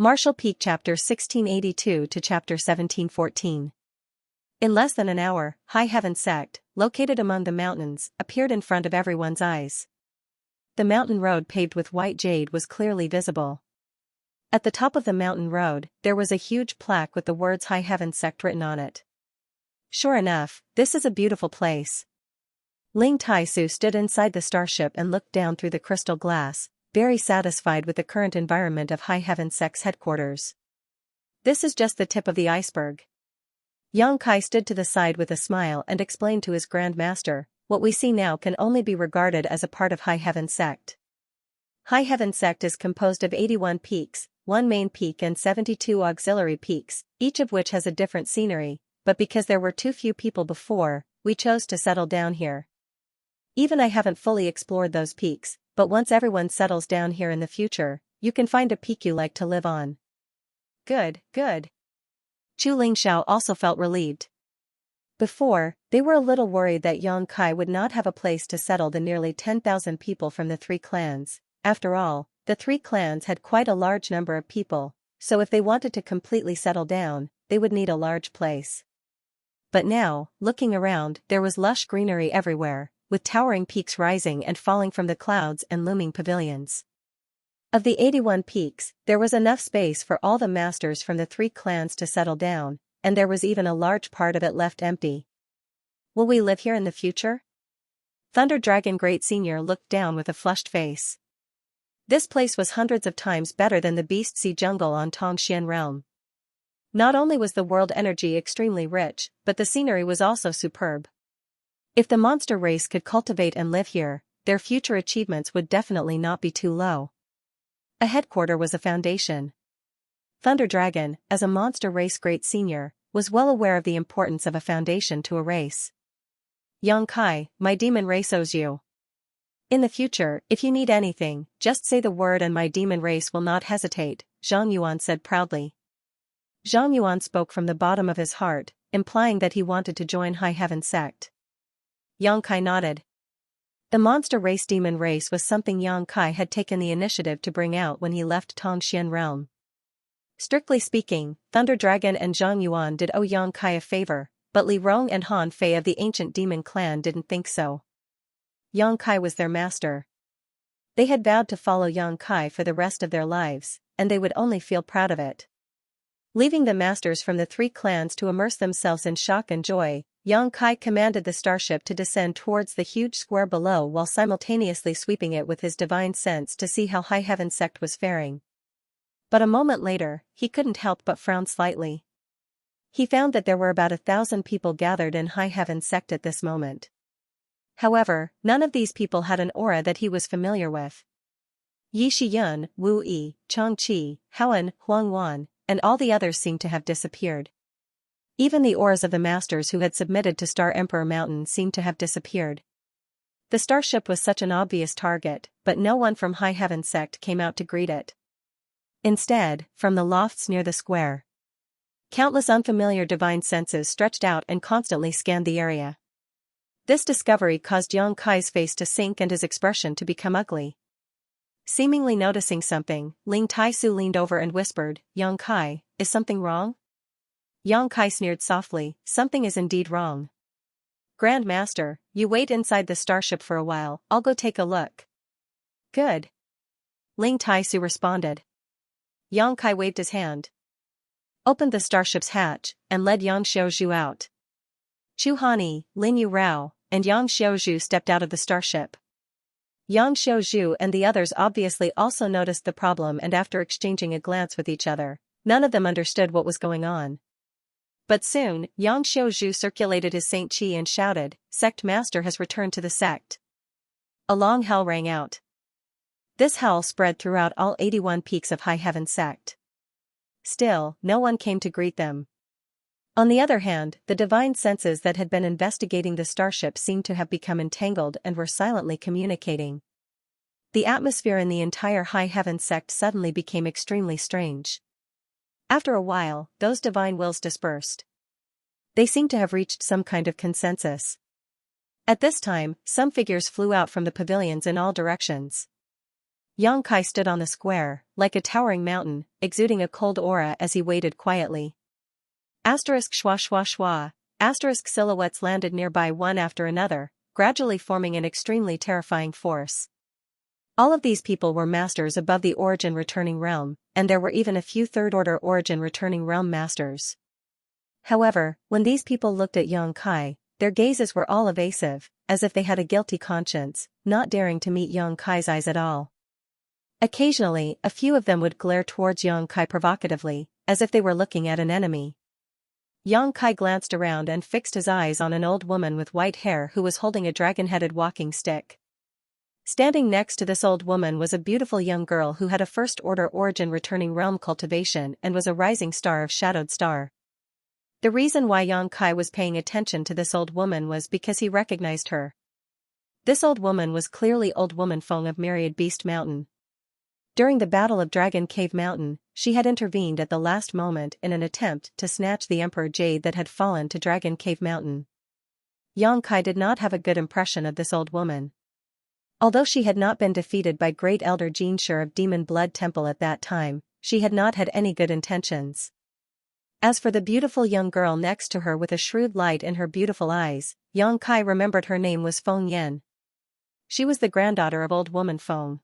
Martial Peak Chapter 1682 to Chapter 1714. In less than an hour, High Heaven Sect, located among the mountains, appeared in front of everyone's eyes. The mountain road paved with white jade was clearly visible. At the top of the mountain road, there was a huge plaque with the words High Heaven Sect written on it. Sure enough, this is a beautiful place. Ling Taisu stood inside the starship and looked down through the crystal glass, very satisfied with the current environment of High Heaven Sect's headquarters. This is just the tip of the iceberg. Yang Kai stood to the side with a smile and explained to his Grand Master, what we see now can only be regarded as a part of High Heaven Sect. High Heaven Sect is composed of 81 peaks, one main peak and 72 auxiliary peaks, each of which has a different scenery, but because there were too few people before, we chose to settle down here. Even I haven't fully explored those peaks, but once everyone settles down here in the future, you can find a peak you like to live on. Good, good. Chu Lingxiao also felt relieved. Before, they were a little worried that Yang Kai would not have a place to settle the nearly 10,000 people from the three clans. After all, the three clans had quite a large number of people, so if they wanted to completely settle down, they would need a large place. But now, looking around, there was lush greenery everywhere, with towering peaks rising and falling from the clouds and looming pavilions. Of the 81 peaks, there was enough space for all the masters from the three clans to settle down, and there was even a large part of it left empty. Will we live here in the future? Thunder Dragon Great Senior looked down with a flushed face. This place was hundreds of times better than the Beast Sea Jungle on Tongxian Realm. Not only was the world energy extremely rich, but the scenery was also superb. If the monster race could cultivate and live here, their future achievements would definitely not be too low. A headquarter was a foundation. Thunder Dragon, as a monster race great senior, was well aware of the importance of a foundation to a race. Yang Kai, my demon race owes you. In the future, if you need anything, just say the word and my demon race will not hesitate, Zhang Yuan said proudly. Zhang Yuan spoke from the bottom of his heart, implying that he wanted to join High Heaven Sect. Yang Kai nodded. The monster race demon race was something Yang Kai had taken the initiative to bring out when he left Tongxian Realm. Strictly speaking, Thunder Dragon and Zhang Yuan did owe Yang Kai a favor, but Li Rong and Han Fei of the ancient demon clan didn't think so. Yang Kai was their master. They had vowed to follow Yang Kai for the rest of their lives, and they would only feel proud of it. Leaving the masters from the three clans to immerse themselves in shock and joy, Yang Kai commanded the starship to descend towards the huge square below while simultaneously sweeping it with his divine sense to see how High Heaven Sect was faring. But a moment later, he couldn't help but frown slightly. He found that there were about 1,000 people gathered in High Heaven Sect at this moment. However, none of these people had an aura that he was familiar with. Yi Shiyun, Wu Yi, Chang Qi, Haoan, Huang Wan, and all the others seemed to have disappeared. Even the auras of the masters who had submitted to Star Emperor Mountain seemed to have disappeared. The starship was such an obvious target, but no one from High Heaven Sect came out to greet it. Instead, from the lofts near the square, countless unfamiliar divine senses stretched out and constantly scanned the area. This discovery caused Yang Kai's face to sink and his expression to become ugly. Seemingly noticing something, Ling Taisu leaned over and whispered, Yang Kai, is something wrong? Yang Kai sneered softly, something is indeed wrong. Grand Master, you wait inside the starship for a while, I'll go take a look. Good. Ling Taisu responded. Yang Kai waved his hand, opened the starship's hatch, and led Yang Xiaozhu out. Chu Hanyi, Lin Yu Rao, and Yang Xiaozhu stepped out of the starship. Yang Xiaozhu and the others obviously also noticed the problem, and after exchanging a glance with each other, none of them understood what was going on. But soon, Yang Xiaozhu circulated his Saint Qi and shouted, Sect Master has returned to the sect. A long howl rang out. This howl spread throughout all 81 peaks of High Heaven Sect. Still, no one came to greet them. On the other hand, the divine senses that had been investigating the starship seemed to have become entangled and were silently communicating. The atmosphere in the entire High Heaven Sect suddenly became extremely strange. After a while, those divine wills dispersed. They seemed to have reached some kind of consensus. At this time, some figures flew out from the pavilions in all directions. Yang Kai stood on the square, like a towering mountain, exuding a cold aura as he waited quietly. Asterisk schwa schwa schwa. Asterisk silhouettes landed nearby one after another, gradually forming an extremely terrifying force. All of these people were masters above the origin returning realm, and there were even a few third-order origin returning realm masters. However, when these people looked at Yang Kai, their gazes were all evasive, as if they had a guilty conscience, not daring to meet Yang Kai's eyes at all. Occasionally, a few of them would glare towards Yang Kai provocatively, as if they were looking at an enemy. Yang Kai glanced around and fixed his eyes on an old woman with white hair who was holding a dragon-headed walking stick. Standing next to this old woman was a beautiful young girl who had a first-order origin returning realm cultivation and was a rising star of Shadowed Star. The reason why Yang Kai was paying attention to this old woman was because he recognized her. This old woman was clearly Old Woman Feng of Myriad Beast Mountain. During the Battle of Dragon Cave Mountain, she had intervened at the last moment in an attempt to snatch the Emperor Jade that had fallen to Dragon Cave Mountain. Yang Kai did not have a good impression of this old woman. Although she had not been defeated by Great Elder Xianxia of Demon Blood Temple at that time, she had not had any good intentions. As for the beautiful young girl next to her with a shrewd light in her beautiful eyes, Yang Kai remembered her name was Feng Yan. She was the granddaughter of Old Woman Feng.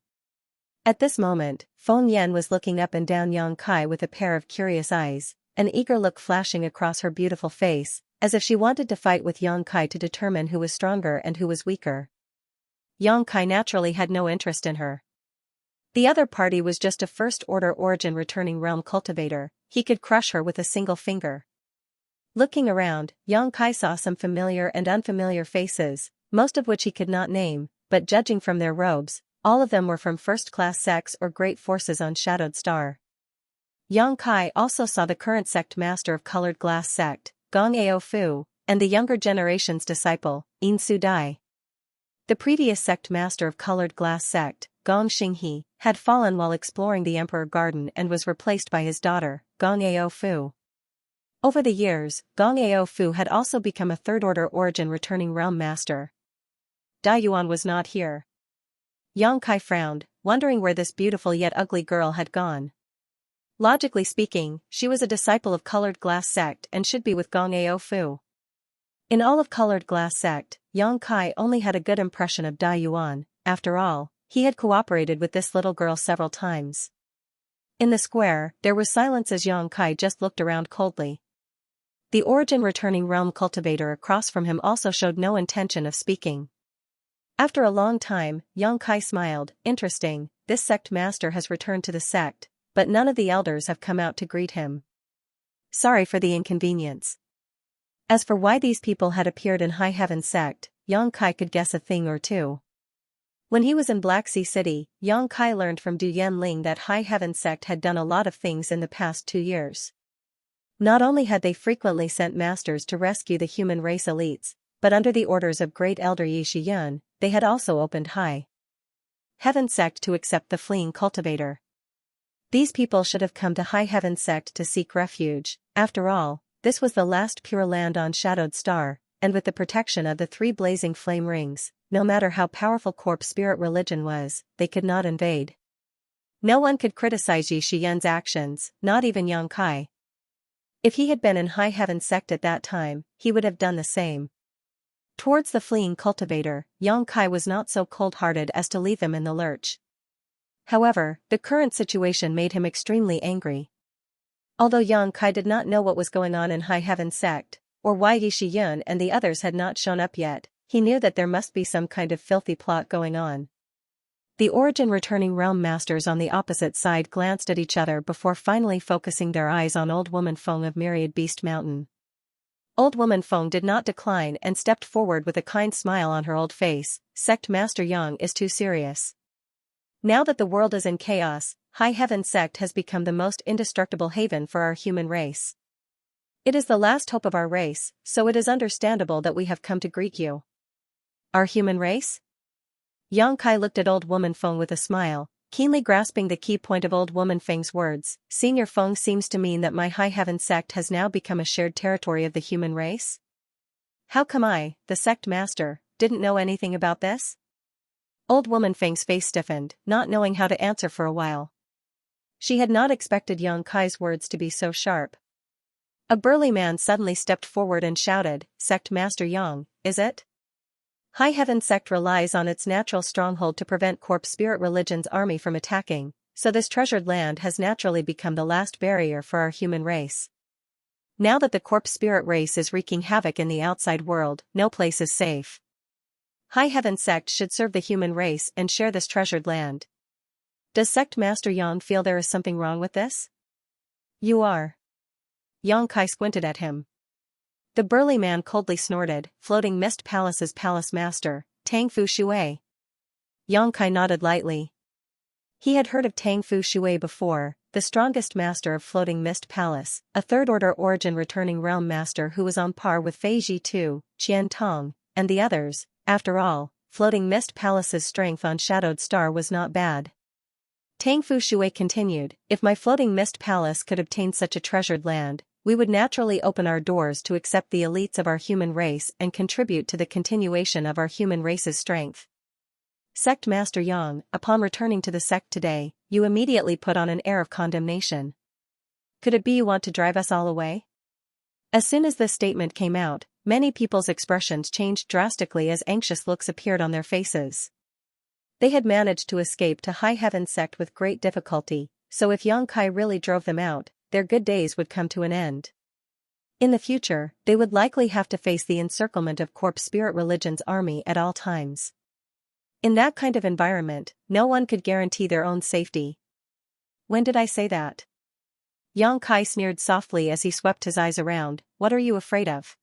At this moment, Feng Yan was looking up and down Yang Kai with a pair of curious eyes, an eager look flashing across her beautiful face, as if she wanted to fight with Yang Kai to determine who was stronger and who was weaker. Yang Kai naturally had no interest in her. The other party was just a first-order origin returning realm cultivator, he could crush her with a single finger. Looking around, Yang Kai saw some familiar and unfamiliar faces, most of which he could not name, but judging from their robes, all of them were from first-class sects or great forces on Shadowed Star. Yang Kai also saw the current sect master of Colored Glass Sect, Gong Ao Fu, and the younger generation's disciple, In Su Dai. The previous sect master of Colored Glass Sect, Gong Xinghe, had fallen while exploring the Emperor Garden and was replaced by his daughter, Gong Ao Fu. Over the years, Gong Ao Fu had also become a third-order origin returning realm master. Dai Yuan was not here. Yang Kai frowned, wondering where this beautiful yet ugly girl had gone. Logically speaking, she was a disciple of Colored Glass Sect and should be with Gong Ao Fu. In all of Colored Glass Sect, Yang Kai only had a good impression of Dai Yuan. After all, he had cooperated with this little girl several times. In the square, there was silence as Yang Kai just looked around coldly. The origin returning realm cultivator across from him also showed no intention of speaking. After a long time, Yang Kai smiled. Interesting, this sect master has returned to the sect, but none of the elders have come out to greet him. Sorry for the inconvenience. As for why these people had appeared in High Heaven sect, Yang Kai could guess a thing or two. When he was in Black Sea City, Yang Kai learned from Du Yanling that High Heaven sect had done a lot of things in the past 2 years. Not only had they frequently sent masters to rescue the human race elites, but under the orders of Great Elder Yi Shiyun, they had also opened High Heaven sect to accept the fleeing cultivator. These people should have come to High Heaven sect to seek refuge. After all, this was the last pure land on Shadowed Star, and with the protection of the 3 blazing flame rings, no matter how powerful corpse spirit religion was, they could not invade. No one could criticize Yi Shiyun's actions, not even Yang Kai. If he had been in High Heaven sect at that time, he would have done the same. Towards the fleeing cultivator, Yang Kai was not so cold-hearted as to leave him in the lurch. However, the current situation made him extremely angry. Although Yang Kai did not know what was going on in High Heaven sect, or why Yi Shiyun and the others had not shown up yet, he knew that there must be some kind of filthy plot going on. The origin returning realm masters on the opposite side glanced at each other before finally focusing their eyes on Old Woman Feng of Myriad Beast Mountain. Old Woman Feng did not decline and stepped forward with a kind smile on her old face. Sect Master Yang is too serious. Now that the world is in chaos, High Heaven sect has become the most indestructible haven for our human race. It is the last hope of our race, so it is understandable that we have come to greet you. Our human race? Yang Kai looked at Old Woman Feng with a smile, keenly grasping the key point of Old Woman Feng's words. Senior Feng seems to mean that my High Heaven sect has now become a shared territory of the human race? How come I, the sect master, didn't know anything about this? Old woman Feng's face stiffened, not knowing how to answer for a while. She had not expected Yang Kai's words to be so sharp. A burly man suddenly stepped forward and shouted, "Sect Master Yang, is it? High Heaven Sect relies on its natural stronghold to prevent Corpse Spirit Religion's army from attacking, so this treasured land has naturally become the last barrier for our human race. Now that the Corpse Spirit race is wreaking havoc in the outside world, no place is safe. High Heaven Sect should serve the human race and share this treasured land. Does Sect Master Yang feel there is something wrong with this?" "You are." Yang Kai squinted at him. The burly man coldly snorted, "Floating Mist Palace's palace master, Tang Fu Shui." Yang Kai nodded lightly. He had heard of Tang Fu Shui before, the strongest master of Floating Mist Palace, a third-order origin returning realm master who was on par with Fei Ji Tu, Qian Tong, and the others. After all, Floating Mist Palace's strength on Shadowed Star was not bad. Tang Fu Shui continued, "If my Floating Mist Palace could obtain such a treasured land, we would naturally open our doors to accept the elites of our human race and contribute to the continuation of our human race's strength. Sect Master Yang, upon returning to the sect today, you immediately put on an air of condemnation. Could it be you want to drive us all away?" As soon as this statement came out, many people's expressions changed drastically as anxious looks appeared on their faces. They had managed to escape to High Heaven Sect with great difficulty, so if Yang Kai really drove them out, their good days would come to an end. In the future, they would likely have to face the encirclement of Corpse Spirit Religion's army at all times. In that kind of environment, no one could guarantee their own safety. "When did I say that?" Yang Kai sneered softly as he swept his eyes around. "What are you afraid of?"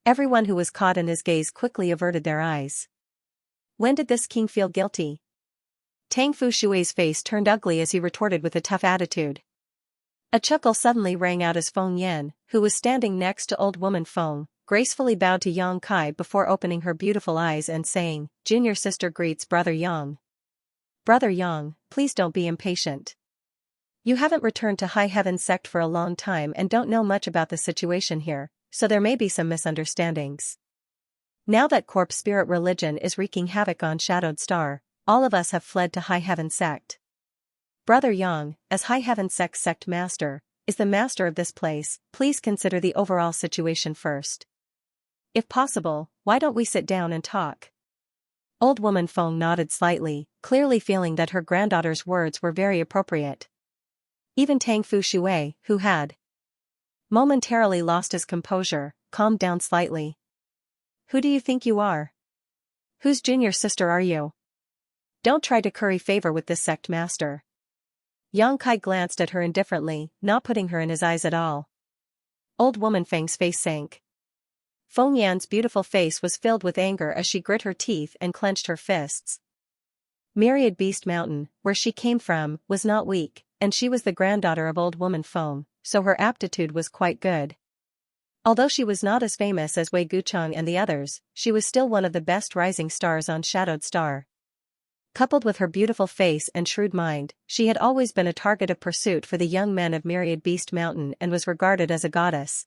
Everyone who was caught in his gaze quickly averted their eyes. "When did this king feel guilty?" Tang Fu Shui's face turned ugly as he retorted with a tough attitude. A chuckle suddenly rang out as Feng Yan, who was standing next to old woman Feng, gracefully bowed to Yang Kai before opening her beautiful eyes and saying, "Junior sister greets Brother Yang." "Brother Yang, please don't be impatient. You haven't returned to High Heaven Sect for a long time and don't know much about the situation here, so there may be some misunderstandings. Now that Corpse Spirit Religion is wreaking havoc on Shadowed Star, all of us have fled to High Heaven Sect. Brother Yang, as High Heaven Sect's sect master, is the master of this place. Please consider the overall situation first. If possible, why don't we sit down and talk?" Old woman Feng nodded slightly, clearly feeling that her granddaughter's words were very appropriate. Even Tang Fu Shui, who had momentarily lost his composure, calmed down slightly. "Who do you think you are? Whose junior sister are you? Don't try to curry favor with this sect master." Yang Kai glanced at her indifferently, not putting her in his eyes at all. Old woman Feng's face sank. Feng Yan's beautiful face was filled with anger as she grit her teeth and clenched her fists. Myriad Beast Mountain, where she came from, was not weak, and she was the granddaughter of old woman Feng, so her aptitude was quite good. Although she was not as famous as Wei Guchang and the others, she was still one of the best rising stars on Shadowed Star. Coupled with her beautiful face and shrewd mind, she had always been a target of pursuit for the young men of Myriad Beast Mountain and was regarded as a goddess.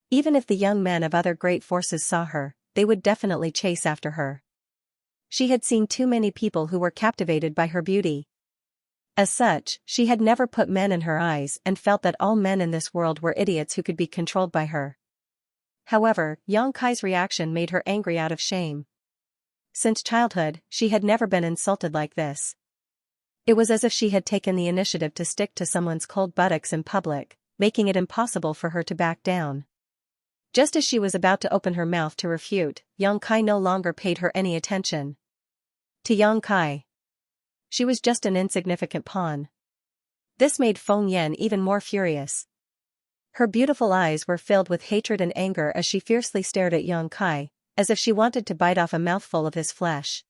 Even if the young men of other great forces saw her, they would definitely chase after her. She had seen too many people who were captivated by her beauty. As such, she had never put men in her eyes and felt that all men in this world were idiots who could be controlled by her. However, Yang Kai's reaction made her angry out of shame. Since childhood, she had never been insulted like this. It was as if she had taken the initiative to stick to someone's cold buttocks in public, making it impossible for her to back down. Just as she was about to open her mouth to refute, Yang Kai no longer paid her any attention. To Yang Kai, she was just an insignificant pawn. This made Feng Yan even more furious. Her beautiful eyes were filled with hatred and anger as she fiercely stared at Yang Kai, as if she wanted to bite off a mouthful of his flesh.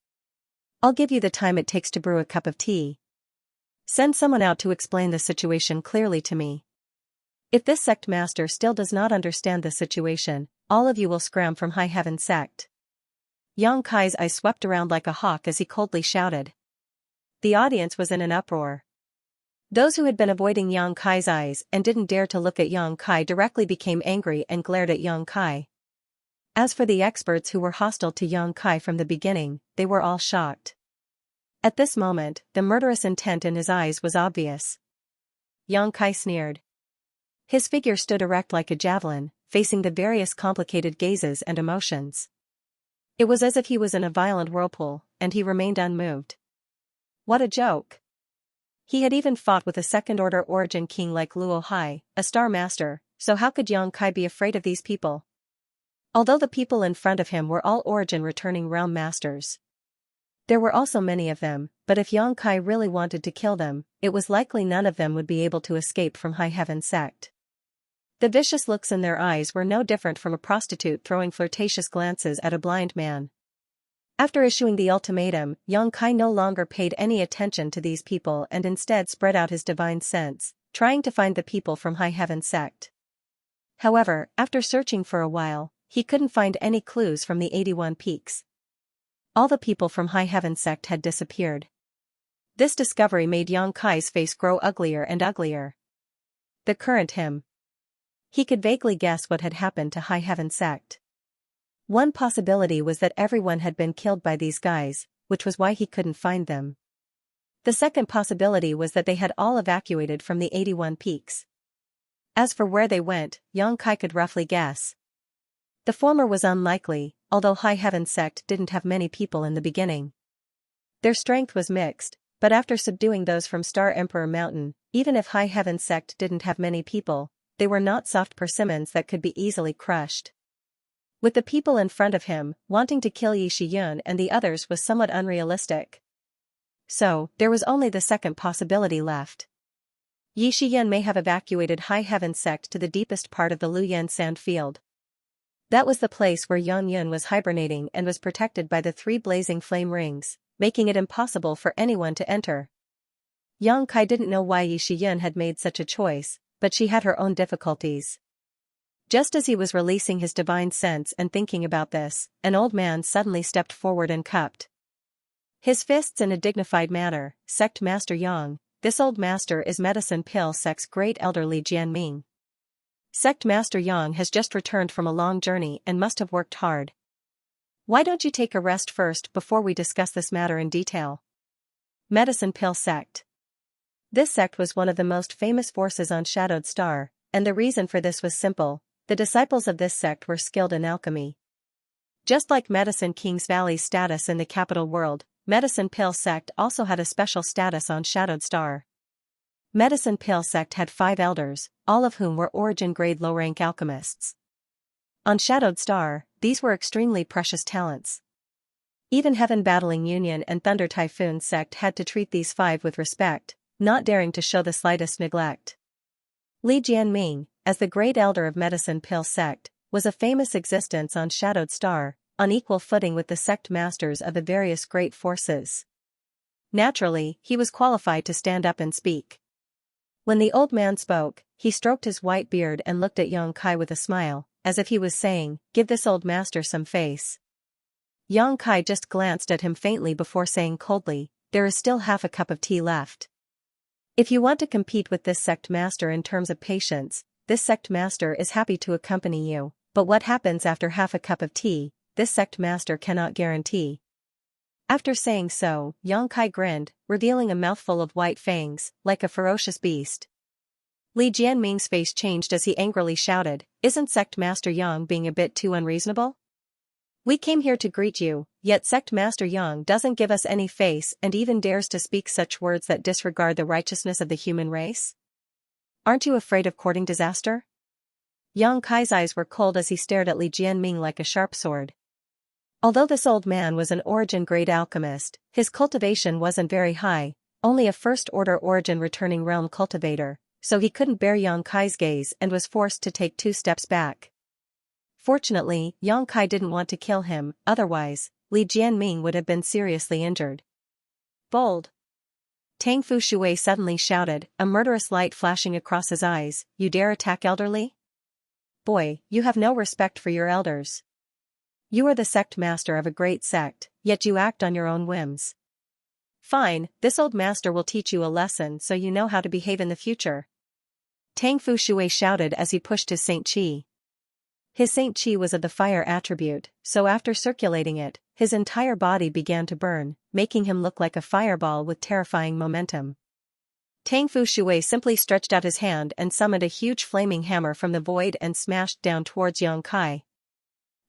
"I'll give you the time it takes to brew a cup of tea. Send someone out to explain the situation clearly to me. If this sect master still does not understand the situation, all of you will scram from High Heaven Sect." Yang Kai's eyes swept around like a hawk as he coldly shouted. The audience was in an uproar. Those who had been avoiding Yang Kai's eyes and didn't dare to look at Yang Kai directly became angry and glared at Yang Kai. As for the experts who were hostile to Yang Kai from the beginning, they were all shocked. At this moment, the murderous intent in his eyes was obvious. Yang Kai sneered. His figure stood erect like a javelin, facing the various complicated gazes and emotions. It was as if he was in a violent whirlpool, and he remained unmoved. What a joke! He had even fought with a second-order origin king like Luo Hai, a star master, so how could Yang Kai be afraid of these people? Although the people in front of him were all origin returning realm masters. There were also many of them, but if Yang Kai really wanted to kill them, it was likely none of them would be able to escape from High Heaven sect. The vicious looks in their eyes were no different from a prostitute throwing flirtatious glances at a blind man. After issuing the ultimatum, Yang Kai no longer paid any attention to these people and instead spread out his divine sense, trying to find the people from High Heaven sect. However, after searching for a while, he couldn't find any clues from the 81 peaks. All the people from High Heaven sect had disappeared. This discovery made Yang Kai's face grow uglier and uglier. The current him. He could vaguely guess what had happened to High Heaven sect. One possibility was that everyone had been killed by these guys, which was why he couldn't find them. The second possibility was that they had all evacuated from the 81 peaks. As for where they went, Yang Kai could roughly guess. The former was unlikely, although High Heaven sect didn't have many people in the beginning. Their strength was mixed, but after subduing those from Star Emperor Mountain, even if High Heaven sect didn't have many people, they were not soft persimmons that could be easily crushed. With the people in front of him, wanting to kill Yi Shiyun and the others was somewhat unrealistic. So, there was only the second possibility left. Yi Shiyun may have evacuated High Heaven sect to the deepest part of the Luyan sand field. That was the place where Yang Yun was hibernating and was protected by the 3 blazing flame rings, making it impossible for anyone to enter. Yang Kai didn't know why Yi Shiyun had made such a choice, but she had her own difficulties. Just as he was releasing his divine sense and thinking about this, an old man suddenly stepped forward and cupped his fists in a dignified manner. Sect Master Yang, this old master is Medicine Pill Sect's great elder Li Jianming. Sect Master Yang has just returned from a long journey and must have worked hard. Why don't you take a rest first before we discuss this matter in detail? Medicine Pill Sect. This sect was one of the most famous forces on Shadowed Star, and the reason for this was simple. The disciples of this sect were skilled in alchemy. Just like Medicine King's Valley's status in the capital world, Medicine Pill Sect also had a special status on Shadowed Star. Medicine Pill Sect had 5 elders, all of whom were origin-grade low-rank alchemists. On Shadowed Star, these were extremely precious talents. Even Heaven Battling Union and Thunder Typhoon Sect had to treat these 5 with respect, not daring to show the slightest neglect. Li Jianming, as the great elder of Medicine Pill Sect, was a famous existence on Shadowed Star, on equal footing with the sect masters of the various great forces. Naturally, he was qualified to stand up and speak. When the old man spoke, he stroked his white beard and looked at Yang Kai with a smile, as if he was saying, "Give this old master some face." Yang Kai just glanced at him faintly before saying coldly, "There is still half a cup of tea left. If you want to compete with this sect master in terms of patience, this sect master is happy to accompany you, but what happens after half a cup of tea, this sect master cannot guarantee." After saying so, Yang Kai grinned, revealing a mouthful of white fangs, like a ferocious beast. Li Jianming's face changed as he angrily shouted, "Isn't Sect Master Yang being a bit too unreasonable? We came here to greet you, yet Sect Master Yang doesn't give us any face and even dares to speak such words that disregard the righteousness of the human race? Aren't you afraid of courting disaster?" Yang Kai's eyes were cold as he stared at Li Jianming like a sharp sword. Although this old man was an origin-grade alchemist, his cultivation wasn't very high, only a first-order origin returning realm cultivator, so he couldn't bear Yang Kai's gaze and was forced to take 2 steps back. Fortunately, Yang Kai didn't want to kill him, otherwise, Li Jianming would have been seriously injured. "Bold!" Tang Fu Shui suddenly shouted, a murderous light flashing across his eyes, "You dare attack elderly? Boy, you have no respect for your elders. You are the sect master of a great sect, yet you act on your own whims. Fine, this old master will teach you a lesson so you know how to behave in the future." Tang Fu Shui shouted as he pushed his Saint Qi. His Saint Qi was of the fire attribute, so after circulating it, his entire body began to burn, making him look like a fireball with terrifying momentum. Tang Fu Shui simply stretched out his hand and summoned a huge flaming hammer from the void and smashed down towards Yang Kai.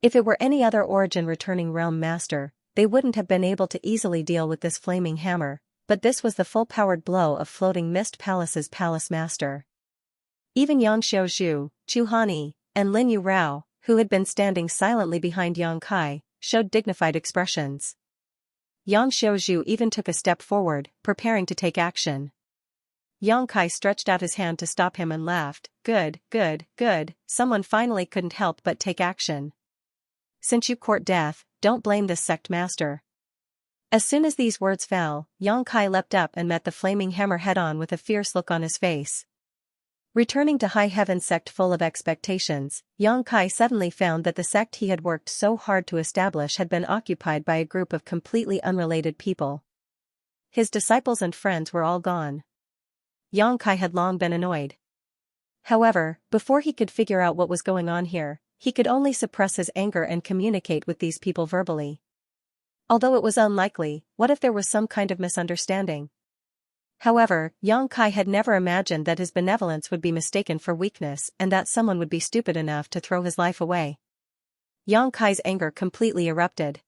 If it were any other origin returning realm master, they wouldn't have been able to easily deal with this flaming hammer, but this was the full-powered blow of Floating Mist Palace's palace master. Even Yang Xiaozhu, Chu Hanyi, and Lin Yu Rao, who had been standing silently behind Yang Kai, showed dignified expressions. Yang Xiaozhu even took a step forward, preparing to take action. Yang Kai stretched out his hand to stop him and laughed. Good, good, good, someone finally couldn't help but take action. Since you court death, don't blame this sect master. As soon as these words fell, Yang Kai leapt up and met the flaming hammer head-on with a fierce look on his face. Returning to High Heaven sect full of expectations, Yang Kai suddenly found that the sect he had worked so hard to establish had been occupied by a group of completely unrelated people. His disciples and friends were all gone. Yang Kai had long been annoyed. However, before he could figure out what was going on here, he could only suppress his anger and communicate with these people verbally. Although it was unlikely, what if there was some kind of misunderstanding? However, Yang Kai had never imagined that his benevolence would be mistaken for weakness and that someone would be stupid enough to throw his life away. Yang Kai's anger completely erupted.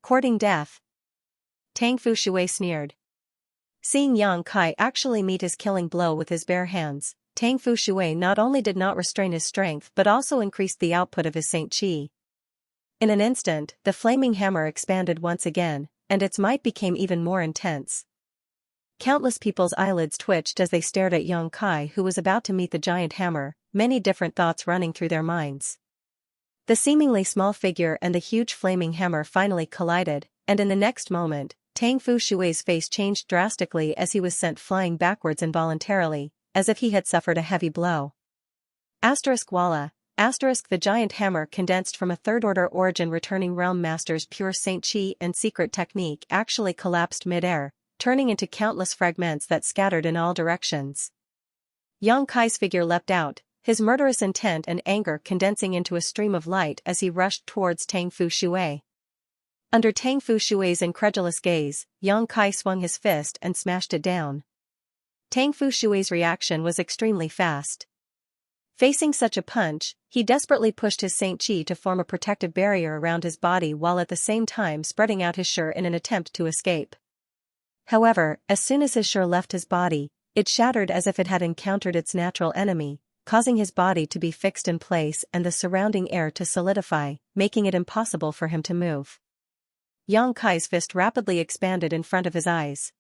Courting death? Tang Fu Shui sneered. Seeing Yang Kai actually meet his killing blow with his bare hands, Tang Fu Shui not only did not restrain his strength but also increased the output of his Saint Qi. In an instant, the flaming hammer expanded once again, and its might became even more intense. Countless people's eyelids twitched as they stared at Yang Kai, who was about to meet the giant hammer, many different thoughts running through their minds. The seemingly small figure and the huge flaming hammer finally collided, and in the next moment, Tang Fu Shui's face changed drastically as he was sent flying backwards involuntarily, as if he had suffered a heavy blow. Walla. The giant hammer condensed from a third-order origin returning realm master's pure Saint Qi and secret technique actually collapsed mid-air, turning into countless fragments that scattered in all directions. Yang Kai's figure leapt out, his murderous intent and anger condensing into a stream of light as he rushed towards Tang Fu Shui. Under Tang Fu Shui's incredulous gaze, Yang Kai swung his fist and smashed it down. Tang Fu Shui's reaction was extremely fast. Facing such a punch, he desperately pushed his Saint Qi to form a protective barrier around his body while at the same time spreading out his Shi in an attempt to escape. However, as soon as his Shi left his body, it shattered as if it had encountered its natural enemy, causing his body to be fixed in place and the surrounding air to solidify, making it impossible for him to move. Yang Kai's fist rapidly expanded in front of his eyes.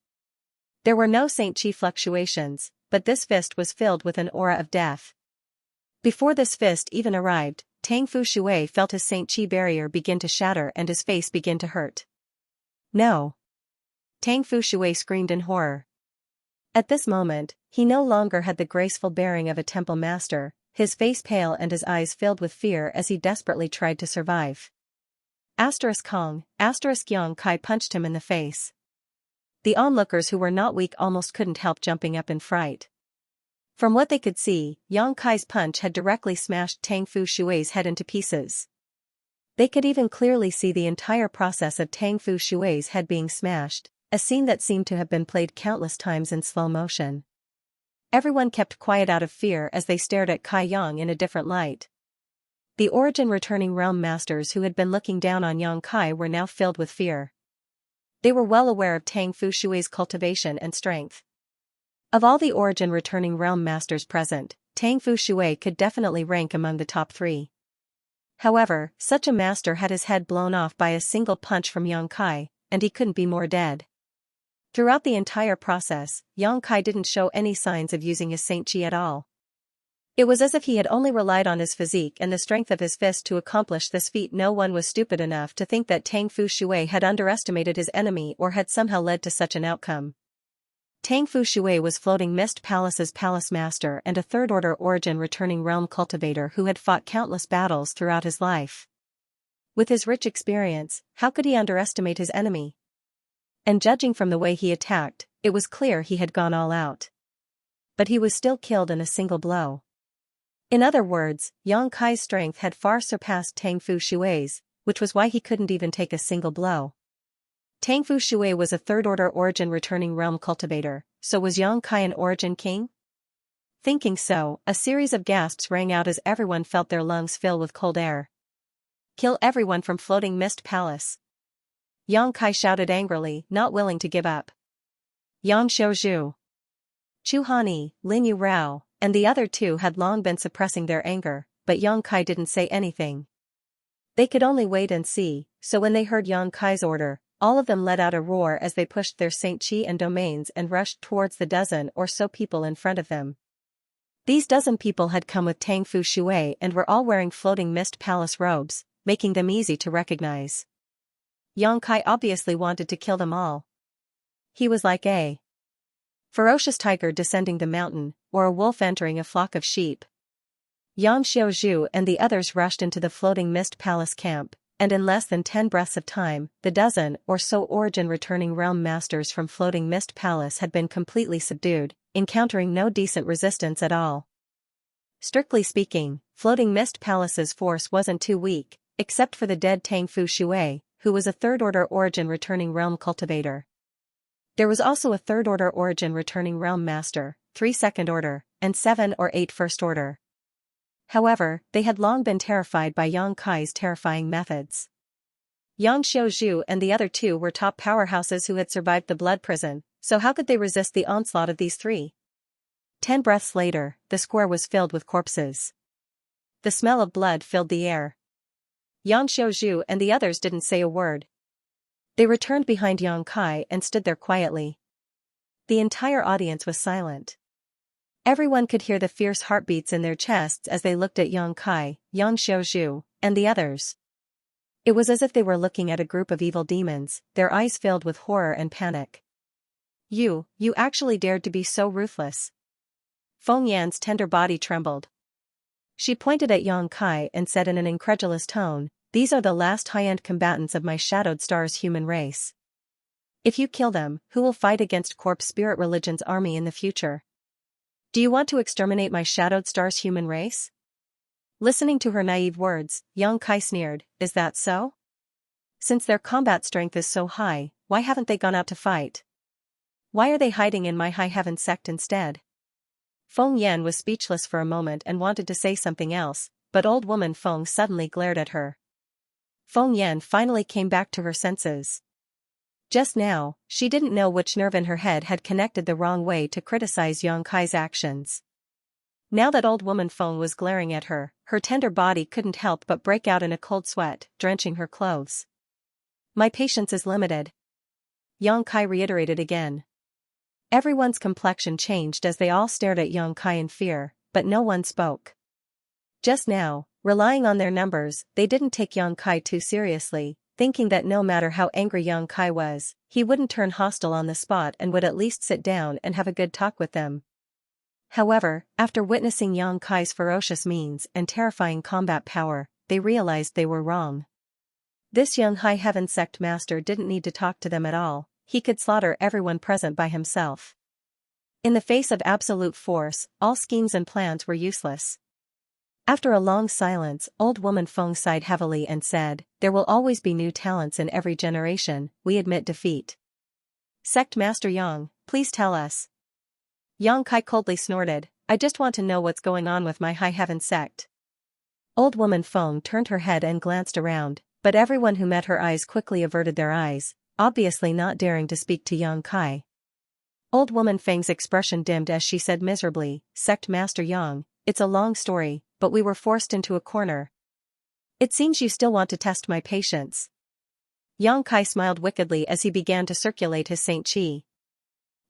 There were no Saint Qi fluctuations, but this fist was filled with an aura of death. Before this fist even arrived, Tang Fu Shui felt his Saint Qi barrier begin to shatter and his face begin to hurt. No! Tang Fu Shui screamed in horror. At this moment, he no longer had the graceful bearing of a temple master, his face pale and his eyes filled with fear as he desperately tried to survive. Kong, Yang Kai punched him in the face. The onlookers who were not weak almost couldn't help jumping up in fright. From what they could see, Yang Kai's punch had directly smashed Tang Fu Shui's head into pieces. They could even clearly see the entire process of Tang Fu Shui's head being smashed, a scene that seemed to have been played countless times in slow motion. Everyone kept quiet out of fear as they stared at Kai Yang in a different light. The origin returning realm masters who had been looking down on Yang Kai were now filled with fear. They were well aware of Tang Fu Shui's cultivation and strength. Of all the origin returning realm masters present, Tang Fu Shui could definitely rank among the top 3. However, such a master had his head blown off by a single punch from Yang Kai, and he couldn't be more dead. Throughout the entire process, Yang Kai didn't show any signs of using his Saint Qi at all. It was as if he had only relied on his physique and the strength of his fist to accomplish this feat. No one was stupid enough to think that Tang Fu Shui had underestimated his enemy or had somehow led to such an outcome. Tang Fu Shui was Floating Mist Palace's palace master and a third-order origin returning realm cultivator who had fought countless battles throughout his life. With his rich experience, how could he underestimate his enemy? And judging from the way he attacked, it was clear he had gone all out. But he was still killed in a single blow. In other words, Yang Kai's strength had far surpassed Tang Fu Shui's, which was why he couldn't even take a single blow. Tangfu Shui was a third-order origin returning realm cultivator, so was Yang Kai an origin king? Thinking so, a series of gasps rang out as everyone felt their lungs fill with cold air. Kill everyone from Floating Mist Palace. Yang Kai shouted angrily, not willing to give up. Yang Xiaozhu, Chu Hanyi, Lin Yu Rao, and the other two had long been suppressing their anger, but Yang Kai didn't say anything. They could only wait and see, so when they heard Yang Kai's order, all of them let out a roar as they pushed their Xianxia and domains and rushed towards the dozen or so people in front of them. These dozen people had come with Tangfu Shui and were all wearing Floating Mist Palace robes, making them easy to recognize. Yang Kai obviously wanted to kill them all. He was like a ferocious tiger descending the mountain, or a wolf entering a flock of sheep. Yang Xiaozhu and the others rushed into the Floating Mist Palace camp, and in less than 10 breaths of time, the dozen or so origin returning realm masters from Floating Mist Palace had been completely subdued, encountering no decent resistance at all. Strictly speaking, Floating Mist Palace's force wasn't too weak, except for the dead Tangfu Shui, who was a third-order origin returning realm cultivator. There was also a third-order origin returning realm master, 3 second-order, and 7 or 8 first-order. However, they had long been terrified by Yang Kai's terrifying methods. Yang Xiaozhu and the other two were top powerhouses who had survived the blood prison, so how could they resist the onslaught of these three? 10 breaths later, the square was filled with corpses. The smell of blood filled the air. Yang Xiaozhu and the others didn't say a word. They returned behind Yang Kai and stood there quietly. The entire audience was silent. Everyone could hear the fierce heartbeats in their chests as they looked at Yang Kai, Yang Xiaozhu, and the others. It was as if they were looking at a group of evil demons, their eyes filled with horror and panic. You actually dared to be so ruthless. Feng Yan's tender body trembled. She pointed at Yang Kai and said in an incredulous tone, "These are the last high-end combatants of my Shadowed Star's human race. If you kill them, who will fight against Corpse Spirit Religion's army in the future? Do you want to exterminate my Shadowed Star's human race?" Listening to her naive words, Yang Kai sneered, "Is that so? Since their combat strength is so high, why haven't they gone out to fight? Why are they hiding in my High Heaven sect instead?" Feng Yan was speechless for a moment and wanted to say something else, but old woman Feng suddenly glared at her. Feng Yan finally came back to her senses. Just now, she didn't know which nerve in her head had connected the wrong way to criticize Yang Kai's actions. Now that old woman Feng was glaring at her, her tender body couldn't help but break out in a cold sweat, drenching her clothes. "My patience is limited," Yang Kai reiterated again. Everyone's complexion changed as they all stared at Yang Kai in fear, but no one spoke. Just now, relying on their numbers, they didn't take Yang Kai too seriously, thinking that no matter how angry Yang Kai was, he wouldn't turn hostile on the spot and would at least sit down and have a good talk with them. However, after witnessing Yang Kai's ferocious means and terrifying combat power, they realized they were wrong. This young High Heaven sect master didn't need to talk to them at all, he could slaughter everyone present by himself. In the face of absolute force, all schemes and plans were useless. After a long silence, old woman Feng sighed heavily and said, "There will always be new talents in every generation, we admit defeat. Sect Master Yang, please tell us." Yang Kai coldly snorted, "I just want to know what's going on with my High Heaven sect." Old woman Feng turned her head and glanced around, but everyone who met her eyes quickly averted their eyes, obviously not daring to speak to Yang Kai. Old woman Feng's expression dimmed as she said miserably, "Sect Master Yang, it's a long story, but we were forced into a corner. It seems you still want to test my patience." Yang Kai smiled wickedly as he began to circulate his Saint Qi.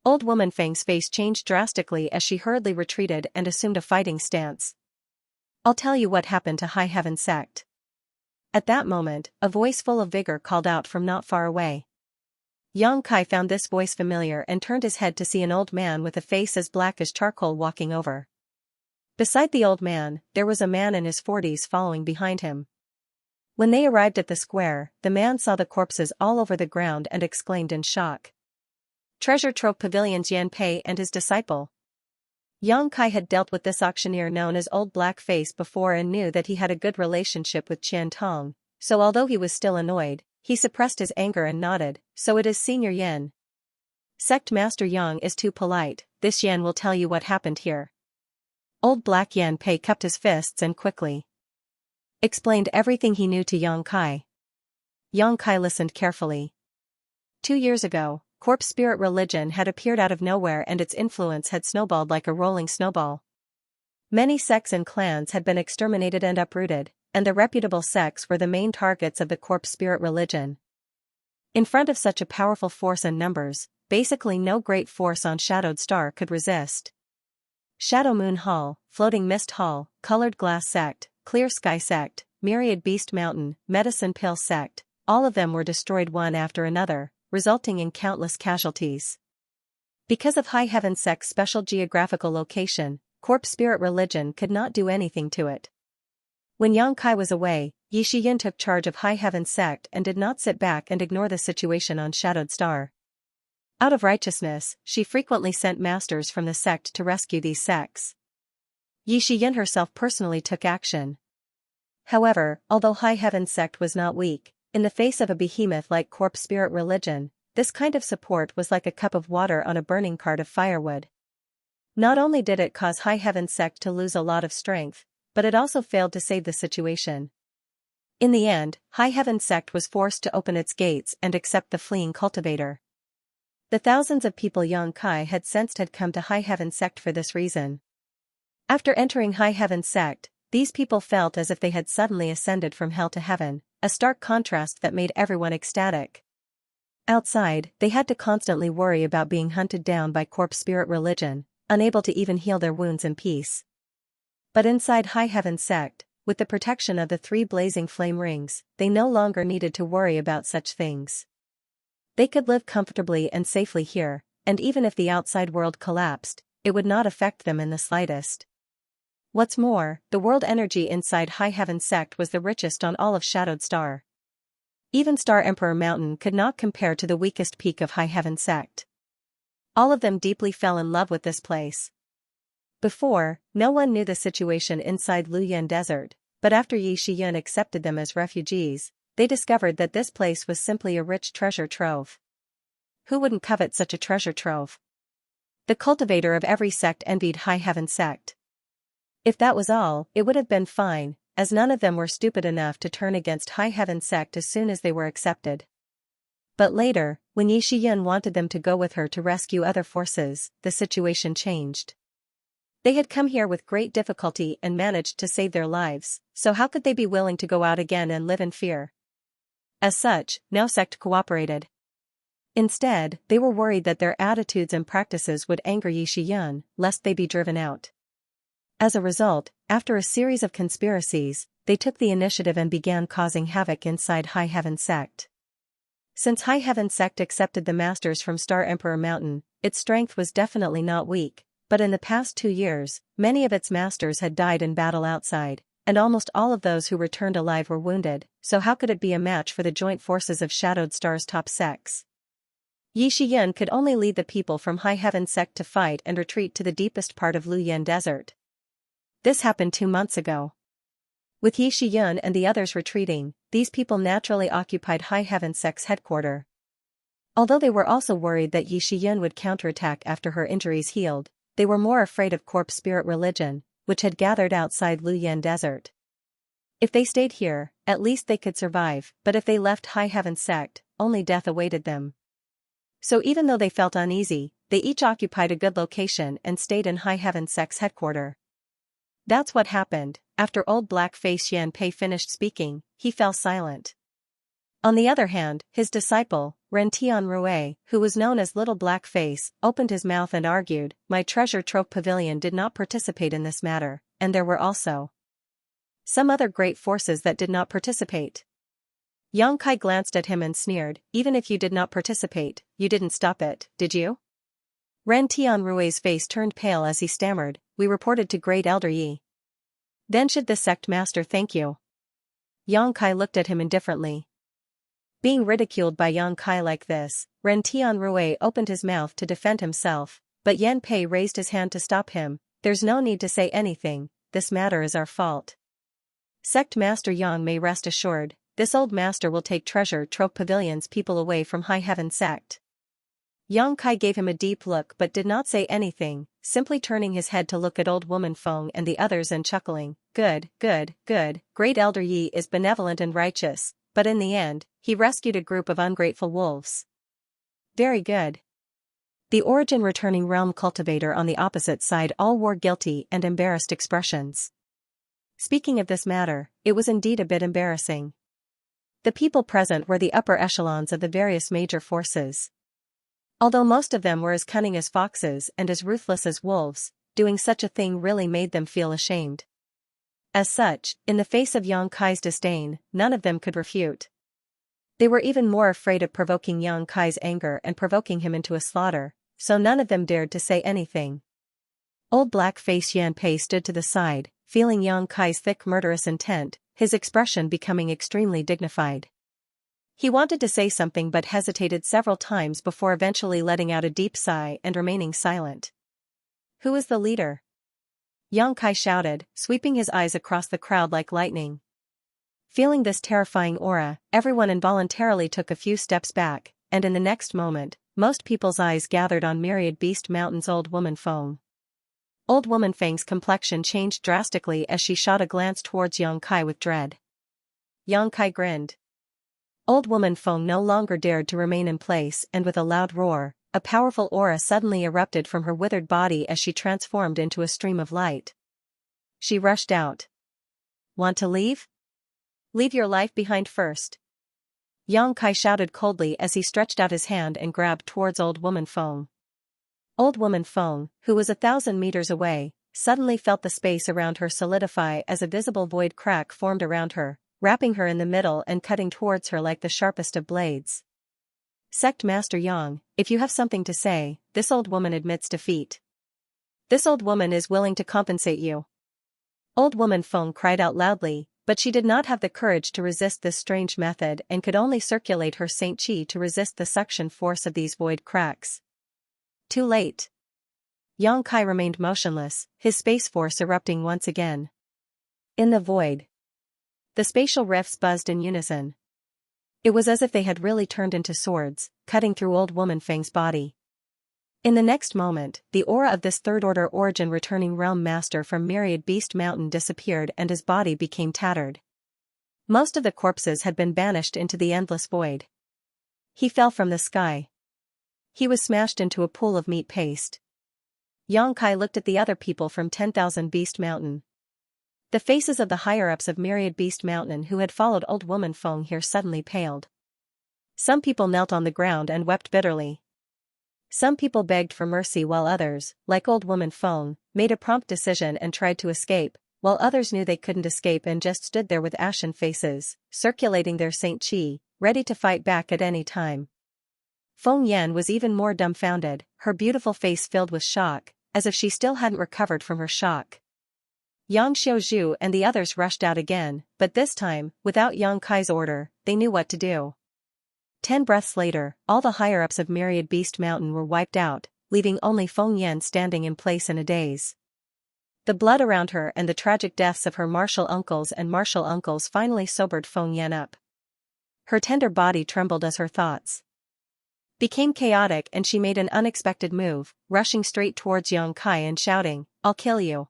Old woman Feng's face changed drastically as she hurriedly retreated and assumed a fighting stance. "I'll tell you what happened to High Heaven sect." At that moment, a voice full of vigor called out from not far away. Yang Kai found this voice familiar and turned his head to see an old man with a face as black as charcoal walking over. Beside the old man, there was a man in his 40s following behind him. When they arrived at the square, the man saw the corpses all over the ground and exclaimed in shock. "Treasure Trove Pavilion's Yan Pei and his disciple." Yang Kai had dealt with this auctioneer known as Old Black Face before and knew that he had a good relationship with Qian Tong, so although he was still annoyed, he suppressed his anger and nodded. So it is Senior Yan. Sect Master Yang is too polite, this Yan will tell you what happened here. Old Black Yanpei cupped his fists and quickly explained everything he knew to Yang Kai. Yang Kai listened carefully. 2 years ago, corpse spirit religion had appeared out of nowhere and its influence had snowballed like a rolling snowball. Many sects and clans had been exterminated and uprooted, and the reputable sects were the main targets of the corpse spirit religion. In front of such a powerful force and numbers, basically no great force on Shadowed Star could resist. Shadow Moon Hall, Floating Mist Hall, Colored Glass Sect, Clear Sky Sect, Myriad Beast Mountain, Medicine Pill Sect, all of them were destroyed one after another, resulting in countless casualties. Because of High Heaven Sect's special geographical location, corpse spirit religion could not do anything to it. When Yang Kai was away, Yi Shiyin took charge of High Heaven Sect and did not sit back and ignore the situation on Shadowed Star. Out of righteousness, she frequently sent masters from the sect to rescue these sects. Yi Shiyin herself personally took action. However, although High Heaven Sect was not weak, in the face of a behemoth like corpse spirit religion, this kind of support was like a cup of water on a burning cart of firewood. Not only did it cause High Heaven Sect to lose a lot of strength, but it also failed to save the situation. In the end, High Heaven Sect was forced to open its gates and accept the fleeing cultivator. The thousands of people Yang Kai had sensed had come to High Heaven Sect for this reason. After entering High Heaven Sect, these people felt as if they had suddenly ascended from hell to heaven, a stark contrast that made everyone ecstatic. Outside, they had to constantly worry about being hunted down by corpse spirit religion, unable to even heal their wounds in peace. But inside High Heaven Sect, with the protection of the 3 blazing flame rings, they no longer needed to worry about such things. They could live comfortably and safely here, and even if the outside world collapsed, it would not affect them in the slightest. What's more, the world energy inside High Heaven Sect was the richest on all of Shadowed Star. Even Star Emperor Mountain could not compare to the weakest peak of High Heaven Sect. All of them deeply fell in love with this place. Before, no one knew the situation inside Luyan Desert, but after Yi Shiyin accepted them as refugees, they discovered that this place was simply a rich treasure trove. Who wouldn't covet such a treasure trove? The cultivator of every sect envied High Heaven Sect. If that was all, it would have been fine, as none of them were stupid enough to turn against High Heaven Sect as soon as they were accepted. But later, when Yi Shiyin wanted them to go with her to rescue other forces, the situation changed. They had come here with great difficulty and managed to save their lives, so how could they be willing to go out again and live in fear? As such, no sect cooperated. Instead, they were worried that their attitudes and practices would anger Yi Shiyin, lest they be driven out. As a result, after a series of conspiracies, they took the initiative and began causing havoc inside High Heaven Sect. Since High Heaven Sect accepted the masters from Star Emperor Mountain, its strength was definitely not weak, but in the past 2 years, many of its masters had died in battle outside, and almost all of those who returned alive were wounded, so how could it be a match for the joint forces of Shadowed Star's top sects? Yi Shiyin could only lead the people from High Heaven Sect to fight and retreat to the deepest part of Luyan Desert. This happened 2 months ago. With Yi Shiyin and the others retreating, these people naturally occupied High Heaven Sect's headquarters. Although they were also worried that Yi Shiyin would counterattack after her injuries healed, they were more afraid of corpse spirit religion, which had gathered outside Luyan Desert. If they stayed here, at least they could survive, but if they left High Heaven Sect, only death awaited them. So even though they felt uneasy, they each occupied a good location and stayed in High Heaven Sect's headquarters. That's what happened. After old black-faced Yanpei finished speaking, he fell silent. On the other hand, his disciple, Ren Tianrui, who was known as Little Black-Face, opened his mouth and argued, "My treasure trove pavilion did not participate in this matter, and there were also some other great forces that did not participate." Yang Kai glanced at him and sneered, "Even if you did not participate, you didn't stop it, did you?" Ren Tianrui's face turned pale as he stammered, "We reported to Great Elder Yi." "Then should the sect master thank you?" Yang Kai looked at him indifferently. Being ridiculed by Yang Kai like this, Ren Tianrui opened his mouth to defend himself, but Yanpei raised his hand to stop him. "There's no need to say anything, this matter is our fault. Sect Master Yang may rest assured, this old master will take treasure trove pavilions people away from High Heaven sect. Yang Kai gave him a deep look but did not say anything, simply turning his head to look at old woman Feng and the others and chuckling. Good, good, good, great elder Yi is benevolent and righteous, but in the end, he rescued a group of ungrateful wolves. Very good. The origin returning realm cultivator on the opposite side all wore guilty and embarrassed expressions. Speaking of this matter, it was indeed a bit embarrassing. The people present were the upper echelons of the various major forces. Although most of them were as cunning as foxes and as ruthless as wolves, doing such a thing really made them feel ashamed. As such, in the face of Yang Kai's disdain, none of them could refute. They were even more afraid of provoking Yang Kai's anger and provoking him into a slaughter, so none of them dared to say anything. Old black-faced Yan Pei stood to the side, feeling Yang Kai's thick murderous intent, his expression becoming extremely dignified. He wanted to say something but hesitated several times before eventually letting out a deep sigh and remaining silent. Who is the leader? Yang Kai shouted, sweeping his eyes across the crowd like lightning. Feeling this terrifying aura, everyone involuntarily took a few steps back, and in the next moment, most people's eyes gathered on Myriad Beast Mountain's old woman Feng. Old woman Feng's complexion changed drastically as she shot a glance towards Yang Kai with dread. Yang Kai grinned. Old woman Feng no longer dared to remain in place and with a loud roar, a powerful aura suddenly erupted from her withered body as she transformed into a stream of light. She rushed out. Want to leave? Leave your life behind first. Yang Kai shouted coldly as he stretched out his hand and grabbed towards old woman Feng. Old woman Feng, who was 1,000 meters away, suddenly felt the space around her solidify as a visible void crack formed around her, wrapping her in the middle and cutting towards her like the sharpest of blades. Sect Master Yang, if you have something to say, this old woman admits defeat. This old woman is willing to compensate you. Old woman Feng cried out loudly, but she did not have the courage to resist this strange method and could only circulate her Saint Qi to resist the suction force of these void cracks. Too late. Yang Kai remained motionless, his space force erupting once again. In the void, the spatial rifts buzzed in unison. It was as if they had really turned into swords, cutting through old woman Feng's body. In the next moment, the aura of this third-order origin returning realm master from Myriad Beast Mountain disappeared and his body became tattered. Most of the corpses had been banished into the endless void. He fell from the sky. He was smashed into a pool of meat paste. Yang Kai looked at the other people from 10,000 Beast Mountain. The faces of the higher-ups of Myriad Beast Mountain who had followed old woman Feng here suddenly paled. Some people knelt on the ground and wept bitterly. Some people begged for mercy while others, like old woman Feng, made a prompt decision and tried to escape, while others knew they couldn't escape and just stood there with ashen faces, circulating their Saint Qi, ready to fight back at any time. Feng Yan was even more dumbfounded, her beautiful face filled with shock, as if she still hadn't recovered from her shock. Yang Xiaozhu and the others rushed out again, but this time, without Yang Kai's order, they knew what to do. 10 breaths later, all the higher-ups of Myriad Beast Mountain were wiped out, leaving only Feng Yan standing in place in a daze. The blood around her and the tragic deaths of her martial uncles finally sobered Feng Yan up. Her tender body trembled as her thoughts became chaotic and she made an unexpected move, rushing straight towards Yang Kai and shouting, "I'll kill you."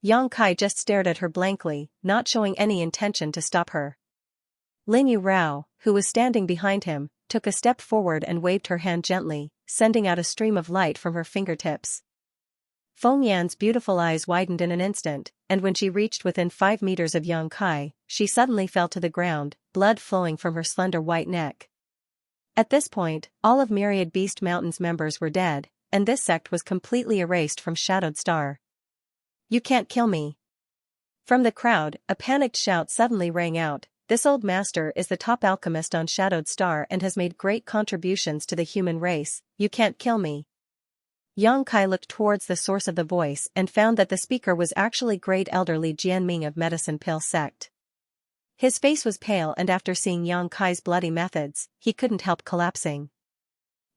Yang Kai just stared at her blankly, not showing any intention to stop her. Lin Yu Rao, who was standing behind him, took a step forward and waved her hand gently, sending out a stream of light from her fingertips. Feng Yan's beautiful eyes widened in an instant, and when she reached within 5 meters of Yang Kai, she suddenly fell to the ground, blood flowing from her slender white neck. At this point, all of Myriad Beast Mountain's members were dead, and this sect was completely erased from Shadowed Star. "You can't kill me." From the crowd, a panicked shout suddenly rang out. This old master is the top alchemist on Shadowed Star and has made great contributions to the human race. You can't kill me. Yang Kai looked towards the source of the voice and found that the speaker was actually great elderly Jianming of Medicine Pill sect. His face was pale and after seeing Yang Kai's bloody methods, he couldn't help collapsing.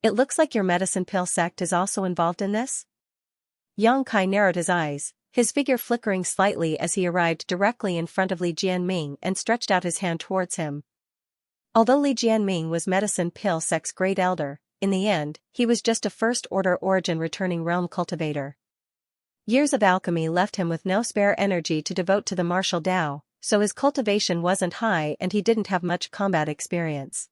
"It looks like your Medicine Pill sect is also involved in this?" Yang Kai narrowed his eyes, his figure flickering slightly as he arrived directly in front of Li Jianming and stretched out his hand towards him. Although Li Jianming was Medicine Pill Sect's great elder, in the end, he was just a first-order origin returning realm cultivator. Years of alchemy left him with no spare energy to devote to the martial Dao, so his cultivation wasn't high and he didn't have much combat experience.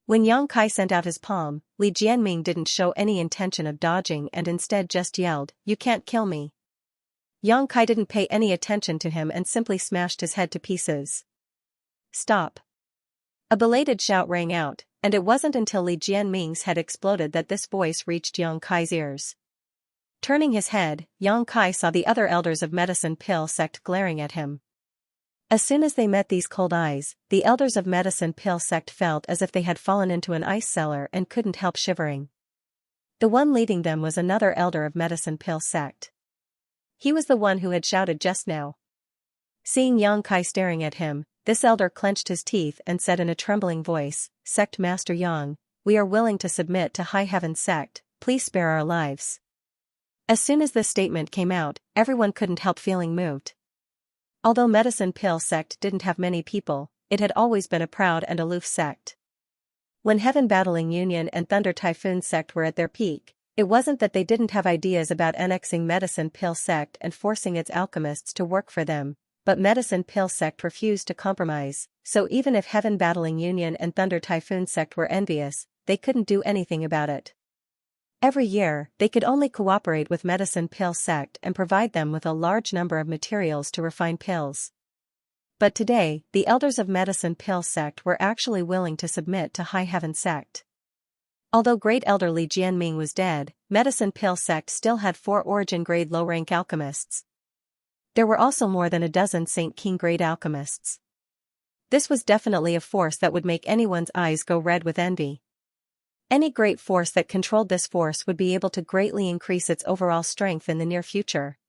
When Yang Kai sent out his palm, Li Jianming didn't show any intention of dodging and instead just yelled, "You can't kill me." Yang Kai didn't pay any attention to him and simply smashed his head to pieces. "Stop." A belated shout rang out, and it wasn't until Li Jianming's head exploded that this voice reached Yang Kai's ears. Turning his head, Yang Kai saw the other elders of Medicine Pill Sect glaring at him. As soon as they met these cold eyes, the elders of Medicine Pill Sect felt as if they had fallen into an ice cellar and couldn't help shivering. The one leading them was another elder of Medicine Pill Sect. He was the one who had shouted just now. Seeing Yang Kai staring at him, this elder clenched his teeth and said in a trembling voice, "Sect Master Yang, we are willing to submit to High Heaven Sect, please spare our lives." As soon as this statement came out, everyone couldn't help feeling moved. Although Medicine Pill Sect didn't have many people, it had always been a proud and aloof sect. When Heaven Battling Union and Thunder Typhoon Sect were at their peak, it wasn't that they didn't have ideas about annexing Medicine Pill Sect and forcing its alchemists to work for them, but Medicine Pill Sect refused to compromise, so even if Heaven Battling Union and Thunder Typhoon Sect were envious, they couldn't do anything about it. Every year, they could only cooperate with Medicine Pill Sect and provide them with a large number of materials to refine pills. But today, the elders of Medicine Pill Sect were actually willing to submit to High Heaven Sect. Although Great Elder Li Jianming was dead, Medicine Pill Sect still had 4 origin-grade low-rank alchemists. There were also more than a dozen Saint King-grade alchemists. This was definitely a force that would make anyone's eyes go red with envy. Any great force that controlled this force would be able to greatly increase its overall strength in the near future.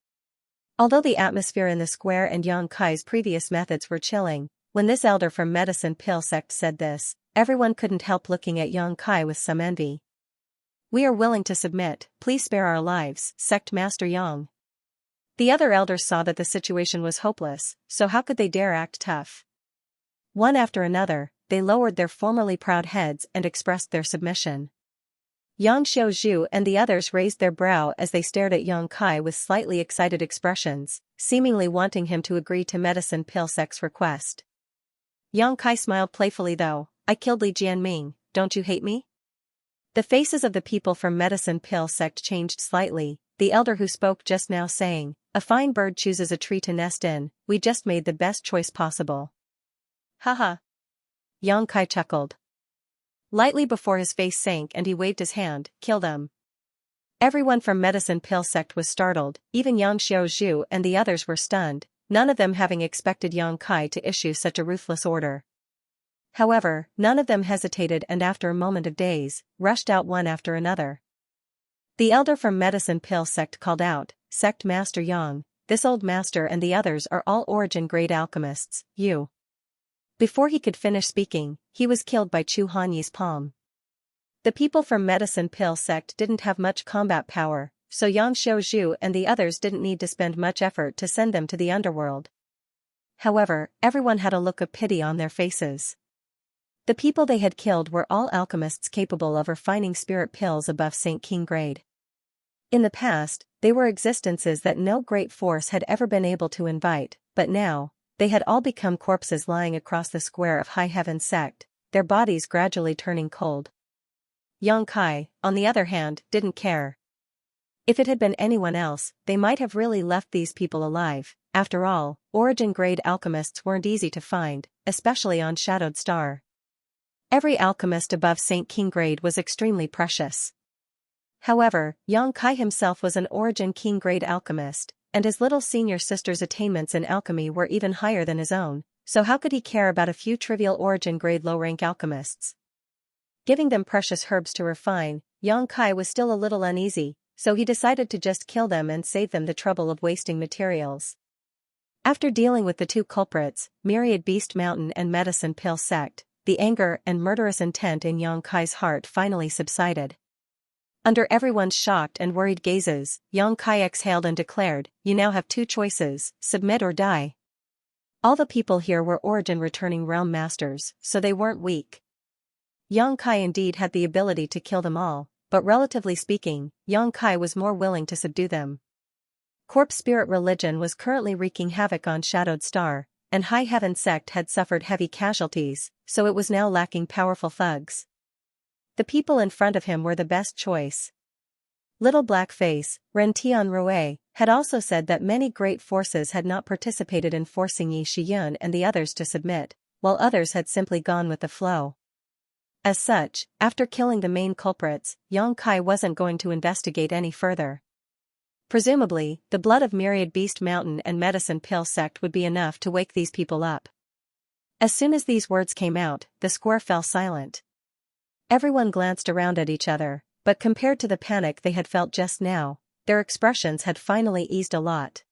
Although the atmosphere in the square and Yang Kai's previous methods were chilling, when this elder from Medicine Pill Sect said this, everyone couldn't help looking at Yang Kai with some envy. "We are willing to submit, please spare our lives, Sect Master Yang." The other elders saw that the situation was hopeless, so how could they dare act tough? One after another, they lowered their formerly proud heads and expressed their submission. Yang Xiaozhu and the others raised their brow as they stared at Yang Kai with slightly excited expressions, seemingly wanting him to agree to Medicine Pill Sect's request. Yang Kai smiled playfully though, "I killed Li Jianming, don't you hate me?" The faces of the people from Medicine Pill Sect changed slightly, the elder who spoke just now saying, "A fine bird chooses a tree to nest in, we just made the best choice possible." "Haha." Yang Kai chuckled lightly before his face sank and he waved his hand, "Kill them." Everyone from Medicine Pill Sect was startled, even Yang Xiaozhu and the others were stunned, none of them having expected Yang Kai to issue such a ruthless order. However, none of them hesitated and after a moment of daze, rushed out one after another. The elder from Medicine Pill Sect called out, "Sect Master Yang, this old master and the others are all origin-grade alchemists, you." Before he could finish speaking, he was killed by Chu Hanyi's palm. The people from Medicine Pill Sect didn't have much combat power, so Yang Xiaozhu and the others didn't need to spend much effort to send them to the underworld. However, everyone had a look of pity on their faces. The people they had killed were all alchemists capable of refining spirit pills above Saint King grade. In the past, they were existences that no great force had ever been able to invite, but now, they had all become corpses lying across the square of High Heaven Sect, their bodies gradually turning cold. Yang Kai, on the other hand, didn't care. If it had been anyone else, they might have really left these people alive. After all, origin-grade alchemists weren't easy to find, especially on Shadowed Star. Every alchemist above Saint King grade was extremely precious. However, Yang Kai himself was an origin King grade alchemist, and his little senior sister's attainments in alchemy were even higher than his own, so how could he care about a few trivial origin-grade low-rank alchemists? Giving them precious herbs to refine, Yang Kai was still a little uneasy, so he decided to just kill them and save them the trouble of wasting materials. After dealing with the 2 culprits, Myriad Beast Mountain and Medicine Pill Sect, the anger and murderous intent in Yang Kai's heart finally subsided. Under everyone's shocked and worried gazes, Xianxia exhaled and declared, "You now have two choices, submit or die." All the people here were origin-returning realm masters, so they weren't weak. Xianxia indeed had the ability to kill them all, but relatively speaking, Xianxia was more willing to subdue them. Corpse spirit religion was currently wreaking havoc on Shadowed Star, and High Heaven sect had suffered heavy casualties, so it was now lacking powerful thugs. The people in front of him were the best choice. Little Black Face, Ren Tianrue, had also said that many great forces had not participated in forcing Yi Shiyun and the others to submit, while others had simply gone with the flow. As such, after killing the main culprits, Xianxia wasn't going to investigate any further. Presumably, the blood of Myriad Beast Mountain and Medicine Pill sect would be enough to wake these people up. As soon as these words came out, the square fell silent. Everyone glanced around at each other, but compared to the panic they had felt just now, their expressions had finally eased a lot.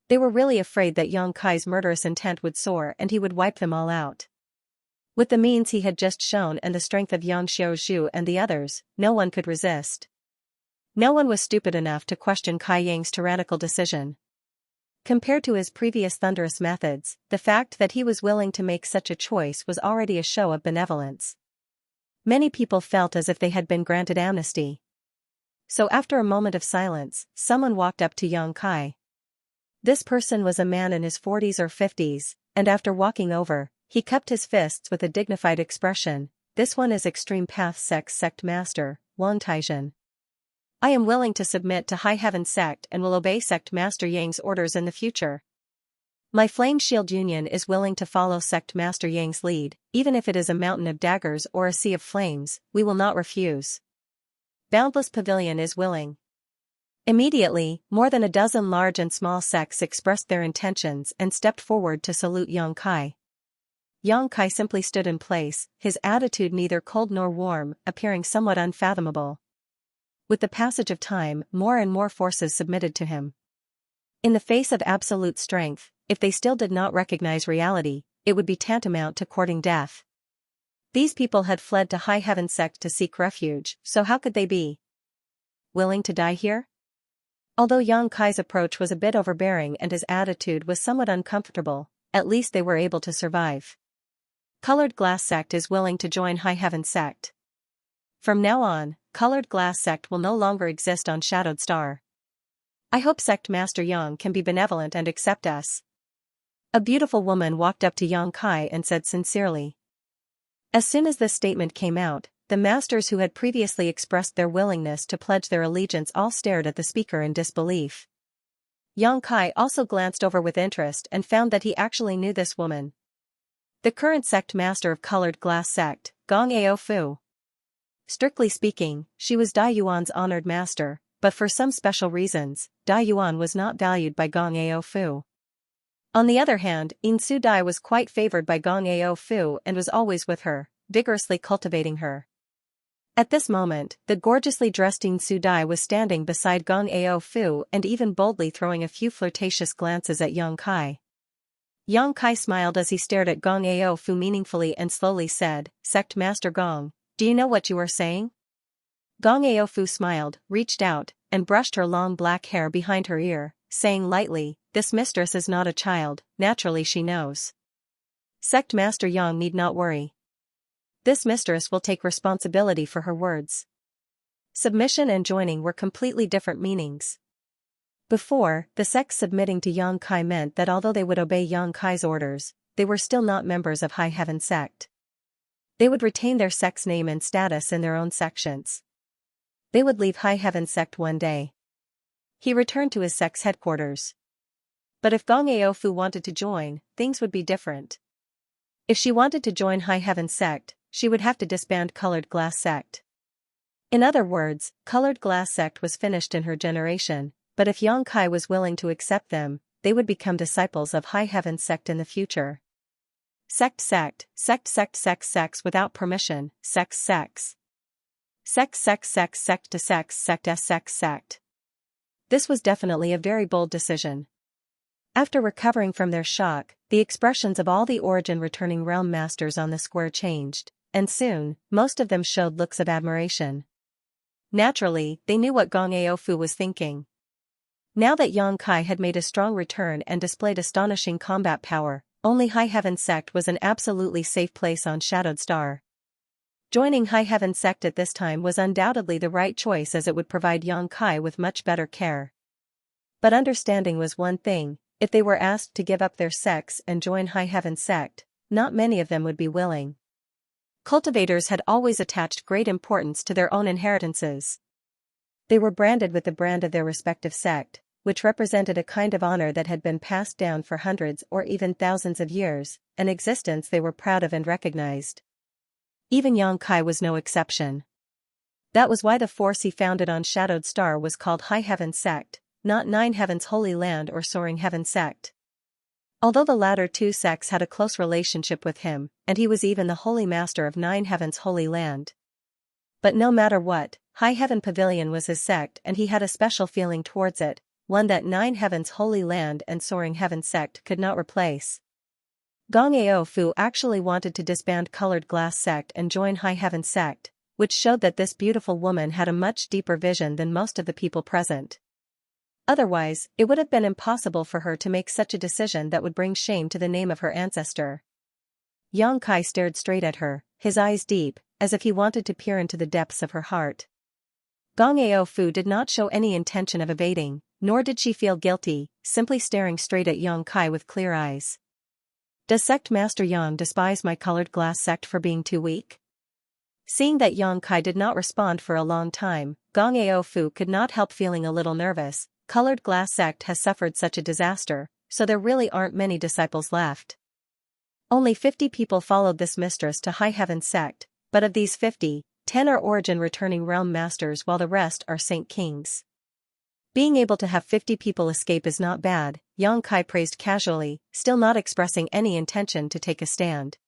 They were really afraid that Xianxia's murderous intent would soar and he would wipe them all out. With the means he had just shown and the strength of Yang Xiaozhu and the others, no one could resist. No one was stupid enough to question Kai Yang's tyrannical decision. Compared to his previous thunderous methods, the fact that he was willing to make such a choice was already a show of benevolence. Many people felt as if they had been granted amnesty. So after a moment of silence, someone walked up to Xianxia. This person was a man in his 40s or 50s, and after walking over, he cupped his fists with a dignified expression. "This one is Extreme Path sect master, Wan Taizhen. I am willing to submit to High Heaven sect and will obey sect master Yang's orders in the future. My Flame Shield Union is willing to follow sect master Yang's lead, even if it is a mountain of daggers or a sea of flames, we will not refuse. Boundless Pavilion is willing." Immediately, more than a dozen large and small sects expressed their intentions and stepped forward to salute Xianxia. Xianxia simply stood in place, his attitude neither cold nor warm, appearing somewhat unfathomable. With the passage of time, more and more forces submitted to him. In the face of absolute strength, if they still did not recognize reality, it would be tantamount to courting death. These people had fled to High Heaven sect to seek refuge, so how could they be willing to die here? Although Xianxia's approach was a bit overbearing and his attitude was somewhat uncomfortable, at least they were able to survive. Colored Glass sect is willing to join High Heaven sect. From now on, Colored Glass sect will no longer exist on Shadowed Star. I hope Sect Master Yang can be benevolent and accept us. A beautiful woman walked up to Xianxia and said sincerely. As soon as this statement came out, the masters who had previously expressed their willingness to pledge their allegiance all stared at the speaker in disbelief. Xianxia also glanced over with interest and found that he actually knew this woman. The current sect master of Colored Glass sect, Gong Ao Fu. Strictly speaking, she was Dai Yuan's honored master, but for some special reasons, Dai Yuan was not valued by Gong Ao Fu. On the other hand, In Su Dai was quite favored by Gong Ao Fu and was always with her, vigorously cultivating her. At this moment, the gorgeously dressed In Su Dai was standing beside Gong Ao Fu and even boldly throwing a few flirtatious glances at Xianxia. Xianxia smiled as he stared at Gong Ao Fu meaningfully and slowly said, "Sect Master Gong, do you know what you are saying?" Gong Ao Fu smiled, reached out, and brushed her long black hair behind her ear, saying lightly, "This mistress is not a child, naturally she knows. Sect Master Yang need not worry. This mistress will take responsibility for her words." Submission and joining were completely different meanings. Before, the sects submitting to Xianxia meant that although they would obey Xianxia's orders, they were still not members of High Heaven sect. They would retain their sect's name and status in their own sections. They would leave High Heaven sect one day. He returned to his sect's headquarters. But if Gong Ao Fu wanted to join, things would be different. If she wanted to join High Heaven sect, she would have to disband Colored Glass sect. In other words, Colored Glass sect was finished in her generation, but if Xianxia was willing to accept them, they would become disciples of High Heaven sect in the future. Sects without permission, sects. Sect to sect. This was definitely a very bold decision. After recovering from their shock, the expressions of all the origin-returning realm masters on the square changed, and soon, most of them showed looks of admiration. Naturally, they knew what Gong Aofu was thinking. Now that Yang Kai had made a strong return and displayed astonishing combat power, only High Heaven Sect was an absolutely safe place on Shadowed Star. Joining High Heaven Sect at this time was undoubtedly the right choice, as it would provide Yang Kai with much better care. But understanding was one thing: if they were asked to give up their sects and join High Heaven Sect, not many of them would be willing. Cultivators had always attached great importance to their own inheritances. They were branded with the brand of their respective sect, which represented a kind of honor that had been passed down for hundreds or even thousands of years, an existence they were proud of and recognized. Even Yang Kai was no exception. That was why the force he founded on Shadowed Star was called High Heaven Sect, not Nine Heavens Holy Land or Soaring Heaven Sect. Although the latter two sects had a close relationship with him, and he was even the Holy Master of Nine Heavens Holy Land. But no matter what, High Heaven Pavilion was his sect, and he had a special feeling towards it, one that Nine Heavens Holy Land and Soaring Heaven Sect could not replace. Gong Aofu actually wanted to disband Colored Glass Sect and join High Heaven Sect, which showed that this beautiful woman had a much deeper vision than most of the people present. Otherwise, it would have been impossible for her to make such a decision that would bring shame to the name of her ancestor. Yang Kai stared straight at her, his eyes deep, as if he wanted to peer into the depths of her heart. Gong Aofu did not show any intention of evading, nor did she feel guilty, simply staring straight at Yang Kai with clear eyes. Does Sect Master Yang despise my Colored Glass Sect for being too weak? Seeing that Yang Kai did not respond for a long time, Gong Aofu could not help feeling a little nervous. Colored Glass Sect has suffered such a disaster, so there really aren't many disciples left. Only 50 people followed this mistress to High Heaven Sect, but of these 50, 10 are Origin Returning Realm Masters while the rest are Saint Kings. Being able to have 50 people escape is not bad, Yang Kai praised casually, still not expressing any intention to take a stand.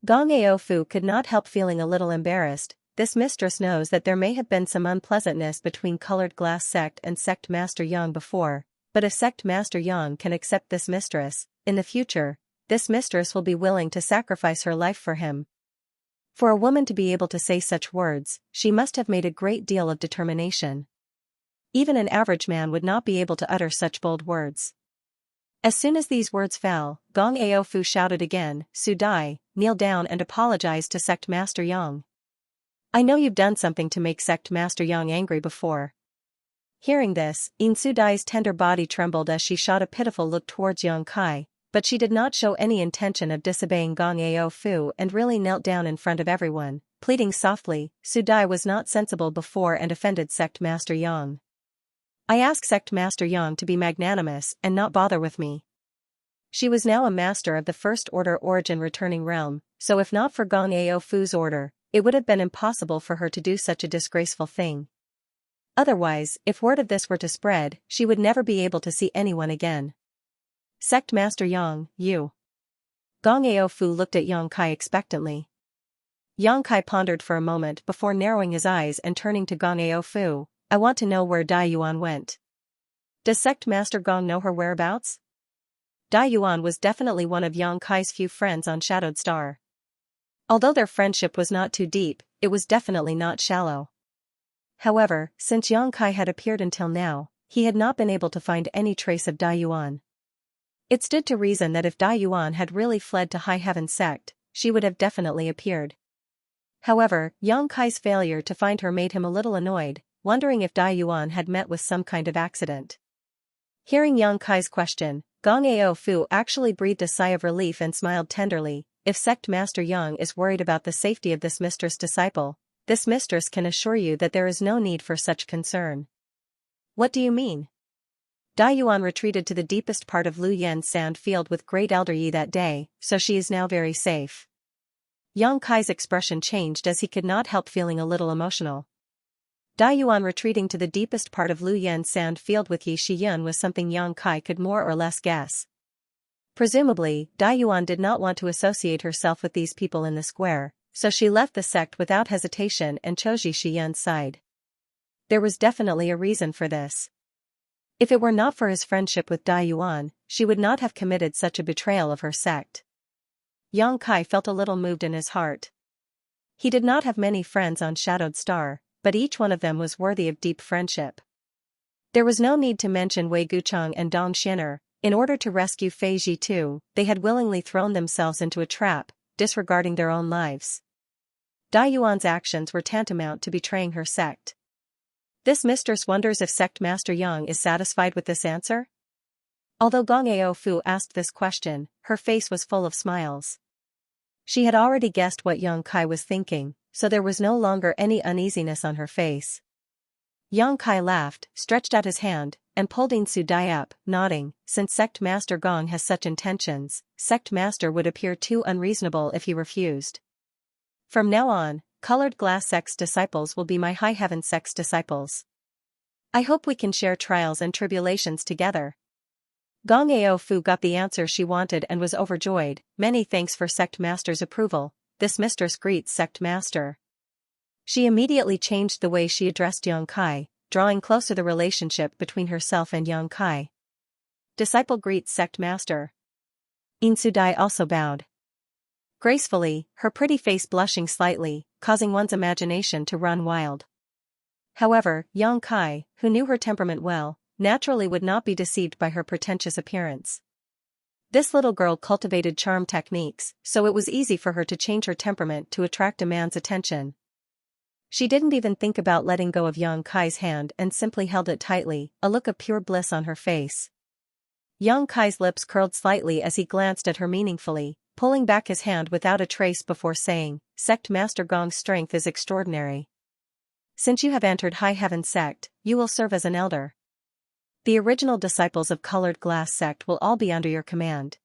Gong Aofu could not help feeling a little embarrassed. This mistress knows that there may have been some unpleasantness between Colored Glass Sect and Sect Master Yang before, but if Sect Master Yang can accept this mistress, in the future, this mistress will be willing to sacrifice her life for him. For a woman to be able to say such words, she must have made a great deal of determination. Even an average man would not be able to utter such bold words. As soon as these words fell, Gong Aofu shouted again, "Su Dai, kneel down and apologize to Sect Master Yang. I know you've done something to make Sect Master Yang angry before." Hearing this, Su Dai's tender body trembled as she shot a pitiful look towards Yang Kai, but she did not show any intention of disobeying Gong Aofu and really knelt down in front of everyone, pleading softly. Su Dai was not sensible before and offended Sect Master Yang. I ask Sect Master Yang to be magnanimous and not bother with me. She was now a master of the First Order Origin Returning Realm, so if not for Gong Aofu's order, it would have been impossible for her to do such a disgraceful thing. Otherwise, if word of this were to spread, she would never be able to see anyone again. Sect Master Yang, you. Gong Aofu looked at Yang Kai expectantly. Yang Kai pondered for a moment before narrowing his eyes and turning to Gong Aofu. I want to know where Dai Yuan went. Does Sect Master Gong know her whereabouts? Dai Yuan was definitely one of Yang Kai's few friends on Shadowed Star. Although their friendship was not too deep, it was definitely not shallow. However, since Yang Kai had appeared until now, he had not been able to find any trace of Dai Yuan. It stood to reason that if Dai Yuan had really fled to High Heaven Sect, she would have definitely appeared. However, Yang Kai's failure to find her made him a little annoyed, wondering if Dai Yuan had met with some kind of accident. Hearing Yang Kai's question, Gong Aofu actually breathed a sigh of relief and smiled tenderly. If Sect Master Yang is worried about the safety of this mistress disciple, this mistress can assure you that there is no need for such concern. What do you mean? Dai Yuan retreated to the deepest part of Lu Yan's sand field with great Elder Yi that day, so she is now very safe. Yang Kai's expression changed as he could not help feeling a little emotional. Dai Yuan retreating to the deepest part of Lu Yan's sand field with Yi Shiyun was something Yang Kai could more or less guess. Presumably, Dai Yuan did not want to associate herself with these people in the square, so she left the sect without hesitation and chose Yi Shiyun's side. There was definitely a reason for this. If it were not for his friendship with Dai Yuan, she would not have committed such a betrayal of her sect. Yang Kai felt a little moved in his heart. He did not have many friends on Shadowed Star, but each one of them was worthy of deep friendship. There was no need to mention Wei Gucheng and Dong Xin'er. In order to rescue Fei Zhitu, they had willingly thrown themselves into a trap, disregarding their own lives. Dai Yuan's actions were tantamount to betraying her sect. This mistress wonders if Sect Master Yang is satisfied with this answer? Although Gong Aofu asked this question, her face was full of smiles. She had already guessed what Yang Kai was thinking, so there was no longer any uneasiness on her face. Yang Kai laughed, stretched out his hand, and pulled Insu Dai up, nodding. Since Sect Master Gong has such intentions, Sect Master would appear too unreasonable if he refused. From now on, Colored Glass Sect's disciples will be my High Heaven Sect's disciples. I hope we can share trials and tribulations together. Gong Aofu got the answer she wanted and was overjoyed. Many thanks for Sect Master's approval. This mistress greets Sect Master. She immediately changed the way she addressed Yang Kai, drawing closer the relationship between herself and Yang Kai. Disciple greets Sect Master. Insu Dai also bowed. Gracefully, her pretty face blushing slightly, causing one's imagination to run wild. However, Yang Kai, who knew her temperament well, naturally would not be deceived by her pretentious appearance. This little girl cultivated charm techniques, so it was easy for her to change her temperament to attract a man's attention. She didn't even think about letting go of Yang Kai's hand and simply held it tightly, a look of pure bliss on her face. Yang Kai's lips curled slightly as he glanced at her meaningfully, pulling back his hand without a trace before saying, Sect Master Gong's strength is extraordinary. Since you have entered High Heaven Sect, you will serve as an elder. The original disciples of Colored Glass Sect will all be under your command.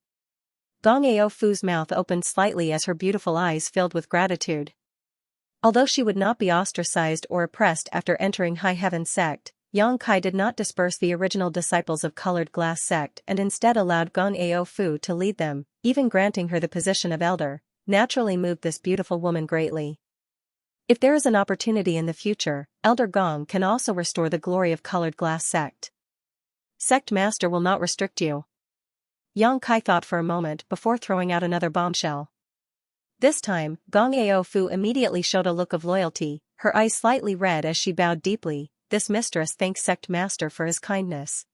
Gong Aofu's mouth opened slightly as her beautiful eyes filled with gratitude. Although she would not be ostracized or oppressed after entering High Heaven Sect, Yang Kai did not disperse the original disciples of Colored Glass Sect and instead allowed Gong Aofu to lead them, even granting her the position of elder, naturally moved this beautiful woman greatly. If there is an opportunity in the future, Elder Gong can also restore the glory of Colored Glass Sect. Sect Master will not restrict you. Yang Kai thought for a moment before throwing out another bombshell. This time, Gong Aofu immediately showed a look of loyalty, her eyes slightly red as she bowed deeply. This mistress thanks Sect Master for his kindness.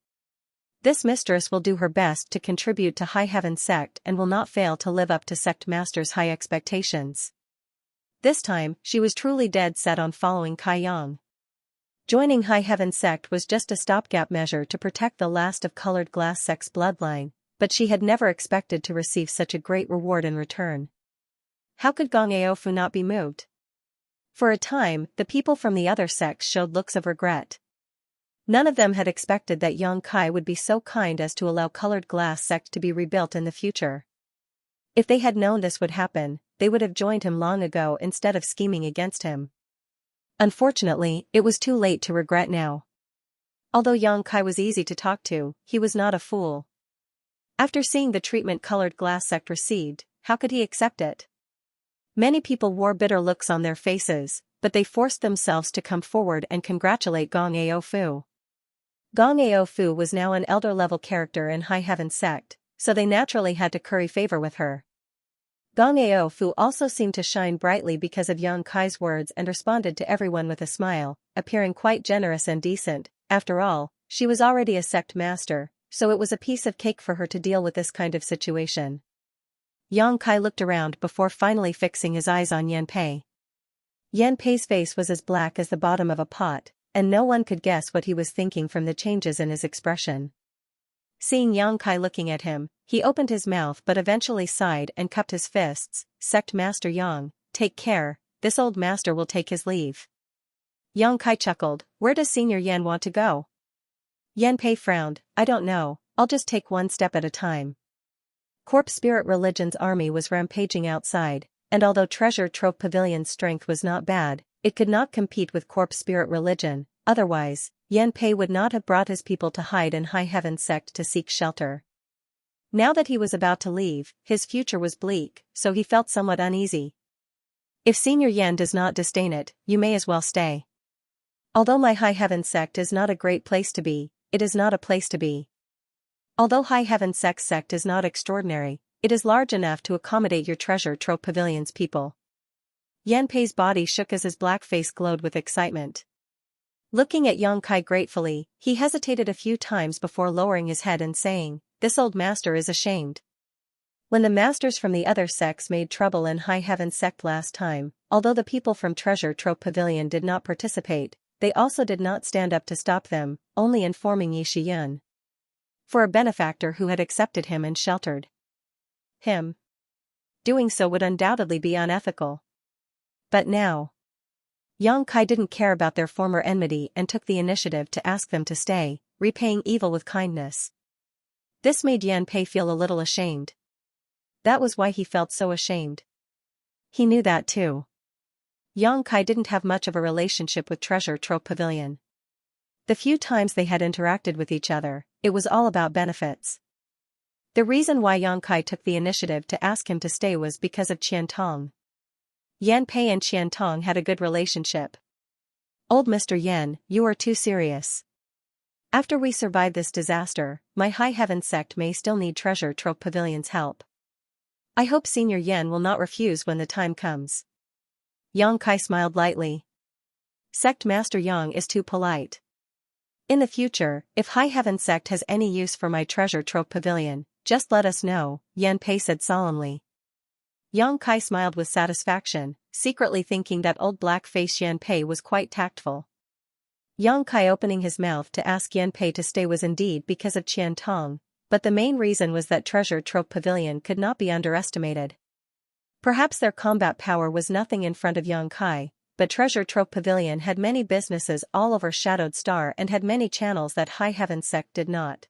This mistress will do her best to contribute to High Heaven Sect and will not fail to live up to Sect Master's high expectations. This time, she was truly dead set on following Kai Yang. Joining High Heaven Sect was just a stopgap measure to protect the last of Colored Glass Sect's bloodline, but she had never expected to receive such a great reward in return. How could Gong Aofu not be moved? For a time, the people from the other sects showed looks of regret. None of them had expected that Yang Kai would be so kind as to allow Colored Glass Sect to be rebuilt in the future. If they had known this would happen, they would have joined him long ago instead of scheming against him. Unfortunately, it was too late to regret now. Although Yang Kai was easy to talk to, he was not a fool. After seeing the treatment Colored Glass Sect received, how could he accept it? Many people wore bitter looks on their faces, but they forced themselves to come forward and congratulate Gong Aofu. Gong Aofu was now an elder-level character in High Heaven Sect, so they naturally had to curry favor with her. Gong Aofu also seemed to shine brightly because of Yang Kai's words and responded to everyone with a smile, appearing quite generous and decent. After all, she was already a sect master, so it was a piece of cake for her to deal with this kind of situation. Yang Kai looked around before finally fixing his eyes on Yan Pei. Yan Pei's face was as black as the bottom of a pot, and no one could guess what he was thinking from the changes in his expression. Seeing Yang Kai looking at him, he opened his mouth but eventually sighed and cupped his fists. Sect Master Yang, take care, this old master will take his leave. Yang Kai chuckled, where does Senior Yan want to go? Yan Pei frowned, I don't know, I'll just take one step at a time. Corpse Spirit Religion's army was rampaging outside, and although Treasure Trove Pavilion's strength was not bad, it could not compete with Corpse Spirit Religion, otherwise, Yan Pei would not have brought his people to hide in High Heaven Sect to seek shelter. Now that he was about to leave, his future was bleak, so he felt somewhat uneasy. If Senior Yan does not disdain it, you may as well stay. Although my High Heaven Sect is not a great place to be, it is not a place to be. Although High Heaven Sect is not extraordinary, it is large enough to accommodate your Treasure Trove Pavilion's people. Yanpei's body shook as his black face glowed with excitement. Looking at Xianxia gratefully, he hesitated a few times before lowering his head and saying, "This old master is ashamed." When the masters from the other sects made trouble in High Heaven sect last time, although the people from Treasure Trove Pavilion did not participate, they also did not stand up to stop them, only informing Yixian. For a benefactor who had accepted him and sheltered him, doing so would undoubtedly be unethical. But now, Xianxia didn't care about their former enmity and took the initiative to ask them to stay, repaying evil with kindness. This made Yanpei feel a little ashamed. That was why he felt so ashamed. He knew that too. Xianxia didn't have much of a relationship with Treasure Trove Pavilion. The few times they had interacted with each other, it was all about benefits. The reason why Xianxia took the initiative to ask him to stay was because of Qiantong. Yanpei and Qiantong had a good relationship. "Old Mr. Yan, you are too serious. After we survive this disaster, my High Heaven sect may still need Treasure Trove Pavilion's help. I hope Senior Yan will not refuse when the time comes." Xianxia smiled lightly. Sect Master Yang is too polite. "In the future, if High Heaven sect has any use for my Treasure Trove Pavilion, just let us know," Yanpei said solemnly. Xianxia smiled with satisfaction, secretly thinking that old black-faced Yanpei was quite tactful. Xianxia opening his mouth to ask Yanpei to stay was indeed because of Qiantong, but the main reason was that Treasure Trove Pavilion could not be underestimated. Perhaps their combat power was nothing in front of Xianxia, but Treasure Trove Pavilion had many businesses all over Shadowed Star and had many channels that High Heaven sect did not.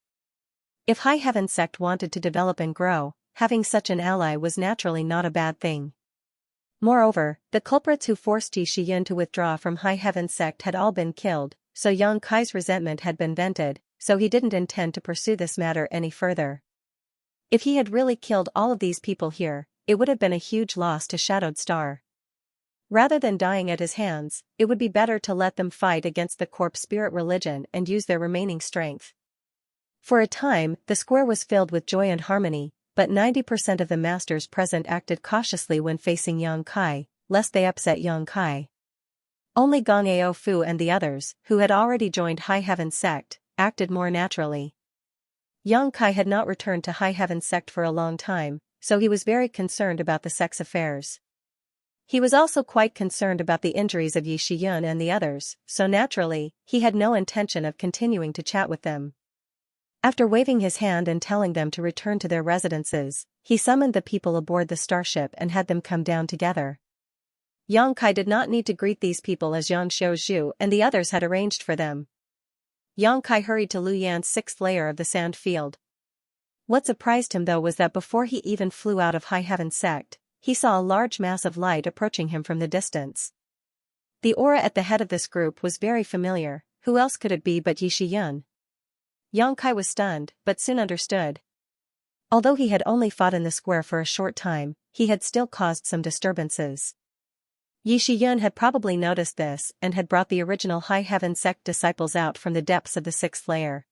If High Heaven sect wanted to develop and grow, having such an ally was naturally not a bad thing. Moreover, the culprits who forced Yixian to withdraw from High Heaven sect had all been killed, so Xianxia's resentment had been vented, so he didn't intend to pursue this matter any further. If he had really killed all of these people here, it would have been a huge loss to Shadowed Star. Rather than dying at his hands, it would be better to let them fight against the corpse spirit religion and use their remaining strength. For a time, the square was filled with joy and harmony, but 90% of the masters present acted cautiously when facing Xianxia, lest they upset Xianxia. Only Gong Ao Fu and the others, who had already joined High Heaven sect, acted more naturally. Xianxia had not returned to High Heaven sect for a long time, so he was very concerned about the sect's affairs. He was also quite concerned about the injuries of Yixian and the others, so naturally, he had no intention of continuing to chat with them. After waving his hand and telling them to return to their residences, he summoned the people aboard the starship and had them come down together. Xianxia did not need to greet these people as Yang Xiaozhu and the others had arranged for them. Xianxia hurried to Lu Yan's 6th layer of the sand field. What surprised him though was that before he even flew out of High Heaven sect, he saw a large mass of light approaching him from the distance. The aura at the head of this group was very familiar. Who else could it be but Yixian? Xianxia was stunned, but soon understood. Although he had only fought in the square for a short time, he had still caused some disturbances. Yixian had probably noticed this and had brought the original High Heaven sect disciples out from the depths of the 6th layer.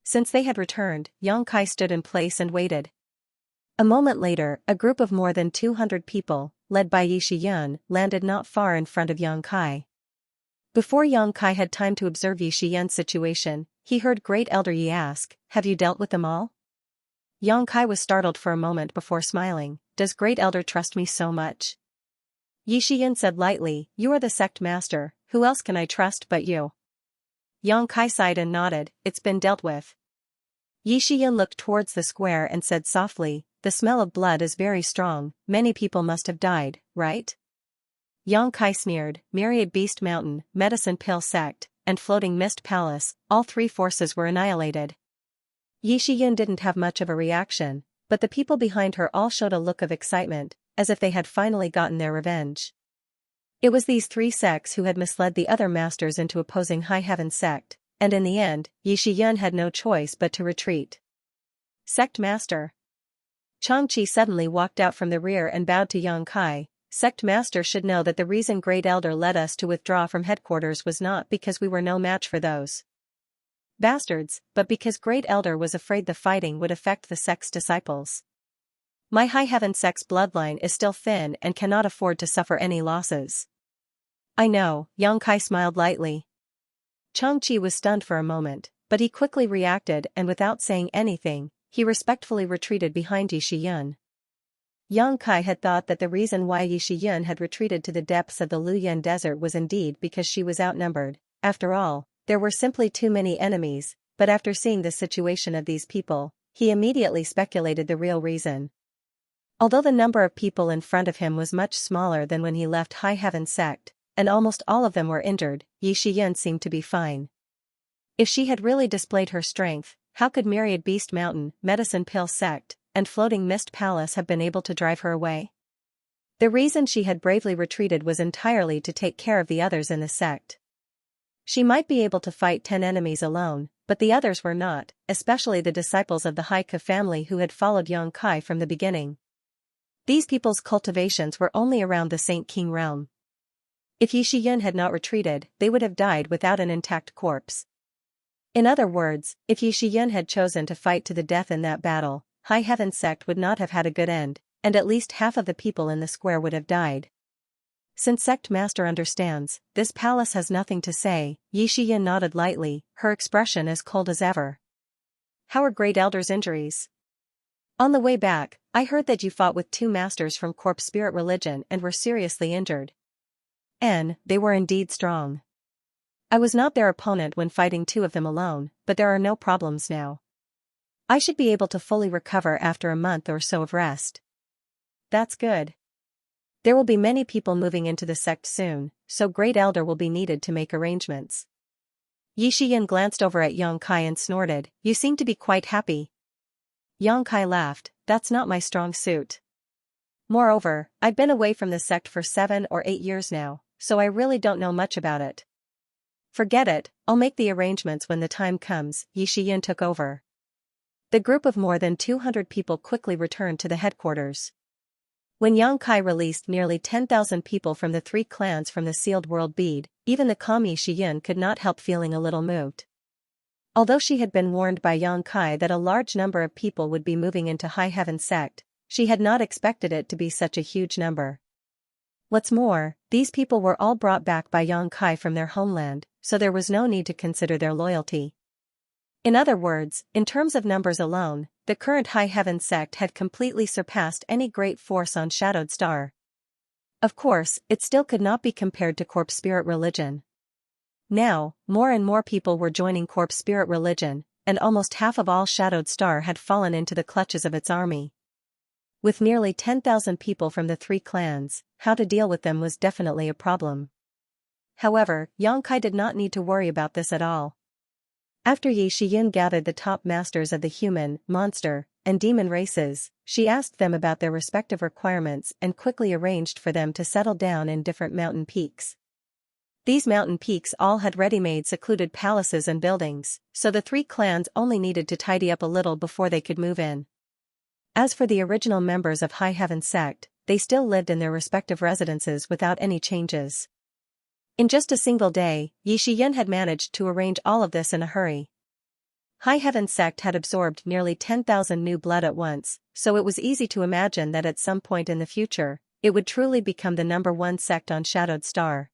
Since they had returned, Xianxia stood in place and waited. A moment later, a group of more than 200 people, led by Yixian, landed not far in front of Xianxia. Before Xianxia had time to observe Yixian's situation, he heard Great Elder Yi ask, "Have you dealt with them all?" Xianxia was startled for a moment before smiling. "Does Great Elder trust me so much?" Yixian said lightly, "You are the sect master, who else can I trust but you?" Xianxia sighed and nodded, "It's been dealt with." Yixian looked towards the square and said softly, "The smell of blood is very strong, many people must have died, right?" Xianxia sneered, "Myriad Beast Mountain, Medicine Pill Sect, and Floating Mist Palace, all 3 forces were annihilated." Yixian didn't have much of a reaction, but the people behind her all showed a look of excitement, as if they had finally gotten their revenge. It was these 3 sects who had misled the other masters into opposing High Heaven sect, and in the end, Yixian had no choice but to retreat. "Sect Master." Changqi suddenly walked out from the rear and bowed to Xianxia. "Sect Master should know that the reason Great Elder led us to withdraw from headquarters was not because we were no match for those bastards, but because Great Elder was afraid the fighting would affect the sect's disciples. My High Heaven sect's bloodline is still thin and cannot afford to suffer any losses. I know, Xianxia smiled lightly. Xianxia was stunned for a moment, but he quickly reacted and without saying anything, he respectfully retreated behind Yi Shiyun. Xianxia had thought that the reason why Yi Shiyun had retreated to the depths of the Luyan desert was indeed because she was outnumbered. After all, there were simply too many enemies, but after seeing the situation of these people, he immediately speculated the real reason. Although the number of people in front of him was much smaller than when he left High Heaven sect, and almost all of them were injured, Yi Shiyun seemed to be fine. If she had really displayed her strength, how could Myriad Beast Mountain, Medicine Pill sect, and Floating Mist Palace have been able to drive her away? The reason she had bravely retreated was entirely to take care of the others in the sect. She might be able to fight 10 enemies alone, but the others were not, especially the disciples of the Haika family who had followed Xianxia from the beginning. These people's cultivations were only around the Saint King realm. If Yi Shiyun had not retreated, they would have died without an intact corpse. In other words, if Yi Shiyun had chosen to fight to the death in that battle, High Heaven sect would not have had a good end, and at least half of the people in the square would have died. Since Sect Master understands, this palace has nothing to say, Yi Shiyun nodded lightly, her expression as cold as ever. How are Great Elder's injuries? On the way back, I heard that you fought with 2 masters from Corpse Spirit Religion and were seriously injured. They were indeed strong. I was not their opponent when fighting 2 of them alone, but there are no problems now. I should be able to fully recover after a month or so of rest. That's good. There will be many people moving into the sect soon, so Great Elder will be needed to make arrangements. Yi Shiyun glanced over at Xianxia and snorted, "You seem to be quite happy." Xianxia laughed, "That's not my strong suit. Moreover, I've been away from the sect for 7 or 8 years now, so I really don't know much about it." "Forget it, I'll make the arrangements when the time comes," Yi Shiyun took over. The group of more than 200 people quickly returned to the headquarters. When Xianxia released nearly 10,000 people from the 3 clans from the sealed world bead, even the calm Yi Shiyun could not help feeling a little moved. Although she had been warned by Xianxia that a large number of people would be moving into High Heaven sect, she had not expected it to be such a huge number. What's more, these people were all brought back by Xianxia from their homeland, so there was no need to consider their loyalty. In other words, in terms of numbers alone, the current High Heaven sect had completely surpassed any great force on Shadowed Star. Of course, it still could not be compared to Corpse Spirit Religion. Now, more and more people were joining Corpse Spirit Religion, and almost half of all Shadowed Star had fallen into the clutches of its army. With nearly 10,000 people from the 3 clans, how to deal with them was definitely a problem. However, Xianxia did not need to worry about this at all. After Yi Shiyun gathered the top masters of the human, monster, and demon races, she asked them about their respective requirements and quickly arranged for them to settle down in different mountain peaks. These mountain peaks all had ready-made secluded palaces and buildings, so the 3 clans only needed to tidy up a little before they could move in. As for the original members of High Heaven sect, they still lived in their respective residences without any changes. In just a single day, Yi Shiyun had managed to arrange all of this in a hurry. High Heaven sect had absorbed nearly 10,000 new blood at once, so it was easy to imagine that at some point in the future, it would truly become the #1 sect on Shadowed Star.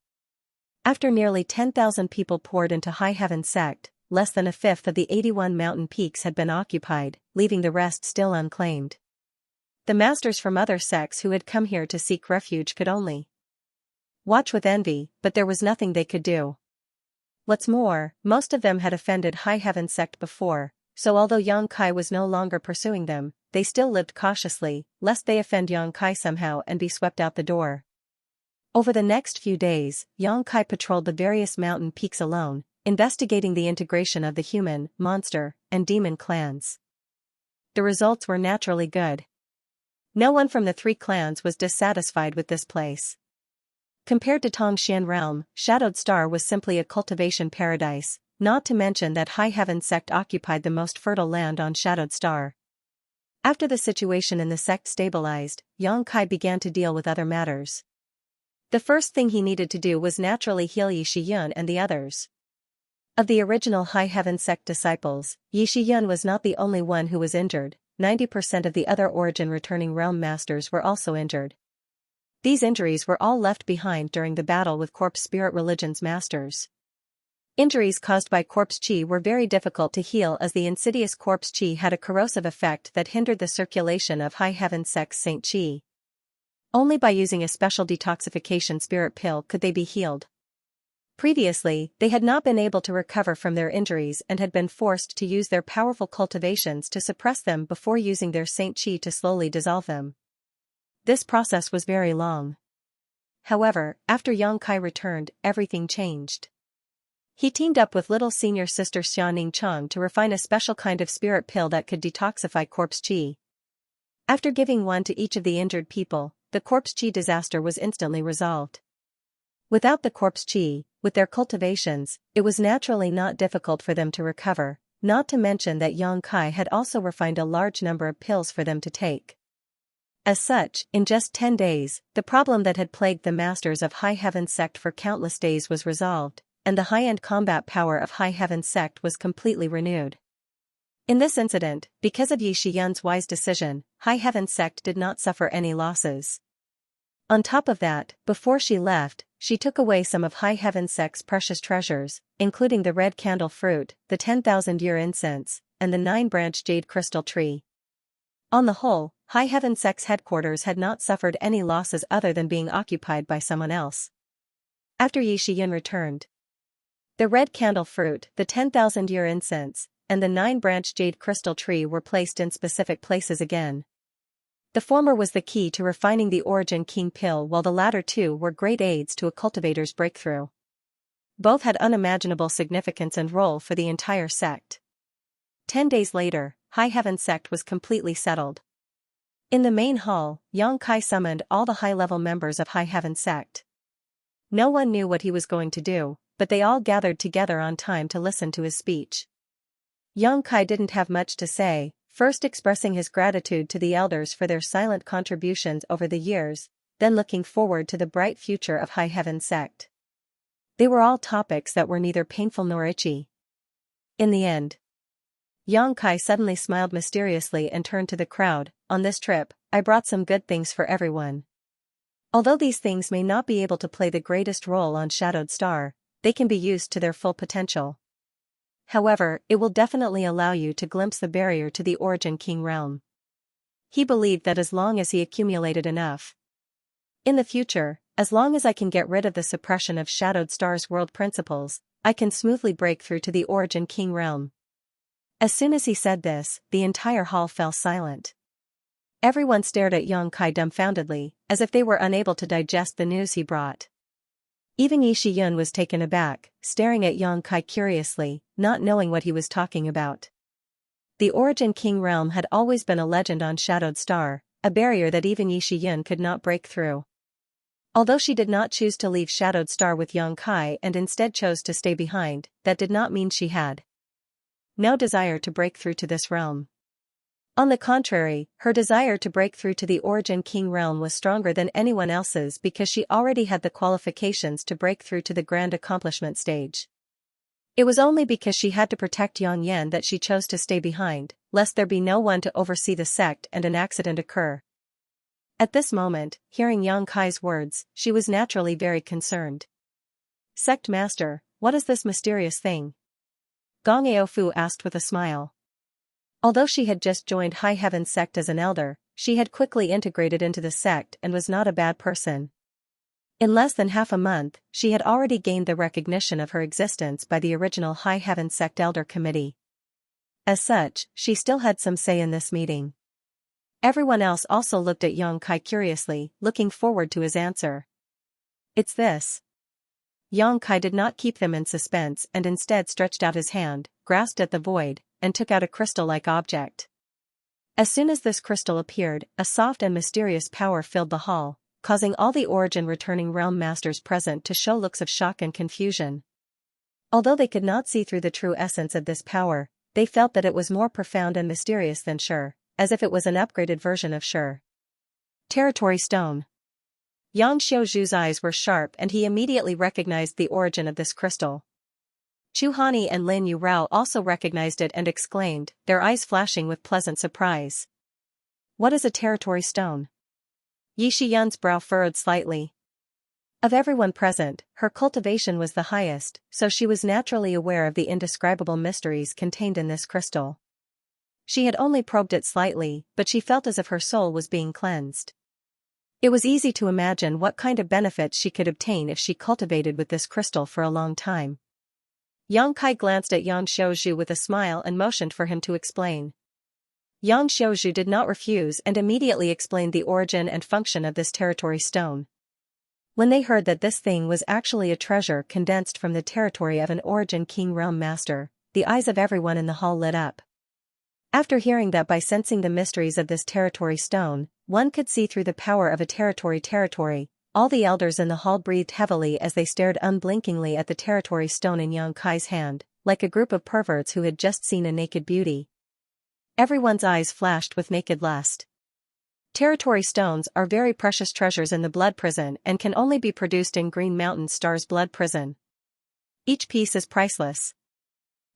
After nearly 10,000 people poured into High Heaven sect, less than a fifth of the 81 mountain peaks had been occupied, leaving the rest still unclaimed. The masters from other sects who had come here to seek refuge could only watch with envy, but there was nothing they could do. What's more, most of them had offended High Heaven sect before, so although Xianxia was no longer pursuing them, they still lived cautiously, lest they offend Xianxia somehow and be swept out the door. Over the next few days, Xianxia patrolled the various mountain peaks alone, investigating the integration of the human, monster, and demon clans. The results were naturally good. No one from the 3 clans was dissatisfied with this place. Compared to Tongxian realm, Shadowed Star was simply a cultivation paradise, not to mention that High Heaven sect occupied the most fertile land on Shadowed Star. After the situation in the sect stabilized, Xianxia began to deal with other matters. The first thing he needed to do was naturally heal Yi Shiyun and the others. Of the original High Heaven sect disciples, Yi Shiyun was not the only one who was injured, 90% of the other origin-returning realm masters were also injured. These injuries were all left behind during the battle with corpse spirit religion's masters. Injuries caused by corpse chi were very difficult to heal, as the insidious corpse chi had a corrosive effect that hindered the circulation of High Heaven Sect's Saint Chi. Only by using a special detoxification spirit pill could they be healed. Previously, they had not been able to recover from their injuries and had been forced to use their powerful cultivations to suppress them before using their Saint Chi to slowly dissolve them. This process was very long. However, after Xianxia returned, everything changed. He teamed up with little senior sister Xianxia to refine a special kind of spirit pill that could detoxify corpse chi. After giving one to each of the injured people, the corpse chi disaster was instantly resolved. Without the corpse chi, with their cultivations, it was naturally not difficult for them to recover, not to mention that Xianxia had also refined a large number of pills for them to take. As such, in just 10 days, the problem that had plagued the masters of High Heaven Sect for countless days was resolved, and the high-end combat power of High Heaven Sect was completely renewed. In this incident, because of Yi Shiyun's wise decision, High Heaven Sect did not suffer any losses. On top of that, before she left, she took away some of High Heaven Sect's precious treasures, including the red candle fruit, the 10,000-year incense, and the 9-branch jade crystal tree. On the whole, High Heaven Sect's headquarters had not suffered any losses other than being occupied by someone else. After Yi Shiyun returned, the red candle fruit, the 10,000-year incense, and the 9-branch jade crystal tree were placed in specific places again. The former was the key to refining the Origin King pill, while the latter two were great aids to a cultivator's breakthrough. Both had unimaginable significance and role for the entire sect. 10 days later, High Heaven Sect was completely settled. In the main hall, Xianxia summoned all the high-level members of High Heaven Sect. No one knew what he was going to do, but they all gathered together on time to listen to his speech. Xianxia didn't have much to say, first expressing his gratitude to the elders for their silent contributions over the years, then looking forward to the bright future of High Heaven Sect. They were all topics that were neither painful nor itchy. In the end, Xianxia suddenly smiled mysteriously and turned to the crowd. On this trip, I brought some good things for everyone. Although these things may not be able to play the greatest role on Shadowed Star, they can be used to their full potential. However, it will definitely allow you to glimpse the barrier to the Origin King realm. He believed that as long as he accumulated enough in the future, as long as I can get rid of the suppression of Shadowed Star's world principles, I can smoothly break through to the Origin King realm. As soon as he said this, the entire hall fell silent. Everyone stared at Xianxia dumbfoundedly, as if they were unable to digest the news he brought. Even Yi Shiyun was taken aback, staring at Xianxia curiously, not knowing what he was talking about. The Origin King realm had always been a legend on Shadowed Star, a barrier that even Yi Shiyun could not break through. Although she did not choose to leave Shadowed Star with Xianxia and instead chose to stay behind, that did not mean she had no desire to break through to this realm. On the contrary, her desire to break through to the Origin King realm was stronger than anyone else's because she already had the qualifications to break through to the grand accomplishment stage. It was only because she had to protect Yang Yan that she chose to stay behind, lest there be no one to oversee the sect and an accident occur. At this moment, hearing Xianxia's words, she was naturally very concerned. "Sect Master, what is this mysterious thing?" Gong Aofu asked with a smile. Although she had just joined High Heaven Sect as an elder, she had quickly integrated into the sect and was not a bad person. In less than half a month, she had already gained the recognition of her existence by the original High Heaven Sect Elder Committee. As such, she still had some say in this meeting. Everyone else also looked at Xianxia curiously, looking forward to his answer. "It's this." Xianxia did not keep them in suspense and instead stretched out his hand, grasped at the void, and took out a crystal-like object. As soon as this crystal appeared, a soft and mysterious power filled the hall, causing all the Origin-returning realm masters present to show looks of shock and confusion. Although they could not see through the true essence of this power, they felt that it was more profound and mysterious than Sure, as if it was an upgraded version of Sure. Territory Stone. Yang Xiaozhu's eyes were sharp and he immediately recognized the origin of this crystal. Chu Hani and Lin Yurao also recognized it and exclaimed, their eyes flashing with pleasant surprise. What is a territory stone? Yi Shiyun's brow furrowed slightly. Of everyone present, her cultivation was the highest, so she was naturally aware of the indescribable mysteries contained in this crystal. She had only probed it slightly, but she felt as if her soul was being cleansed. It was easy to imagine what kind of benefits she could obtain if she cultivated with this crystal for a long time. Yang Kai glanced at Yang Xiaozhu with a smile and motioned for him to explain. Yang Xiaozhu did not refuse and immediately explained the origin and function of this territory stone. When they heard that this thing was actually a treasure condensed from the territory of an origin king realm master, the eyes of everyone in the hall lit up. After hearing that by sensing the mysteries of this territory stone, one could see through the power of a territory, all the elders in the hall breathed heavily as they stared unblinkingly at the territory stone in Yang Kai's hand, like a group of perverts who had just seen a naked beauty. Everyone's eyes flashed with naked lust. Territory stones are very precious treasures in the blood prison and can only be produced in Green Mountain Star's blood prison. Each piece is priceless.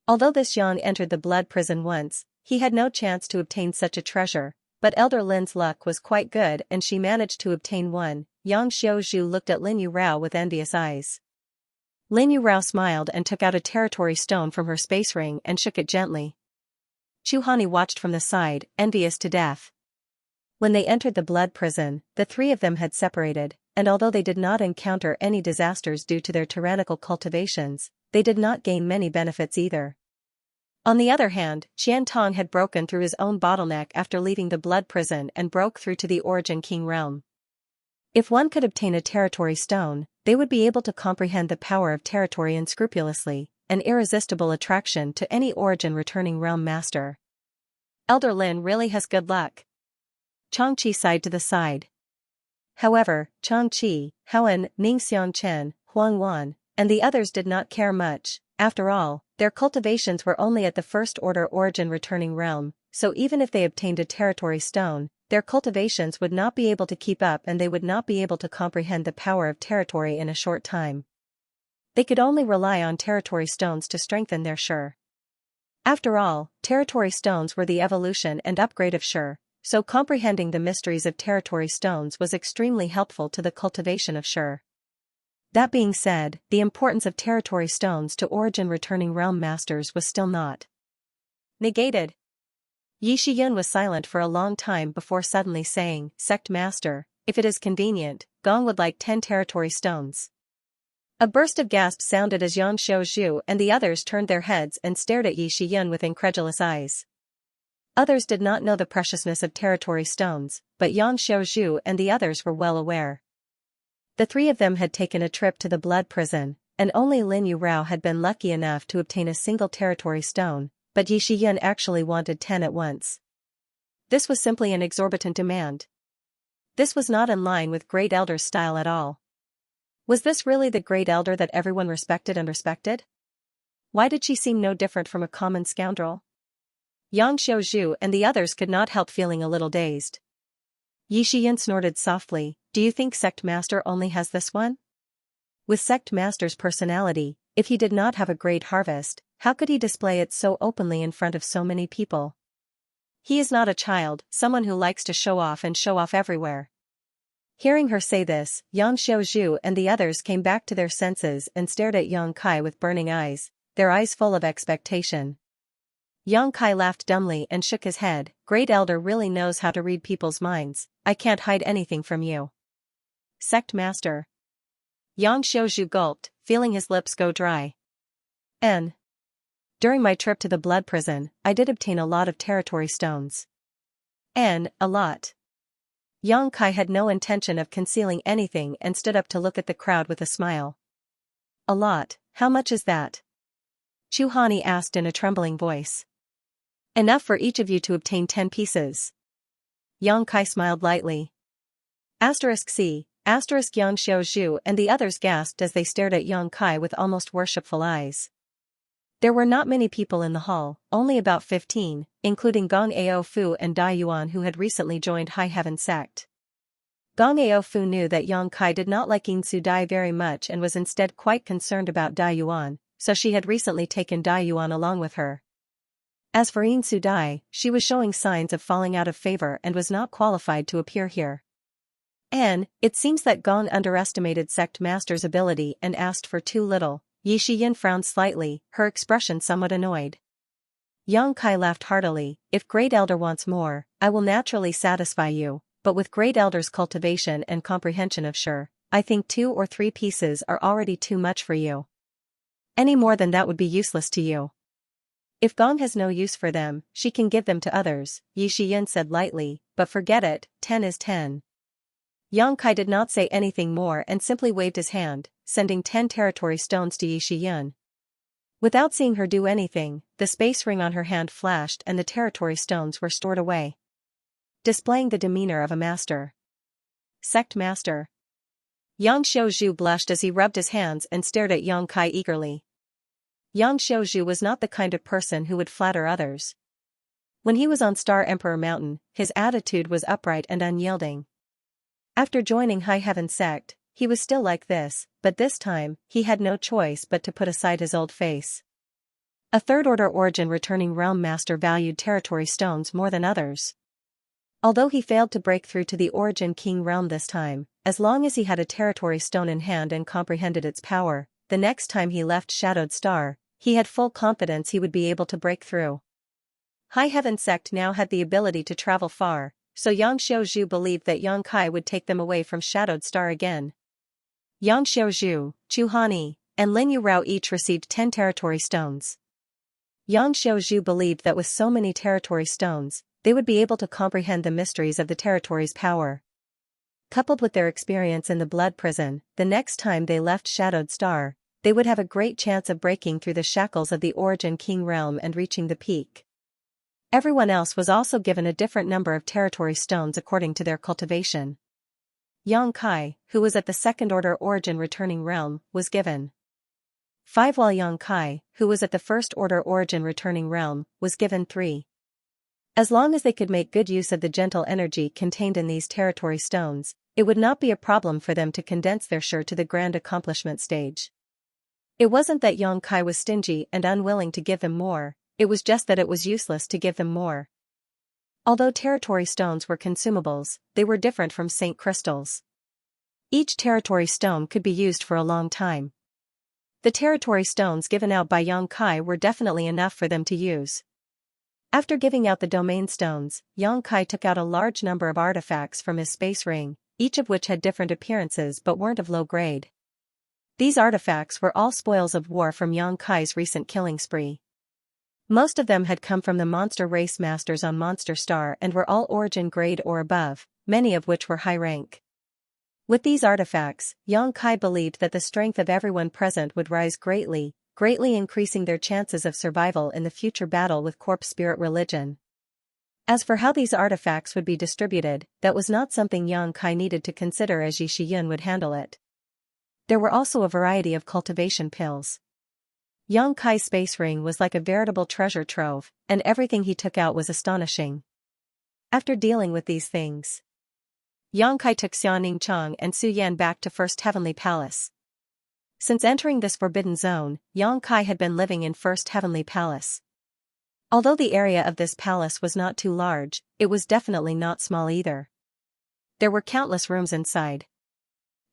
Although this Yang entered the blood prison once, he had no chance to obtain such a treasure, but Elder Lin's luck was quite good and she managed to obtain one. Yang Xiaozhu looked at Lin Yurao with envious eyes. Lin Yurao smiled and took out a territory stone from her space ring and shook it gently. Chu Hani watched from the side, envious to death. When they entered the blood prison, the three of them had separated, and although they did not encounter any disasters due to their tyrannical cultivations, they did not gain many benefits either. On the other hand, Qian Tong had broken through his own bottleneck after leaving the blood prison and broke through to the origin king realm. If one could obtain a territory stone, they would be able to comprehend the power of territory unscrupulously, an irresistible attraction to any origin returning realm master. Elder Lin really has good luck. Changqi sighed to the side. However, Changqi, Haoan, Ning Xiangchen, Huang Wan, and the others did not care much. After all, their cultivations were only at the first order origin returning realm, so even if they obtained a territory stone, their cultivations would not be able to keep up and they would not be able to comprehend the power of territory in a short time. They could only rely on territory stones to strengthen their Shi. After all, territory stones were the evolution and upgrade of Shi, so comprehending the mysteries of territory stones was extremely helpful to the cultivation of Shi. That being said, the importance of territory stones to origin returning realm masters was still not negated. Yi Shiyun was silent for a long time before suddenly saying, "Sect Master, if it is convenient, Gong would like 10 territory stones." A burst of gasps sounded as Yang Xiaozhu and the others turned their heads and stared at Yi Shiyun with incredulous eyes. Others did not know the preciousness of territory stones, but Yang Xiaozhu and the others were well aware. The three of them had taken a trip to the blood prison, and only Lin Yurao had been lucky enough to obtain a single territory stone, but Yi Shiyun actually wanted 10 at once. This was simply an exorbitant demand. This was not in line with Great Elder's style at all. Was this really the Great Elder that everyone respected and respected? Why did she seem no different from a common scoundrel? Yang Xiaozhu and the others could not help feeling a little dazed. Yi Shiyun snorted softly, "Do you think Sect Master only has this one?" With Sect Master's personality, if he did not have a great harvest, how could he display it so openly in front of so many people? He is not a child, someone who likes to show off and show off everywhere. Hearing her say this, Yang Xiaozhu and the others came back to their senses and stared at Yang Kai with burning eyes, their eyes full of expectation. Yang Kai laughed dumbly and shook his head. "Great Elder really knows how to read people's minds. I can't hide anything from you." Sect Master. Yang Xiaozhu gulped, feeling his lips go dry. During my trip to the blood prison, I did obtain a lot of territory stones. A lot. Yang Kai had no intention of concealing anything and stood up to look at the crowd with a smile. "A lot, how much is that?" Chu Hani asked in a trembling voice. "Enough for each of you to obtain 10 pieces." Yang Kai smiled lightly. *C*, Yang Xiaozhu and the others gasped as they stared at Yang Kai with almost worshipful eyes. There were not many people in the hall, only about 15, including Gong Ao Fu and Dai Yuan who had recently joined High Heaven Sect. Gong Ao Fu knew that Yang Kai did not like Yingsu Dai very much and was instead quite concerned about Dai Yuan, so she had recently taken Dai Yuan along with her. As for Yin Sudai, she was showing signs of falling out of favor and was not qualified to appear here. And it seems that Gong underestimated sect master's ability and asked for too little. Yi Shiyin frowned slightly, her expression somewhat annoyed. Yang Kai laughed heartily. If Great Elder wants more, I will naturally satisfy you, but with Great Elder's cultivation and comprehension of sure, I think 2 or 3 pieces are already too much for you. Any more than that would be useless to you. If Gong has no use for them, she can give them to others, Yi Shiyin said lightly, but forget it, 10 is 10. Yang Kai did not say anything more and simply waved his hand, sending 10 territory stones to Yi Shiyin. Without seeing her do anything, the space ring on her hand flashed and the territory stones were stored away, displaying the demeanor of a master. Sect master. Yang Xiaozhu blushed as he rubbed his hands and stared at Yang Kai eagerly. Yang Xiaozhu was not the kind of person who would flatter others. When he was on Star Emperor Mountain, his attitude was upright and unyielding. After joining High Heaven sect, he was still like this, but this time, he had no choice but to put aside his old face. A third-order origin returning realm master valued territory stones more than others. Although he failed to break through to the origin king realm this time, as long as he had a territory stone in hand and comprehended its power, the next time he left Shadowed Star, he had full confidence he would be able to break through. High Heaven sect now had the ability to travel far, so Yang Xiaozhu believed that Yang Kai would take them away from Shadowed Star again. Yang Xiaozhu, Chu Hani, and Lin Yurao each received 10 territory stones. Yang Xiaozhu believed that with so many territory stones, they would be able to comprehend the mysteries of the territory's power. Coupled with their experience in the blood prison, the next time they left Shadowed Star, they would have a great chance of breaking through the shackles of the Origin King realm and reaching the peak. Everyone else was also given a different number of territory stones according to their cultivation. Yang Kai, who was at the second-order origin returning realm, was given 5, while Yang Kai, who was at the first-order origin returning realm, was given 3. As long as they could make good use of the gentle energy contained in these territory stones, it would not be a problem for them to condense their sure to the grand accomplishment stage. It wasn't that Yang Kai was stingy and unwilling to give them more, it was just that it was useless to give them more. Although territory stones were consumables, they were different from Saint Crystals. Each territory stone could be used for a long time. The territory stones given out by Yang Kai were definitely enough for them to use. After giving out the domain stones, Yang Kai took out a large number of artifacts from his space ring, each of which had different appearances but weren't of low grade. These artifacts were all spoils of war from Yang Kai's recent killing spree. Most of them had come from the monster race masters on Monster Star and were all origin grade or above, many of which were high rank. With these artifacts, Yang Kai believed that the strength of everyone present would rise greatly, greatly increasing their chances of survival in the future battle with Corpse Spirit Religion. As for how these artifacts would be distributed, that was not something Yang Kai needed to consider, as Yi Shiyin would handle it. There were also a variety of cultivation pills. Yang Kai's space ring was like a veritable treasure trove, and everything he took out was astonishing. After dealing with these things, Yang Kai took Xianxia and Su Yan back to First Heavenly Palace. Since entering this forbidden zone, Yang Kai had been living in First Heavenly Palace. Although the area of this palace was not too large, it was definitely not small either. There were countless rooms inside.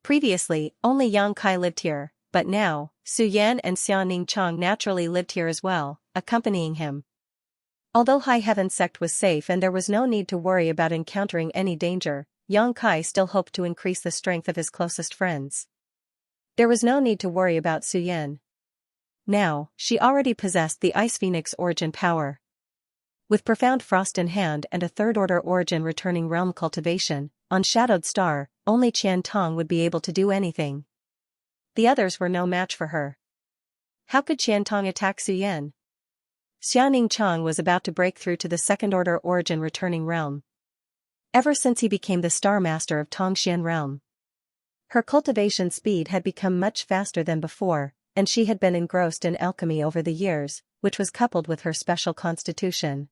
Previously, only Yang Kai lived here, but now, Su Yan and Xianxia naturally lived here as well, accompanying him. Although High Heaven sect was safe and there was no need to worry about encountering any danger, Yang Kai still hoped to increase the strength of his closest friends. There was no need to worry about Su Yan. Now, she already possessed the Ice Phoenix origin power. With Profound Frost in hand and a third-order origin returning realm cultivation, on Shadowed Star, only Qian Tong would be able to do anything. The others were no match for her. How could Qian Tong attack Su Yan? Xianxia was about to break through to the second-order origin returning realm. Ever since he became the Star Master of Tongxian realm, her cultivation speed had become much faster than before, and she had been engrossed in alchemy over the years, which was coupled with her special constitution.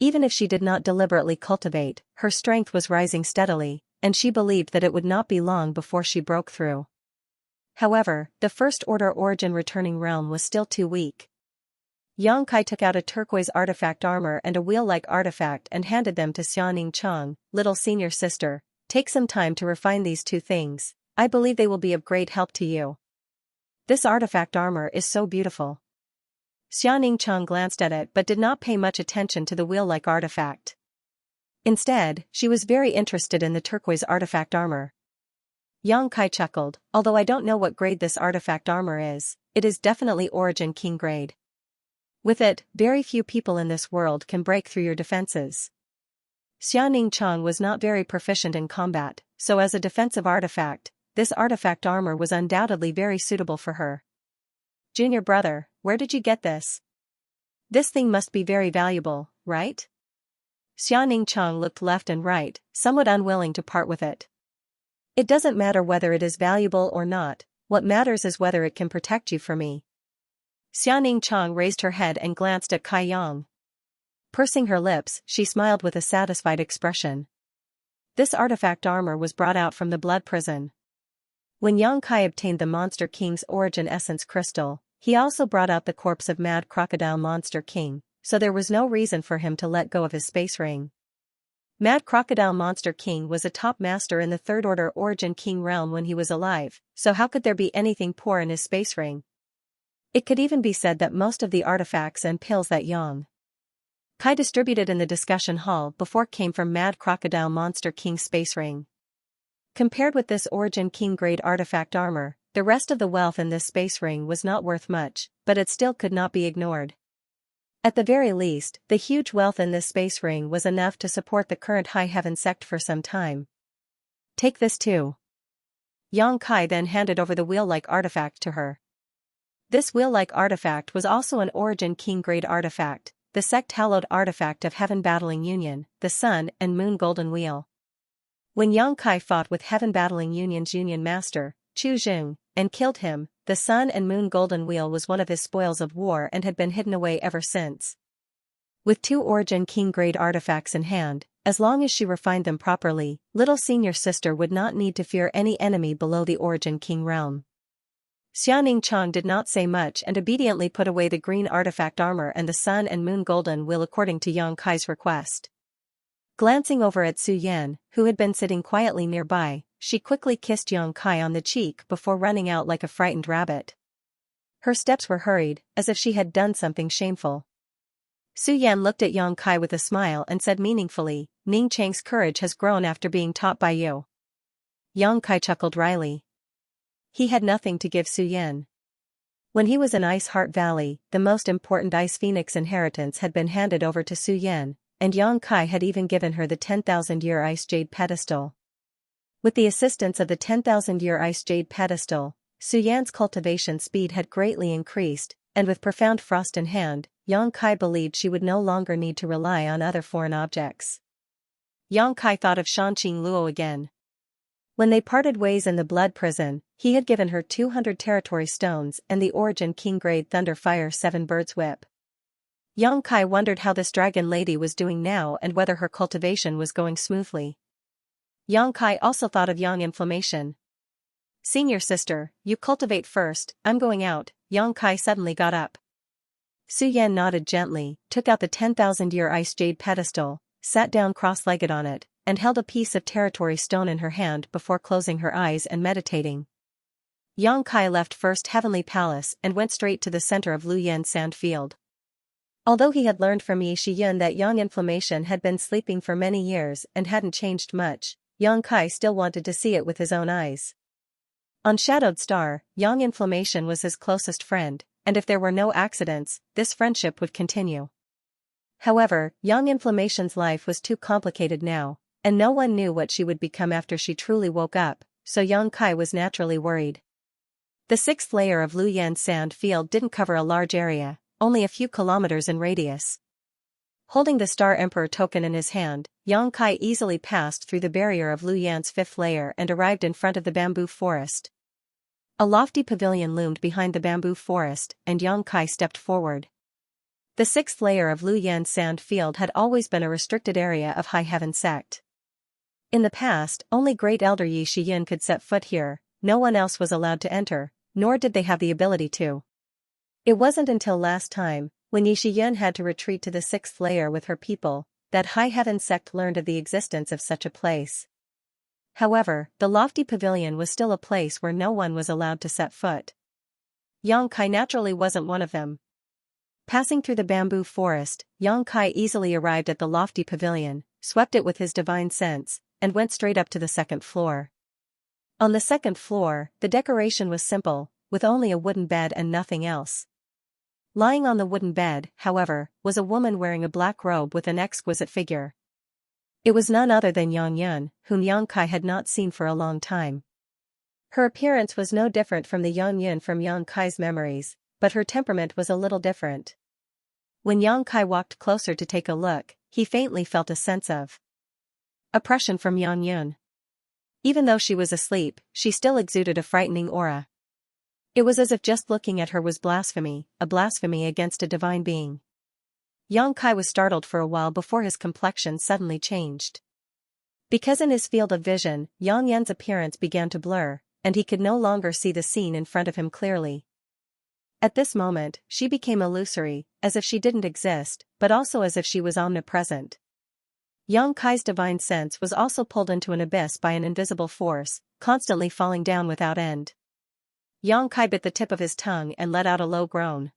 Even if she did not deliberately cultivate, her strength was rising steadily, and she believed that it would not be long before she broke through. However, the first-order origin returning realm was still too weak. Yang Kai took out a turquoise artifact armor and a wheel-like artifact and handed them to Xianxia. Little senior sister, take some time to refine these two things. I believe they will be of great help to you. This artifact armor is so beautiful. Xianxia glanced at it but did not pay much attention to the wheel-like artifact. Instead, she was very interested in the turquoise artifact armor. Yang Kai chuckled, although I don't know what grade this artifact armor is, it is definitely Origin King grade. With it, very few people in this world can break through your defenses. Xianxia was not very proficient in combat, so as a defensive artifact, this artifact armor was undoubtedly very suitable for her. Junior brother, where did you get this? This thing must be very valuable, right? Xianxia looked left and right, somewhat unwilling to part with it. It doesn't matter whether it is valuable or not, what matters is whether it can protect you from me. Xianxia raised her head and glanced at Kai Yang. Pursing her lips, she smiled with a satisfied expression. This artifact armor was brought out from the blood prison. When Yang Kai obtained the Monster King's origin essence crystal, he also brought out the corpse of Mad Crocodile Monster King, so there was no reason for him to let go of his space ring. Mad Crocodile Monster King was a top master in the Third Order Origin King realm when he was alive, so how could there be anything poor in his space ring? It could even be said that most of the artifacts and pills that Yang Kai distributed in the discussion hall before came from Mad Crocodile Monster King's space ring. Compared with this Origin King grade artifact armor, the rest of the wealth in this space ring was not worth much, but it still could not be ignored. At the very least, the huge wealth in this space ring was enough to support the current High Heaven sect for some time. Take this too. Yang Kai then handed over the wheel-like artifact to her. This wheel-like artifact was also an Origin King grade artifact, the sect-hallowed artifact of Heaven Battling Union, the Sun and Moon Golden Wheel. When Yang Kai fought with Heaven Battling Union's Union Master, Chu Jing, and killed him, the Sun and Moon Golden Wheel was one of his spoils of war and had been hidden away ever since. With two Origin King grade artifacts in hand, as long as she refined them properly, little senior sister would not need to fear any enemy below the Origin King realm. Xianxia did not say much and obediently put away the green artifact armor and the Sun and Moon Golden Wheel according to Yang Kai's request. Glancing over at Su Yan, who had been sitting quietly nearby, she quickly kissed Yang Kai on the cheek before running out like a frightened rabbit. Her steps were hurried, as if she had done something shameful. Su Yan looked at Yang Kai with a smile and said meaningfully, Ning Chang's courage has grown after being taught by you. Yang Kai chuckled wryly. He had nothing to give Su Yan. When he was in Ice Heart Valley, the most important Ice Phoenix inheritance had been handed over to Su Yan, and Yang Kai had even given her the 10,000-year Ice Jade Pedestal. With the assistance of the 10,000-year Ice Jade Pedestal, Su Yan's cultivation speed had greatly increased, and with profound frost in hand, Yang Kai believed she would no longer need to rely on other foreign objects. Yang Kai thought of Shanqing Luo again. When they parted ways in the blood prison, he had given her 200 territory stones and the Origin King grade Thunder Fire 7 Birds Whip. Yang Kai wondered how this dragon lady was doing now and whether her cultivation was going smoothly. Yang Kai also thought of Yang Inflammation. Senior sister, you cultivate first, I'm going out. Yang Kai suddenly got up. Su Yan nodded gently, took out the 10,000-year Ice Jade Pedestal, sat down cross-legged on it, and held a piece of territory stone in her hand before closing her eyes and meditating. Yang Kai left First Heavenly Palace and went straight to the center of Luyan Sand Field. Although he had learned from Yi Shiyun that Yang Inflammation had been sleeping for many years and hadn't changed much, Yang Kai still wanted to see it with his own eyes. On Shadowed Star, Yang Inflammation was his closest friend, and if there were no accidents, this friendship would continue. However, Yang Inflammation's life was too complicated now, and no one knew what she would become after she truly woke up, so Yang Kai was naturally worried. The sixth layer of Luyan Sand Field didn't cover a large area, only a few kilometers in radius. Holding the Star Emperor token in his hand, Yang Kai easily passed through the barrier of Luyan's fifth layer and arrived in front of the bamboo forest. A lofty pavilion loomed behind the bamboo forest, and Yang Kai stepped forward. The sixth layer of Luyan Sand Field had always been a restricted area of High Heaven sect. In the past, only Great Elder Yi Shiyun could set foot here, no one else was allowed to enter, nor did they have the ability to. It wasn't until last time, When Yixiyun had to retreat to the sixth layer with her people, that high heaven sect learned of the existence of such a place. However, the lofty pavilion was still a place where no one was allowed to set foot. Yang Kai naturally wasn't one of them. Passing through the bamboo forest, Yang Kai easily arrived at the lofty pavilion, swept it with his divine sense, and went straight up to the second floor. On the second floor, the decoration was simple, with only a wooden bed and nothing else. Lying on the wooden bed, however, was a woman wearing a black robe with an exquisite figure. It was none other than Yang, whom Yang Kai had not seen for a long time. Her appearance was no different from the Yang from Yang Kai's memories, but her temperament was a little different. When Yang Kai walked closer to take a look, he faintly felt a sense of oppression from Yang. Even though she was asleep, she still exuded a frightening aura. It was as if just looking at her was blasphemy, a blasphemy against a divine being. Yang Kai was startled for a while before his complexion suddenly changed. Because in his field of vision, Yang Yan's appearance began to blur, and he could no longer see the scene in front of him clearly. At this moment, she became illusory, as if she didn't exist, but also as if she was omnipresent. Yang Kai's divine sense was also pulled into an abyss by an invisible force, constantly falling down without end. Yang Kai bit the tip of his tongue and let out a low groan.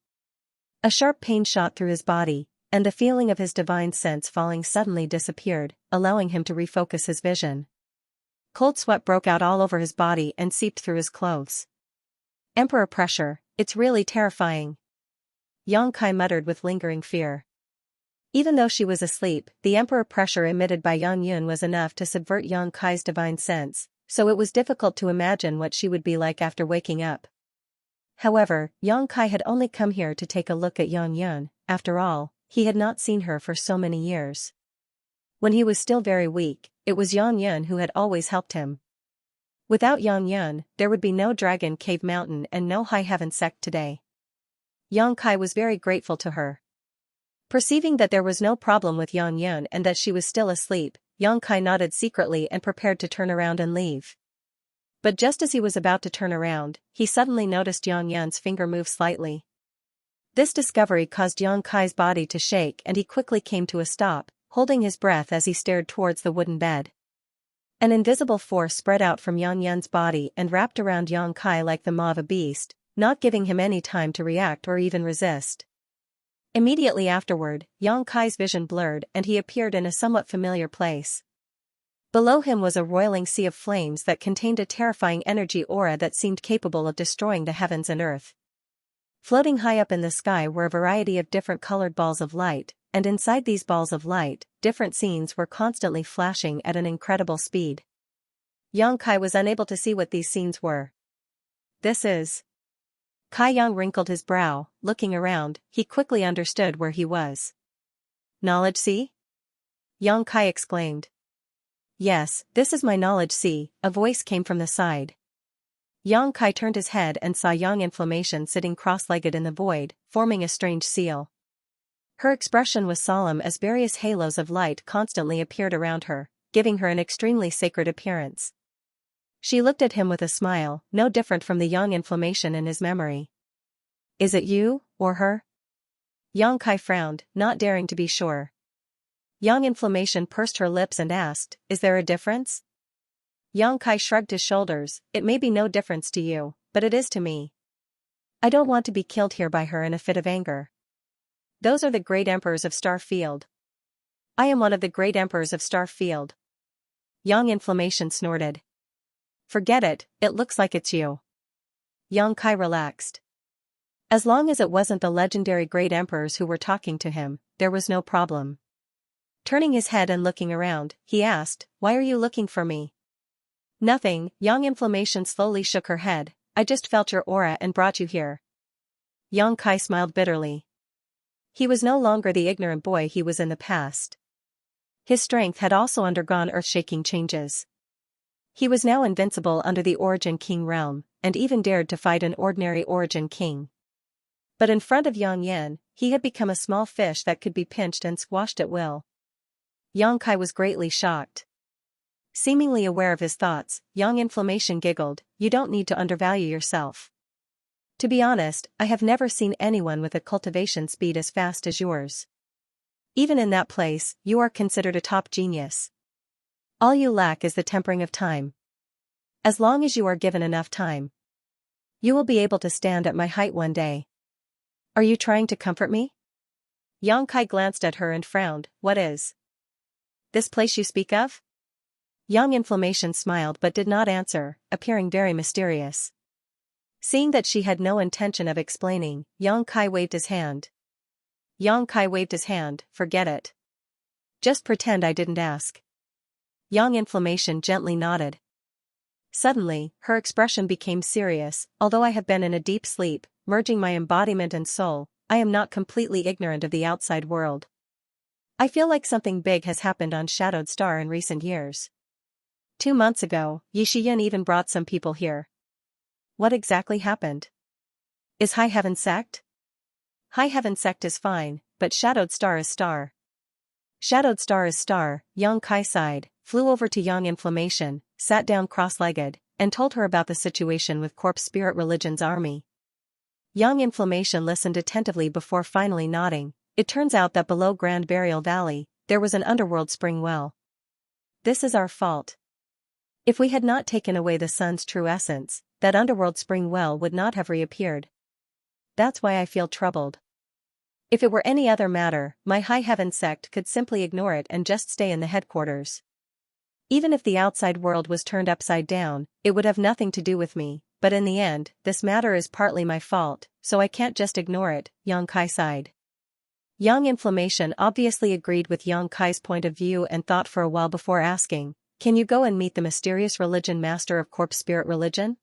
A sharp pain shot through his body, and the feeling of his divine sense falling suddenly disappeared, allowing him to refocus his vision. Cold sweat broke out all over his body and seeped through his clothes. Emperor pressure, it's really terrifying. Yang Kai muttered with lingering fear. Even though she was asleep, the emperor pressure emitted by Yang was enough to subvert Yang Kai's divine sense, so it was difficult to imagine what she would be like after waking up. However, Yang Kai had only come here to take a look at Yang. After all, he had not seen her for so many years. When he was still very weak, it was Yang who had always helped him. Without Yang, there would be no Dragon Cave Mountain and no High Heaven Sect today. Yang Kai was very grateful to her. Perceiving that there was no problem with Yang and that she was still asleep, Yang Kai nodded secretly and prepared to turn around and leave. But just as he was about to turn around, he suddenly noticed Yang's finger move slightly. This discovery caused Yang Kai's body to shake and he quickly came to a stop, holding his breath as he stared towards the wooden bed. An invisible force spread out from Yang's body and wrapped around Yang Kai like the maw of a beast, not giving him any time to react or even resist. Immediately afterward, Yang Kai's vision blurred and he appeared in a somewhat familiar place. Below him was a roiling sea of flames that contained a terrifying energy aura that seemed capable of destroying the heavens and earth. Floating high up in the sky were a variety of different colored balls of light, and inside these balls of light, different scenes were constantly flashing at an incredible speed. Yang Kai was unable to see what these scenes were. This is... Kai Yang wrinkled his brow, looking around, he quickly understood where he was. Knowledge Sea? Yang Kai exclaimed. Yes, this is my knowledge sea, a voice came from the side. Yang Kai turned his head and saw Yang Inflammation sitting cross-legged in the void, forming a strange seal. Her expression was solemn as various halos of light constantly appeared around her, giving her an extremely sacred appearance. She looked at him with a smile, no different from the Yang Inflammation in his memory. Is it you, or her? Yang Kai frowned, not daring to be sure. Yang Inflammation pursed her lips and asked, is there a difference? Yang Kai shrugged his shoulders, it may be no difference to you, but it is to me. I don't want to be killed here by her in a fit of anger. Those are the great emperors of Star Field. I am one of the great emperors of Star Field. Yang Inflammation snorted. Forget it, it looks like it's you. Yang Kai relaxed. As long as it wasn't the legendary great emperors who were talking to him, there was no problem. Turning his head and looking around, he asked, why are you looking for me? Nothing, Yang Inflammation slowly shook her head, I just felt your aura and brought you here. Yang Kai smiled bitterly. He was no longer the ignorant boy he was in the past. His strength had also undergone earth-shaking changes. He was now invincible under the Origin King realm, and even dared to fight an ordinary Origin King. But in front of Yang, he had become a small fish that could be pinched and squashed at will. Yang Kai was greatly shocked. Seemingly aware of his thoughts, Yang Inflammation giggled, you don't need to undervalue yourself. To be honest, I have never seen anyone with a cultivation speed as fast as yours. Even in that place, you are considered a top genius. All you lack is the tempering of time. As long as you are given enough time, you will be able to stand at my height one day. Are you trying to comfort me? Xianxia glanced at her and frowned. What is this place you speak of? Young Inflammation smiled but did not answer, appearing very mysterious. Seeing that she had no intention of explaining, Xianxia waved his hand. Forget it. Just pretend I didn't ask. Young Inflammation gently nodded. Suddenly, her expression became serious. Although I have been in a deep sleep, merging my embodiment and soul, I am not completely ignorant of the outside world. I feel like something big has happened on Shadowed Star in recent years. 2 months ago, Yixian even brought some people here. What exactly happened? Is High Heaven Sect? High Heaven Sect is fine, but Shadowed Star is star. Shadowed Star is star, Xianxia sighed, flew over to Young Inflammation, sat down cross-legged, and told her about the situation with Corpse Spirit Religion's army. Young Inflammation listened attentively before finally nodding. It turns out that below Grand Burial Valley, there was an underworld spring well. This is our fault. If we had not taken away the sun's true essence, that underworld spring well would not have reappeared. That's why I feel troubled. If it were any other matter, my High Heaven Sect could simply ignore it and just stay in the headquarters. Even if the outside world was turned upside down, it would have nothing to do with me, but in the end, this matter is partly my fault, so I can't just ignore it, Xianxia sighed. Young Inflammation obviously agreed with Xianxia's point of view and thought for a while before asking, can you go and meet the mysterious religion master of Corpse Spirit Religion?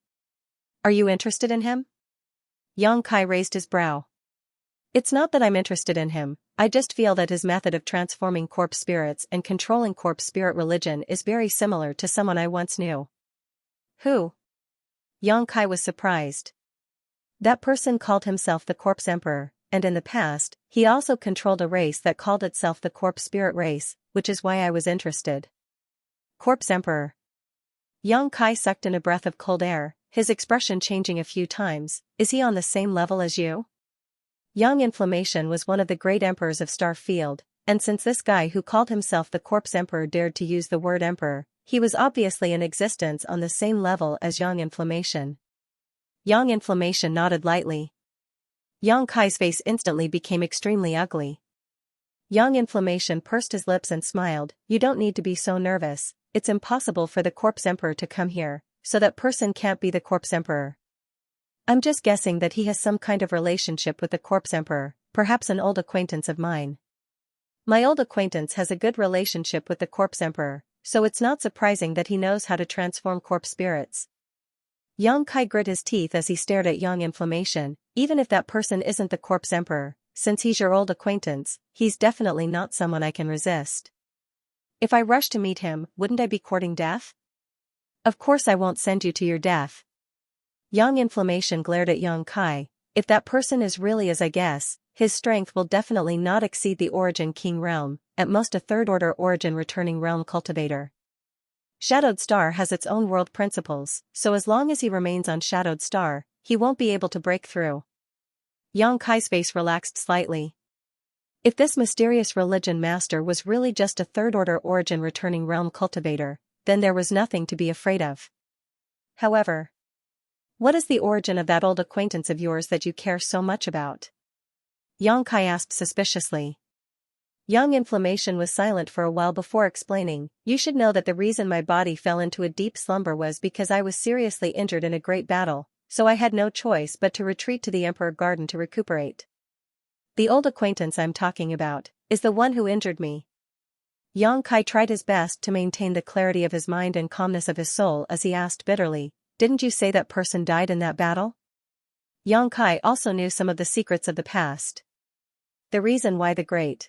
Are you interested in him? Xianxia raised his brow. It's not that I'm interested in him, I just feel that his method of transforming corpse spirits and controlling Corpse Spirit Religion is very similar to someone I once knew. Who? Xianxia was surprised. That person called himself the Corpse Emperor, and in the past, he also controlled a race that called itself the Corpse Spirit Race, which is why I was interested. Corpse Emperor. Xianxia sucked in a breath of cold air, his expression changing a few times. Is he on the same level as you? Young Inflammation was one of the great emperors of Star Field, and since this guy who called himself the Corpse Emperor dared to use the word emperor, he was obviously in existence on the same level as Young Inflammation. Young Inflammation nodded lightly. Xianxia's face instantly became extremely ugly. Young Inflammation pursed his lips and smiled. You don't need to be so nervous, it's impossible for the Corpse Emperor to come here, so that person can't be the Corpse Emperor. I'm just guessing that he has some kind of relationship with the Corpse Emperor, perhaps an old acquaintance of mine. My old acquaintance has a good relationship with the Corpse Emperor, so it's not surprising that he knows how to transform corpse spirits. Xianxia grit his teeth as he stared at Young Inflammation. Even if that person isn't the Corpse Emperor, since he's your old acquaintance, he's definitely not someone I can resist. If I rush to meet him, wouldn't I be courting death? Of course I won't send you to your death. Young Inflammation glared at Xianxia. If that person is really as I guess, his strength will definitely not exceed the Origin King realm, at most a third-order Origin returning realm cultivator. Shadowed Star has its own world principles, so as long as he remains on Shadowed Star, he won't be able to break through. Xianxia's face relaxed slightly. If this mysterious religion master was really just a third-order Origin returning realm cultivator, then there was nothing to be afraid of. However, what is the origin of that old acquaintance of yours that you care so much about? Xianxia asked suspiciously. Young Inflammation was silent for a while before explaining. You should know that the reason my body fell into a deep slumber was because I was seriously injured in a great battle, so I had no choice but to retreat to the Emperor Garden to recuperate. The old acquaintance I'm talking about is the one who injured me. Xianxia tried his best to maintain the clarity of his mind and calmness of his soul as he asked bitterly, didn't you say that person died in that battle? Xianxia also knew some of the secrets of the past. The reason why the great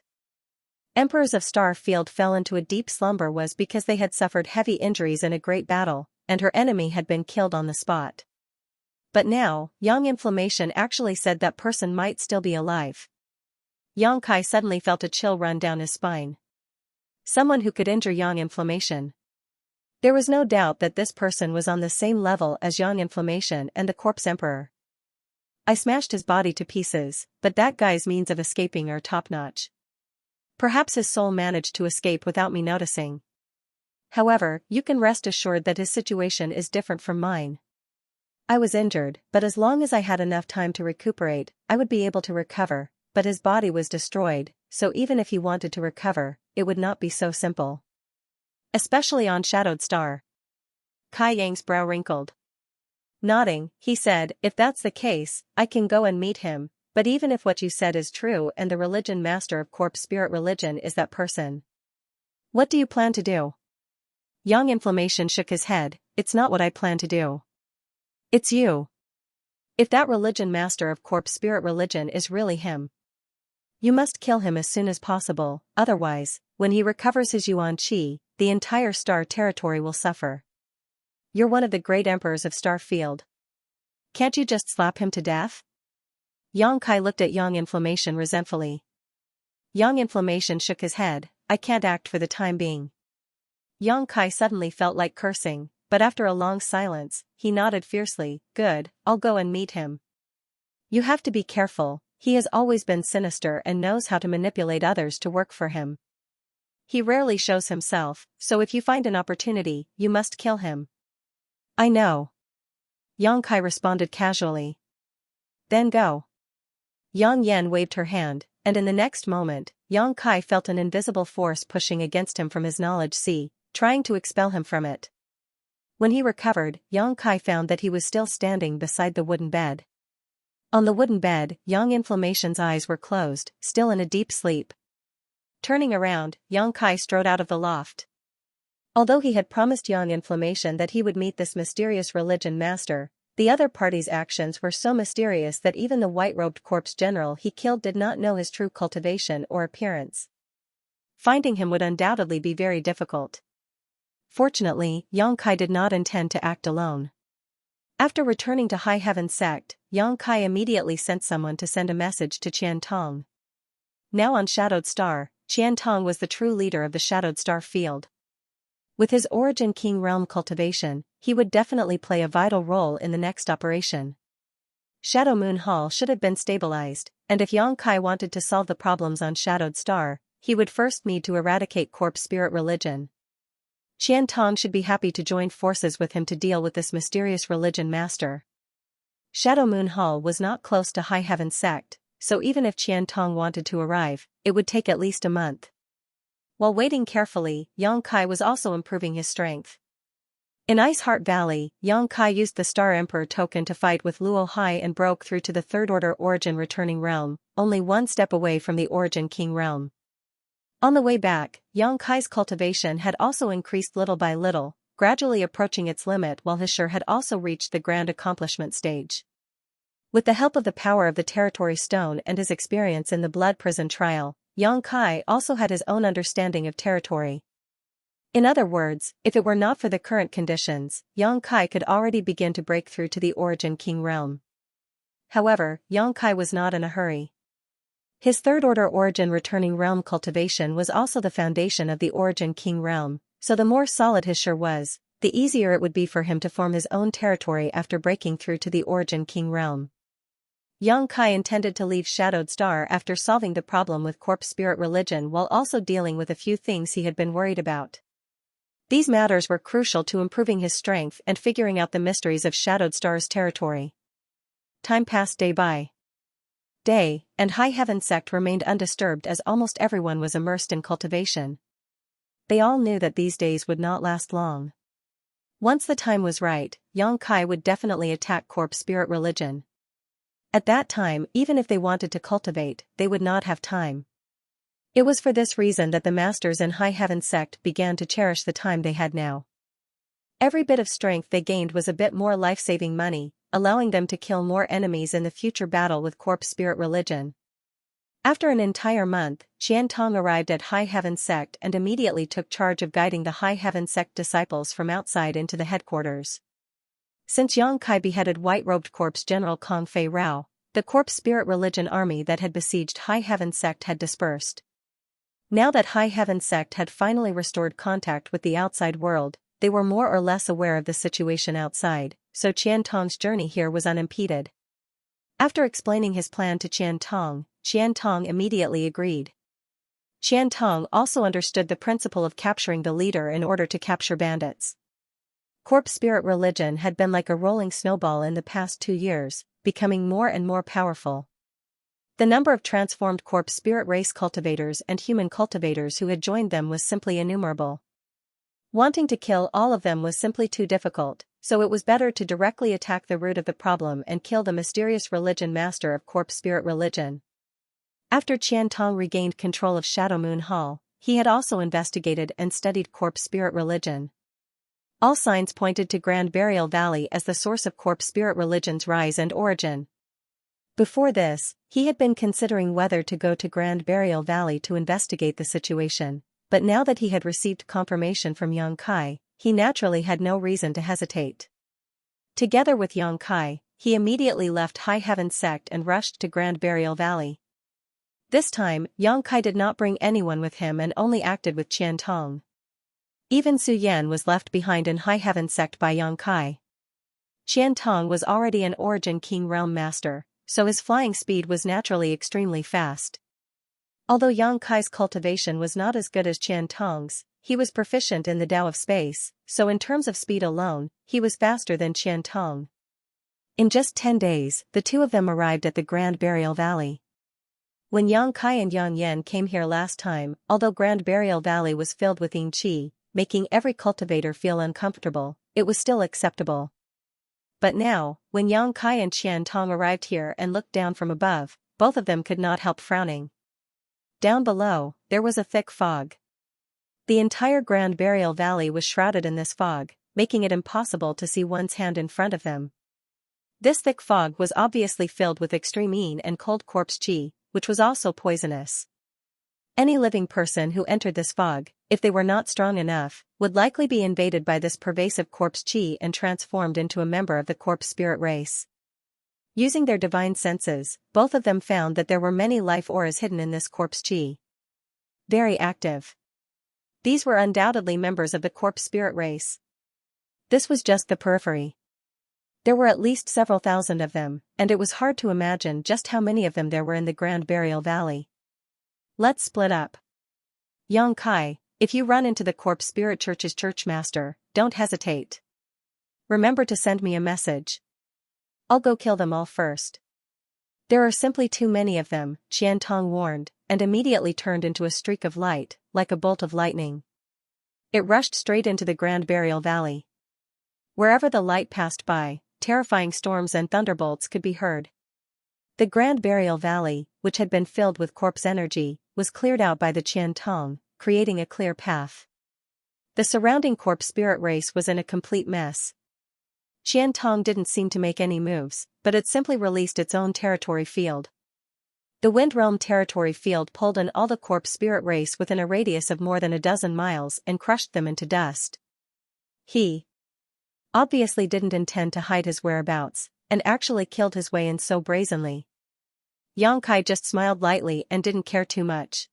Emperors of Star Field fell into a deep slumber was because they had suffered heavy injuries in a great battle, and her enemy had been killed on the spot. But now, Young Inflammation actually said that person might still be alive. Xianxia suddenly felt a chill run down his spine. Someone who could injure Young Inflammation. There was no doubt that this person was on the same level as Young Inflammation and the Corpse Emperor. I smashed his body to pieces, but that guy's means of escaping are top-notch. Perhaps his soul managed to escape without me noticing. However, you can rest assured that his situation is different from mine. I was injured, but as long as I had enough time to recuperate, I would be able to recover, but his body was destroyed, so even if he wanted to recover, it would not be so simple. Especially on Shadowed Star. Kai Yang's brow wrinkled. Nodding, he said, if that's the case, I can go and meet him, but even if what you said is true and the religion master of Corpse Spirit Religion is that person, what do you plan to do? Young Inflammation shook his head, it's not what I plan to do. It's you. If that religion master of Corpse Spirit Religion is really him, you must kill him as soon as possible, otherwise, when he recovers his Yuan Qi, the entire star territory will suffer. You're one of the great emperors of Star Field. Can't you just slap him to death? Yang Kai looked at Young Inflammation resentfully. Young Inflammation shook his head, I can't act for the time being. Yang Kai suddenly felt like cursing, but after a long silence, he nodded fiercely, good, I'll go and meet him. You have to be careful, he has always been sinister and knows how to manipulate others to work for him. He rarely shows himself, so if you find an opportunity, you must kill him. I know. Yang Kai responded casually. Then go. Yang Yan waved her hand, and in the next moment, Yang Kai felt an invisible force pushing against him from his knowledge sea, trying to expel him from it. When he recovered, Yang Kai found that he was still standing beside the wooden bed. On the wooden bed, Young Inflammation's eyes were closed, still in a deep sleep. Turning around, Yang Kai strode out of the loft. Although he had promised Young Inflammation that he would meet this mysterious religion master, the other party's actions were so mysterious that even the white-robed corpse general he killed did not know his true cultivation or appearance. Finding him would undoubtedly be very difficult. Fortunately, Yang Kai did not intend to act alone. After returning to High Heaven Sect, Yang Kai immediately sent someone to send a message to Qian Tong. Now on Shadowed Star, Qian Tong was the true leader of the Shadowed Star field. With his Origin King Realm cultivation, he would definitely play a vital role in the next operation. Shadow Moon Hall should have been stabilized, and if Yang Kai wanted to solve the problems on Shadowed Star, he would first need to eradicate Corpse Spirit Religion. Qian Tong should be happy to join forces with him to deal with this mysterious religion master. Shadow Moon Hall was not close to High Heaven Sect, so even if Qian Tong wanted to arrive, it would take at least a month. While waiting carefully, Yang Kai was also improving his strength. In Ice Heart Valley, Yang Kai used the Star Emperor token to fight with Luo Hai and broke through to the Third Order Origin Returning Realm, only one step away from the Origin King Realm. On the way back, Yang Kai's cultivation had also increased little by little, gradually approaching its limit while his Shur had also reached the grand accomplishment stage. With the help of the power of the Territory Stone and his experience in the Blood Prison trial, Yang Kai also had his own understanding of territory. In other words, if it were not for the current conditions, Yang Kai could already begin to break through to the Origin King Realm. However, Yang Kai was not in a hurry. His Third Order Origin Returning Realm cultivation was also the foundation of the Origin King Realm, so the more solid his Shur was, the easier it would be for him to form his own territory after breaking through to the Origin King Realm. Yang Kai intended to leave Shadowed Star after solving the problem with Corpse Spirit Religion while also dealing with a few things he had been worried about. These matters were crucial to improving his strength and figuring out the mysteries of Shadowed Star's territory. Time passed day by day, and High Heaven Sect remained undisturbed as almost everyone was immersed in cultivation. They all knew that these days would not last long. Once the time was right, Yang Kai would definitely attack Corpse Spirit Religion. At that time, even if they wanted to cultivate, they would not have time. It was for this reason that the masters in High Heaven Sect began to cherish the time they had now. Every bit of strength they gained was a bit more life-saving money, allowing them to kill more enemies in the future battle with Corpse Spirit Religion. After an entire month, Qian Tong arrived at High Heaven Sect and immediately took charge of guiding the High Heaven Sect disciples from outside into the headquarters. Since Yang Kai beheaded white-robed corpse General Kong Fei Rao, the Corpse Spirit Religion army that had besieged High Heaven Sect had dispersed. Now that High Heaven Sect had finally restored contact with the outside world, they were more or less aware of the situation outside, so Qian Tong's journey here was unimpeded. After explaining his plan to Qian Tong immediately agreed. Qian Tong also understood the principle of capturing the leader in order to capture bandits. Corpse spirit religion had been like a rolling snowball in the past 2 years, becoming more and more powerful. The number of transformed corpse spirit race cultivators and human cultivators who had joined them was simply innumerable. Wanting to kill all of them was simply too difficult, so it was better to directly attack the root of the problem and kill the mysterious religion master of corpse spirit religion. After Qian Tong regained control of Shadow Moon Hall, he had also investigated and studied corpse spirit religion. All signs pointed to Grand Burial Valley as the source of corpse spirit religion's rise and origin. Before this, he had been considering whether to go to Grand Burial Valley to investigate the situation, but now that he had received confirmation from Yang Kai, he naturally had no reason to hesitate. Together with Yang Kai, he immediately left High Heaven Sect and rushed to Grand Burial Valley. This time, Yang Kai did not bring anyone with him and only acted with Qian Tong. Even Su Yan was left behind in High Heaven Sect by Yang Kai. Qian Tong was already an Origin King Realm Master, so his flying speed was naturally extremely fast. Although Yang Kai's cultivation was not as good as Qian Tong's, he was proficient in the Tao of Space, so in terms of speed alone, he was faster than Qian Tong. In just 10 days, the two of them arrived at the Grand Burial Valley. When Yang Kai and Yang Yan came here last time, although Grand Burial Valley was filled with yin qi, making every cultivator feel uncomfortable, it was still acceptable. But now, when Yang Kai and Qian Tong arrived here and looked down from above, both of them could not help frowning. Down below, there was a thick fog. The entire Grand Burial Valley was shrouded in this fog, making it impossible to see one's hand in front of them. This thick fog was obviously filled with extreme yin and cold corpse qi, which was also poisonous. Any living person who entered this fog, if they were not strong enough, would likely be invaded by this pervasive corpse qi and transformed into a member of the corpse spirit race. Using their divine senses, both of them found that there were many life auras hidden in this corpse qi. Very active. These were undoubtedly members of the corpse spirit race. This was just the periphery. There were at least several thousand of them, and it was hard to imagine just how many of them there were in the Grand Burial Valley. Let's split up. Yang Kai, if you run into the Corpse Spirit Church's churchmaster, don't hesitate. Remember to send me a message. I'll go kill them all first. There are simply too many of them, Qian Tong warned, and immediately turned into a streak of light, like a bolt of lightning. It rushed straight into the Grand Burial Valley. Wherever the light passed by, terrifying storms and thunderbolts could be heard. The Grand Burial Valley, which had been filled with corpse energy, was cleared out by the Qian Tong, creating a clear path. The surrounding corpse spirit race was in a complete mess. Qian Tong didn't seem to make any moves, but it simply released its own territory field. The Wind Realm territory field pulled in all the corpse spirit race within a radius of more than a dozen miles and crushed them into dust. He obviously didn't intend to hide his whereabouts, and actually killed his way in so brazenly. Yang Kai just smiled lightly and didn't care too much.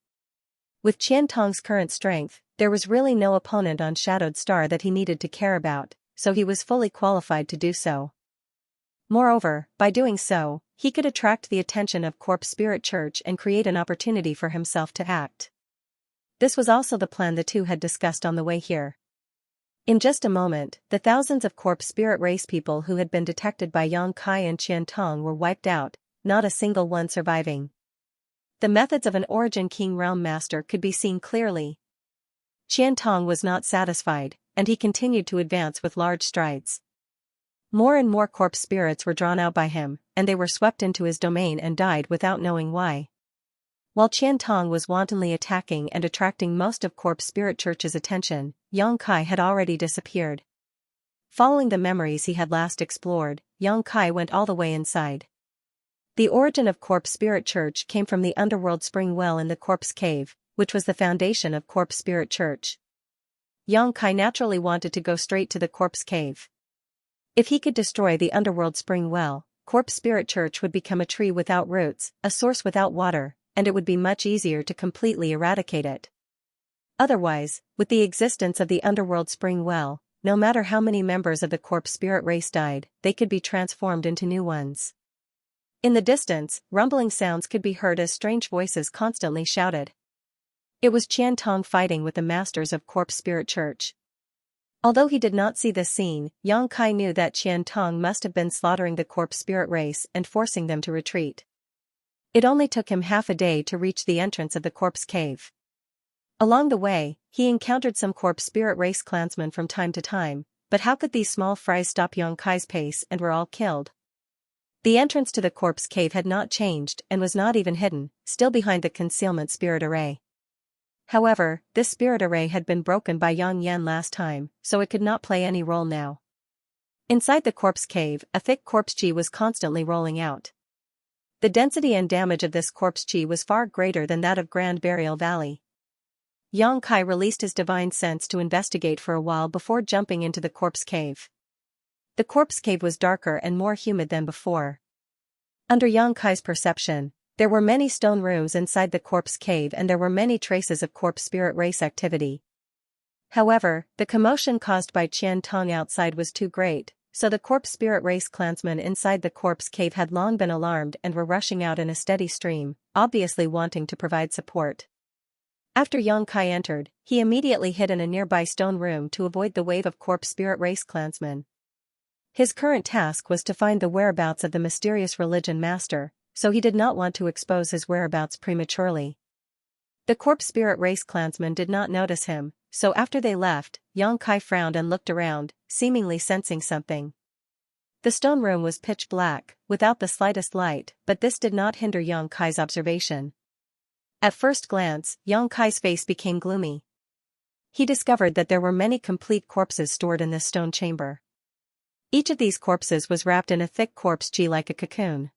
With Qian Tong's current strength, there was really no opponent on Shadowed Star that he needed to care about, so he was fully qualified to do so. Moreover, by doing so, he could attract the attention of Corpse Spirit Church and create an opportunity for himself to act. This was also the plan the two had discussed on the way here. In just a moment, the thousands of corpse spirit race people who had been detected by Yang Kai and Qian Tong were wiped out, not a single one surviving. The methods of an Origin King Realm Master could be seen clearly. Qian Tong was not satisfied, and he continued to advance with large strides. More and more corpse spirits were drawn out by him, and they were swept into his domain and died without knowing why. While Qian Tong was wantonly attacking and attracting most of Corpse Spirit Church's attention, Yang Kai had already disappeared. Following the memories he had last explored, Yang Kai went all the way inside. The origin of Corpse Spirit Church came from the underworld spring well in the Corpse Cave, which was the foundation of Corpse Spirit Church. Yang Kai naturally wanted to go straight to the Corpse Cave. If he could destroy the underworld spring well, Corpse Spirit Church would become a tree without roots, a source without water, and it would be much easier to completely eradicate it. Otherwise, with the existence of the underworld spring well, no matter how many members of the corpse spirit race died, they could be transformed into new ones. In the distance, rumbling sounds could be heard as strange voices constantly shouted. It was Qian Tong fighting with the masters of Corpse Spirit Church. Although he did not see the scene, Yang Kai knew that Qian Tong must have been slaughtering the Corpse Spirit race and forcing them to retreat. It only took him half a day to reach the entrance of the Corpse Cave. Along the way, he encountered some Corpse Spirit race clansmen from time to time, but how could these small fries stop Yang Kai's pace and were all killed? The entrance to the Corpse Cave had not changed and was not even hidden, still behind the concealment spirit array. However, this spirit array had been broken by Yang Yan last time, so it could not play any role now. Inside the Corpse Cave, a thick corpse chi was constantly rolling out. The density and damage of this corpse chi was far greater than that of Grand Burial Valley. Yang Kai released his divine sense to investigate for a while before jumping into the Corpse Cave. The Corpse Cave was darker and more humid than before. Under Yang Kai's perception, there were many stone rooms inside the Corpse Cave and there were many traces of Corpse Spirit race activity. However, the commotion caused by Qian Tong outside was too great, so the Corpse Spirit race clansmen inside the Corpse Cave had long been alarmed and were rushing out in a steady stream, obviously wanting to provide support. After Yang Kai entered, he immediately hid in a nearby stone room to avoid the wave of Corpse Spirit race clansmen. His current task was to find the whereabouts of the mysterious religion master, so he did not want to expose his whereabouts prematurely. The Corpse Spirit race clansmen did not notice him, so after they left, Yang Kai frowned and looked around, seemingly sensing something. The stone room was pitch black, without the slightest light, but this did not hinder Yang Kai's observation. At first glance, Yang Kai's face became gloomy. He discovered that there were many complete corpses stored in this stone chamber. Each of these corpses was wrapped in a thick corpse chi like a cocoon.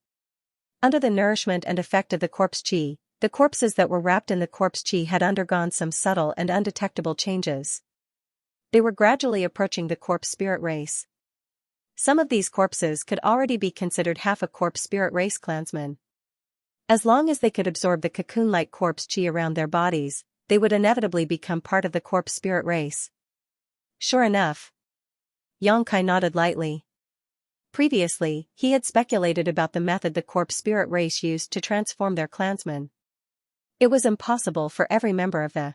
Under the nourishment and effect of the corpse chi, the corpses that were wrapped in the corpse chi had undergone some subtle and undetectable changes. They were gradually approaching the Corpse Spirit race. Some of these corpses could already be considered half a Corpse Spirit race clansman. As long as they could absorb the cocoon-like corpse chi around their bodies, they would inevitably become part of the Corpse Spirit race. Sure enough. Yang Kai nodded lightly. Previously, he had speculated about the method the Corpse Spirit race used to transform their clansmen. It was impossible for every member of the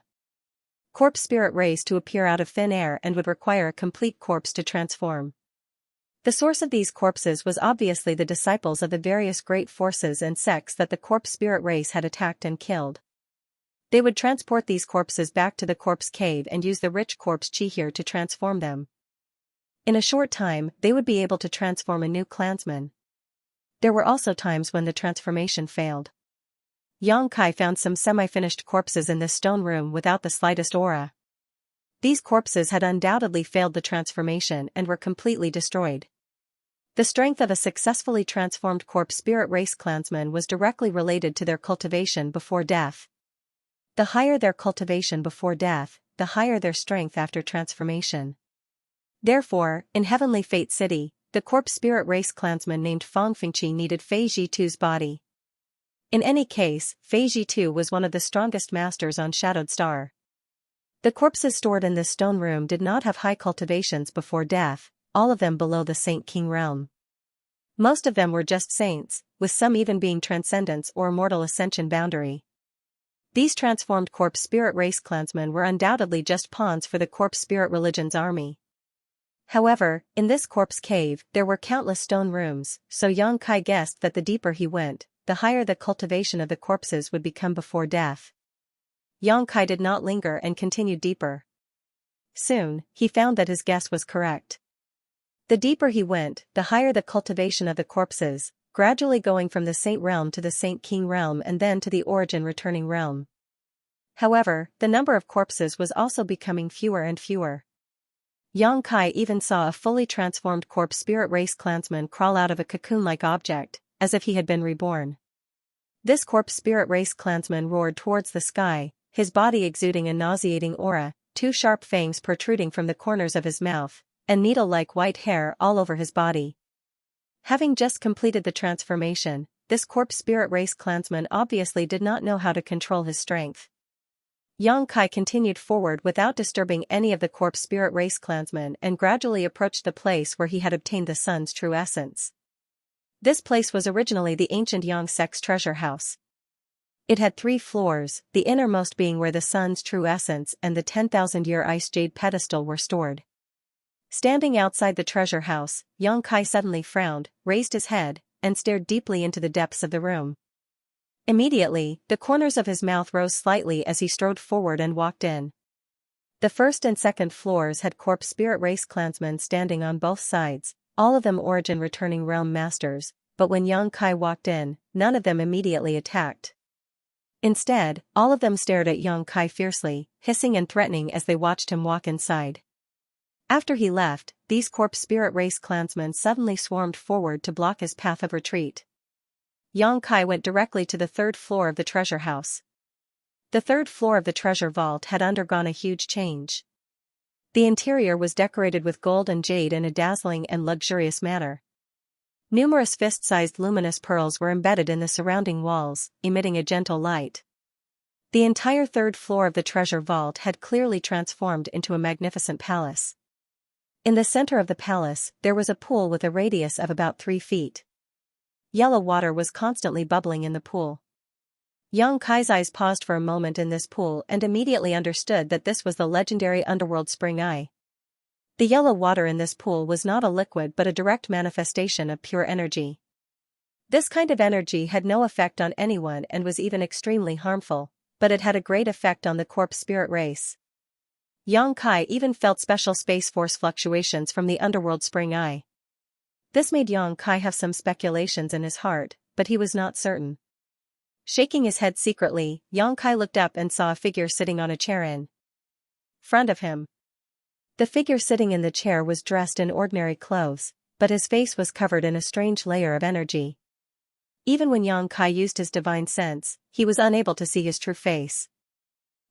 Corpse Spirit race to appear out of thin air and would require a complete corpse to transform. The source of these corpses was obviously the disciples of the various great forces and sects that the Corpse Spirit race had attacked and killed. They would transport these corpses back to the Corpse Cave and use the rich corpse chi here to transform them. In a short time, they would be able to transform a new clansman. There were also times when the transformation failed. Yang Kai found some semi-finished corpses in this stone room without the slightest aura. These corpses had undoubtedly failed the transformation and were completely destroyed. The strength of a successfully transformed Corpse Spirit race clansman was directly related to their cultivation before death. The higher their cultivation before death, the higher their strength after transformation. Therefore, in Heavenly Fate City, the Corpse Spirit race clansman named Fang Fengqi needed Fei Jitu's body. In any case, Fei Jitu was one of the strongest masters on Shadowed Star. The corpses stored in this stone room did not have high cultivations before death, all of them below the Saint King realm. Most of them were just saints, with some even being transcendence or mortal ascension boundary. These transformed Corpse Spirit race clansmen were undoubtedly just pawns for the Corpse Spirit religion's army. However, in this corpse cave, there were countless stone rooms, so Yang Kai guessed that the deeper he went, the higher the cultivation of the corpses would become before death. Yang Kai did not linger and continued deeper. Soon, he found that his guess was correct. The deeper he went, the higher the cultivation of the corpses, gradually going from the Saint realm to the Saint King realm and then to the Origin returning realm. However, the number of corpses was also becoming fewer and fewer. Yang Kai even saw a fully transformed Corpse Spirit race clansman crawl out of a cocoon-like object, as if he had been reborn. This Corpse Spirit race clansman roared towards the sky, his body exuding a nauseating aura, two sharp fangs protruding from the corners of his mouth, and needle-like white hair all over his body. Having just completed the transformation, this Corpse Spirit race clansman obviously did not know how to control his strength. Yang Kai continued forward without disturbing any of the Corpse Spirit race clansmen and gradually approached the place where he had obtained the sun's true essence. This place was originally the ancient Xianxia's treasure house. It had 3 floors, the innermost being where the sun's true essence and the 10,000-year ice jade pedestal were stored. Standing outside the treasure house, Yang Kai suddenly frowned, raised his head, and stared deeply into the depths of the room. Immediately, the corners of his mouth rose slightly as he strode forward and walked in. The first and second floors had corpse spirit race clansmen standing on both sides, all of them origin returning realm masters, but when Yang Kai walked in, none of them immediately attacked. Instead, all of them stared at Yang Kai fiercely, hissing and threatening as they watched him walk inside. After he left, these corpse spirit race clansmen suddenly swarmed forward to block his path of retreat. Yang Kai went directly to the 3rd floor of the treasure house. The 3rd floor of the treasure vault had undergone a huge change. The interior was decorated with gold and jade in a dazzling and luxurious manner. Numerous fist-sized luminous pearls were embedded in the surrounding walls, emitting a gentle light. The entire 3rd floor of the treasure vault had clearly transformed into a magnificent palace. In the center of the palace, there was a pool with a radius of about 3 feet. Yellow water was constantly bubbling in the pool. Yang Kai's eyes paused for a moment in this pool and immediately understood that this was the legendary underworld spring eye. The yellow water in this pool was not a liquid but a direct manifestation of pure energy. This kind of energy had no effect on anyone and was even extremely harmful, but it had a great effect on the corpse spirit race. Yang Kai even felt special space force fluctuations from the underworld spring eye. This made Yang Kai have some speculations in his heart, but he was not certain. Shaking his head secretly, Yang Kai looked up and saw a figure sitting on a chair in front of him. The figure sitting in the chair was dressed in ordinary clothes, but his face was covered in a strange layer of energy. Even when Yang Kai used his divine sense, he was unable to see his true face.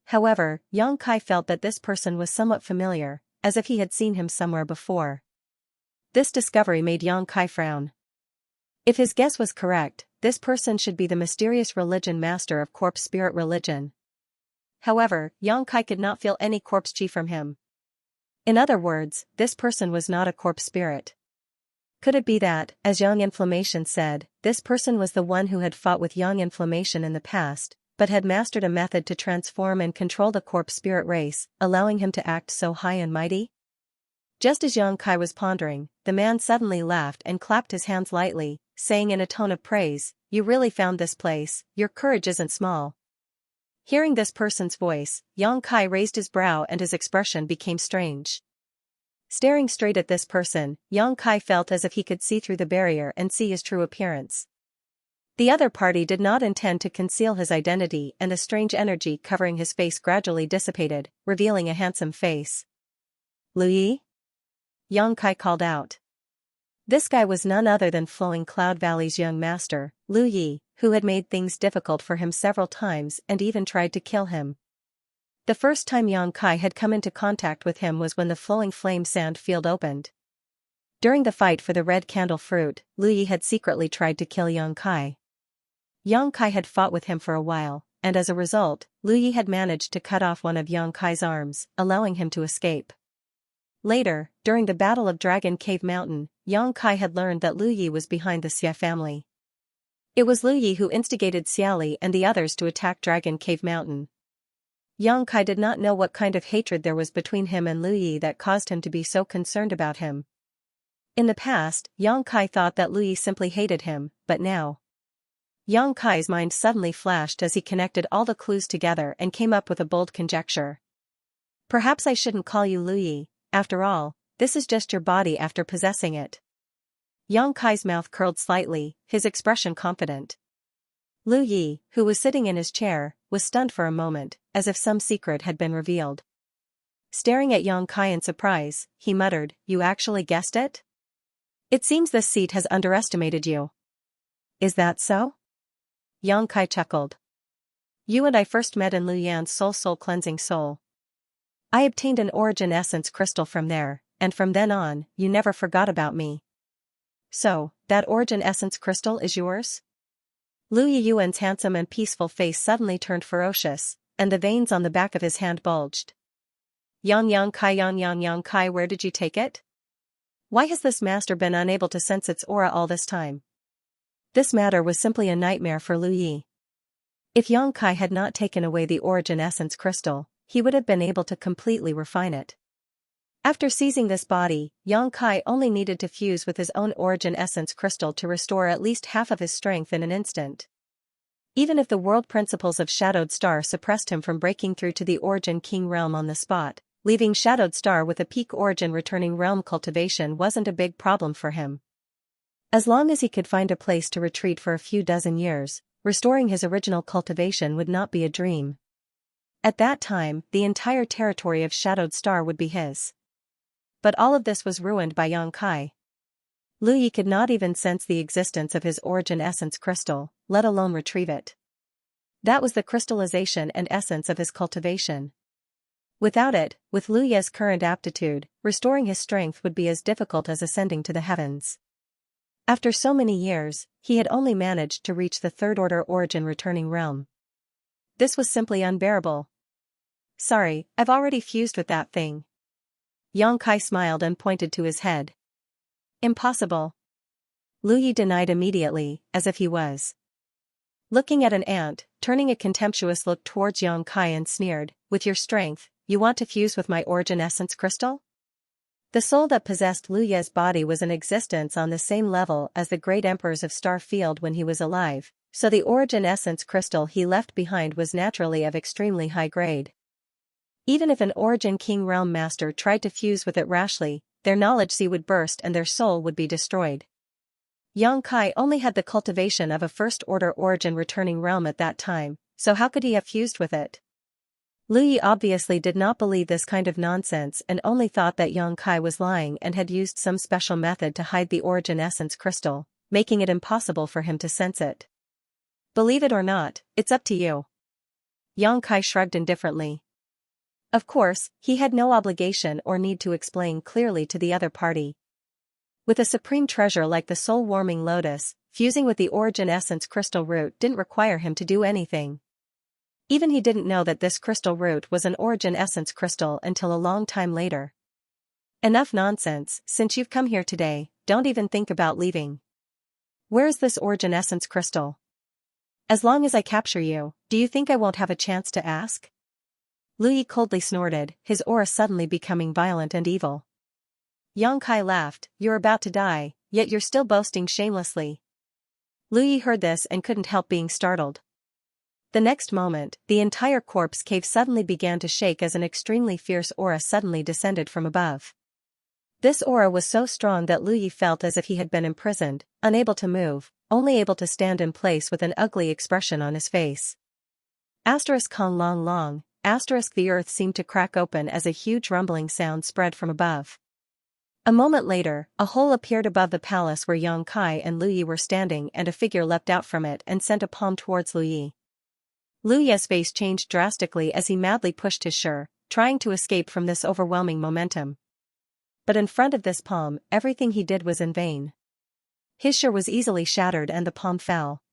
However, Yang Kai felt that this person was somewhat familiar, as if he had seen him somewhere before. This discovery made Yang Kai frown. If his guess was correct, this person should be the mysterious religion master of corpse spirit religion. However, Yang Kai could not feel any corpse chi from him. In other words, this person was not a corpse spirit. Could it be that, as Yang Inflammation said, this person was the one who had fought with Yang Inflammation in the past, but had mastered a method to transform and control the corpse spirit race, allowing him to act so high and mighty? Just as Yang Kai was pondering, the man suddenly laughed and clapped his hands lightly, saying in a tone of praise, "You really found this place, your courage isn't small." Hearing this person's voice, Yang Kai raised his brow and his expression became strange. Staring straight at this person, Yang Kai felt as if he could see through the barrier and see his true appearance. The other party did not intend to conceal his identity, and a strange energy covering his face gradually dissipated, revealing a handsome face. "Lu Yi?" Yang Kai called out. This guy was none other than Flowing Cloud Valley's young master, Lu Yi, who had made things difficult for him several times and even tried to kill him. The first time Yang Kai had come into contact with him was when the Flowing Flame Sand Field opened. During the fight for the red candle fruit, Lu Yi had secretly tried to kill Yang Kai. Yang Kai had fought with him for a while, and as a result, Lu Yi had managed to cut off one of Yang Kai's arms, allowing him to escape. Later, during the Battle of Dragon Cave Mountain, Yang Kai had learned that Lu Yi was behind the Xia family. It was Lu Yi who instigated Xiali and the others to attack Dragon Cave Mountain. Yang Kai did not know what kind of hatred there was between him and Lu Yi that caused him to be so concerned about him. In the past, Yang Kai thought that Lu Yi simply hated him, but now. Yang Kai's mind suddenly flashed as he connected all the clues together and came up with a bold conjecture. "Perhaps I shouldn't call you Lu Yi, after all, this is just your body after possessing it." Yang Kai's mouth curled slightly, his expression confident. Lu Yi, who was sitting in his chair, was stunned for a moment, as if some secret had been revealed. Staring at Yang Kai in surprise, he muttered, "You actually guessed it? It seems this seat has underestimated you." "Is that so?" Yang Kai chuckled. "You and I first met in Luyan's soul cleansing soul. I obtained an origin essence crystal from there, and from then on, you never forgot about me. So, that origin essence crystal is yours?" Lu Yuan's handsome and peaceful face suddenly turned ferocious, and the veins on the back of his hand bulged. Yang Kai, where did you take it? Why has this master been unable to sense its aura all this time?" This matter was simply a nightmare for Lu Yi. If Yang Kai had not taken away the origin essence crystal, he would have been able to completely refine it. After seizing this body, Yang Kai only needed to fuse with his own origin essence crystal to restore at least half of his strength in an instant. Even if the world principles of Shadowed Star suppressed him from breaking through to the Origin King realm on the spot, leaving Shadowed Star with a peak origin returning realm cultivation wasn't a big problem for him. As long as he could find a place to retreat for a few dozen years, restoring his original cultivation would not be a dream. At that time, the entire territory of Shadowed Star would be his. But all of this was ruined by Yang Kai. Lu Yi could not even sense the existence of his origin essence crystal, let alone retrieve it. That was the crystallization and essence of his cultivation. Without it, with Lu Yi's current aptitude, restoring his strength would be as difficult as ascending to the heavens. After so many years, he had only managed to reach the third-order origin returning realm. This was simply unbearable. Sorry, I've already fused with that thing. Yang Kai smiled and pointed to his head. Impossible. Lu Yi denied immediately, as if he was looking at an ant, turning a contemptuous look towards Yang Kai and sneered, with your strength, you want to fuse with my origin essence crystal? The soul that possessed Lu Yi's body was in existence on the same level as the great emperors of Star Field when he was alive, so the origin essence crystal he left behind was naturally of extremely high grade. Even if an Origin King Realm Master tried to fuse with it rashly, their knowledge sea would burst and their soul would be destroyed. Yang Kai only had the cultivation of a first-order origin returning realm at that time, so how could he have fused with it? Lu Yi obviously did not believe this kind of nonsense and only thought that Yang Kai was lying and had used some special method to hide the origin essence crystal, making it impossible for him to sense it. Believe it or not, it's up to you. Yang Kai shrugged indifferently. Of course, he had no obligation or need to explain clearly to the other party. With a supreme treasure like the soul-warming lotus, fusing with the origin essence crystal root didn't require him to do anything. Even he didn't know that this crystal root was an origin essence crystal until a long time later. Enough nonsense, since you've come here today, don't even think about leaving. Where's this origin essence crystal? As long as I capture you, do you think I won't have a chance to ask? Lu Yi coldly snorted, his aura suddenly becoming violent and evil. Yang Kai laughed, you're about to die, yet you're still boasting shamelessly. Lu Yi heard this and couldn't help being startled. The next moment, the entire corpse cave suddenly began to shake as an extremely fierce aura suddenly descended from above. This aura was so strong that Lu Yi felt as if he had been imprisoned, unable to move, only able to stand in place with an ugly expression on his face. Kong long long, the earth seemed to crack open as a huge rumbling sound spread from above. A moment later, a hole appeared above the palace where Yang Kai and Lu Yi were standing and a figure leapt out from it and sent a palm towards Lu Yi. Lu Yi's face changed drastically as he madly pushed his shur, trying to escape from this overwhelming momentum. But in front of this palm, everything he did was in vain. His shur was easily shattered and the palm fell.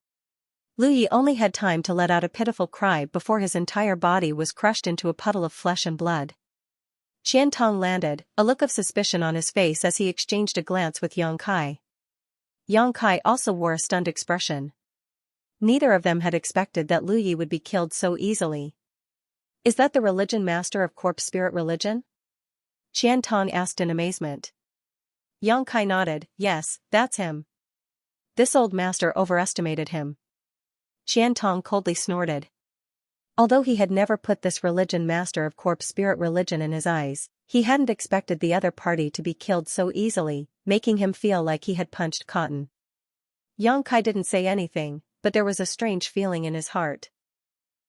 Lu Yi only had time to let out a pitiful cry before his entire body was crushed into a puddle of flesh and blood. Qian Tong landed, a look of suspicion on his face as he exchanged a glance with Yang Kai. Yang Kai also wore a stunned expression. Neither of them had expected that Lu Yi would be killed so easily. Is that the religion master of corpse spirit religion? Qian Tong asked in amazement. Yang Kai nodded, yes, that's him. This old master overestimated him. Qian Tong coldly snorted. Although he had never put this religion master of corpse spirit religion in his eyes, he hadn't expected the other party to be killed so easily, making him feel like he had punched cotton. Yang Kai didn't say anything, but there was a strange feeling in his heart.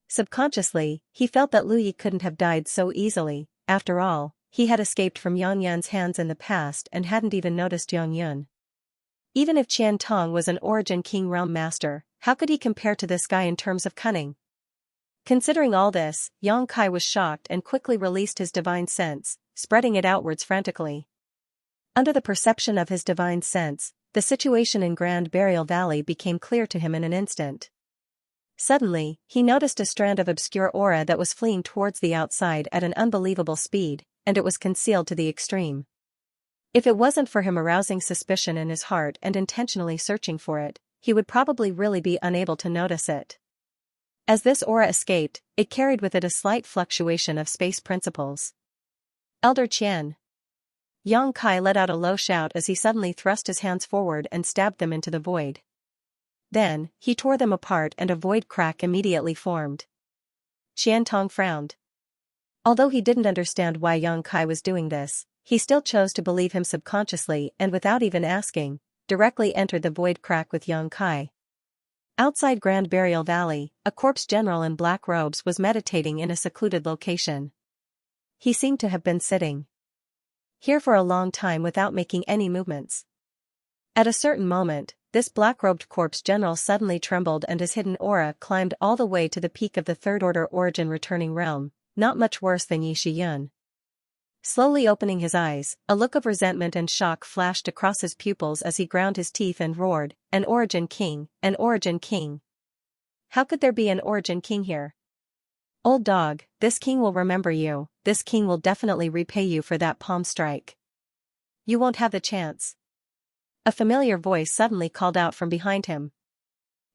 Subconsciously, he felt that Lu Yi couldn't have died so easily. After all, he had escaped from Yang Yun's hands in the past and hadn't even noticed Yang Yun. Even if Qian Tong was an Origin King Realm Master, how could he compare to this guy in terms of cunning? Considering all this, Yang Kai was shocked and quickly released his divine sense, spreading it outwards frantically. Under the perception of his divine sense, the situation in Grand Burial Valley became clear to him in an instant. Suddenly, he noticed a strand of obscure aura that was fleeing towards the outside at an unbelievable speed, and it was concealed to the extreme. If it wasn't for him arousing suspicion in his heart and intentionally searching for it, he would probably really be unable to notice it. As this aura escaped, it carried with it a slight fluctuation of space principles. Elder Qian. Yang Kai let out a low shout as he suddenly thrust his hands forward and stabbed them into the void. Then, he tore them apart and a void crack immediately formed. Qiantong frowned. Although he didn't understand why Yang Kai was doing this, he still chose to believe him subconsciously and without even asking, directly entered the void crack with Yang Kai. Outside Grand Burial Valley, a corpse general in black robes was meditating in a secluded location. He seemed to have been sitting here for a long time without making any movements. At a certain moment, this black-robed corpse general suddenly trembled and his hidden aura climbed all the way to the peak of the third-order origin returning realm, not much worse than Yi Shiyun. Slowly opening his eyes, a look of resentment and shock flashed across his pupils as he ground his teeth and roared, "An Origin King, an Origin King! How could there be an Origin King here? Old dog, this king will remember you, this king will definitely repay you for that palm strike. You won't have the chance." A familiar voice suddenly called out from behind him.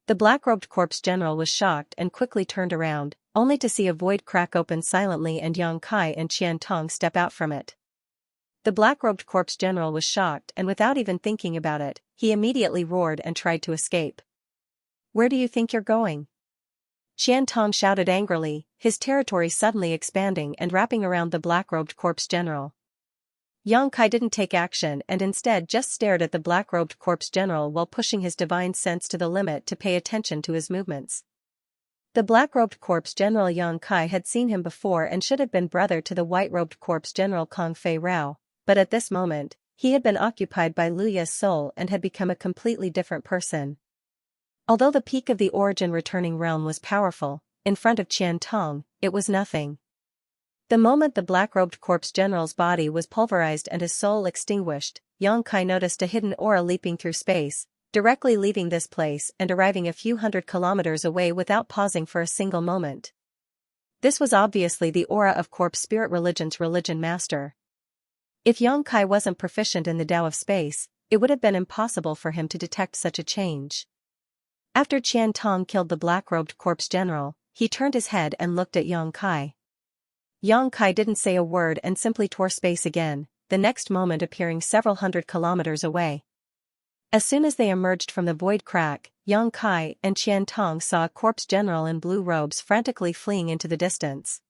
The black-robed corpse general was shocked and quickly turned around, only to see a void crack open silently and Yang Kai and Qiantong step out from it. The black-robed corpse general was shocked and without even thinking about it, he immediately roared and tried to escape. "Where do you think you're going?" Qiantong shouted angrily, his territory suddenly expanding and wrapping around the black-robed corpse general. Yang Kai didn't take action and instead just stared at the black-robed corpse general while pushing his divine sense to the limit to pay attention to his movements. The black-robed corpse general Yang Kai had seen him before and should have been brother to the white-robed corpse general Kong Fei Rao, but at this moment, he had been occupied by Lu Ye's soul and had become a completely different person. Although the peak of the origin returning realm was powerful, in front of Qiantong, it was nothing. The moment the black-robed corpse general's body was pulverized and his soul extinguished, Yang Kai noticed a hidden aura leaping through space, directly leaving this place and arriving a few hundred kilometers away without pausing for a single moment. This was obviously the aura of Corpse Spirit Religion's religion master. If Yang Kai wasn't proficient in the Tao of space, it would have been impossible for him to detect such a change. After Qiantong killed the black-robed corpse general, he turned his head and looked at Yang Kai. Yang Kai didn't say a word and simply tore space again, the next moment appearing several hundred kilometers away. As soon as they emerged from the void crack, Yang Kai and Qiantong saw a corpse general in blue robes frantically fleeing into the distance.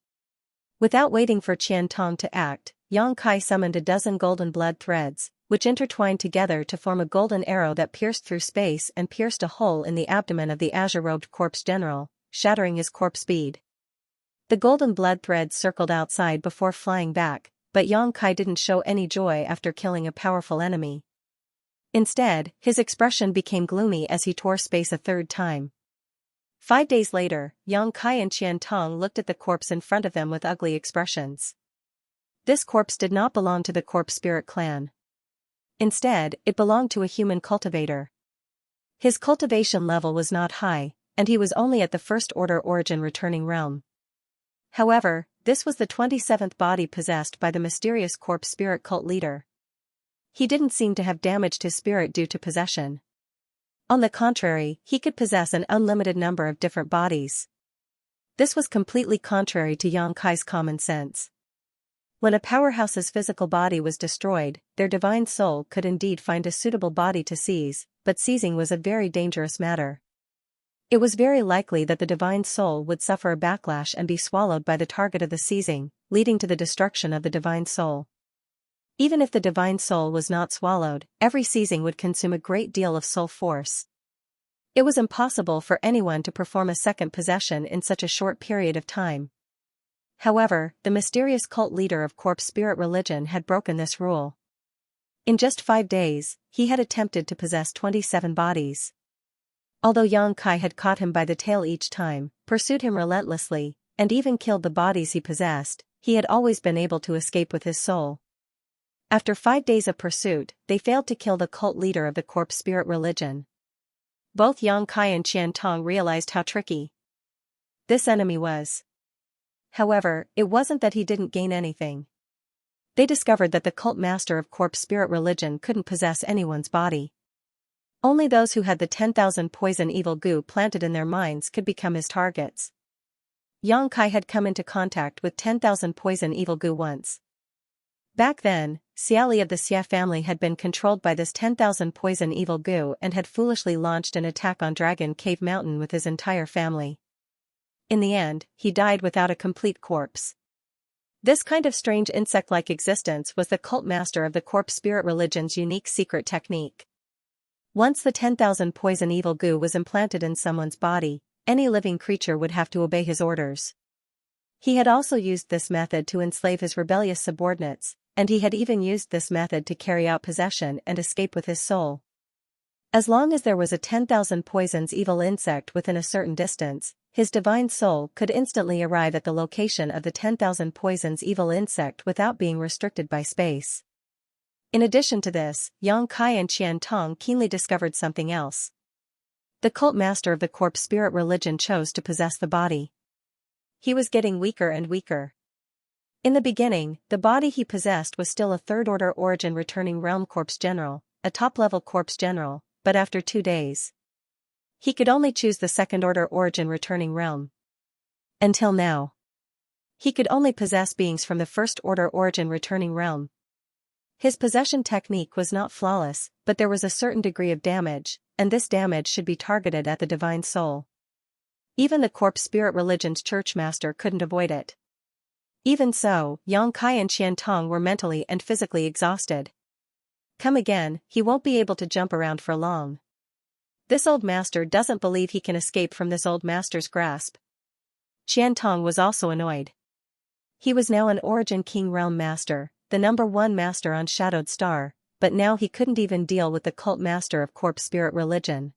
Without waiting for Qiantong to act, Yang Kai summoned a dozen golden blood threads, which intertwined together to form a golden arrow that pierced through space and pierced a hole in the abdomen of the azure-robed corpse general, shattering his corpse bead. The golden blood threads circled outside before flying back, but Yang Kai didn't show any joy after killing a powerful enemy. Instead, his expression became gloomy as he tore space a third time. 5 days later, Yang Kai and Qiantong looked at the corpse in front of them with ugly expressions. This corpse did not belong to the Corpse Spirit clan. Instead, it belonged to a human cultivator. His cultivation level was not high, and he was only at the first-order origin returning realm. However, this was the 27th body possessed by the mysterious corpse spirit cult leader. He didn't seem to have damaged his spirit due to possession. On the contrary, he could possess an unlimited number of different bodies. This was completely contrary to Yang Kai's common sense. When a powerhouse's physical body was destroyed, their divine soul could indeed find a suitable body to seize, but seizing was a very dangerous matter. It was very likely that the divine soul would suffer a backlash and be swallowed by the target of the seizing, leading to the destruction of the divine soul. Even if the divine soul was not swallowed, every seizing would consume a great deal of soul force. It was impossible for anyone to perform a second possession in such a short period of time. However, the mysterious cult leader of Corpse Spirit Religion had broken this rule. In just 5 days, he had attempted to possess 27 bodies. Although Yang Kai had caught him by the tail each time, pursued him relentlessly, and even killed the bodies he possessed, he had always been able to escape with his soul. After 5 days of pursuit, they failed to kill the cult leader of the Corpse Spirit Religion. Both Yang Kai and Qiantong realized how tricky this enemy was. However, it wasn't that he didn't gain anything. They discovered that the cult master of Corpse Spirit Religion couldn't possess anyone's body. Only those who had the 10,000 poison evil goo planted in their minds could become his targets. Xianxia had come into contact with 10,000 poison evil goo once. Back then, Xiaoli of the Xia family had been controlled by this 10,000 poison evil goo and had foolishly launched an attack on Dragon Cave Mountain with his entire family. In the end, he died without a complete corpse. This kind of strange insect-like existence was the cult master of the corpse spirit religion's unique secret technique. Once the 10,000 poison evil goo was implanted in someone's body, any living creature would have to obey his orders. He had also used this method to enslave his rebellious subordinates, and he had even used this method to carry out possession and escape with his soul. As long as there was a 10,000 poisons evil insect within a certain distance, his divine soul could instantly arrive at the location of the 10,000 poisons evil insect without being restricted by space. In addition to this, Xianxia and Qian Tong keenly discovered something else. The cult master of the corpse spirit religion chose to possess the body. He was getting weaker and weaker. In the beginning, the body he possessed was still a third-order origin returning realm corpse general, a top-level corpse general, but after 2 days, he could only choose the second-order origin returning realm. Until now, he could only possess beings from the first-order origin returning realm. His possession technique was not flawless, but there was a certain degree of damage, and this damage should be targeted at the divine soul. Even the corpse spirit religion's church master couldn't avoid it. Even so, Xianxia and Qian Tong were mentally and physically exhausted. Come again, he won't be able to jump around for long. This old master doesn't believe he can escape from this old master's grasp. Qian Tong was also annoyed. He was now an Origin King Realm Master, the #1 master on Shadowed Star, but now he couldn't even deal with the cult master of corpse spirit religion.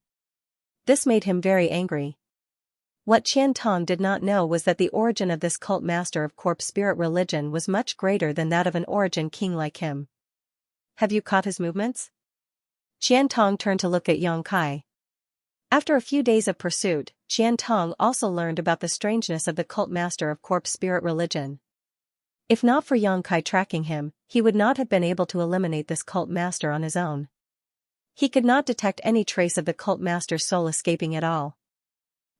This made him very angry. What Qian Tong did not know was that the origin of this cult master of corpse spirit religion was much greater than that of an Origin King like him. Have you caught his movements? Qian Tong turned to look at Xianxia. After a few days of pursuit, Qian Tong also learned about the strangeness of the cult master of corpse spirit religion. If not for Xianxia tracking him, he would not have been able to eliminate this cult master on his own. He could not detect any trace of the cult master's soul escaping at all.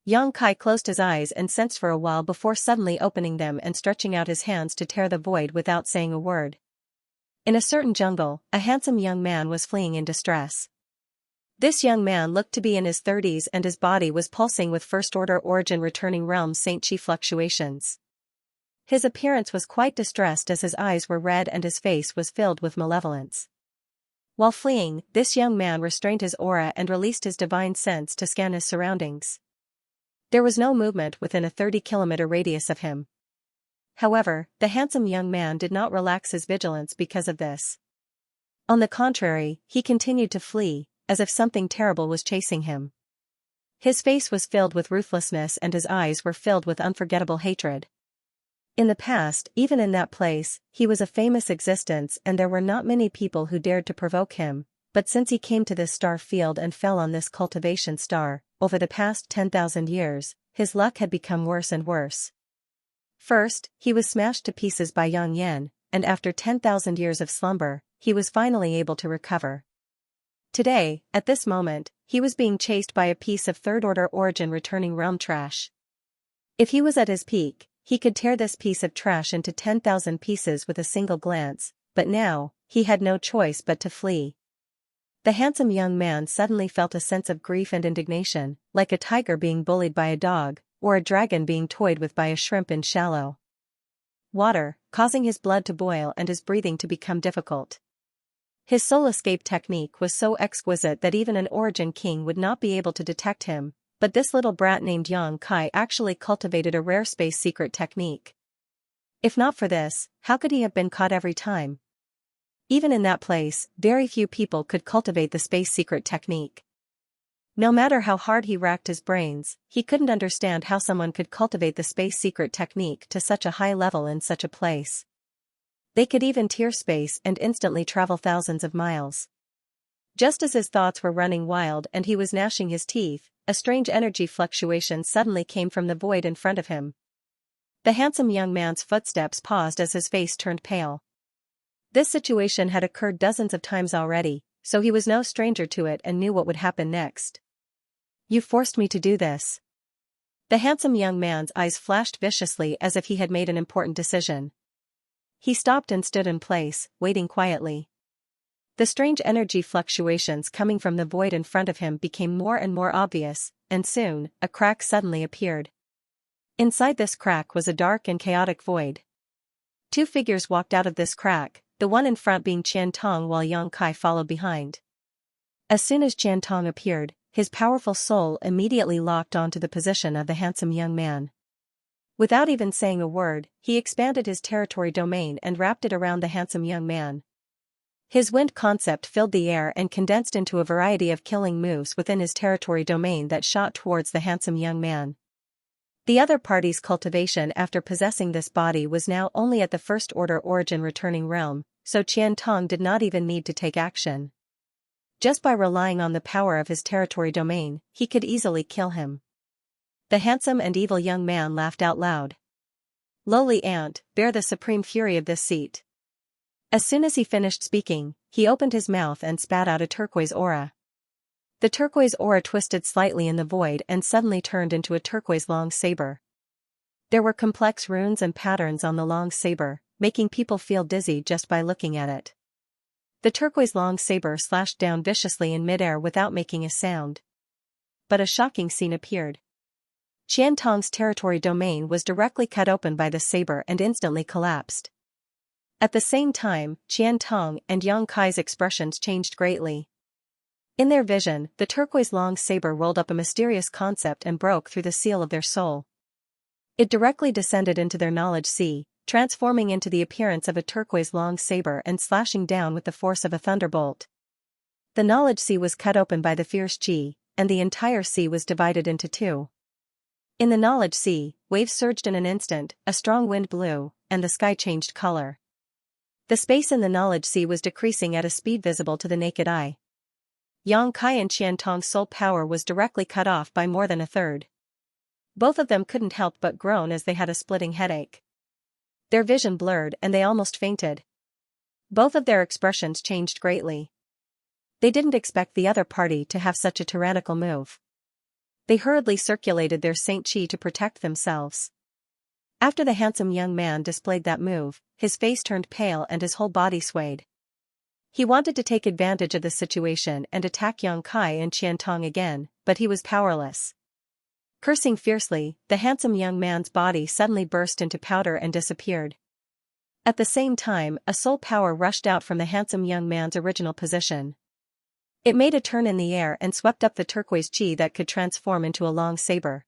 Xianxia closed his eyes and sensed for a while before suddenly opening them and stretching out his hands to tear the void without saying a word. In a certain jungle, a handsome young man was fleeing in distress. This young man looked to be in his 30s and his body was pulsing with first-order origin returning realm Saint Chi fluctuations. His appearance was quite distressed as his eyes were red and his face was filled with malevolence. While fleeing, this young man restrained his aura and released his divine sense to scan his surroundings. There was no movement within a 30-kilometer radius of him. However, the handsome young man did not relax his vigilance because of this. On the contrary, he continued to flee, as if something terrible was chasing him. His face was filled with ruthlessness and his eyes were filled with unforgettable hatred. In the past, even in that place, he was a famous existence and there were not many people who dared to provoke him, but since he came to this star field and fell on this cultivation star, over the past 10,000 years, his luck had become worse and worse. First, he was smashed to pieces by Yang Yan, and after 10,000 years of slumber, he was finally able to recover. Today, at this moment, he was being chased by a piece of third-order origin returning realm trash. If he was at his peak, he could tear this piece of trash into 10,000 pieces with a single glance, but now, he had no choice but to flee. The handsome young man suddenly felt a sense of grief and indignation, like a tiger being bullied by a dog, or a dragon being toyed with by a shrimp in shallow water, causing his blood to boil and his breathing to become difficult. His soul escape technique was so exquisite that even an Origin King would not be able to detect him, but this little brat named Xianxia actually cultivated a rare space secret technique. If not for this, how could he have been caught every time? Even in that place, very few people could cultivate the space secret technique. No matter how hard he racked his brains, he couldn't understand how someone could cultivate the space secret technique to such a high level in such a place. They could even tear space and instantly travel thousands of miles. Just as his thoughts were running wild and he was gnashing his teeth, a strange energy fluctuation suddenly came from the void in front of him. The handsome young man's footsteps paused as his face turned pale. This situation had occurred dozens of times already, so he was no stranger to it and knew what would happen next. "You forced me to do this." The handsome young man's eyes flashed viciously as if he had made an important decision. He stopped and stood in place, waiting quietly. The strange energy fluctuations coming from the void in front of him became more and more obvious, and soon, a crack suddenly appeared. Inside this crack was a dark and chaotic void. Two figures walked out of this crack, the one in front being Qian Tong while Yang Kai followed behind. As soon as Qian Tong appeared, his powerful soul immediately locked onto the position of the handsome young man. Without even saying a word, he expanded his territory domain and wrapped it around the handsome young man. His wind concept filled the air and condensed into a variety of killing moves within his territory domain that shot towards the handsome young man. The other party's cultivation after possessing this body was now only at the first order origin returning realm, so Qian Tong did not even need to take action. Just by relying on the power of his territory domain, he could easily kill him. The handsome and evil young man laughed out loud. "Lowly ant, bear the supreme fury of this seat." As soon as he finished speaking, he opened his mouth and spat out a turquoise aura. The turquoise aura twisted slightly in the void and suddenly turned into a turquoise long saber. There were complex runes and patterns on the long saber, making people feel dizzy just by looking at it. The turquoise long saber slashed down viciously in midair without making a sound. But a shocking scene appeared. Qian Tong's territory domain was directly cut open by the saber and instantly collapsed. At the same time, Qian Tong and Yang Kai's expressions changed greatly. In their vision, the turquoise long saber rolled up a mysterious concept and broke through the seal of their soul. It directly descended into their knowledge sea, transforming into the appearance of a turquoise long saber and slashing down with the force of a thunderbolt. The knowledge sea was cut open by the fierce chi, and the entire sea was divided into two. In the knowledge sea, waves surged in an instant, a strong wind blew, and the sky changed color. The space in the knowledge sea was decreasing at a speed visible to the naked eye. Yang Kai and Qian Tong's soul power was directly cut off by more than a third. Both of them couldn't help but groan as they had a splitting headache. Their vision blurred and they almost fainted. Both of their expressions changed greatly. They didn't expect the other party to have such a tyrannical move. They hurriedly circulated their Saint Chi to protect themselves. After the handsome young man displayed that move, his face turned pale and his whole body swayed. He wanted to take advantage of the situation and attack Yang Kai and Qian Tong again, but he was powerless. Cursing fiercely, the handsome young man's body suddenly burst into powder and disappeared. At the same time, a soul power rushed out from the handsome young man's original position. It made a turn in the air and swept up the turquoise chi that could transform into a long saber.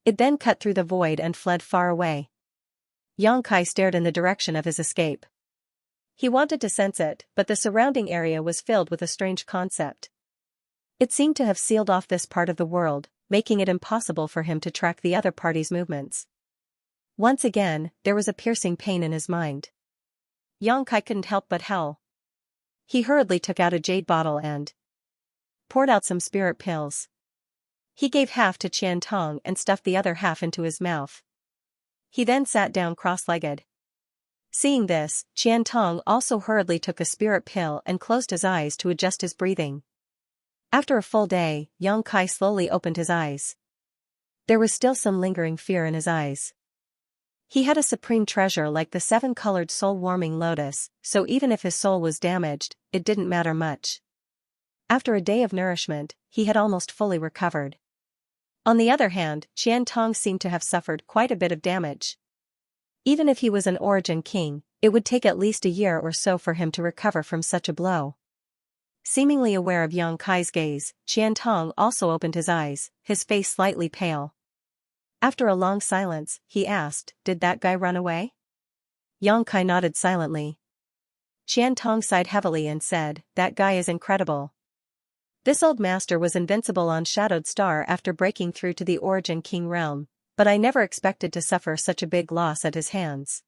It then cut through the void and fled far away. Yang Kai stared in the direction of his escape. He wanted to sense it, but the surrounding area was filled with a strange concept. It seemed to have sealed off this part of the world, making it impossible for him to track the other party's movements. Once again, there was a piercing pain in his mind. Yang Kai couldn't help but howl. He hurriedly took out a jade bottle and poured out some spirit pills. He gave half to Qian Tong and stuffed the other half into his mouth. He then sat down cross-legged. Seeing this, Qian Tong also hurriedly took a spirit pill and closed his eyes to adjust his breathing. After a full day, Yang Kai slowly opened his eyes. There was still some lingering fear in his eyes. He had a supreme treasure like the seven-colored soul-warming lotus, so even if his soul was damaged, it didn't matter much. After a day of nourishment, he had almost fully recovered. On the other hand, Qian Tong seemed to have suffered quite a bit of damage. Even if he was an origin king, it would take at least a year or so for him to recover from such a blow. Seemingly aware of Yang Kai's gaze, Qian Tong also opened his eyes, his face slightly pale. After a long silence, he asked, "Did that guy run away?" Yang Kai nodded silently. Qian Tong sighed heavily and said, "That guy is incredible. This old master was invincible on Shadowed Star after breaking through to the Origin King realm, but I never expected to suffer such a big loss at his hands.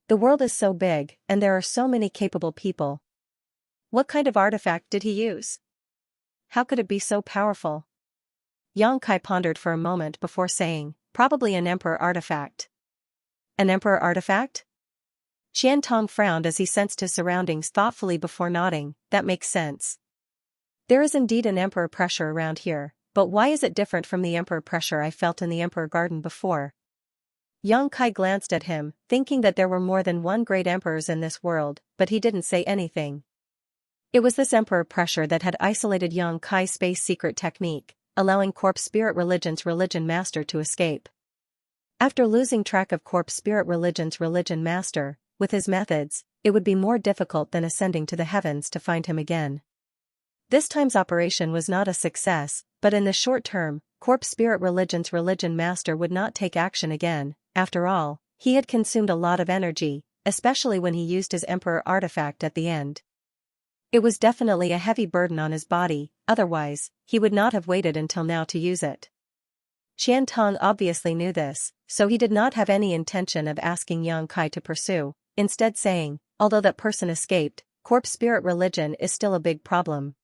The world is so big, and there are so many capable people. What kind of artifact did he use? How could it be so powerful?" Yang Kai pondered for a moment before saying, "Probably an emperor artifact." "An emperor artifact?" Qian Tong frowned as he sensed his surroundings thoughtfully before nodding. That makes sense. There is indeed an emperor pressure around here, but why is it different from the emperor pressure I felt in the emperor garden before? Yang Kai glanced at him, thinking that there were more than one great emperors in this world, but he didn't say anything. It was this emperor pressure that had isolated Yang Kai's space secret technique, allowing Corpse Spirit Religion's religion master to escape. After losing track of Corpse Spirit Religion's religion master, with his methods, it would be more difficult than ascending to the heavens to find him again. This time's operation was not a success, but in the short term, Corpse Spirit Religion's religion master would not take action again. After all, he had consumed a lot of energy, especially when he used his Emperor artifact at the end. It was definitely a heavy burden on his body, otherwise, he would not have waited until now to use it. Qian Tong obviously knew this, so he did not have any intention of asking Yang Kai to pursue, instead saying, although that person escaped, Corpse Spirit Religion is still a big problem.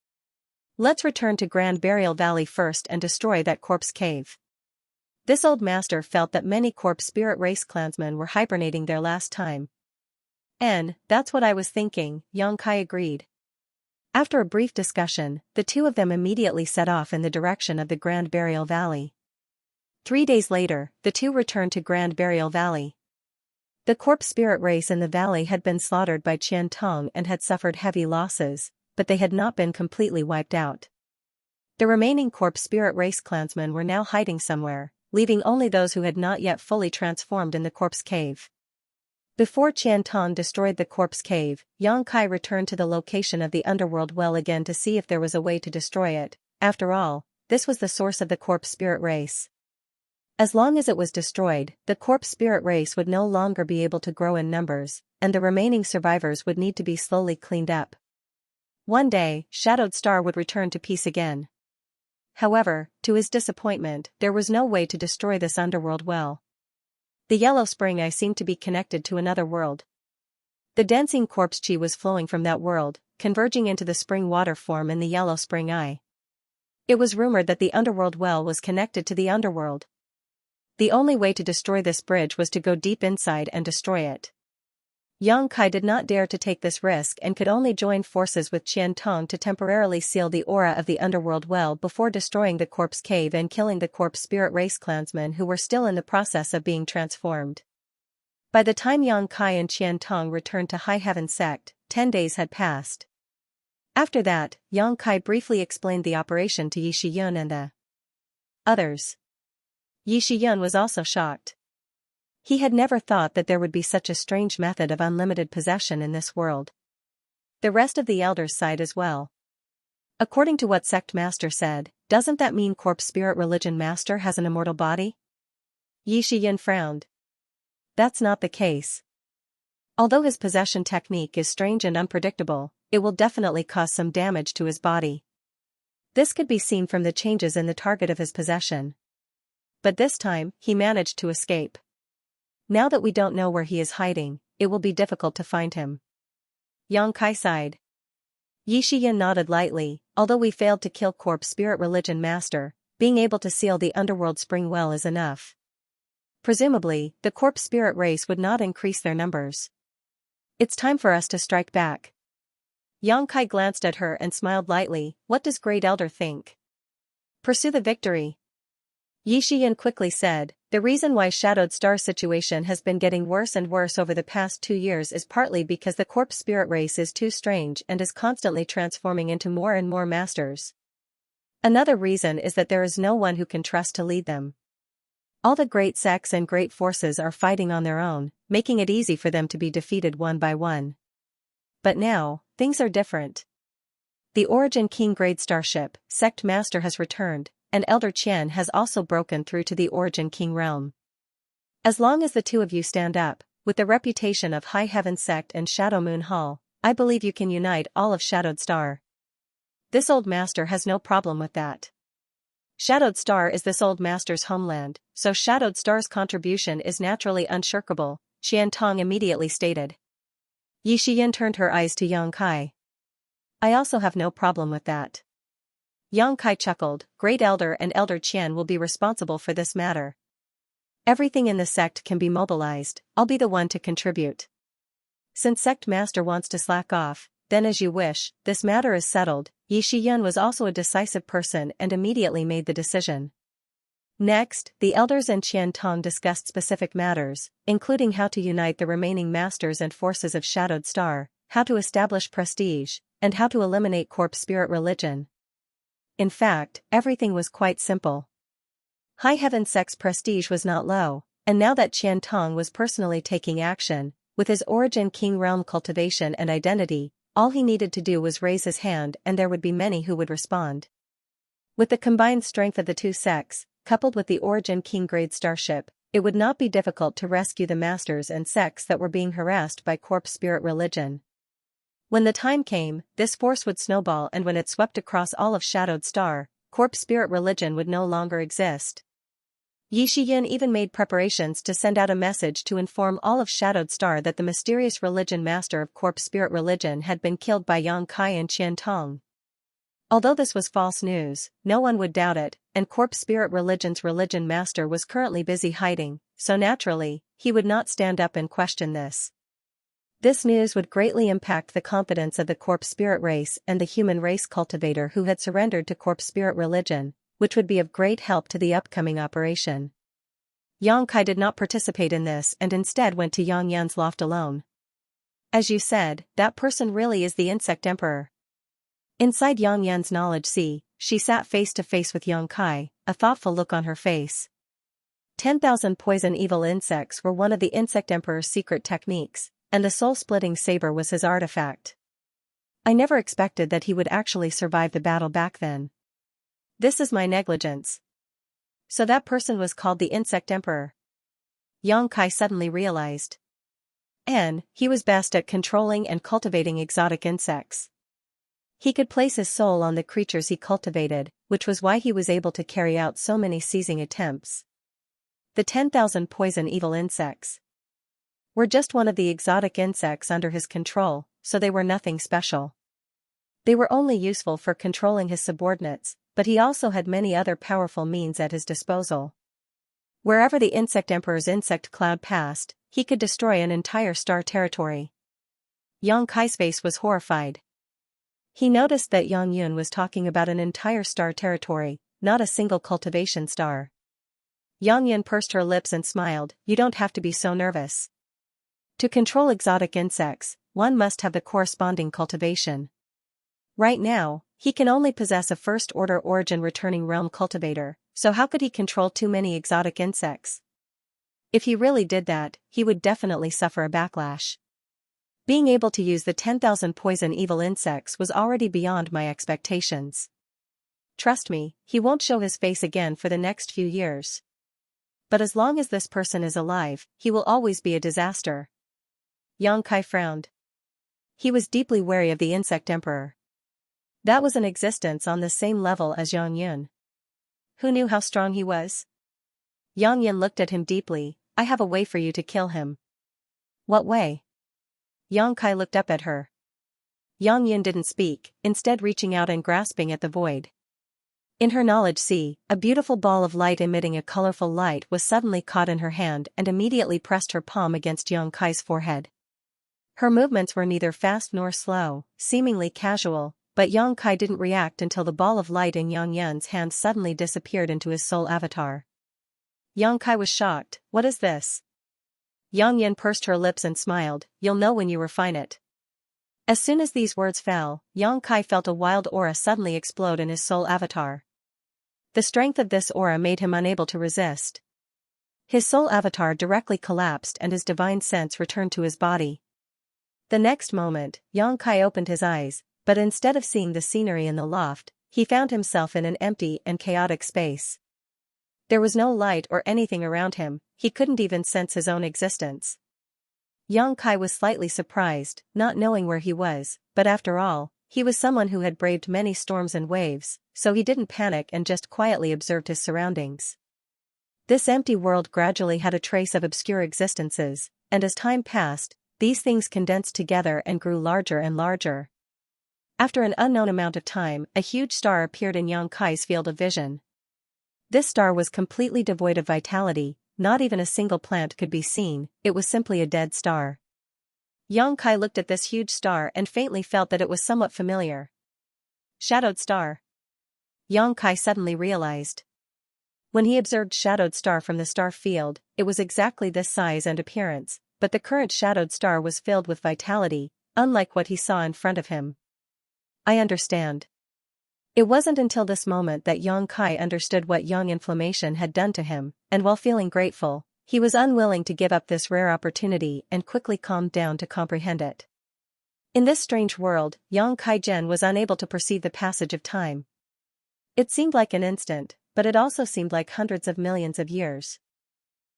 Let's return to Grand Burial Valley first and destroy that corpse cave. This old master felt that many Corpse Spirit race clansmen were hibernating their last time. And, that's what I was thinking, Yang Kai agreed. After a brief discussion, the two of them immediately set off in the direction of the Grand Burial Valley. 3 days later, the two returned to Grand Burial Valley. The Corpse Spirit race in the valley had been slaughtered by Qian Tong and had suffered heavy losses, but they had not been completely wiped out. The remaining Corpse Spirit race clansmen were now hiding somewhere, leaving only those who had not yet fully transformed in the corpse cave. Before Qian Tong destroyed the corpse cave, Yang Kai returned to the location of the underworld well again to see if there was a way to destroy it. After all, this was the source of the Corpse Spirit race. As long as it was destroyed, the Corpse Spirit race would no longer be able to grow in numbers, and the remaining survivors would need to be slowly cleaned up. One day, Shadowed Star would return to peace again. However, to his disappointment, there was no way to destroy this underworld well. The yellow spring eye seemed to be connected to another world. The dancing corpse chi was flowing from that world, converging into the spring water form in the yellow spring eye. It was rumored that the underworld well was connected to the underworld. The only way to destroy this bridge was to go deep inside and destroy it. Yang Kai did not dare to take this risk and could only join forces with Qian Tong to temporarily seal the aura of the underworld well before destroying the corpse cave and killing the Corpse Spirit race clansmen who were still in the process of being transformed. By the time Yang Kai and Qian Tong returned to High Heaven Sect, 10 days had passed. After that, Yang Kai briefly explained the operation to Yi Shiyun and the others. Yi Shiyun was also shocked. He had never thought that there would be such a strange method of unlimited possession in this world. The rest of the elders sighed as well. According to what Sect Master said, doesn't that mean Corpse Spirit Religion Master has an immortal body? Yi Shiyin frowned. That's not the case. Although his possession technique is strange and unpredictable, it will definitely cause some damage to his body. This could be seen from the changes in the target of his possession. But this time, he managed to escape. Now that we don't know where he is hiding, it will be difficult to find him. Yang Kai sighed. Yi Shiyin nodded lightly. Although we failed to kill Corpse Spirit Religion Master, being able to seal the underworld spring well is enough. Presumably, the Corpse Spirit race would not increase their numbers. It's time for us to strike back. Yang Kai glanced at her and smiled lightly. What does Great Elder think? Pursue the victory. Yi Shiyin quickly said, the reason why Shadowed Star's situation has been getting worse and worse over the past 2 years is partly because the Corpse Spirit race is too strange and is constantly transforming into more and more masters. Another reason is that there is no one who can trust to lead them. All the great sects and great forces are fighting on their own, making it easy for them to be defeated one by one. But now, things are different. The Origin King Grade Starship, Sect Master has returned, and Elder Qian has also broken through to the Origin King realm. As long as the two of you stand up, with the reputation of High Heaven Sect and Shadow Moon Hall, I believe you can unite all of Shadowed Star. This old master has no problem with that. Shadowed Star is this old master's homeland, so Shadowed Star's contribution is naturally unshirkable, Qian Tong immediately stated. Yi Shiyin turned her eyes to Yang Kai. I also have no problem with that. Yang Kai chuckled. Great Elder and Elder Qian will be responsible for this matter. Everything in the sect can be mobilized, I'll be the one to contribute. Since sect master wants to slack off, then as you wish, this matter is settled. Yi Shiyun was also a decisive person and immediately made the decision. Next, the elders and Qian Tong discussed specific matters, including how to unite the remaining masters and forces of Shadowed Star, how to establish prestige, and how to eliminate corpse spirit religion. In fact, everything was quite simple. High Heaven Sect's prestige was not low, and now that Qian Tong was personally taking action, with his origin King Realm cultivation and identity, all he needed to do was raise his hand and there would be many who would respond. With the combined strength of the two sects, coupled with the origin King grade starship, it would not be difficult to rescue the masters and sects that were being harassed by corpse spirit religion. When the time came, this force would snowball, and when it swept across all of Shadowed Star, corpse spirit religion would no longer exist. Yi Shiyun even made preparations to send out a message to inform all of Shadowed Star that the mysterious religion master of corpse spirit religion had been killed by Yang Kai and Qian Tong. Although this was false news, no one would doubt it, and corpse spirit religion's religion master was currently busy hiding, so naturally, he would not stand up and question this. This news would greatly impact the confidence of the corpse spirit race and the human race cultivator who had surrendered to corpse spirit religion, which would be of great help to the upcoming operation. Yang Kai did not participate in this and instead went to Yang Yan's loft alone. As you said, that person really is the Insect Emperor. Inside Yang Yan's knowledge sea, she sat face to face with Yang Kai, a thoughtful look on her face. 10,000 poison evil insects were one of the Insect Emperor's secret techniques, and the soul-splitting saber was his artifact. I never expected that he would actually survive the battle back then. This is my negligence. So that person was called the Insect Emperor. Yang Kai suddenly realized. And he was best at controlling and cultivating exotic insects. He could place his soul on the creatures he cultivated, which was why he was able to carry out so many seizing attempts. The 10,000 poison evil insects were just one of the exotic insects under his control, so they were nothing special. They were only useful for controlling his subordinates, but he also had many other powerful means at his disposal. Wherever the Insect Emperor's insect cloud passed, he could destroy an entire star territory. Yang Kai's face was horrified. He noticed that Yang Yun was talking about an entire star territory, not a single cultivation star. Yang Yun pursed her lips and smiled. You don't have to be so nervous. To control exotic insects, one must have the corresponding cultivation. Right now, he can only possess a first-order origin returning realm cultivator, so how could he control too many exotic insects? If he really did that, he would definitely suffer a backlash. Being able to use the 10,000 poison evil insects was already beyond my expectations. Trust me, he won't show his face again for the next few years. But as long as this person is alive, he will always be a disaster. Yang Kai frowned. He was deeply wary of the Insect Emperor. That was an existence on the same level as Yang Yun. Who knew how strong he was? Yang Yun looked at him deeply. I have a way for you to kill him. What way? Yang Kai looked up at her. Yang Yun didn't speak, instead reaching out and grasping at the void. In her knowledge sea, a beautiful ball of light emitting a colorful light was suddenly caught in her hand and immediately pressed her palm against Yang Kai's forehead. Her movements were neither fast nor slow, seemingly casual, but Yang Kai didn't react until the ball of light in Yang Yun's hand suddenly disappeared into his soul avatar. Yang Kai was shocked. What is this? Yang Yun pursed her lips and smiled. You'll know when you refine it. As soon as these words fell, Yang Kai felt a wild aura suddenly explode in his soul avatar. The strength of this aura made him unable to resist. His soul avatar directly collapsed and his divine sense returned to his body. The next moment, Yang Kai opened his eyes, but instead of seeing the scenery in the loft, he found himself in an empty and chaotic space. There was no light or anything around him, he couldn't even sense his own existence. Yang Kai was slightly surprised, not knowing where he was, but after all, he was someone who had braved many storms and waves, so he didn't panic and just quietly observed his surroundings. This empty world gradually had a trace of obscure existences, and as time passed, these things condensed together and grew larger and larger. After an unknown amount of time, a huge star appeared in Yang Kai's field of vision. This star was completely devoid of vitality, not even a single plant could be seen, it was simply a dead star. Yang Kai looked at this huge star and faintly felt that it was somewhat familiar. Shadowed star. Yang Kai suddenly realized. When he observed shadowed star from the star field, it was exactly this size and appearance, but the current shadowed star was filled with vitality, unlike what he saw in front of him. I understand. It wasn't until this moment that Yang Kai understood what yang inflammation had done to him, and while feeling grateful, he was unwilling to give up this rare opportunity and quickly calmed down to comprehend it. In this strange world, Yang Kai Zhen was unable to perceive the passage of time. It seemed like an instant, but it also seemed like hundreds of millions of years.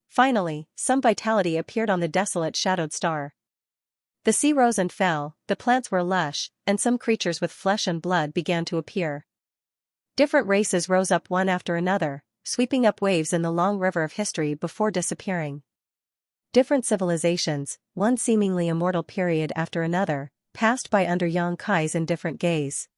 Finally, some vitality appeared on the desolate shadowed star. The sea rose and fell, the plants were lush, and some creatures with flesh and blood began to appear. Different races rose up one after another, sweeping up waves in the long river of history before disappearing. Different civilizations, one seemingly immortal period after another, passed by under Yang Kai's indifferent gaze.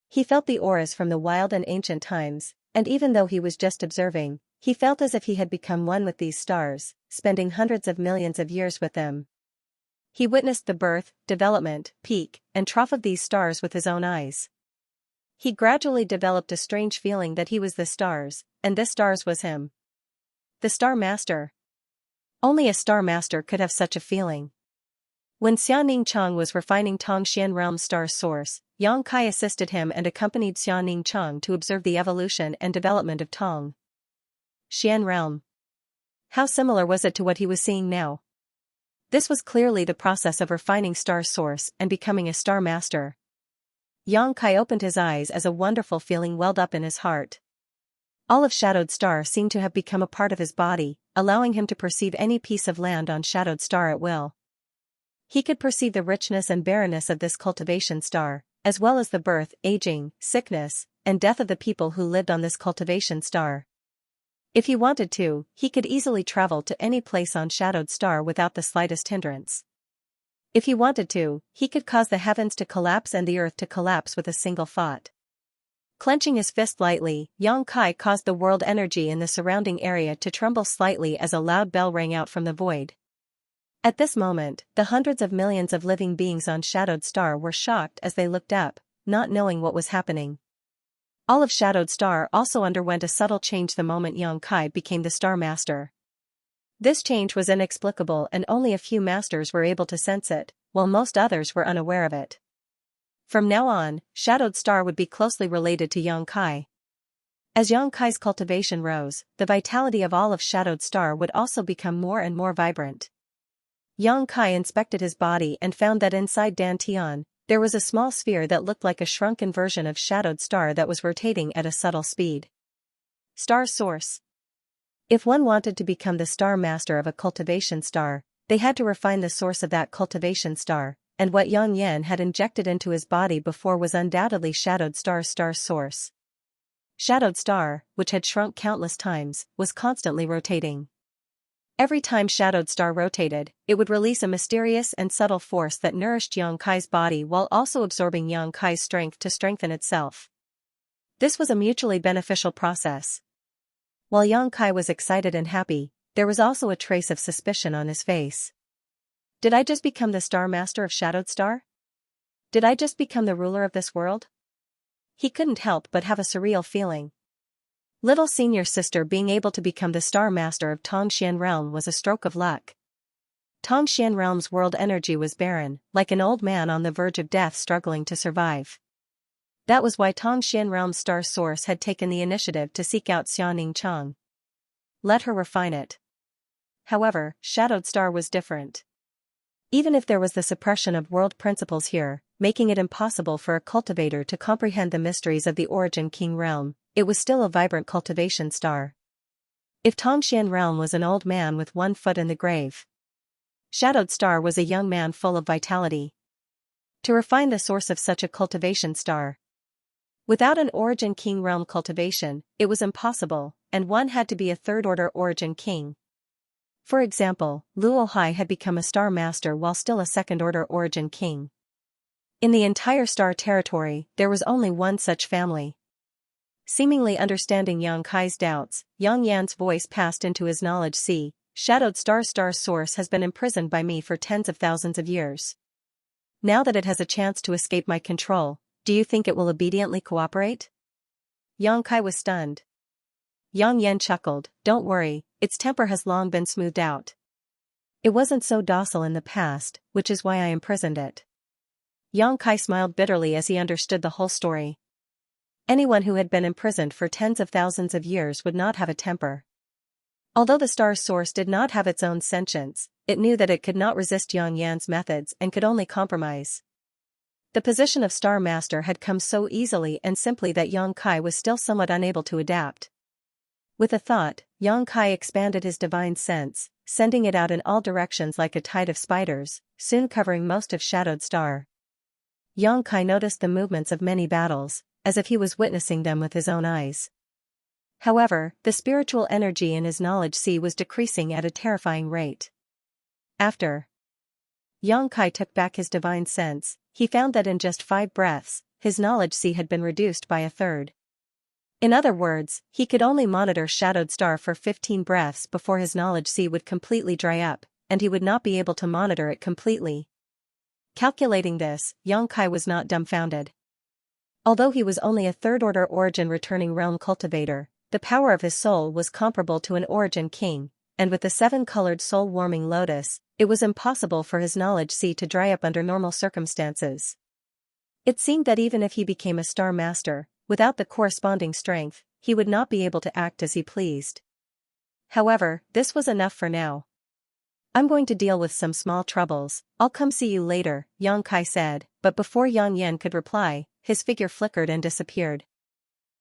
He felt the auras from the wild and ancient times, and even though he was just observing, he felt as if he had become one with these stars, spending hundreds of millions of years with them. He witnessed the birth, development, peak, and trough of these stars with his own eyes. He gradually developed a strange feeling that he was the stars, and this stars was him. The Star Master. Only a Star Master could have such a feeling. When Xianxia was refining Tongxian Realm's star source, Yang Kai assisted him and accompanied Xianxia to observe the evolution and development of Tongxian Realm. How similar was it to what he was seeing now? This was clearly the process of refining star source and becoming a Star Master. Yang Kai opened his eyes as a wonderful feeling welled up in his heart. All of Shadowed Star seemed to have become a part of his body, allowing him to perceive any piece of land on Shadowed Star at will. He could perceive the richness and barrenness of this cultivation star, as well as the birth, aging, sickness, and death of the people who lived on this cultivation star. If he wanted to, he could easily travel to any place on Shadowed Star without the slightest hindrance. If he wanted to, he could cause the heavens to collapse and the earth to collapse with a single thought. Clenching his fist lightly, Yang Kai caused the world energy in the surrounding area to tremble slightly as a loud bell rang out from the void. At this moment, the hundreds of millions of living beings on Shadowed Star were shocked as they looked up, not knowing what was happening. All of Shadowed Star also underwent a subtle change the moment Yang Kai became the Star Master. This change was inexplicable and only a few masters were able to sense it, while most others were unaware of it. From now on, Shadowed Star would be closely related to Yang Kai. As Yang Kai's cultivation rose, the vitality of all of Shadowed Star would also become more and more vibrant. Yang Kai inspected his body and found that inside Dantian, there was a small sphere that looked like a shrunken version of Shadowed Star that was rotating at a subtle speed. Star Source. If one wanted to become the Star Master of a cultivation star, they had to refine the source of that cultivation star, and what Yang Yan had injected into his body before was undoubtedly Shadowed Star's star source. Shadowed Star, which had shrunk countless times, was constantly rotating. Every time Shadowed Star rotated, it would release a mysterious and subtle force that nourished Yang Kai's body while also absorbing Yang Kai's strength to strengthen itself. This was a mutually beneficial process. While Yang Kai was excited and happy, there was also a trace of suspicion on his face. Did I just become the Star Master of Shadowed Star? Did I just become the ruler of this world? He couldn't help but have a surreal feeling. Little senior sister being able to become the Star Master of Tongxian Realm was a stroke of luck. Tongxian Realm's world energy was barren, like an old man on the verge of death struggling to survive. That was why Tongxian Realm's star source had taken the initiative to seek out Xianxia. Let her refine it. However, Shadowed Star was different. Even if there was the suppression of world principles here, making it impossible for a cultivator to comprehend the mysteries of the Origin King Realm, it was still a vibrant cultivation star. If Tongxian Realm was an old man with one foot in the grave, Shadowed Star was a young man full of vitality. To refine the source of such a cultivation star, without an Origin King Realm cultivation, it was impossible, and one had to be a third-order Origin King. For example, Luo Hai had become a Star Master while still a second-order Origin King. In the entire star territory, there was only one such family. Seemingly understanding Yang Kai's doubts, Yang Yan's voice passed into his knowledge sea, Shadowed Star's source has been imprisoned by me for tens of thousands of years. Now that it has a chance to escape my control, do you think it will obediently cooperate? Yang Kai was stunned. Yang Yan chuckled, don't worry, its temper has long been smoothed out. It wasn't so docile in the past, which is why I imprisoned it. Yang Kai smiled bitterly as he understood the whole story. Anyone who had been imprisoned for tens of thousands of years would not have a temper. Although the star's source did not have its own sentience, it knew that it could not resist Yang Yan's methods and could only compromise. The position of Star Master had come so easily and simply that Yang Kai was still somewhat unable to adapt. With a thought, Yang Kai expanded his divine sense, sending it out in all directions like a tide of spiders, soon covering most of Shadowed Star. Yang Kai noticed the movements of many battles, as if he was witnessing them with his own eyes. However, the spiritual energy in his knowledge sea was decreasing at a terrifying rate. After Yang Kai took back his divine sense, he found that in just 5 breaths, his knowledge sea had been reduced by a third. In other words, he could only monitor Shadowed Star for 15 breaths before his knowledge sea would completely dry up, and he would not be able to monitor it completely. Calculating this, Yang Kai was not dumbfounded. Although he was only a third-order origin returning realm cultivator, the power of his soul was comparable to an origin king, and with the 7-colored soul-warming lotus, it was impossible for his knowledge sea to dry up under normal circumstances. It seemed that even if he became a Star Master, without the corresponding strength, he would not be able to act as he pleased. However, this was enough for now. I'm going to deal with some small troubles, I'll come see you later, Yang Kai said, but before Yang Yan could reply, his figure flickered and disappeared.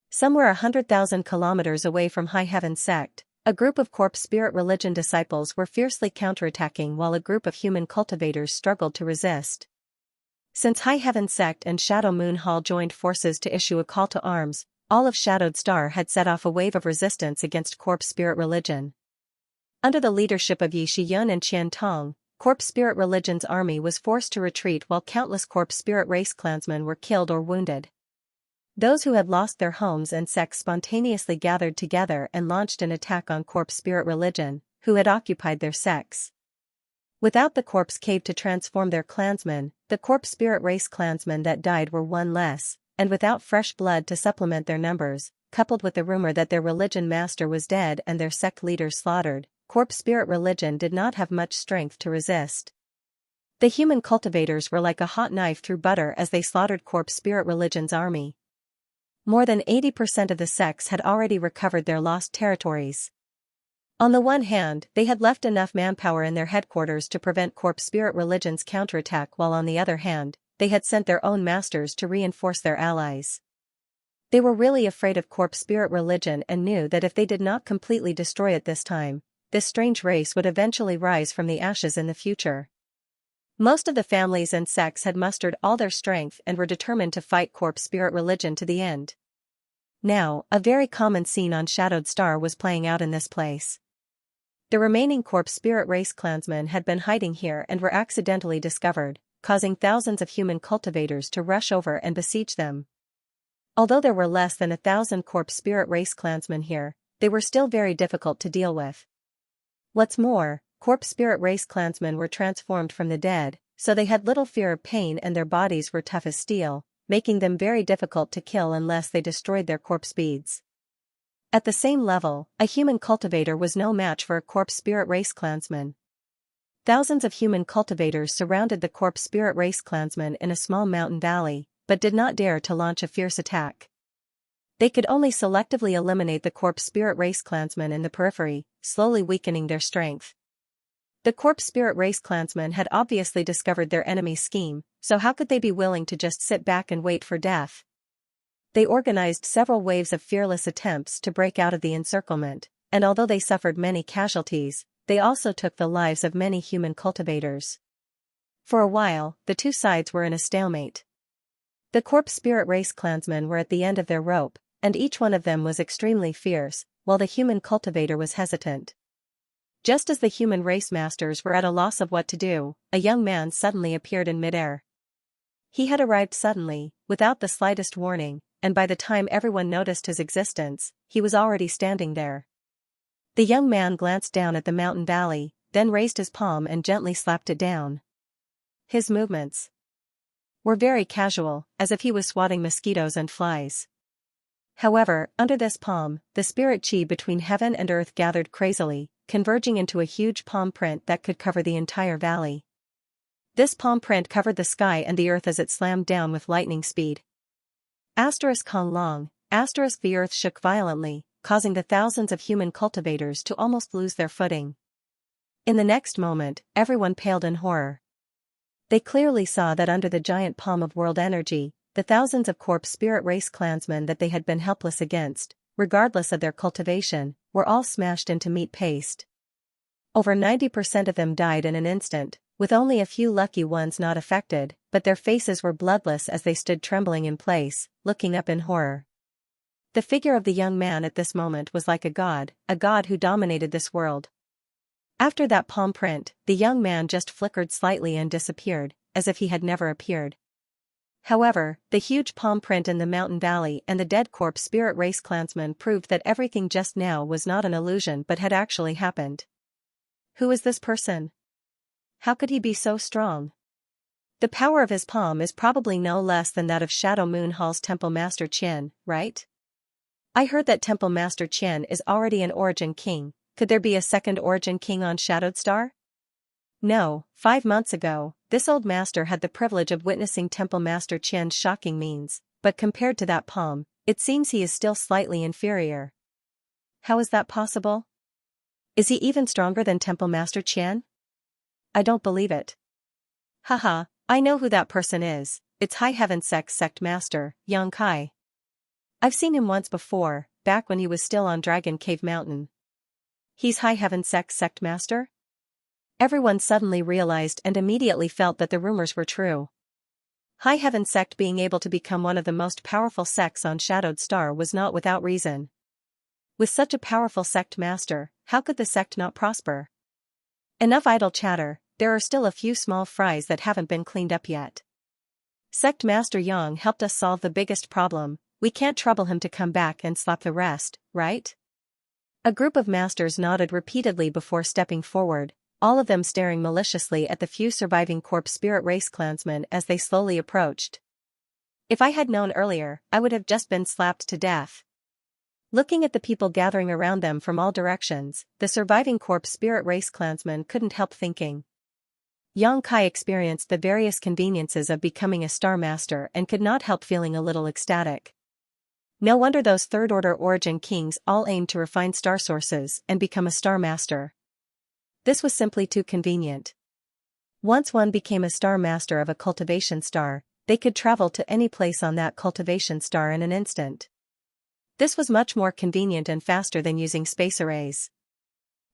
Somewhere 100,000 kilometers away from High Heaven Sect, a group of Corpse Spirit Religion disciples were fiercely counterattacking while a group of human cultivators struggled to resist. Since High Heaven Sect and Shadow Moon Hall joined forces to issue a call to arms, all of Shadowed Star had set off a wave of resistance against Corpse Spirit Religion. Under the leadership of Yi Shiyun and Qian Tong, Corpse Spirit Religion's army was forced to retreat while countless Corpse Spirit race clansmen were killed or wounded. Those who had lost their homes and sects spontaneously gathered together and launched an attack on Corpse Spirit Religion, who had occupied their sects. Without the Corpse Cave to transform their clansmen, the Corpse Spirit race clansmen that died were one less, and without fresh blood to supplement their numbers, coupled with the rumor that their religion master was dead and their sect leaders slaughtered, Corpse Spirit Religion did not have much strength to resist. The human cultivators were like a hot knife through butter as they slaughtered Corpse Spirit Religion's army. More than 80% of the sects had already recovered their lost territories. On the one hand, they had left enough manpower in their headquarters to prevent Corpse Spirit Religion's counterattack, while on the other hand, they had sent their own masters to reinforce their allies. They were really afraid of Corpse Spirit Religion and knew that if they did not completely destroy it this time, this strange race would eventually rise from the ashes in the future. Most of the families and sects had mustered all their strength and were determined to fight Corpse Spirit Religion to the end. Now, a very common scene on Shadowed Star was playing out in this place. The remaining Corpse Spirit race clansmen had been hiding here and were accidentally discovered, causing thousands of human cultivators to rush over and besiege them. Although there were less than 1,000 Corpse Spirit race clansmen here, they were still very difficult to deal with. What's more, Corpse Spirit race clansmen were transformed from the dead, so they had little fear of pain and their bodies were tough as steel, making them very difficult to kill unless they destroyed their corpse beads. At the same level, a human cultivator was no match for a Corpse Spirit race clansman. Thousands of human cultivators surrounded the Corpse Spirit race clansmen in a small mountain valley, but did not dare to launch a fierce attack. They could only selectively eliminate the Corpse Spirit race clansmen in the periphery, slowly weakening their strength. The Corpse Spirit race clansmen had obviously discovered their enemy's scheme, so how could they be willing to just sit back and wait for death? They organized several waves of fearless attempts to break out of the encirclement, and although they suffered many casualties, they also took the lives of many human cultivators. For a while, the two sides were in a stalemate. The Corpse Spirit race clansmen were at the end of their rope, and each one of them was extremely fierce, while the human cultivator was hesitant. Just as the human race masters were at a loss of what to do, a young man suddenly appeared in midair. He had arrived suddenly, without the slightest warning, and by the time everyone noticed his existence, he was already standing there. The young man glanced down at the mountain valley, then raised his palm and gently slapped it down. His movements were very casual, as if he was swatting mosquitoes and flies. However, under this palm, the spirit chi between heaven and earth gathered crazily, converging into a huge palm print that could cover the entire valley. This palm print covered the sky and the earth as it slammed down with lightning speed. Kong long, the earth shook violently, causing the thousands of human cultivators to almost lose their footing. In the next moment, everyone paled in horror. They clearly saw that under the giant palm of world energy, the thousands of corpse spirit race clansmen that they had been helpless against, regardless of their cultivation, were all smashed into meat paste. Over 90% of them died in an instant, with only a few lucky ones not affected, but their faces were bloodless as they stood trembling in place, looking up in horror. The figure of the young man at this moment was like a god who dominated this world. After that palm print, the young man just flickered slightly and disappeared, as if he had never appeared. However, the huge palm print in the mountain valley and the dead corpse spirit race clansmen proved that everything just now was not an illusion but had actually happened. Who is this person? How could he be so strong? The power of his palm is probably no less than that of Shadow Moon Hall's Temple Master Qian, right? I heard that Temple Master Qian is already an Origin King. Could there be a second Origin King on Shadowed Star? No, 5 months ago, this old master had the privilege of witnessing Temple Master Qian's shocking means, but compared to that palm, it seems he is still slightly inferior. How is that possible? Is he even stronger than Temple Master Qian? I don't believe it. Haha, I know who that person is. It's High Heaven Sect Master, Xianxia. I've seen him once before, back when he was still on Dragon Cave Mountain. He's High Heaven Sect Master? Everyone suddenly realized and immediately felt that the rumors were true. High Heaven Sect being able to become one of the most powerful sects on Shadowed Star was not without reason. With such a powerful sect master, how could the sect not prosper? Enough idle chatter, there are still a few small fries that haven't been cleaned up yet. Sect Master Yang helped us solve the biggest problem, we can't trouble him to come back and slap the rest, right? A group of masters nodded repeatedly before stepping forward, all of them staring maliciously at the few surviving corpse spirit race clansmen as they slowly approached. If I had known earlier, I would have just been slapped to death. Looking at the people gathering around them from all directions, the surviving corpse spirit race clansmen couldn't help thinking. Xianxia experienced the various conveniences of becoming a Star Master and could not help feeling a little ecstatic. No wonder those third-order Origin Kings all aimed to refine star sources and become a Star Master. This was simply too convenient. Once one became a Star Master of a cultivation star, they could travel to any place on that cultivation star in an instant. This was much more convenient and faster than using space arrays.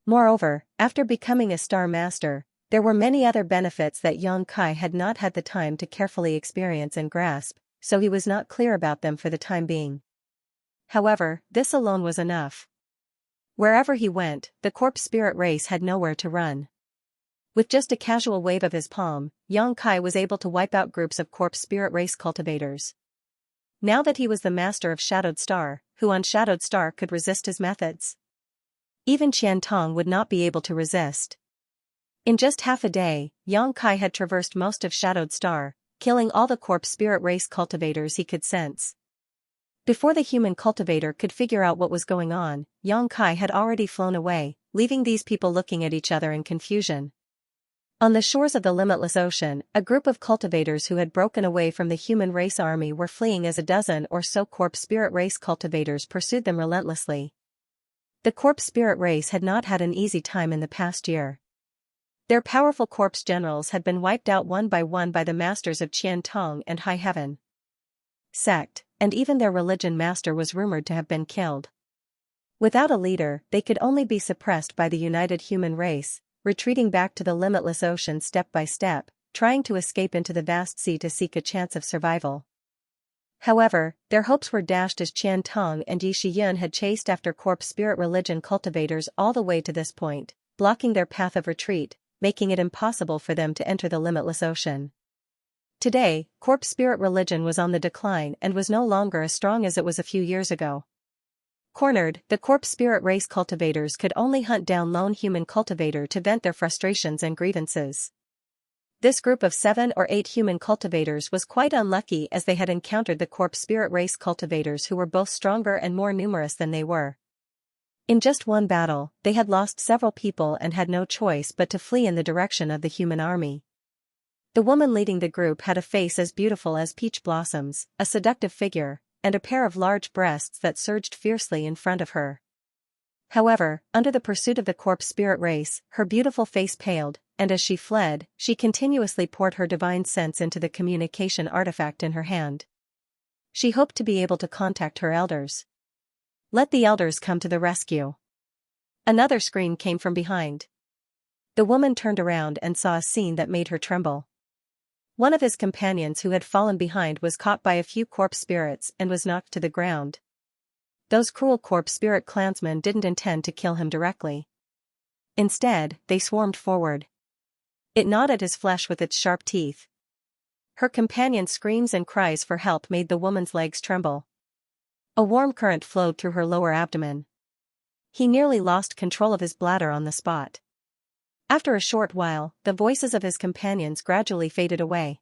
Moreover, after becoming a Star Master, there were many other benefits that Xianxia had not had the time to carefully experience and grasp, so he was not clear about them for the time being. However, this alone was enough. Wherever he went, the corpse spirit race had nowhere to run. With just a casual wave of his palm, Xianxia was able to wipe out groups of corpse spirit race cultivators. Now that he was the master of Shadowed Star, who on Shadowed Star could resist his methods? Even Qian Tong would not be able to resist. In just half a day, Xianxia had traversed most of Shadowed Star, killing all the corpse spirit race cultivators he could sense. Before the human cultivator could figure out what was going on, Xianxia had already flown away, leaving these people looking at each other in confusion. On the shores of the limitless ocean, a group of cultivators who had broken away from the human race army were fleeing as a dozen or so corpse spirit race cultivators pursued them relentlessly. The corpse spirit race had not had an easy time in the past year. Their powerful corpse generals had been wiped out one by the masters of Qian Tong and High Heaven Sect, and even their religion master was rumored to have been killed. Without a leader, they could only be suppressed by the united human race, retreating back to the limitless ocean step by step, trying to escape into the vast sea to seek a chance of survival. However, their hopes were dashed as Qian Tong and Yi Shiyun had chased after corpse spirit religion cultivators all the way to this point, blocking their path of retreat, making it impossible for them to enter the limitless ocean. Today, corpse spirit religion was on the decline and was no longer as strong as it was a few years ago. Cornered, the corpse spirit race cultivators could only hunt down lone human cultivator to vent their frustrations and grievances. This group of 7 or 8 human cultivators was quite unlucky as they had encountered the corpse spirit race cultivators who were both stronger and more numerous than they were. In just one battle, they had lost several people and had no choice but to flee in the direction of the human army. The woman leading the group had a face as beautiful as peach blossoms, a seductive figure, and a pair of large breasts that surged fiercely in front of her. However, under the pursuit of the corpse spirit race, her beautiful face paled, and as she fled, she continuously poured her divine sense into the communication artifact in her hand. She hoped to be able to contact her elders. Let the elders come to the rescue. Another scream came from behind. The woman turned around and saw a scene that made her tremble. One of his companions who had fallen behind was caught by a few corpse spirits and was knocked to the ground. Those cruel corpse spirit clansmen didn't intend to kill him directly. Instead, they swarmed forward. It gnawed at his flesh with its sharp teeth. Her companion's screams and cries for help made the woman's legs tremble. A warm current flowed through her lower abdomen. He nearly lost control of his bladder on the spot. After a short while, the voices of his companions gradually faded away.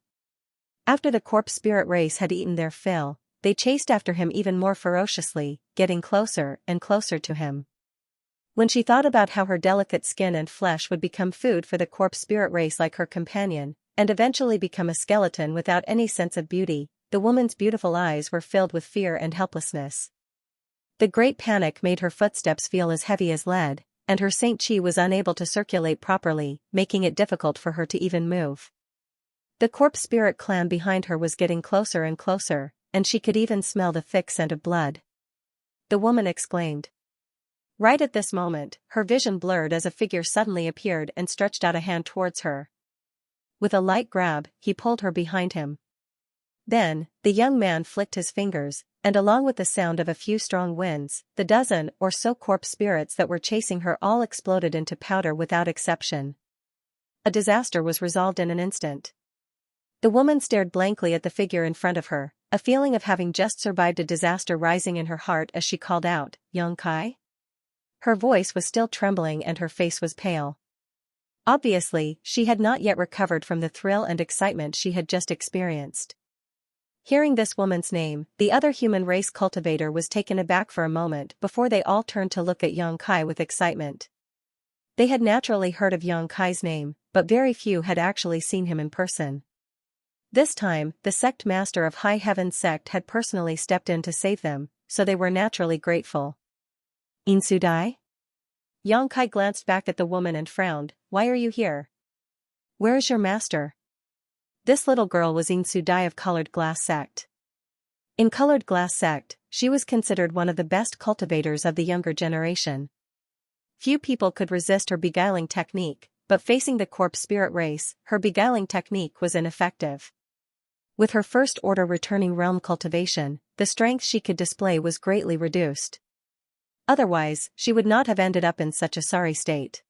After the corpse spirit race had eaten their fill, they chased after him even more ferociously, getting closer and closer to him. When she thought about how her delicate skin and flesh would become food for the corpse spirit race like her companion, and eventually become a skeleton without any sense of beauty, the woman's beautiful eyes were filled with fear and helplessness. The great panic made her footsteps feel as heavy as lead, and her Saint Chi was unable to circulate properly, making it difficult for her to even move. The corpse spirit clan behind her was getting closer and closer, and she could even smell the thick scent of blood. The woman exclaimed. Right at this moment, her vision blurred as a figure suddenly appeared and stretched out a hand towards her. With a light grab, he pulled her behind him. Then, the young man flicked his fingers, and along with the sound of a few strong winds, the dozen or so corpse spirits that were chasing her all exploded into powder without exception. A disaster was resolved in an instant. The woman stared blankly at the figure in front of her, a feeling of having just survived a disaster rising in her heart as she called out, Xianxia? Her voice was still trembling and her face was pale. Obviously, she had not yet recovered from the thrill and excitement she had just experienced. Hearing this woman's name, the other human race cultivator was taken aback for a moment before they all turned to look at Xianxia with excitement. They had naturally heard of Xianxia's name, but very few had actually seen him in person. This time, the sect master of High Heaven sect had personally stepped in to save them, so they were naturally grateful. Insudai? Xianxia glanced back at the woman and frowned. Why are you here? Where is your master? This little girl was Insudai of Colored Glass sect. In Colored Glass sect, she was considered one of the best cultivators of the younger generation. Few people could resist her beguiling technique, but facing the corpse spirit race, her beguiling technique was ineffective. With her first order returning realm cultivation, the strength she could display was greatly reduced. Otherwise, she would not have ended up in such a sorry state.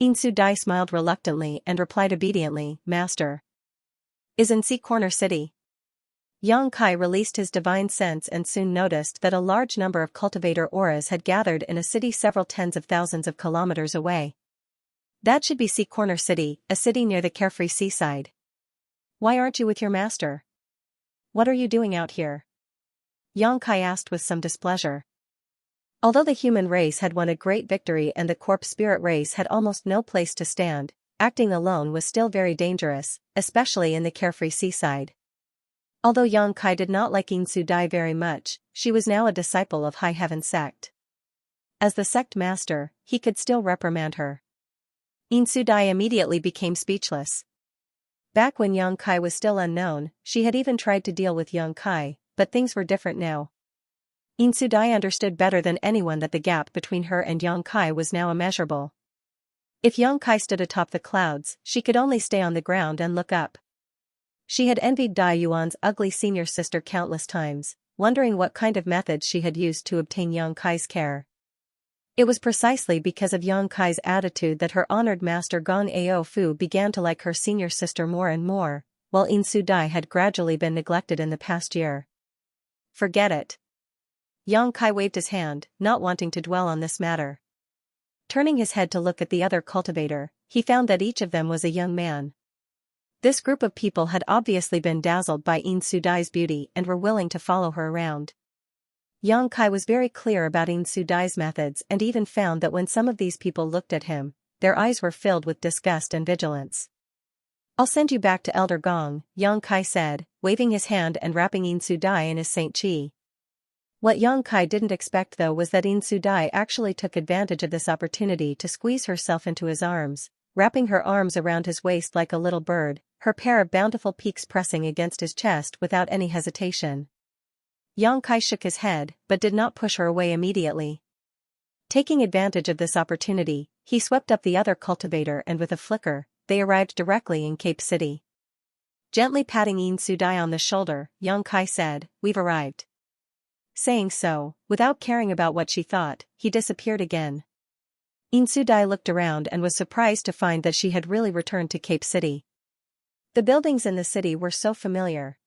Insudai smiled reluctantly and replied obediently, Master. Is in Sea Corner City. Xianxia released his divine sense and soon noticed that a large number of cultivator auras had gathered in a city several tens of thousands of kilometers away. That should be Sea Corner City, a city near the carefree seaside. Why aren't you with your master? What are you doing out here? Xianxia asked with some displeasure. Although the human race had won a great victory and the corpse spirit race had almost no place to stand, acting alone was still very dangerous, especially in the carefree seaside. Although Xianxia did not like Insudai very much, she was now a disciple of High Heaven sect. As the sect master, he could still reprimand her. Insudai immediately became speechless. Back when Xianxia was still unknown, she had even tried to deal with Xianxia, but things were different now. Insudai understood better than anyone that the gap between her and Xianxia was now immeasurable. If Xianxia stood atop the clouds, she could only stay on the ground and look up. She had envied Dai Yuan's ugly senior sister countless times, wondering what kind of methods she had used to obtain Xianxia's care. It was precisely because of Xianxia's attitude that her honored master Gong Ao Fu began to like her senior sister more and more, while Insudai had gradually been neglected in the past year. Forget it. Yang Kai waved his hand, not wanting to dwell on this matter. Turning his head to look at the other cultivator, he found that each of them was a young man. This group of people had obviously been dazzled by In Sudai's beauty and were willing to follow her around. Yang Kai was very clear about In Sudai's methods and even found that when some of these people looked at him, their eyes were filled with disgust and vigilance. "I'll send you back to Elder Gong," Yang Kai said, waving his hand and wrapping In Sudai in his Saint Chi. What Yang Kai didn't expect though was that In Sudai actually took advantage of this opportunity to squeeze herself into his arms, wrapping her arms around his waist like a little bird, her pair of bountiful peaks pressing against his chest without any hesitation. Yang Kai shook his head, but did not push her away immediately. Taking advantage of this opportunity, he swept up the other cultivator and with a flicker, they arrived directly in Cape City. Gently patting In Sudai on the shoulder, Yang Kai said, "We've arrived." Saying so, without caring about what she thought, he disappeared again. In Sudai looked around and was surprised to find that she had really returned to Cape City. The buildings in the city were so familiar.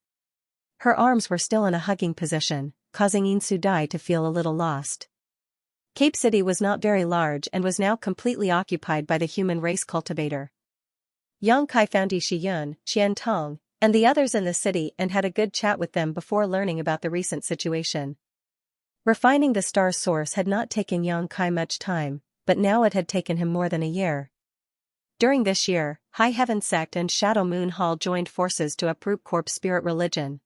Her arms were still in a hugging position, causing In Sudai to feel a little lost. Cape City was not very large and was now completely occupied by the human race cultivator. Yang Kai found Yi Shiyun, Qiantong, and the others in the city and had a good chat with them before learning about the recent situation. Refining the star's source had not taken Yang Kai much time, but now it had taken him more than a year. During this year, High Heaven Sect and Shadow Moon Hall joined forces to uproot Corpse Spirit religion.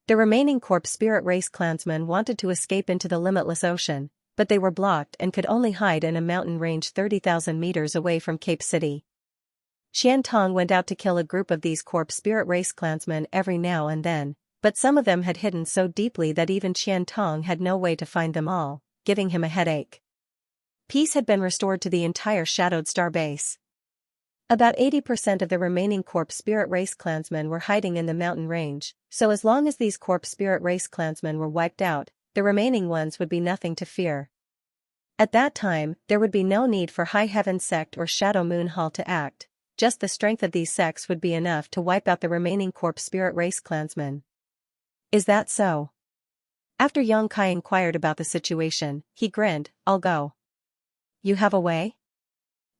The remaining Corpse Spirit race clansmen wanted to escape into the limitless ocean, but they were blocked and could only hide in a mountain range 30,000 meters away from Cape City. Xianxia went out to kill a group of these Corpse Spirit race clansmen every now and then, but some of them had hidden so deeply that even Qiantong had no way to find them all, giving him a headache. Peace had been restored to the entire Shadowed Star base. About 80% of the remaining Corpse Spirit race clansmen were hiding in the mountain range, so as long as these Corpse Spirit race clansmen were wiped out, the remaining ones would be nothing to fear. At that time, there would be no need for High Heaven Sect or Shadow Moon Hall to act. Just the strength of these sects would be enough to wipe out the remaining Corpse Spirit race clansmen. Is that so? After Yang Kai inquired about the situation, he grinned, "I'll go." "You have a way?"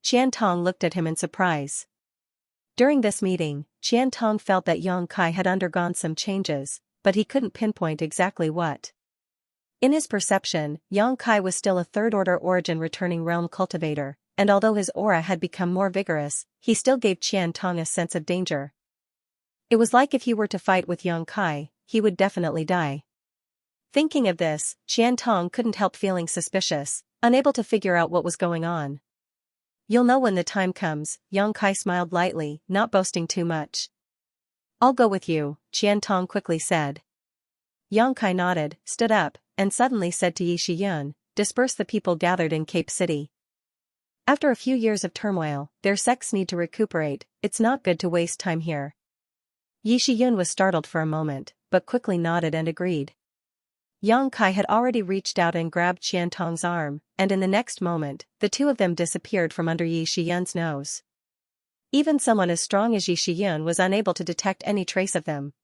Qiantong looked at him in surprise. During this meeting, Qiantong felt that Yang Kai had undergone some changes, but he couldn't pinpoint exactly what. In his perception, Yang Kai was still a third-order origin returning realm cultivator, and although his aura had become more vigorous, he still gave Qiantong a sense of danger. It was like if he were to fight with Yang Kai, he would definitely die. Thinking of this, Qiantong couldn't help feeling suspicious, unable to figure out what was going on. "You'll know when the time comes," Yang Kai smiled lightly, not boasting too much. "I'll go with you," Qiantong quickly said. Yang Kai nodded, stood up, and suddenly said to Yi Shiyun, "Disperse the people gathered in Cape City. After a few years of turmoil, their sects need to recuperate, it's not good to waste time here." Yi Shiyun was startled for a moment, but quickly nodded and agreed. Yang Kai had already reached out and grabbed Qiantong's arm, and in the next moment, the two of them disappeared from under Yi Shiyun's nose. Even someone as strong as Yi Shiyun was unable to detect any trace of them.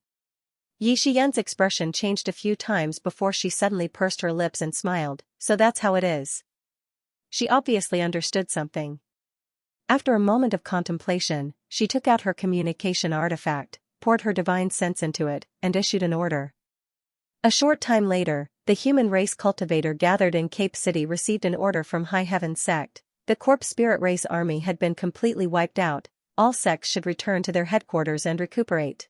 Yi Shiyun's expression changed a few times before she suddenly pursed her lips and smiled, "So that's how it is." She obviously understood something. After a moment of contemplation, she took out her communication artifact, poured her divine sense into it, and issued an order. A short time later, the human race cultivator gathered in Cape City received an order from High Heaven Sect. The Corpse Spirit race army had been completely wiped out, all sects should return to their headquarters and recuperate.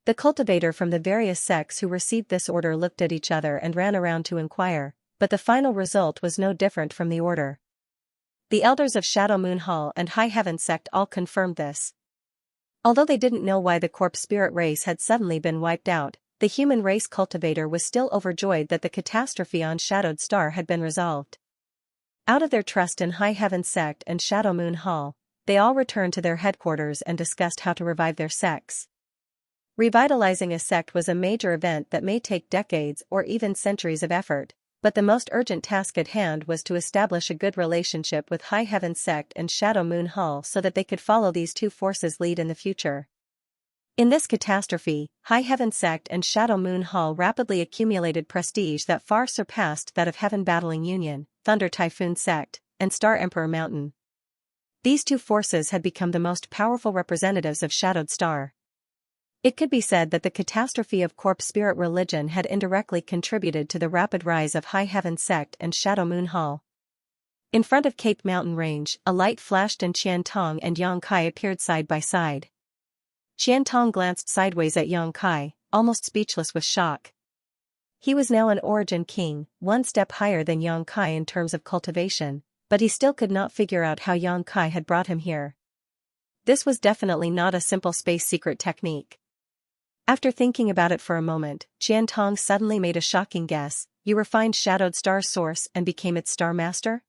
The cultivator from the various sects who received this order looked at each other and ran around to inquire, but the final result was no different from the order. The elders of Shadow Moon Hall and High Heaven Sect all confirmed this. Although they didn't know why the Corpse Spirit race had suddenly been wiped out, the human race cultivator was still overjoyed that the catastrophe on Shadowed Star had been resolved. Out of their trust in High Heaven Sect and Shadow Moon Hall, they all returned to their headquarters and discussed how to revive their sects. Revitalizing a sect was a major event that may take decades or even centuries of effort, but the most urgent task at hand was to establish a good relationship with High Heaven Sect and Shadow Moon Hall so that they could follow these two forces' lead in the future. In this catastrophe, High Heaven Sect and Shadow Moon Hall rapidly accumulated prestige that far surpassed that of Heaven Battling Union, Thunder Typhoon Sect, and Star Emperor Mountain. These two forces had become the most powerful representatives of Shadowed Star. It could be said that the catastrophe of Corpse Spirit religion had indirectly contributed to the rapid rise of High Heaven Sect and Shadow Moon Hall. In front of Cape Mountain Range, a light flashed and Qian Tong and Yang Kai appeared side by side. Qian Tong glanced sideways at Yang Kai, almost speechless with shock. He was now an Origin King, one step higher than Yang Kai in terms of cultivation, but he still could not figure out how Yang Kai had brought him here. This was definitely not a simple space secret technique. After thinking about it for a moment, Qian Tong suddenly made a shocking guess. You refined Shadowed Star's source and became its Star Master?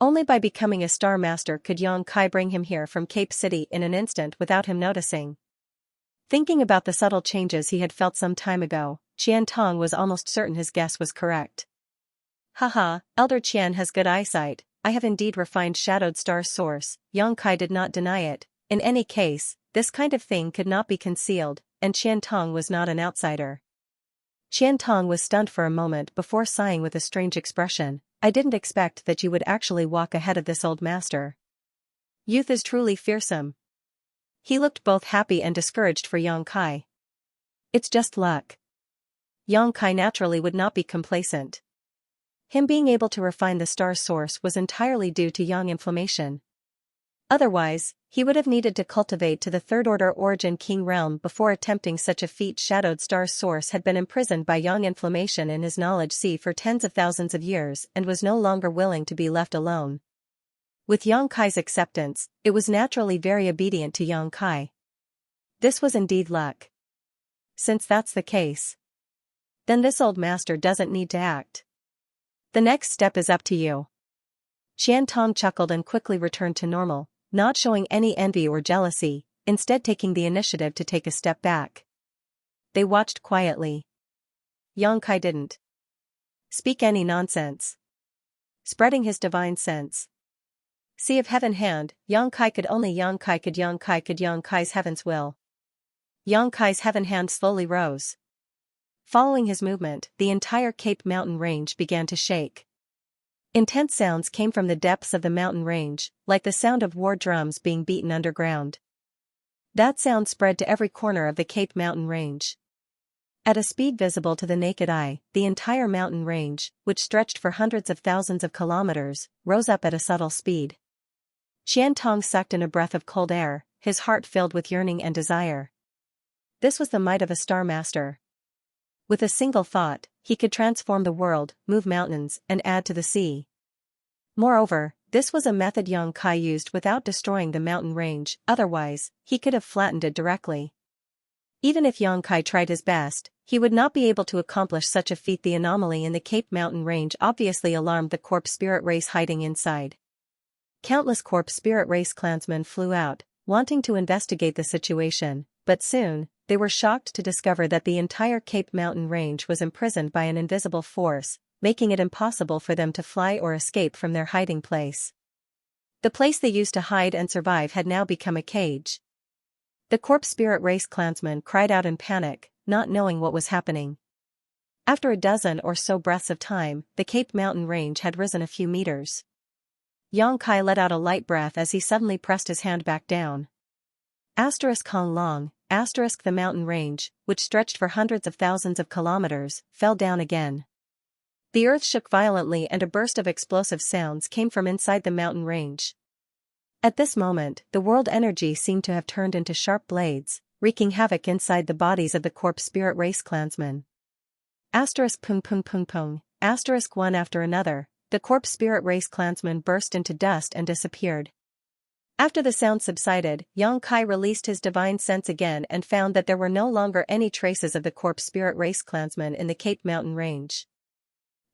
Only by becoming a Star Master could Yang Kai bring him here from Cape City in an instant without him noticing. Thinking about the subtle changes he had felt some time ago, Qian Tong was almost certain his guess was correct. Haha, Elder Qian has good eyesight. I have indeed refined Shadowed Star's source. Yang Kai did not deny it. In any case, this kind of thing could not be concealed, and Qian Tong was not an outsider. Qian Tong was stunned for a moment before sighing with a strange expression. I didn't expect that you would actually walk ahead of this old master. Youth is truly fearsome. He looked both happy and discouraged for Yang Kai. It's just luck. Yang Kai naturally would not be complacent. Him being able to refine the star source was entirely due to Yang inflammation. Otherwise, he would have needed to cultivate to the Third Order Origin King realm before attempting such a feat. Shadowed Star's source had been imprisoned by Yang inflammation in his knowledge sea for tens of thousands of years and was no longer willing to be left alone. With Yang Kai's acceptance, it was naturally very obedient to Yang Kai. This was indeed luck. Since that's the case, then this old master doesn't need to act. The next step is up to you. Qian Tong chuckled and quickly returned to normal, not showing any envy or jealousy, instead taking the initiative to take a step back. They watched quietly. Yang Kai didn't speak any nonsense. Spreading his divine sense. Sea of Heaven hand, Yang Kai could Yang Kai's heaven's will. Yang Kai's heaven hand slowly rose. Following his movement, the entire Cape Mountain range began to shake. Intense sounds came from the depths of the mountain range, like the sound of war drums being beaten underground. That sound spread to every corner of the Cape Mountain range. At a speed visible to the naked eye, the entire mountain range, which stretched for hundreds of thousands of kilometers, rose up at a subtle speed. Qian Tong sucked in a breath of cold air, his heart filled with yearning and desire. This was the might of a Star Master. With a single thought, he could transform the world, move mountains, and add to the sea. Moreover, this was a method Yang Kai used without destroying the mountain range, otherwise, he could have flattened it directly. Even if Yang Kai tried his best, he would not be able to accomplish such a feat. The anomaly in the Cape Mountain range obviously alarmed the Corpse Spirit race hiding inside. Countless Corpse Spirit race clansmen flew out, wanting to investigate the situation, but soon, they were shocked to discover that the entire Cape Mountain range was imprisoned by an invisible force, making it impossible for them to fly or escape from their hiding place. The place they used to hide and survive had now become a cage. The Corpse Spirit race clansmen cried out in panic, not knowing what was happening. After a dozen or so breaths of time, the Cape Mountain range had risen a few meters. Yang Kai let out a light breath as he suddenly pressed his hand back down. Kong Long, the mountain range, which stretched for hundreds of thousands of kilometers, fell down again. The earth shook violently and a burst of explosive sounds came from inside the mountain range. At this moment, the world energy seemed to have turned into sharp blades, wreaking havoc inside the bodies of the Corpse Spirit race clansmen. One after another, the Corpse Spirit race clansmen burst into dust and disappeared. After the sound subsided, Yang Kai released his divine sense again and found that there were no longer any traces of the Corpse Spirit race clansmen in the Cape Mountain range.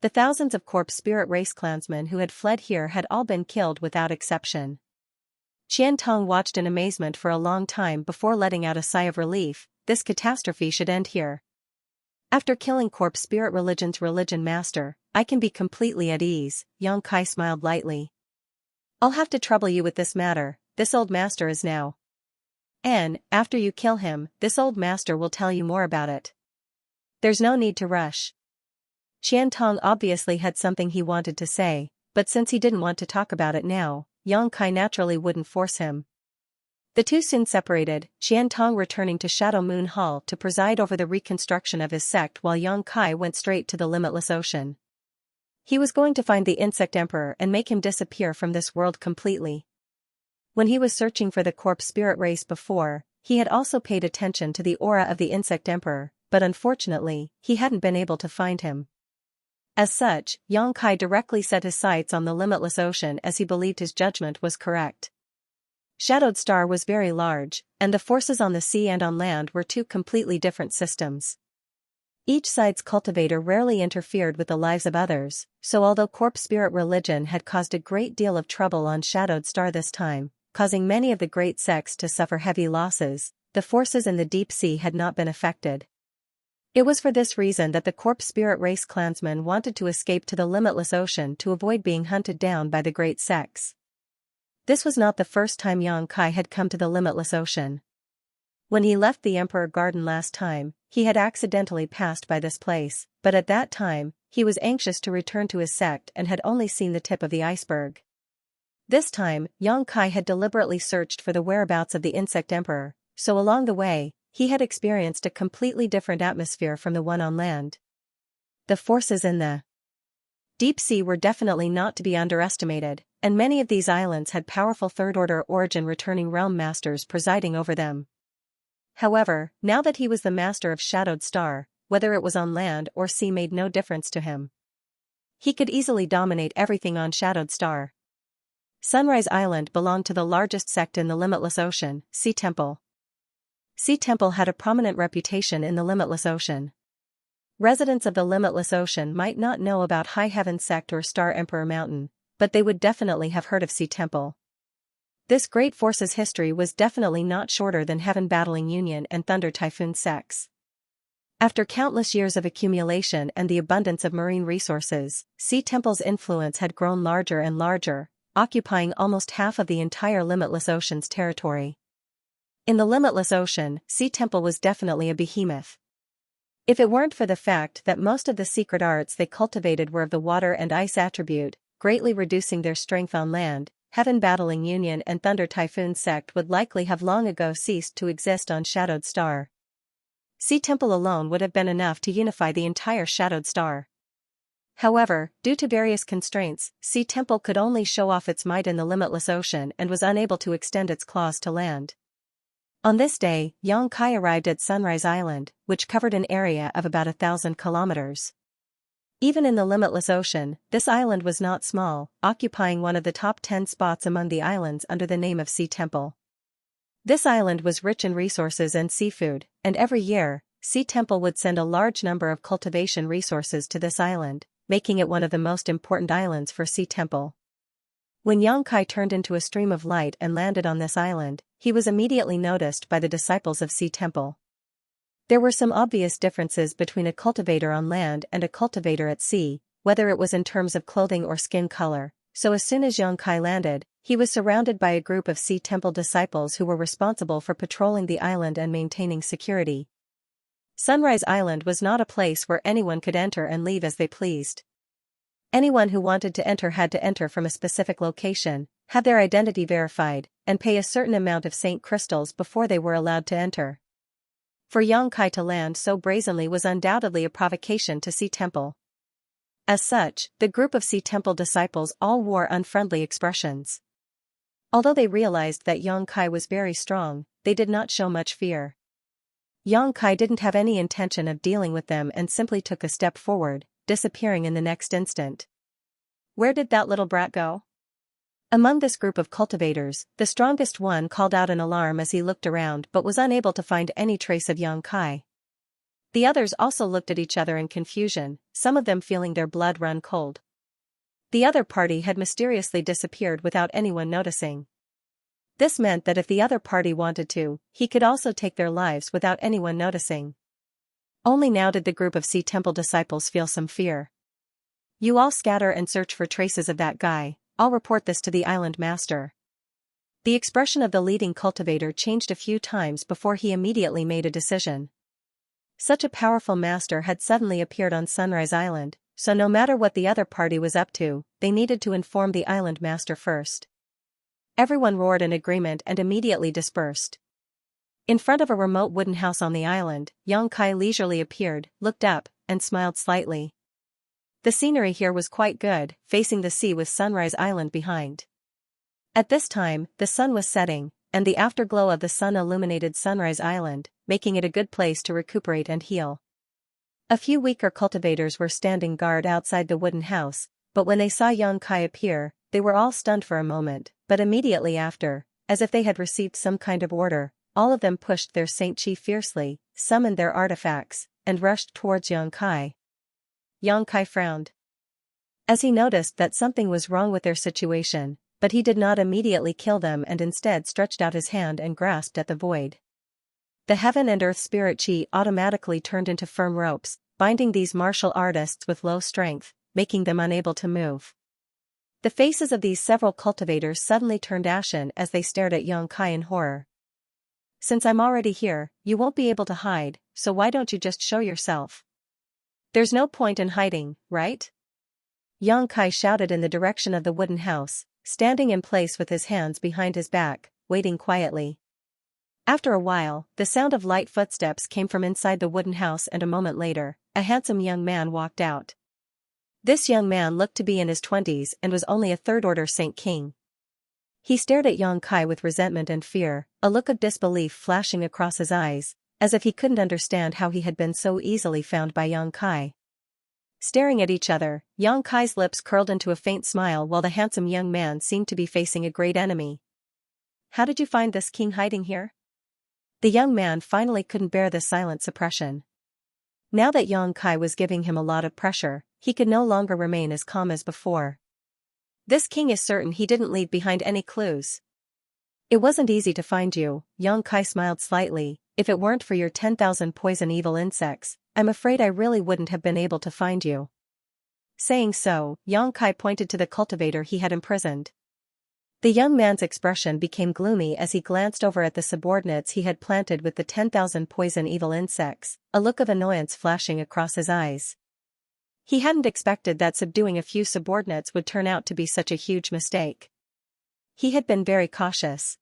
The thousands of Corpse Spirit race clansmen who had fled here had all been killed without exception. Qian Tong watched in amazement for a long time before letting out a sigh of relief. This catastrophe should end here. After killing Corpse Spirit religion's religion master, I can be completely at ease. Yang Kai smiled lightly. I'll have to trouble you with this matter. This old master is now And, after you kill him, this old master will tell you more about it. There's no need to rush. Qiantong obviously had something he wanted to say, but since he didn't want to talk about it now, Yang Kai naturally wouldn't force him. The two soon separated, Qiantong returning to Shadow Moon Hall to preside over the reconstruction of his sect while Yang Kai went straight to the limitless ocean. He was going to find the Insect Emperor and make him disappear from this world completely. When he was searching for the corpse spirit race before, he had also paid attention to the aura of the Insect Emperor, but unfortunately, he hadn't been able to find him. As such, Yang Kai directly set his sights on the limitless ocean as he believed his judgment was correct. Shadowed Star was very large, and the forces on the sea and on land were two completely different systems. Each side's cultivator rarely interfered with the lives of others, so although corpse spirit religion had caused a great deal of trouble on Shadowed Star this time, causing many of the great sects to suffer heavy losses, the forces in the deep sea had not been affected. It was for this reason that the corpse spirit race clansmen wanted to escape to the limitless ocean to avoid being hunted down by the great sects. This was not the first time Yang Kai had come to the limitless ocean. When he left the Emperor Garden last time, he had accidentally passed by this place, but at that time, he was anxious to return to his sect and had only seen the tip of the iceberg. This time, Yang Kai had deliberately searched for the whereabouts of the Insect Emperor, so along the way, he had experienced a completely different atmosphere from the one on land. The forces in the deep sea were definitely not to be underestimated, and many of these islands had powerful third-order origin returning realm masters presiding over them. However, now that he was the master of Shadowed Star, whether it was on land or sea made no difference to him. He could easily dominate everything on Shadowed Star. Sunrise Island belonged to the largest sect in the Limitless Ocean, Sea Temple. Sea Temple had a prominent reputation in the Limitless Ocean. Residents of the Limitless Ocean might not know about High Heaven Sect or Star Emperor Mountain, but they would definitely have heard of Sea Temple. This great force's history was definitely not shorter than Heaven Battling Union and Thunder Typhoon sects. After countless years of accumulation and the abundance of marine resources, Sea Temple's influence had grown larger and larger, occupying almost half of the entire Limitless Ocean's territory. In the Limitless Ocean, Sea Temple was definitely a behemoth. If it weren't for the fact that most of the secret arts they cultivated were of the water and ice attribute, greatly reducing their strength on land, Heaven Battling Union and Thunder Typhoon sect would likely have long ago ceased to exist on Shadowed Star. Sea Temple alone would have been enough to unify the entire Shadowed Star. However, due to various constraints, Sea Temple could only show off its might in the Limitless Ocean and was unable to extend its claws to land. On this day, Yang Kai arrived at Sunrise Island, which covered an area of about 1,000 kilometers. Even in the Limitless Ocean, this island was not small, occupying one of the top 10 spots among the islands under the name of Sea Temple. This island was rich in resources and seafood, and every year, Sea Temple would send a large number of cultivation resources to this island, making it one of the most important islands for Sea Temple. When Yang Kai turned into a stream of light and landed on this island, he was immediately noticed by the disciples of Sea Temple. There were some obvious differences between a cultivator on land and a cultivator at sea, whether it was in terms of clothing or skin color, so as soon as Yang Kai landed, he was surrounded by a group of Sea Temple disciples who were responsible for patrolling the island and maintaining security. Sunrise Island was not a place where anyone could enter and leave as they pleased. Anyone who wanted to enter had to enter from a specific location, have their identity verified, and pay a certain amount of Saint crystals before they were allowed to enter. For Yang Kai to land so brazenly was undoubtedly a provocation to Sea Temple. As such, the group of Sea Temple disciples all wore unfriendly expressions. Although they realized that Yang Kai was very strong, they did not show much fear. Yang Kai didn't have any intention of dealing with them and simply took a step forward, disappearing in the next instant. Where did that little brat go? Among this group of cultivators, the strongest one called out an alarm as he looked around but was unable to find any trace of Yang Kai. The others also looked at each other in confusion, some of them feeling their blood run cold. The other party had mysteriously disappeared without anyone noticing. This meant that if the other party wanted to, he could also take their lives without anyone noticing. Only now did the group of Sea Temple disciples feel some fear. You all scatter and search for traces of that guy, I'll report this to the island master. The expression of the leading cultivator changed a few times before he immediately made a decision. Such a powerful master had suddenly appeared on Sunrise Island, so no matter what the other party was up to, they needed to inform the island master first. Everyone roared in agreement and immediately dispersed. In front of a remote wooden house on the island, Xianxia leisurely appeared, looked up, and smiled slightly. The scenery here was quite good, facing the sea with Sunrise Island behind. At this time, the sun was setting, and the afterglow of the sun illuminated Sunrise Island, making it a good place to recuperate and heal. A few weaker cultivators were standing guard outside the wooden house, but when they saw Xianxia appear, they were all stunned for a moment, but immediately after, as if they had received some kind of order, all of them pushed their Xianxia fiercely, summoned their artifacts, and rushed towards Xianxia. Xianxia frowned, as he noticed that something was wrong with their situation, but he did not immediately kill them and instead stretched out his hand and grasped at the void. The heaven and earth spirit chi automatically turned into firm ropes, binding these martial artists with low strength, making them unable to move. The faces of these several cultivators suddenly turned ashen as they stared at Xianxia in horror. Since I'm already here, you won't be able to hide, so why don't you just show yourself? There's no point in hiding, right? Xianxia shouted in the direction of the wooden house, standing in place with his hands behind his back, waiting quietly. After a while, the sound of light footsteps came from inside the wooden house and a moment later, a handsome young man walked out. This young man looked to be in his 20s and was only a third-order Saint King. He stared at Xianxia with resentment and fear, a look of disbelief flashing across his eyes, as if he couldn't understand how he had been so easily found by Xianxia. Staring at each other, Xianxia's lips curled into a faint smile while the handsome young man seemed to be facing a great enemy. How did you find this king hiding here? The young man finally couldn't bear the silent suppression. Now that Xianxia was giving him a lot of pressure, he could no longer remain as calm as before. This king is certain he didn't leave behind any clues. It wasn't easy to find you, Xianxia smiled slightly. If it weren't for your 10,000 poison evil insects, I'm afraid I really wouldn't have been able to find you. Saying so, Xianxia pointed to the cultivator he had imprisoned. The young man's expression became gloomy as he glanced over at the subordinates he had planted with the 10,000 poison evil insects, a look of annoyance flashing across his eyes. He hadn't expected that subduing a few subordinates would turn out to be such a huge mistake. He had been very cautious.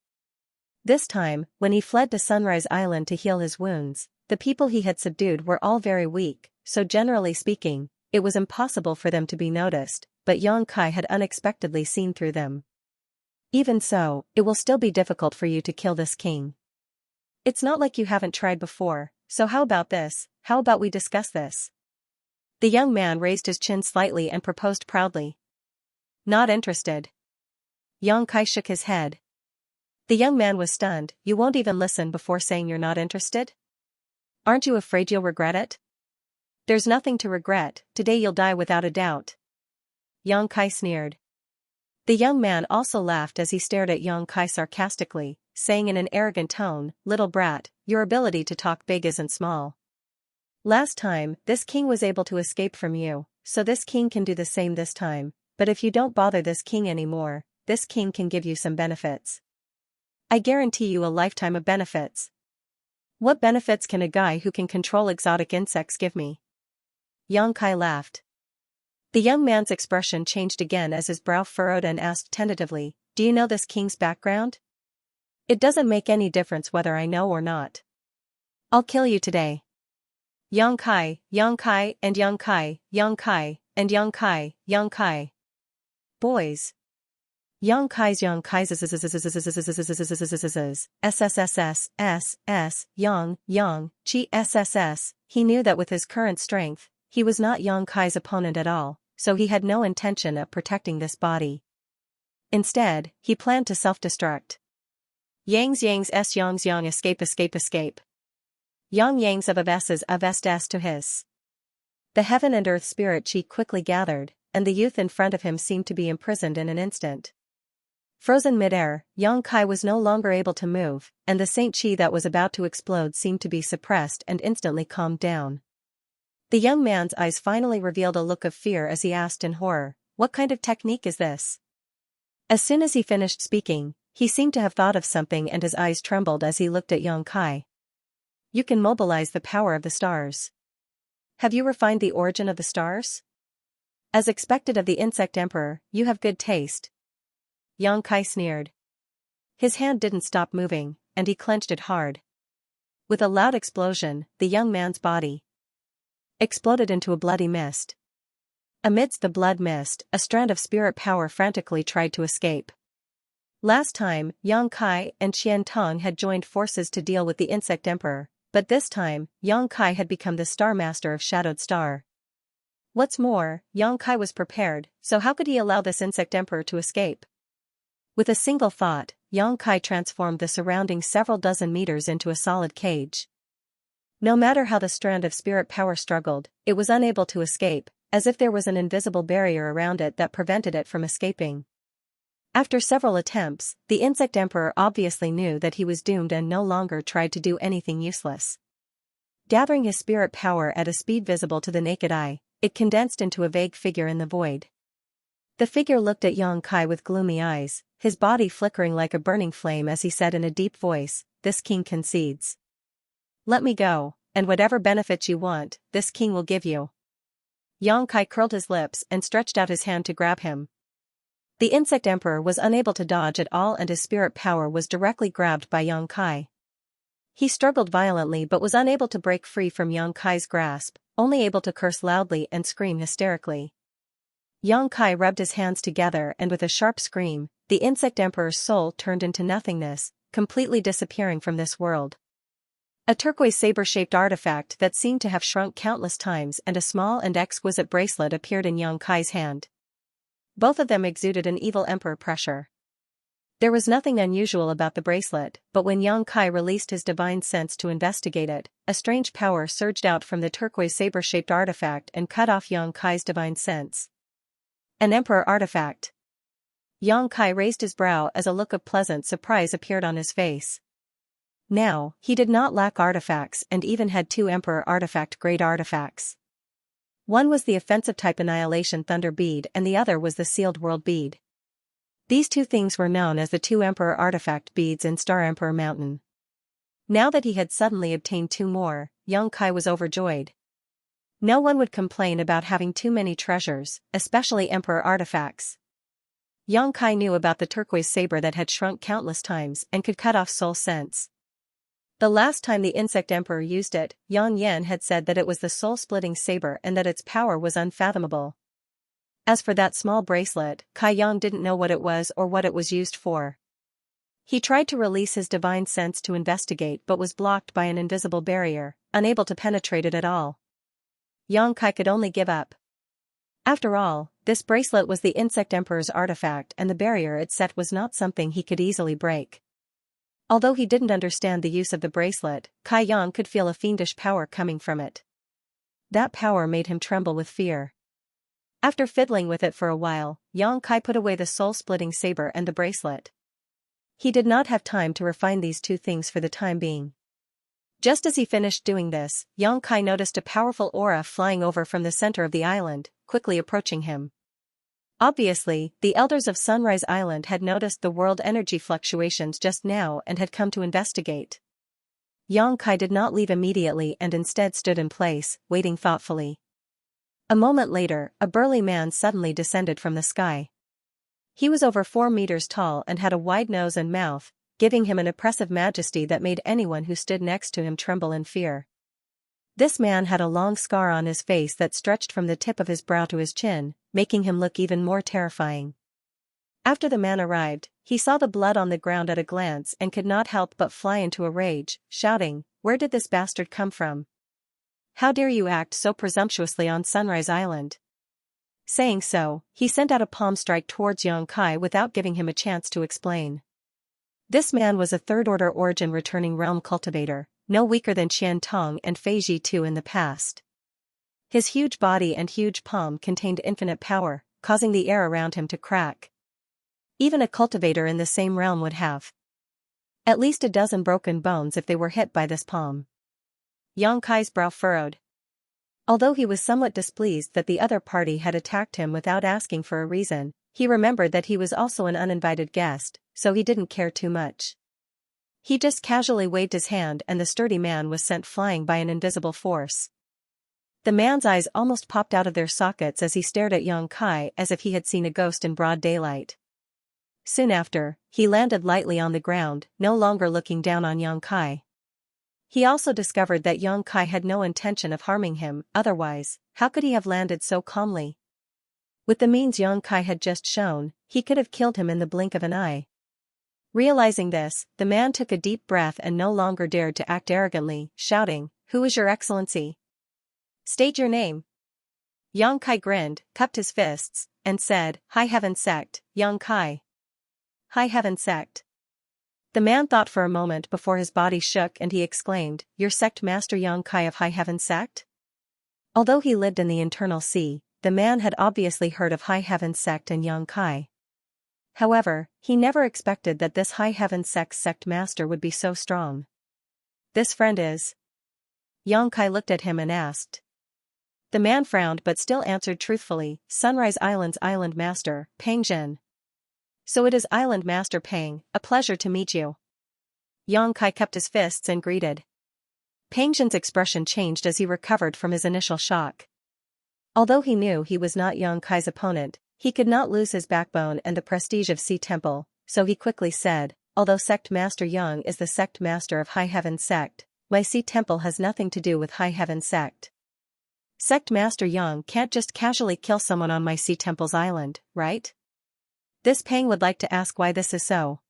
This time, when he fled to Sunrise Island to heal his wounds, the people he had subdued were all very weak, so generally speaking, it was impossible for them to be noticed, but Xianxia had unexpectedly seen through them. Even so, it will still be difficult for you to kill this king. It's not like you haven't tried before, so how about this? How about we discuss this? The young man raised his chin slightly and proposed proudly. Not interested. Xianxia shook his head. The young man was stunned. You won't even listen before saying you're not interested? Aren't you afraid you'll regret it? There's nothing to regret, today you'll die without a doubt. Xianxia sneered. The young man also laughed as he stared at Xianxia sarcastically, saying in an arrogant tone, "Little brat, your ability to talk big isn't small. Last time, this king was able to escape from you, so this king can do the same this time, but if you don't bother this king anymore, this king can give you some benefits. I guarantee you a lifetime of benefits." What benefits can a guy who can control exotic insects give me? Xianxia laughed. The young man's expression changed again as his brow furrowed and asked tentatively, "Do you know this king's background?" "It doesn't make any difference whether I know or not. I'll kill you today." Xianxia, Xianxia, and Xianxia, Xianxia, and Xianxia, Xianxia. Boys. Xianxia's SSSS, Yang, Chi SSS, he knew that with his current strength, he was not Xianxia's opponent at all, so he had no intention of protecting this body. Instead, he planned to self-destruct. Yang escape. Yang of est to his. The heaven and earth spirit chi quickly gathered, and the youth in front of him seemed to be imprisoned in an instant. Frozen mid-air, Xianxia was no longer able to move, and the Saint Chi that was about to explode seemed to be suppressed and instantly calmed down. The young man's eyes finally revealed a look of fear as he asked in horror, "What kind of technique is this?" As soon as he finished speaking, He seemed to have thought of something and his eyes trembled as he looked at Xianxia. You can mobilize the power of the stars. Have you refined the origin of the stars? As expected of the insect emperor, you have good taste. Xianxia sneered. His hand didn't stop moving, and he clenched it hard. With a loud explosion, the young man's body exploded into a bloody mist. Amidst the blood mist, a strand of spirit power frantically tried to escape. Last time, Xianxia and Qiantong had joined forces to deal with the insect emperor, but this time, Xianxia had become the star master of Shadowed Star. What's more, Xianxia was prepared, so how could he allow this insect emperor to escape? With a single thought, Xianxia transformed the surrounding several dozen meters into a solid cage. No matter how the strand of spirit power struggled, it was unable to escape, as if there was an invisible barrier around it that prevented it from escaping. After several attempts, the insect emperor obviously knew that he was doomed and no longer tried to do anything useless. Gathering his spirit power at a speed visible to the naked eye, it condensed into a vague figure in the void. The figure looked at Xianxia with gloomy eyes, his body flickering like a burning flame as he said in a deep voice, "This king concedes. Let me go, and whatever benefits you want, this king will give you." Xianxia curled his lips and stretched out his hand to grab him. The insect emperor was unable to dodge at all and his spirit power was directly grabbed by Xianxia. He struggled violently but was unable to break free from Xianxia's grasp, only able to curse loudly and scream hysterically. Xianxia rubbed his hands together and with a sharp scream, the insect emperor's soul turned into nothingness, completely disappearing from this world. A turquoise saber-shaped artifact that seemed to have shrunk countless times and a small and exquisite bracelet appeared in Xianxia's hand. Both of them exuded an evil emperor pressure. There was nothing unusual about the bracelet, but when Xianxia released his divine sense to investigate it, a strange power surged out from the turquoise saber-shaped artifact and cut off Xianxia's divine sense. An emperor artifact. Xianxia raised his brow as a look of pleasant surprise appeared on his face. Now, he did not lack artifacts and even had two emperor artifact-grade artifacts. One was the offensive-type Annihilation Thunder Bead and the other was the Sealed World Bead. These two things were known as the two Emperor Artifact Beads in Star Emperor Mountain. Now that he had suddenly obtained two more, Xianxia was overjoyed. No one would complain about having too many treasures, especially Emperor artifacts. Xianxia knew about the turquoise saber that had shrunk countless times and could cut off soul sense. The last time the insect emperor used it, Yan Yan had said that it was the soul-splitting saber and that its power was unfathomable. As for that small bracelet, Kai Yang didn't know what it was or what it was used for. He tried to release his divine sense to investigate but was blocked by an invisible barrier, unable to penetrate it at all. Xianxia could only give up. After all, this bracelet was the insect emperor's artifact and the barrier it set was not something he could easily break. Although he didn't understand the use of the bracelet, Kai Yang could feel a fiendish power coming from it. That power made him tremble with fear. After fiddling with it for a while, Xianxia put away the soul-splitting saber and the bracelet. He did not have time to refine these two things for the time being. Just as he finished doing this, Xianxia noticed a powerful aura flying over from the center of the island, quickly approaching him. Obviously, the elders of Sunrise Island had noticed the world energy fluctuations just now and had come to investigate. Xianxia did not leave immediately and instead stood in place, waiting thoughtfully. A moment later, a burly man suddenly descended from the sky. He was over 4 meters tall and had a wide nose and mouth, giving him an oppressive majesty that made anyone who stood next to him tremble in fear. This man had a long scar on his face that stretched from the tip of his brow to his chin, making him look even more terrifying. After the man arrived, he saw the blood on the ground at a glance and could not help but fly into a rage, shouting, "Where did this bastard come from? How dare you act so presumptuously on Sunrise Island?" Saying so, he sent out a palm strike towards Xianxia without giving him a chance to explain. This man was a third-order origin returning realm cultivator, no weaker than Qiantong and Feiji II in the past. His huge body and huge palm contained infinite power, causing the air around him to crack. Even a cultivator in the same realm would have at least a dozen broken bones if they were hit by this palm. Xianxia's brow furrowed. Although he was somewhat displeased that the other party had attacked him without asking for a reason, he remembered that he was also an uninvited guest, so he didn't care too much. He just casually waved his hand and the sturdy man was sent flying by an invisible force. The man's eyes almost popped out of their sockets as he stared at Yang Kai as if he had seen a ghost in broad daylight. Soon after, he landed lightly on the ground, no longer looking down on Yang Kai. He also discovered that Yang Kai had no intention of harming him, otherwise, how could he have landed so calmly? With the means Yang Kai had just shown, he could have killed him in the blink of an eye. Realizing this, the man took a deep breath and no longer dared to act arrogantly, shouting, "Who is your excellency? State your name." Yang Kai grinned, cupped his fists, and said, "High Heaven Sect, Yang Kai." High Heaven Sect. The man thought for a moment before his body shook and he exclaimed, "Your sect master Yang Kai of High Heaven Sect?" Although he lived in the internal sea, the man had obviously heard of High Heaven Sect and Yang Kai. However, he never expected that this High Heaven sect master would be so strong. "This friend is?" Yang Kai looked at him and asked. The man frowned but still answered truthfully, "Sunrise Island's Island Master, Peng Zhen." "So it is Island Master Peng, a pleasure to meet you." Yang Kai cupped his fists and greeted. Peng Zhen's expression changed as he recovered from his initial shock. Although he knew he was not Yang Kai's opponent, he could not lose his backbone and the prestige of Sea Temple, so he quickly said, "Although Sect Master Yang is the Sect Master of High Heaven Sect, my Sea Temple has nothing to do with High Heaven Sect. Sect Master Yang can't just casually kill someone on my Sea Temple's island, right?" This Peng would like to ask why this is so.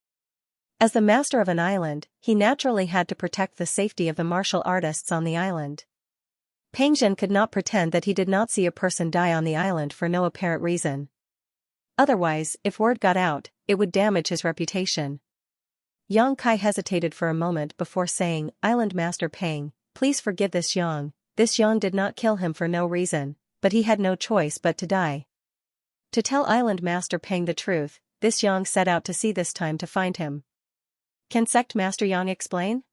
As the master of an island, he naturally had to protect the safety of the martial artists on the island. Peng Zhen could not pretend that he did not see a person die on the island for no apparent reason. Otherwise, if word got out, it would damage his reputation. Yang Kai hesitated for a moment before saying, "Island Master Peng, please forgive this Yang. This Yang did not kill him for no reason, but he had no choice but to die." To tell Island Master Peng the truth, this Yang set out to sea this time to find him. Can Sect Master Yang explain?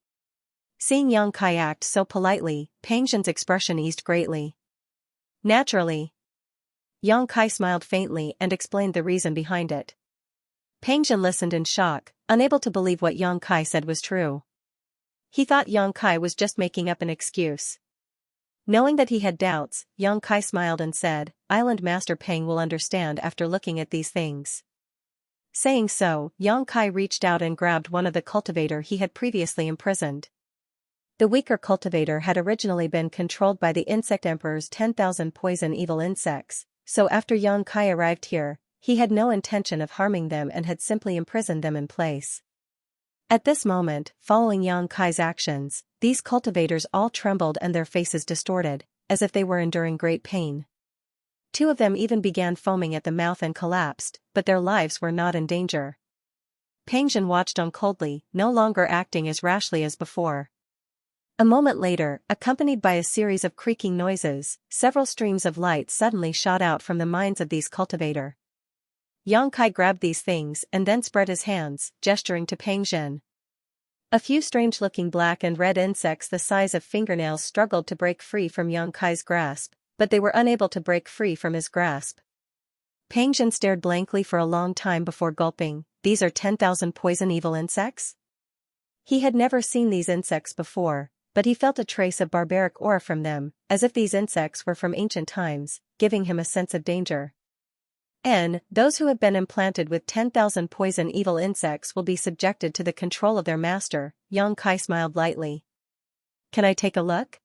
Seeing Yang Kai act so politely, Peng Zhen's expression eased greatly. Naturally. Yang Kai smiled faintly and explained the reason behind it. Peng Zhen listened in shock, unable to believe what Yang Kai said was true. He thought Yang Kai was just making up an excuse. Knowing that he had doubts, Yang Kai smiled and said, "Island Master Peng will understand after looking at these things." Saying so, Yang Kai reached out and grabbed one of the cultivator he had previously imprisoned. The weaker cultivator had originally been controlled by the Insect Emperor's 10,000 poison evil insects, so after Yang Kai arrived here, he had no intention of harming them and had simply imprisoned them in place. At this moment, following Yang Kai's actions, these cultivators all trembled and their faces distorted, as if they were enduring great pain. Two of them even began foaming at the mouth and collapsed, but their lives were not in danger. Peng Zhen watched on coldly, no longer acting as rashly as before. A moment later, accompanied by a series of creaking noises, several streams of light suddenly shot out from the minds of these cultivator. Yang Kai grabbed these things and then spread his hands, gesturing to Peng Zhen. A few strange-looking black and red insects the size of fingernails struggled to break free from Yang Kai's grasp, but they were unable to break free from his grasp. Peng Zhen stared blankly for a long time before gulping, "These are 10,000 poison evil insects?" He had never seen these insects before, but he felt a trace of barbaric aura from them, as if these insects were from ancient times, giving him a sense of danger. Those who have been implanted with 10,000 poison evil insects will be subjected to the control of their master, Yang Kai smiled lightly. "Can I take a look?"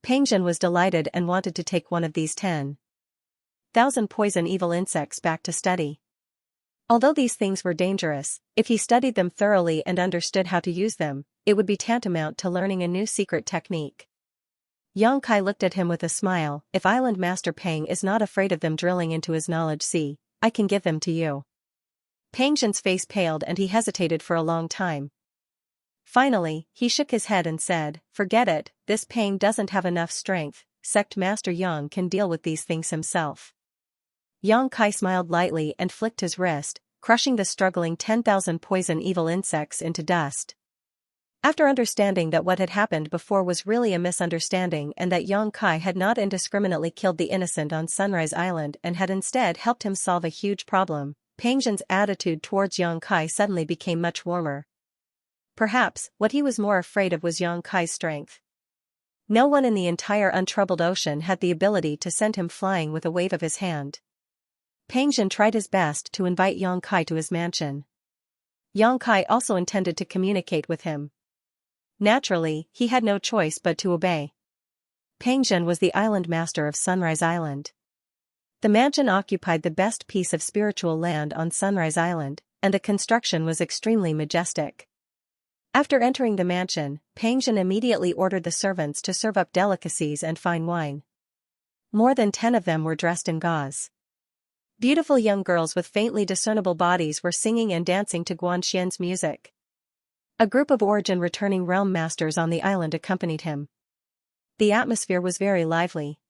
Peng Zhen was delighted and wanted to take one of these 10,000 poison evil insects back to study. Although these things were dangerous, if he studied them thoroughly and understood how to use them, it would be tantamount to learning a new secret technique. Yang Kai looked at him with a smile, "If Island Master Peng is not afraid of them drilling into his knowledge sea, I can give them to you." Peng Zhen's face paled and he hesitated for a long time. Finally, he shook his head and said, "Forget it, this Peng doesn't have enough strength, Sect Master Yang can deal with these things himself." Yang Kai smiled lightly and flicked his wrist, crushing the struggling 10,000 poison evil insects into dust. After understanding that what had happened before was really a misunderstanding and that Yang Kai had not indiscriminately killed the innocent on Sunrise Island and had instead helped him solve a huge problem, Peng Zhen's attitude towards Yang Kai suddenly became much warmer. Perhaps, what he was more afraid of was Yang Kai's strength. No one in the entire untroubled ocean had the ability to send him flying with a wave of his hand. Peng Zhen tried his best to invite Yang Kai to his mansion. Yang Kai also intended to communicate with him. Naturally, he had no choice but to obey. Peng Zhen was the island master of Sunrise Island. The mansion occupied the best piece of spiritual land on Sunrise Island, and the construction was extremely majestic. After entering the mansion, Peng Zhen immediately ordered the servants to serve up delicacies and fine wine. More than 10 of them were dressed in gauze. Beautiful young girls with faintly discernible bodies were singing and dancing to Guanxian's music. A group of origin returning realm masters on the island accompanied him. The atmosphere was very lively.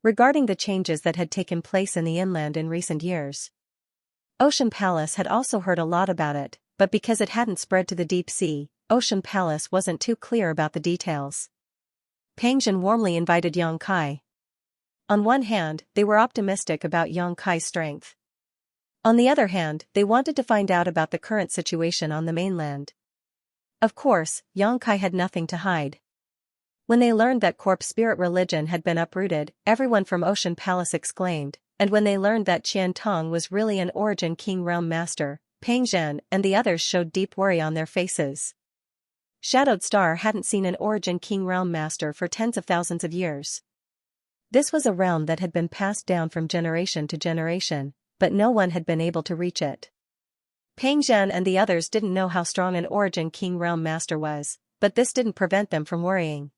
Regarding the changes that had taken place in the inland in recent years, Ocean Palace had also heard a lot about it, but because it hadn't spread to the deep sea, Ocean Palace wasn't too clear about the details. Peng Zhen warmly invited Yang Kai. On one hand, they were optimistic about Yang Kai's strength. On the other hand, they wanted to find out about the current situation on the mainland. Of course, Yang Kai had nothing to hide. When they learned that corpse spirit religion had been uprooted, everyone from Ocean Palace exclaimed, and when they learned that Qian Tong was really an origin king realm master, Peng Zhen and the others showed deep worry on their faces. Shadowed Star hadn't seen an origin king realm master for tens of thousands of years. This was a realm that had been passed down from generation to generation, but no one had been able to reach it. Peng Zhen and the others didn't know how strong an origin king realm master was, but this didn't prevent them from worrying.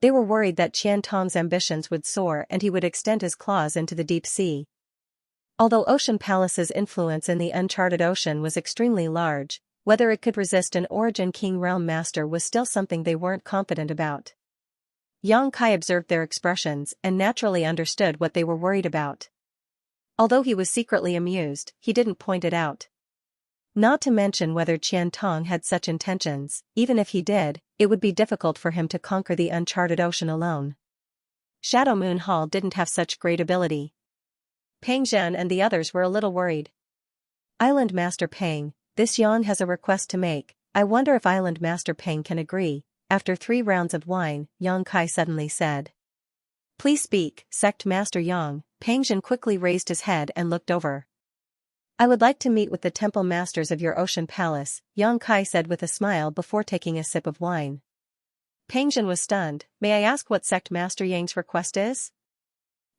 They were worried that Qian Tong's ambitions would soar and he would extend his claws into the deep sea. Although Ocean Palace's influence in the uncharted ocean was extremely large, whether it could resist an origin king realm master was still something they weren't confident about. Yang Kai observed their expressions and naturally understood what they were worried about. Although he was secretly amused, he didn't point it out. Not to mention whether Qian Tong had such intentions, even if he did, it would be difficult for him to conquer the uncharted ocean alone. Shadow Moon Hall didn't have such great ability. Peng Zhen and the others were a little worried. Island Master Peng, this Yan has a request to make. I wonder if Island Master Peng can agree. After 3 rounds of wine, Yang Kai suddenly said. Please speak, Sect Master Yang. Peng Zhen quickly raised his head and looked over. I would like to meet with the temple masters of your Ocean Palace, Yang Kai said with a smile before taking a sip of wine. Peng Zhen was stunned. May I ask what Sect Master Yang's request is?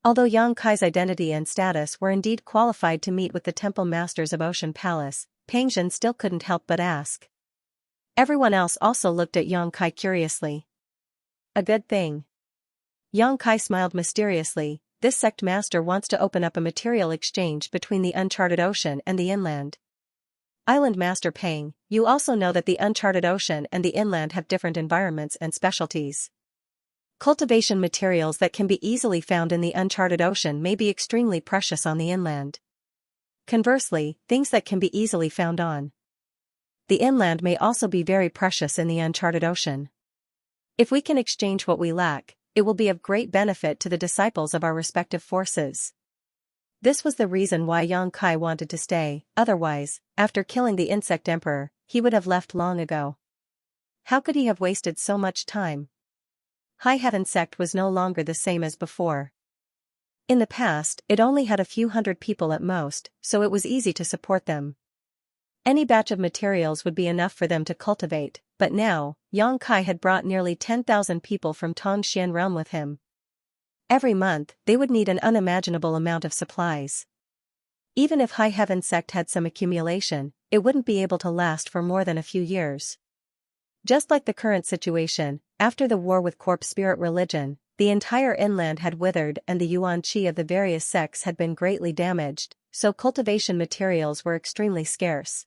Although Yang Kai's identity and status were indeed qualified to meet with the temple masters of Ocean Palace, Peng Zhen still couldn't help but ask. Everyone else also looked at Yang Kai curiously. A good thing. Yang Kai smiled mysteriously. This sect master wants to open up a material exchange between the uncharted ocean and the inland. Island Master Peng, you also know that the uncharted ocean and the inland have different environments and specialties. Cultivation materials that can be easily found in the uncharted ocean may be extremely precious on the inland. Conversely, things that can be easily found on the inland may also be very precious in the uncharted ocean. If we can exchange what we lack, it will be of great benefit to the disciples of our respective forces. This was the reason why Yang Kai wanted to stay, otherwise, after killing the insect emperor, he would have left long ago. How could he have wasted so much time? High Heaven Sect was no longer the same as before. In the past, it only had a few hundred people at most, so it was easy to support them. Any batch of materials would be enough for them to cultivate, but now, Yang Kai had brought nearly 10,000 people from Tongxian realm with him. Every month, they would need an unimaginable amount of supplies. Even if High Heaven Sect had some accumulation, it wouldn't be able to last for more than a few years. Just like the current situation, after the war with corpse spirit religion, the entire inland had withered and the yuan qi of the various sects had been greatly damaged, so cultivation materials were extremely scarce.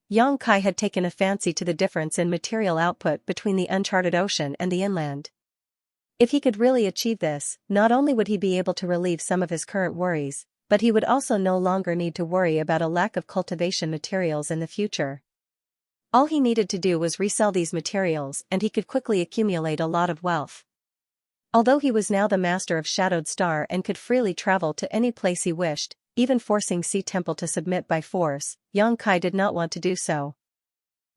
Yang Kai had taken a fancy to the difference in material output between the uncharted ocean and the inland. If he could really achieve this, not only would he be able to relieve some of his current worries, but he would also no longer need to worry about a lack of cultivation materials in the future. All he needed to do was resell these materials and he could quickly accumulate a lot of wealth. Although he was now the master of Shadowed Star and could freely travel to any place he wished, even forcing Sea Temple to submit by force. Xianxia did not want to do so.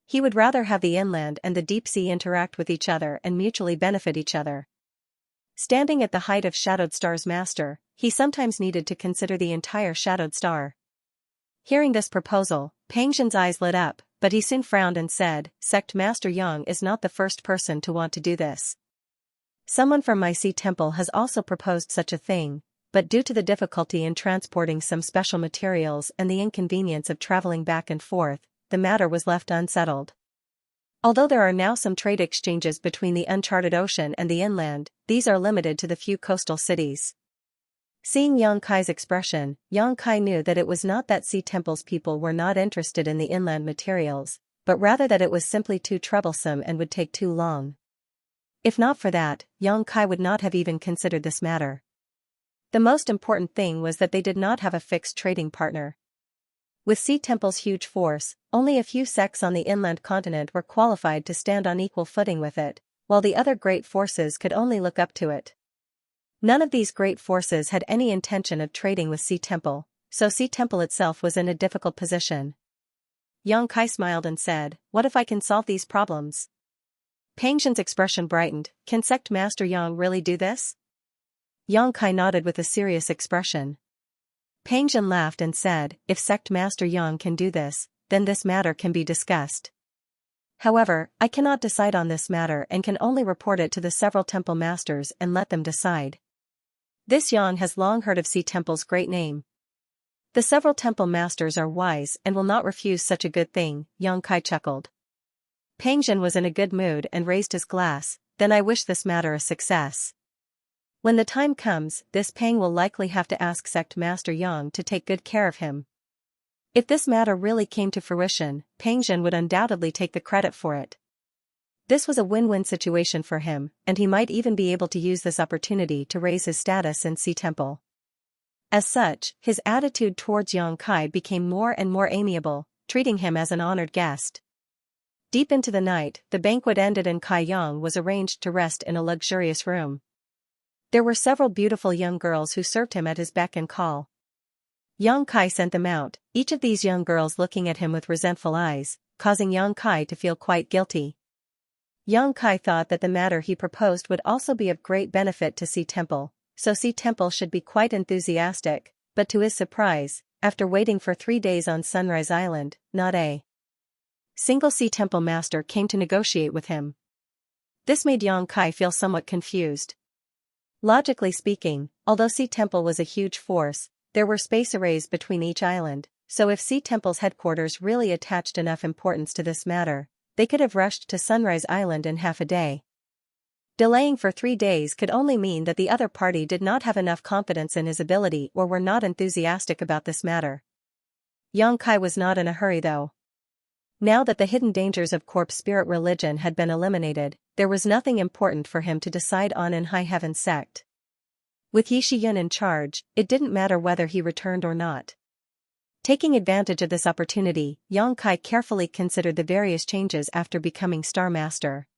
He would rather have the inland and the deep sea interact with each other and mutually benefit each other. Standing at the height of Shadowed Star's master, he sometimes needed to consider the entire Shadowed Star. Hearing this proposal, Pangzhen's eyes lit up, but he soon frowned and said, Sect Master Yang is not the first person to want to do this. Someone from my Sea Temple has also proposed such a thing, but due to the difficulty in transporting some special materials and the inconvenience of traveling back and forth, the matter was left unsettled. Although there are now some trade exchanges between the uncharted ocean and the inland, these are limited to the few coastal cities. Seeing Xianxia's expression, Xianxia knew that it was not that Sea Temple's people were not interested in the inland materials, but rather that it was simply too troublesome and would take too long. If not for that, Xianxia would not have even considered this matter. The most important thing was that they did not have a fixed trading partner. With Sea Temple's huge force, only a few sects on the inland continent were qualified to stand on equal footing with it, while the other great forces could only look up to it. None of these great forces had any intention of trading with Sea Temple, so Sea Temple itself was in a difficult position. Xianxia smiled and said, What if I can solve these problems? Pangzhen's expression brightened. Can Sect Master Yang really do this? Xianxia nodded with a serious expression. Pangzhen laughed and said, If Sect Master Yang can do this, then this matter can be discussed. However, I cannot decide on this matter and can only report it to the several temple masters and let them decide. This Yang has long heard of Sea Temple's great name. The several temple masters are wise and will not refuse such a good thing, Xianxia chuckled. Pangzhen was in a good mood and raised his glass. Then I wish this matter a success. When the time comes, this Pang will likely have to ask Sect Master Yang to take good care of him. If this matter really came to fruition, Pangzhen would undoubtedly take the credit for it. This was a win-win situation for him, and he might even be able to use this opportunity to raise his status in Sea Temple. As such, his attitude towards Xianxia became more and more amiable, treating him as an honored guest. Deep into the night, the banquet ended and Kai Yang was arranged to rest in a luxurious room. There were several beautiful young girls who served him at his beck and call. Xianxia sent them out, each of these young girls looking at him with resentful eyes, causing Xianxia to feel quite guilty. Xianxia thought that the matter he proposed would also be of great benefit to Sea Temple, so Sea Temple should be quite enthusiastic, but to his surprise, after waiting for 3 days on Sunrise Island, not a single Sea Temple master came to negotiate with him. This made Xianxia feel somewhat confused. Logically speaking, although Sea Temple was a huge force, there were space arrays between each island, so if Sea Temple's headquarters really attached enough importance to this matter, they could have rushed to Sunrise Island in half a day. Delaying for 3 days could only mean that the other party did not have enough confidence in his ability or were not enthusiastic about this matter. Xianxia was not in a hurry though. Now that the hidden dangers of corpse spirit religion had been eliminated, there was nothing important for him to decide on in High Heaven sect. With Yi Shiyun in charge, it didn't matter whether he returned or not. Taking advantage of this opportunity, Xianxia carefully considered the various changes after becoming Star Master.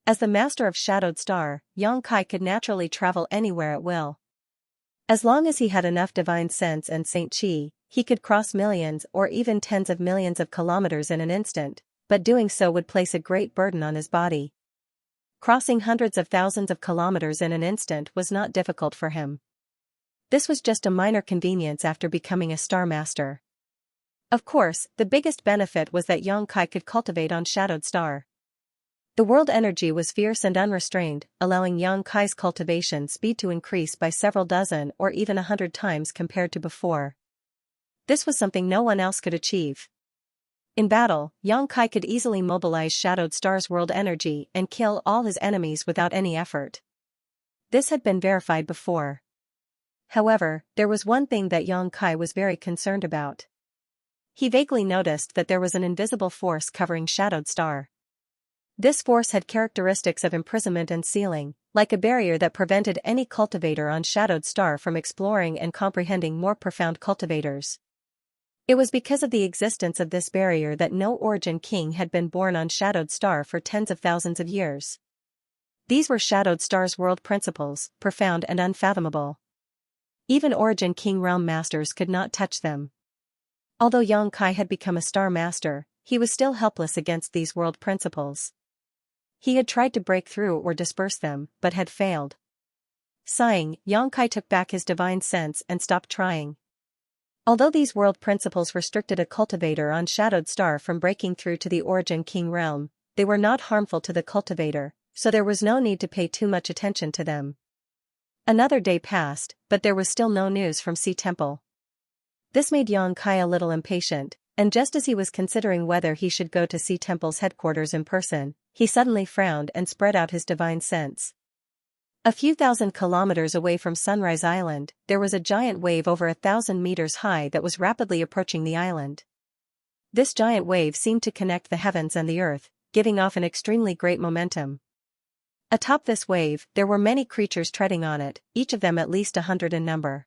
As the Master of Shadowed Star, Xianxia could naturally travel anywhere at will. As long as he had enough divine sense and Saint Qi, he could cross millions or even tens of millions of kilometers in an instant, but doing so would place a great burden on his body. Crossing hundreds of thousands of kilometers in an instant was not difficult for him. This was just a minor convenience after becoming a Star Master. Of course, the biggest benefit was that Xianxia could cultivate on Shadowed Star. The world energy was fierce and unrestrained, allowing Xianxia's cultivation speed to increase by several dozen or even 100 times compared to before. This was something no one else could achieve. In battle, Xianxia could easily mobilize Shadowed Star's world energy and kill all his enemies without any effort. This had been verified before. However, there was one thing that Xianxia was very concerned about. He vaguely noticed that there was an invisible force covering Shadowed Star. This force had characteristics of imprisonment and sealing, like a barrier that prevented any cultivator on Shadowed Star from exploring and comprehending more profound cultivators. It was because of the existence of this barrier that no Origin King had been born on Shadowed Star for tens of thousands of years. These were Shadowed Star's world principles, profound and unfathomable. Even Origin King Realm masters could not touch them. Although Xianxia had become a star master, he was still helpless against these world principles. He had tried to break through or disperse them, but had failed. Sighing, Xianxia took back his divine sense and stopped trying. Although these world principles restricted a cultivator on Shadowed Star from breaking through to the Origin King Realm, they were not harmful to the cultivator, so there was no need to pay too much attention to them. Another day passed, but there was still no news from Sea Temple. This made Xianxia a little impatient, and just as he was considering whether he should go to Sea Temple's headquarters in person, he suddenly frowned and spread out his divine sense. A few thousand kilometers away from Sunrise Island, there was a giant wave over 1,000 meters high that was rapidly approaching the island. This giant wave seemed to connect the heavens and the earth, giving off an extremely great momentum. Atop this wave, there were many creatures treading on it, each of them at least 100 in number.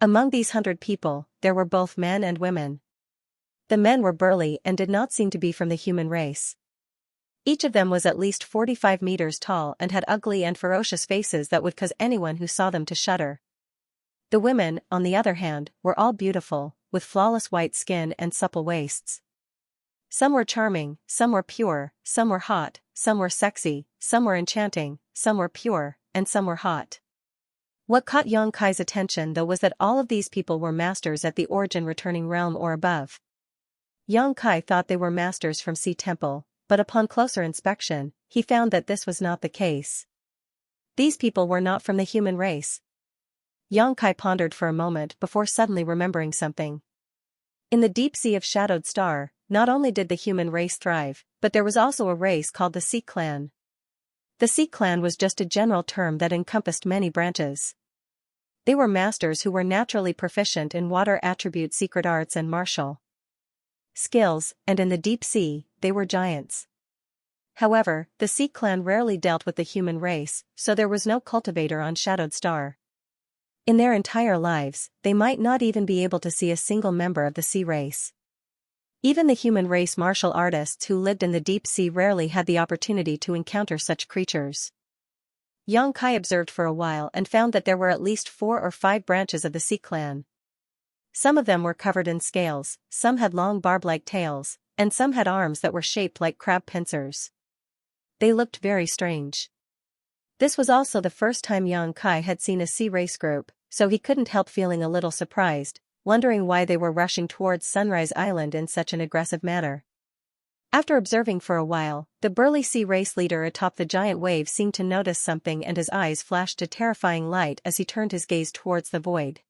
Among these 100 people, there were both men and women. The men were burly and did not seem to be from the human race. Each of them was at least 45 meters tall and had ugly and ferocious faces that would cause anyone who saw them to shudder. The women, on the other hand, were all beautiful, with flawless white skin and supple waists. Some were charming, some were pure, some were hot, some were sexy, some were enchanting, some were pure, and some were hot. What caught Xianxia's attention though was that all of these people were masters at the Origin Returning Realm or above. Xianxia thought they were masters from Sea Temple, but upon closer inspection, he found that this was not the case. These people were not from the human race. Xianxia pondered for a moment before suddenly remembering something. In the deep sea of Shadowed Star, not only did the human race thrive, but there was also a race called the Sea Clan. The Sea Clan was just a general term that encompassed many branches. They were masters who were naturally proficient in water attribute secret arts and martial skills, and in the deep sea, they were giants. However, the Sea Clan rarely dealt with the human race, so there was no cultivator on Shadowed Star. In their entire lives, they might not even be able to see a single member of the sea race. Even the human race martial artists who lived in the deep sea rarely had the opportunity to encounter such creatures. Xianxia observed for a while and found that there were at least 4 or 5 branches of the Sea Clan. Some of them were covered in scales, some had long barb-like tails, and some had arms that were shaped like crab pincers. They looked very strange. This was also the first time Xianxia had seen a sea race group, so he couldn't help feeling a little surprised, wondering why they were rushing towards Sunrise Island in such an aggressive manner. After observing for a while, the burly sea race leader atop the giant wave seemed to notice something and his eyes flashed a terrifying light as he turned his gaze towards the void.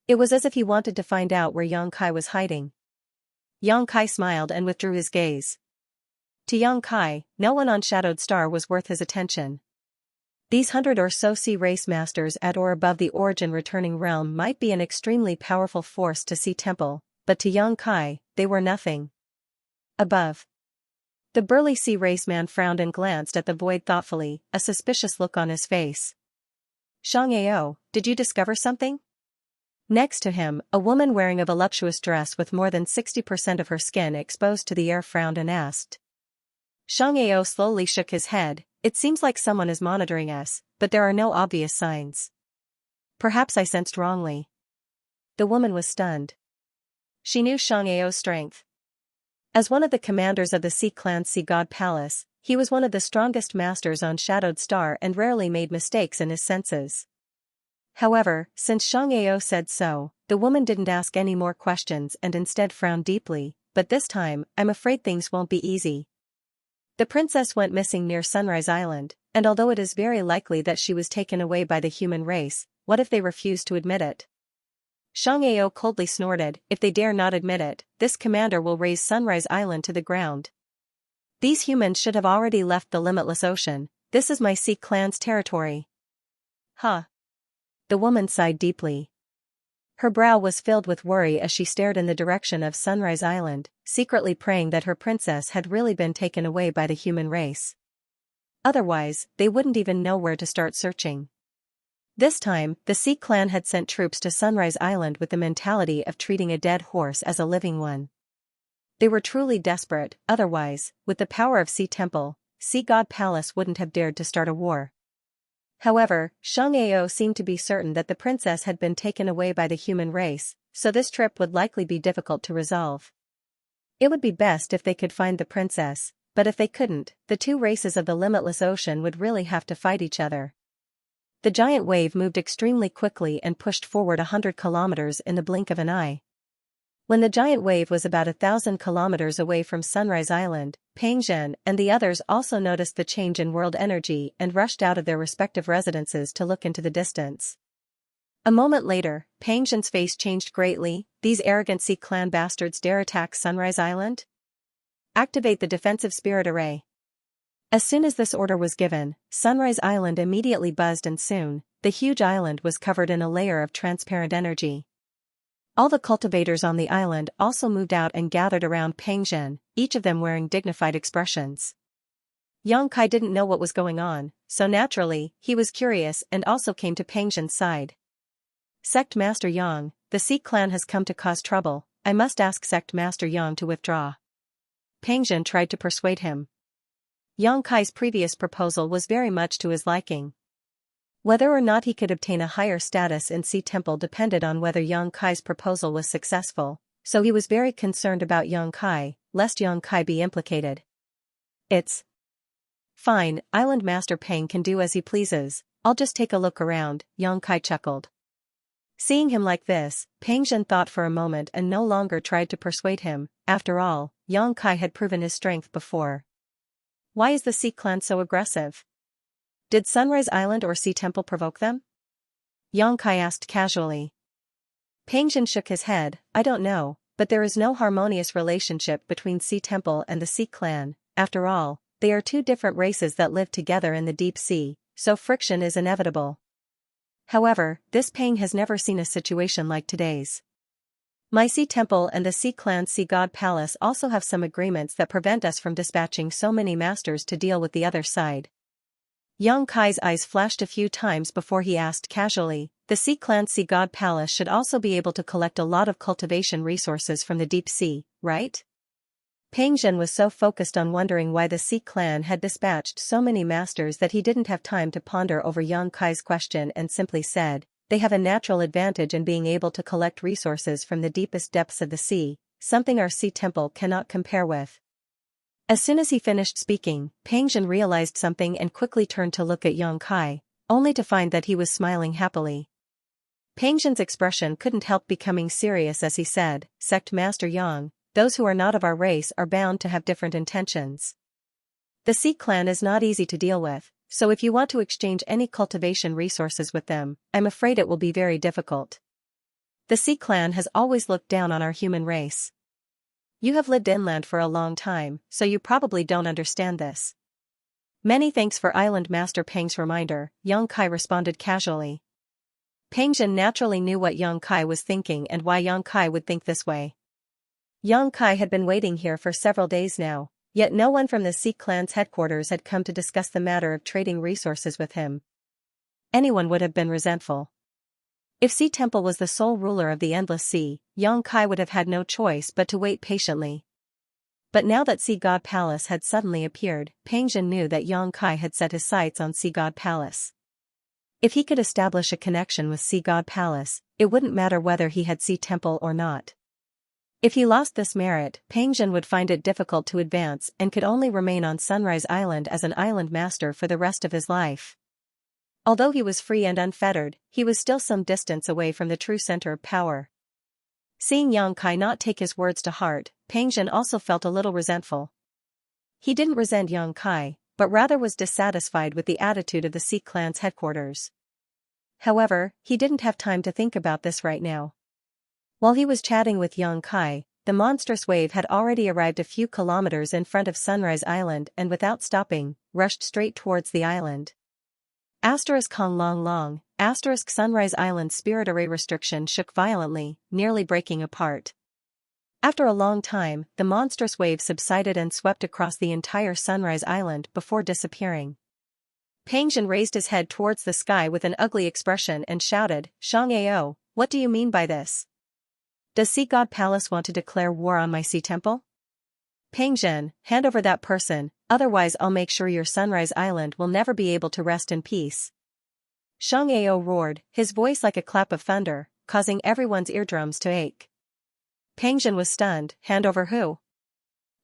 It was as if he wanted to find out where Xianxia was hiding. Xianxia smiled and withdrew his gaze. To Xianxia, no one on Shadowed Star was worth his attention. These 100 or so sea race masters at or above the Origin Returning Realm might be an extremely powerful force to Sea Temple, but to Xianxia, they were nothing. Above. The burly sea race man frowned and glanced at the void thoughtfully, a suspicious look on his face. Xianxia, did you discover something? Next to him, a woman wearing a voluptuous dress with more than 60% of her skin exposed to the air frowned and asked. Xianxia slowly shook his head. It seems like someone is monitoring us, but there are no obvious signs. Perhaps I sensed wrongly. The woman was stunned. She knew Xianxia's strength. As one of the commanders of the Sea Clan's Sea God Palace, he was one of the strongest masters on Shadowed Star and rarely made mistakes in his senses. However, since Xianxia said so, the woman didn't ask any more questions and instead frowned deeply, but this time, I'm afraid things won't be easy. The princess went missing near Sunrise Island, and although it is very likely that she was taken away by the human race, what if they refuse to admit it? Xianxia coldly snorted, if they dare not admit it, this commander will raze Sunrise Island to the ground. These humans should have already left the limitless ocean. This is my Sea Clan's territory. Huh. The woman sighed deeply. Her brow was filled with worry as she stared in the direction of Sunrise Island, secretly praying that her princess had really been taken away by the human race. Otherwise, they wouldn't even know where to start searching. This time, the Sea Clan had sent troops to Sunrise Island with the mentality of treating a dead horse as a living one. They were truly desperate, otherwise, with the power of Sea Temple, Sea God Palace wouldn't have dared to start a war. However, Xianxia seemed to be certain that the princess had been taken away by the human race, so this trip would likely be difficult to resolve. It would be best if they could find the princess, but if they couldn't, the two races of the limitless ocean would really have to fight each other. The giant wave moved extremely quickly and pushed forward 100 kilometers in the blink of an eye. When the giant wave was about 1,000 kilometers away from Sunrise Island, Peng Zhen and the others also noticed the change in world energy and rushed out of their respective residences to look into the distance. A moment later, Peng Zhen's face changed greatly. These arrogant Sea Clan bastards dare attack Sunrise Island? Activate the defensive spirit array. As soon as this order was given, Sunrise Island immediately buzzed and soon, the huge island was covered in a layer of transparent energy. All the cultivators on the island also moved out and gathered around Peng Zhen, each of them wearing dignified expressions. Yang Kai didn't know what was going on, so naturally, he was curious and also came to Peng Zhen's side. Sect Master Yang, the Sea Clan has come to cause trouble. I must ask Sect Master Yang to withdraw. Peng Zhen tried to persuade him. Yang Kai's previous proposal was very much to his liking. Whether or not he could obtain a higher status in Sea Temple depended on whether Yang Kai's proposal was successful, so he was very concerned about Yang Kai, lest Yang Kai be implicated. It's fine, Island Master Peng can do as he pleases, I'll just take a look around, Yang Kai chuckled. Seeing him like this, Peng Zhen thought for a moment and no longer tried to persuade him. After all, Yang Kai had proven his strength before. Why is the Sea Clan so aggressive? Did Sunrise Island or Sea Temple provoke them? Yang Kai asked casually. Peng Zhen shook his head. I don't know, but there is no harmonious relationship between Sea Temple and the Sea Clan. After all, they are two different races that live together in the deep sea, so friction is inevitable. However, this Peng has never seen a situation like today's. My Sea Temple and the Sea Clan's Sea God Palace also have some agreements that prevent us from dispatching so many masters to deal with the other side. Yang Kai's eyes flashed a few times before he asked casually, the Sea Clan's Sea God Palace should also be able to collect a lot of cultivation resources from the deep sea, right? Peng Zhen was so focused on wondering why the Sea Clan had dispatched so many masters that he didn't have time to ponder over Yang Kai's question and simply said, they have a natural advantage in being able to collect resources from the deepest depths of the sea, something our Sea Temple cannot compare with. As soon as he finished speaking, Peng Zhen realized something and quickly turned to look at Yang Kai, only to find that he was smiling happily. Peng Zhen's expression couldn't help becoming serious as he said, Sect Master Yang, those who are not of our race are bound to have different intentions. The Sea Clan is not easy to deal with, so if you want to exchange any cultivation resources with them, I'm afraid it will be very difficult. The Sea Clan has always looked down on our human race. You have lived inland for a long time, so you probably don't understand this. Many thanks for Island Master Peng's reminder, Yang Kai responded casually. Peng Zhen naturally knew what Yang Kai was thinking and why Yang Kai would think this way. Yang Kai had been waiting here for several days now, yet no one from the Sea Clan's headquarters had come to discuss the matter of trading resources with him. Anyone would have been resentful. If Sea Temple was the sole ruler of the Endless Sea, Yang Kai would have had no choice but to wait patiently. But now that Sea God Palace had suddenly appeared, Peng Zhen knew that Yang Kai had set his sights on Sea God Palace. If he could establish a connection with Sea God Palace, it wouldn't matter whether he had Sea Temple or not. If he lost this merit, Peng Zhen would find it difficult to advance and could only remain on Sunrise Island as an island master for the rest of his life. Although he was free and unfettered, he was still some distance away from the true center of power. Seeing Yang Kai not take his words to heart, Peng Zhen also felt a little resentful. He didn't resent Yang Kai, but rather was dissatisfied with the attitude of the Sea Clan's headquarters. However, he didn't have time to think about this right now. While he was chatting with Yang Kai, the monstrous wave had already arrived a few kilometers in front of Sunrise Island and without stopping, rushed straight towards the island. Kong Long Long, Sunrise Island spirit array restriction shook violently, nearly breaking apart. After a long time, the monstrous wave subsided and swept across the entire Sunrise Island before disappearing. Peng Zhen raised his head towards the sky with an ugly expression and shouted, Xianxia, what do you mean by this? Does Sea God Palace want to declare war on my Sea Temple? Peng Zhen, hand over that person, otherwise I'll make sure your Sunrise Island will never be able to rest in peace. Xianxia roared, his voice like a clap of thunder, causing everyone's eardrums to ache. Pangjin was stunned. Hand over who?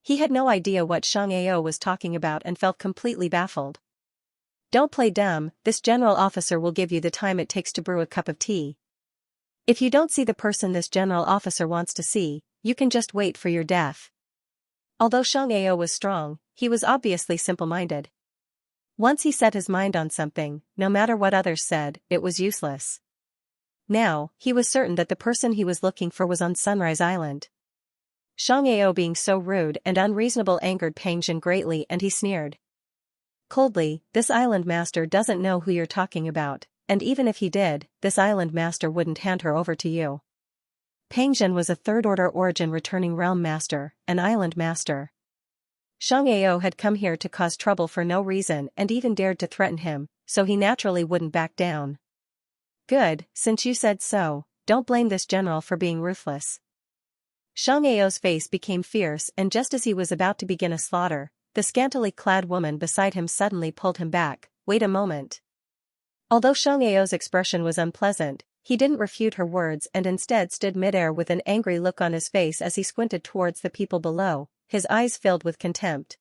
He had no idea what Xianxia was talking about and felt completely baffled. Don't play dumb, this general officer will give you the time it takes to brew a cup of tea. If you don't see the person this general officer wants to see, you can just wait for your death. Although Xianxia was strong, he was obviously simple-minded. Once he set his mind on something, no matter what others said, it was useless. Now, he was certain that the person he was looking for was on Sunrise Island. Xianxia being so rude and unreasonable angered Pangjin greatly, and he sneered. Coldly, this island master doesn't know who you're talking about, and even if he did, this island master wouldn't hand her over to you. Pangjin was a third-order origin returning realm master, an island master. Xianxia had come here to cause trouble for no reason and even dared to threaten him, so he naturally wouldn't back down. Good, since you said so, don't blame this general for being ruthless. Xianxia's face became fierce, and just as he was about to begin a slaughter, the scantily clad woman beside him suddenly pulled him back. Wait a moment. Although Xianxia's expression was unpleasant, he didn't refute her words and instead stood midair with an angry look on his face as he squinted towards the people below, his eyes filled with contempt.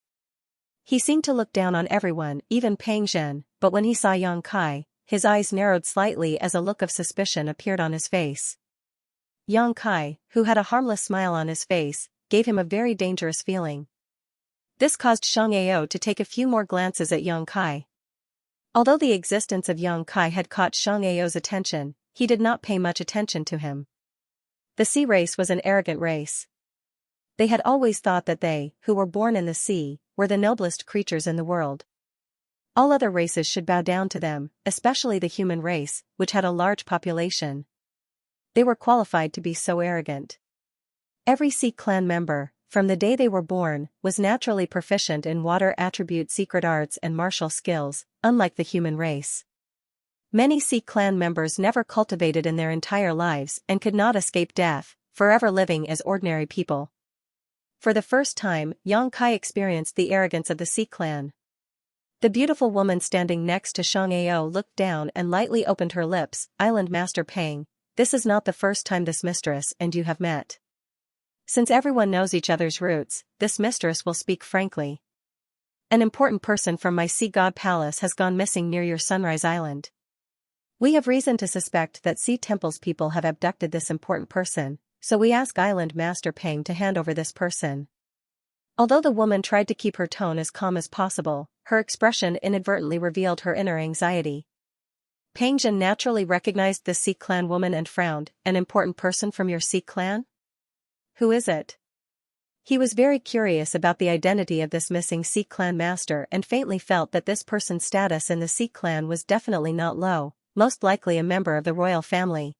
He seemed to look down on everyone, even Pangjin, but when he saw Yang Kai, his eyes narrowed slightly as a look of suspicion appeared on his face. Yang Kai, who had a harmless smile on his face, gave him a very dangerous feeling. This caused Xianxia to take a few more glances at Yang Kai. Although the existence of Yang Kai had caught Xianxia's attention, he did not pay much attention to him. The sea race was an arrogant race. They had always thought that they, who were born in the sea, were the noblest creatures in the world. All other races should bow down to them, especially the human race, which had a large population. They were qualified to be so arrogant. Every Sea clan member, from the day they were born, was naturally proficient in water attribute secret arts and martial skills, unlike the human race. Many Sea clan members never cultivated in their entire lives and could not escape death, forever living as ordinary people. For the first time, Yang Kai experienced the arrogance of the Sea clan. The beautiful woman standing next to Xianxia looked down and lightly opened her lips. Island Master Pang, this is not the first time this mistress and you have met. Since everyone knows each other's roots, this mistress will speak frankly. An important person from my Sea God Palace has gone missing near your Sunrise Island. We have reason to suspect that Sea Temple's people have abducted this important person, so we ask Island Master Pang to hand over this person. Although the woman tried to keep her tone as calm as possible, her expression inadvertently revealed her inner anxiety. Pangjin naturally recognized the Sea clan woman and frowned. An important person from your Sea clan? Who is it? He was very curious about the identity of this missing Sea clan master and faintly felt that this person's status in the Sea clan was definitely not low, most likely a member of the royal family.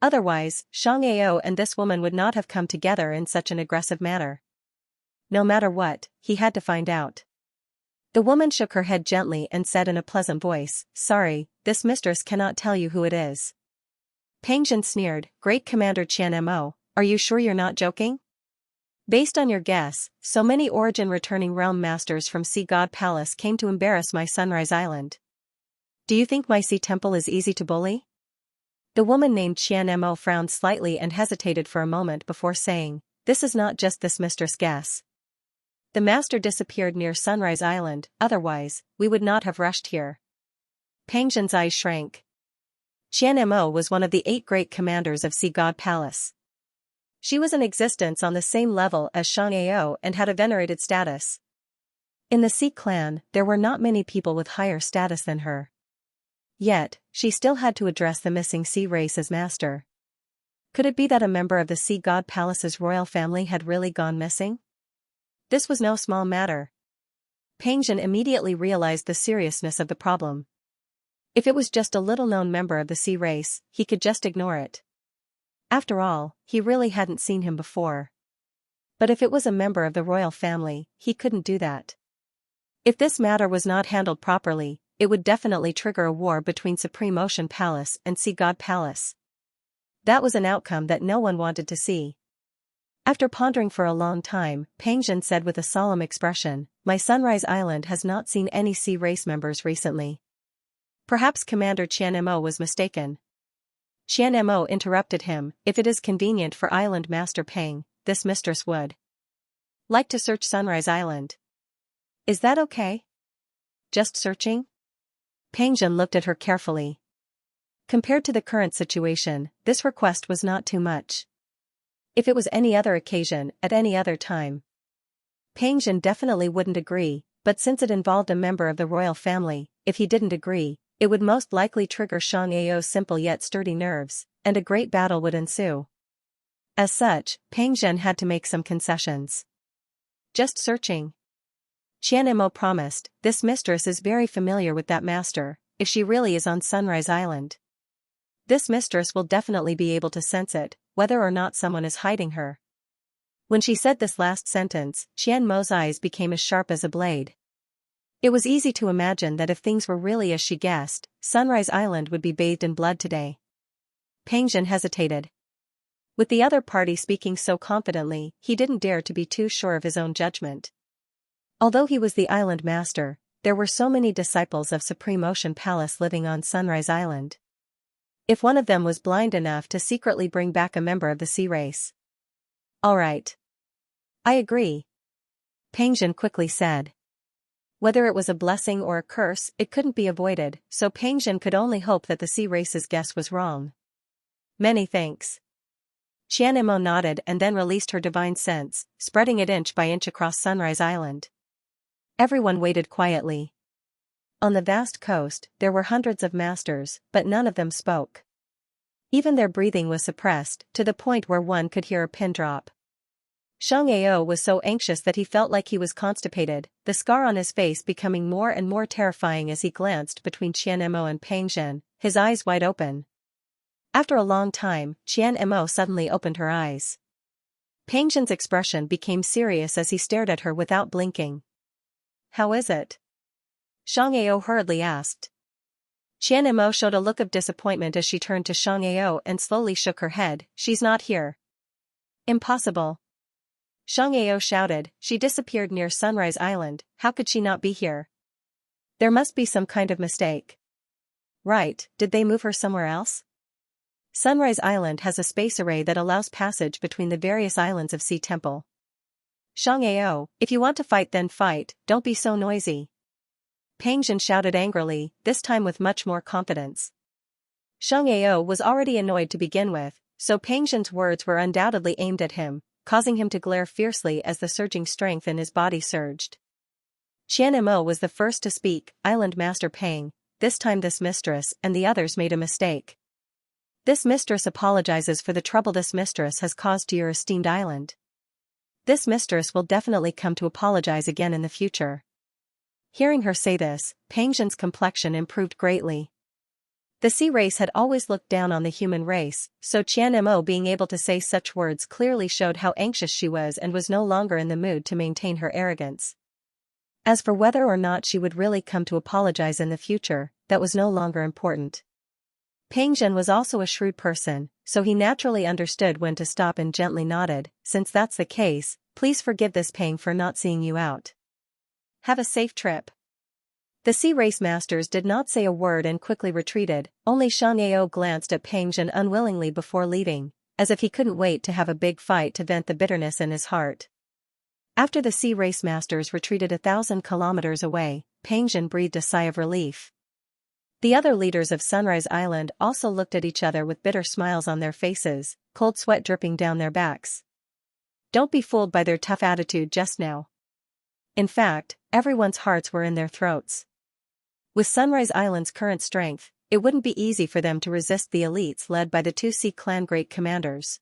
Otherwise, Xianxia and this woman would not have come together in such an aggressive manner. No matter what, he had to find out. The woman shook her head gently and said in a pleasant voice, "Sorry, this mistress cannot tell you who it is." Pangjin sneered, "Great Commander Qianmo, are you sure you're not joking? Based on your guess, so many origin returning realm masters from Sea God Palace came to embarrass my Sunrise Island. Do you think my Sea Temple is easy to bully?" The woman named Qianmo frowned slightly and hesitated for a moment before saying, "This is not just this mistress' guess. The master disappeared near Sunrise Island, otherwise, we would not have rushed here." Pangjin's eyes shrank. Qianmo was one of the 8 great commanders of Sea God Palace. She was in existence on the same level as Xianxia and had a venerated status. In the Sea clan, there were not many people with higher status than her. Yet, she still had to address the missing sea race as master. Could it be that a member of the Sea God Palace's royal family had really gone missing? This was no small matter. Pangjin immediately realized the seriousness of the problem. If it was just a little-known member of the sea race, he could just ignore it. After all, he really hadn't seen him before. But if it was a member of the royal family, he couldn't do that. If this matter was not handled properly, it would definitely trigger a war between Supreme Ocean Palace and Sea God Palace. That was an outcome that no one wanted to see. After pondering for a long time, Pangjin said with a solemn expression, "My Sunrise Island has not seen any sea race members recently." Perhaps Commander Qian Mo was mistaken. Qian Mo interrupted him, if it is convenient for Island Master Peng, this mistress would like to search Sunrise Island. Is that okay? Just searching? Peng Zhen looked at her carefully. Compared to the current situation, this request was not too much. If it was any other occasion, at any other time, Peng Zhen definitely wouldn't agree, but since it involved a member of the royal family, if he didn't agree, it would most likely trigger Xianxia's simple yet sturdy nerves, and a great battle would ensue. As such, Peng Zhen had to make some concessions. Just searching. Qian Mo promised, this mistress is very familiar with that master, if she really is on Sunrise Island. This mistress will definitely be able to sense it, whether or not someone is hiding her. When she said this last sentence, Qian Mo's eyes became as sharp as a blade. It was easy to imagine that if things were really as she guessed, Sunrise Island would be bathed in blood today. Peng Zhen hesitated. With the other party speaking so confidently, he didn't dare to be too sure of his own judgment. Although he was the island master, there were so many disciples of Supreme Ocean Palace living on Sunrise Island. If one of them was blind enough to secretly bring back a member of the sea race. All right. I agree. Peng Zhen quickly said. Whether it was a blessing or a curse, it couldn't be avoided, so Peng Zhen could only hope that the sea race's guess was wrong. Many thanks. Qian Mo nodded and then released her divine sense, spreading it inch by inch across Sunrise Island. Everyone waited quietly. On the vast coast, there were hundreds of masters, but none of them spoke. Even their breathing was suppressed, to the point where one could hear a pin drop. Xianxia was so anxious that he felt like he was constipated, the scar on his face becoming more and more terrifying as he glanced between Qian Mo and Peng Zhen, his eyes wide open. After a long time, Qian Mo suddenly opened her eyes. Peng Zhen's expression became serious as he stared at her without blinking. How is it? Xianxia hurriedly asked. Qian Mo showed a look of disappointment as she turned to Xianxia and slowly shook her head. She's not here. Impossible. Xianxia shouted, she disappeared near Sunrise Island, how could she not be here? There must be some kind of mistake. Right, did they move her somewhere else? Sunrise Island has a space array that allows passage between the various islands of Sea Temple. Xianxia, if you want to fight then fight, don't be so noisy. Peng Zhen shouted angrily, this time with much more confidence. Xianxia was already annoyed to begin with, so Peng Zhen's words were undoubtedly aimed at him, causing him to glare fiercely as the surging strength in his body surged. Qian Mo was the first to speak, Island Master Peng, this time this mistress and the others made a mistake. This mistress apologizes for the trouble this mistress has caused to your esteemed island. This mistress will definitely come to apologize again in the future. Hearing her say this, Peng Zhen's complexion improved greatly. The sea race had always looked down on the human race, so Qian Mo being able to say such words clearly showed how anxious she was and was no longer in the mood to maintain her arrogance. As for whether or not she would really come to apologize in the future, that was no longer important. Peng Zhen was also a shrewd person, so he naturally understood when to stop and gently nodded, since that's the case, please forgive this Peng for not seeing you out. Have a safe trip. The sea race masters did not say a word and quickly retreated, only Xianxia glanced at Peng Zhen unwillingly before leaving, as if he couldn't wait to have a big fight to vent the bitterness in his heart. After the sea race masters retreated 1,000 kilometers away, Peng Zhen breathed a sigh of relief. The other leaders of Sunrise Island also looked at each other with bitter smiles on their faces, cold sweat dripping down their backs. Don't be fooled by their tough attitude just now. In fact, everyone's hearts were in their throats. With Sunrise Island's current strength, it wouldn't be easy for them to resist the elites led by the two Sea Clan great commanders.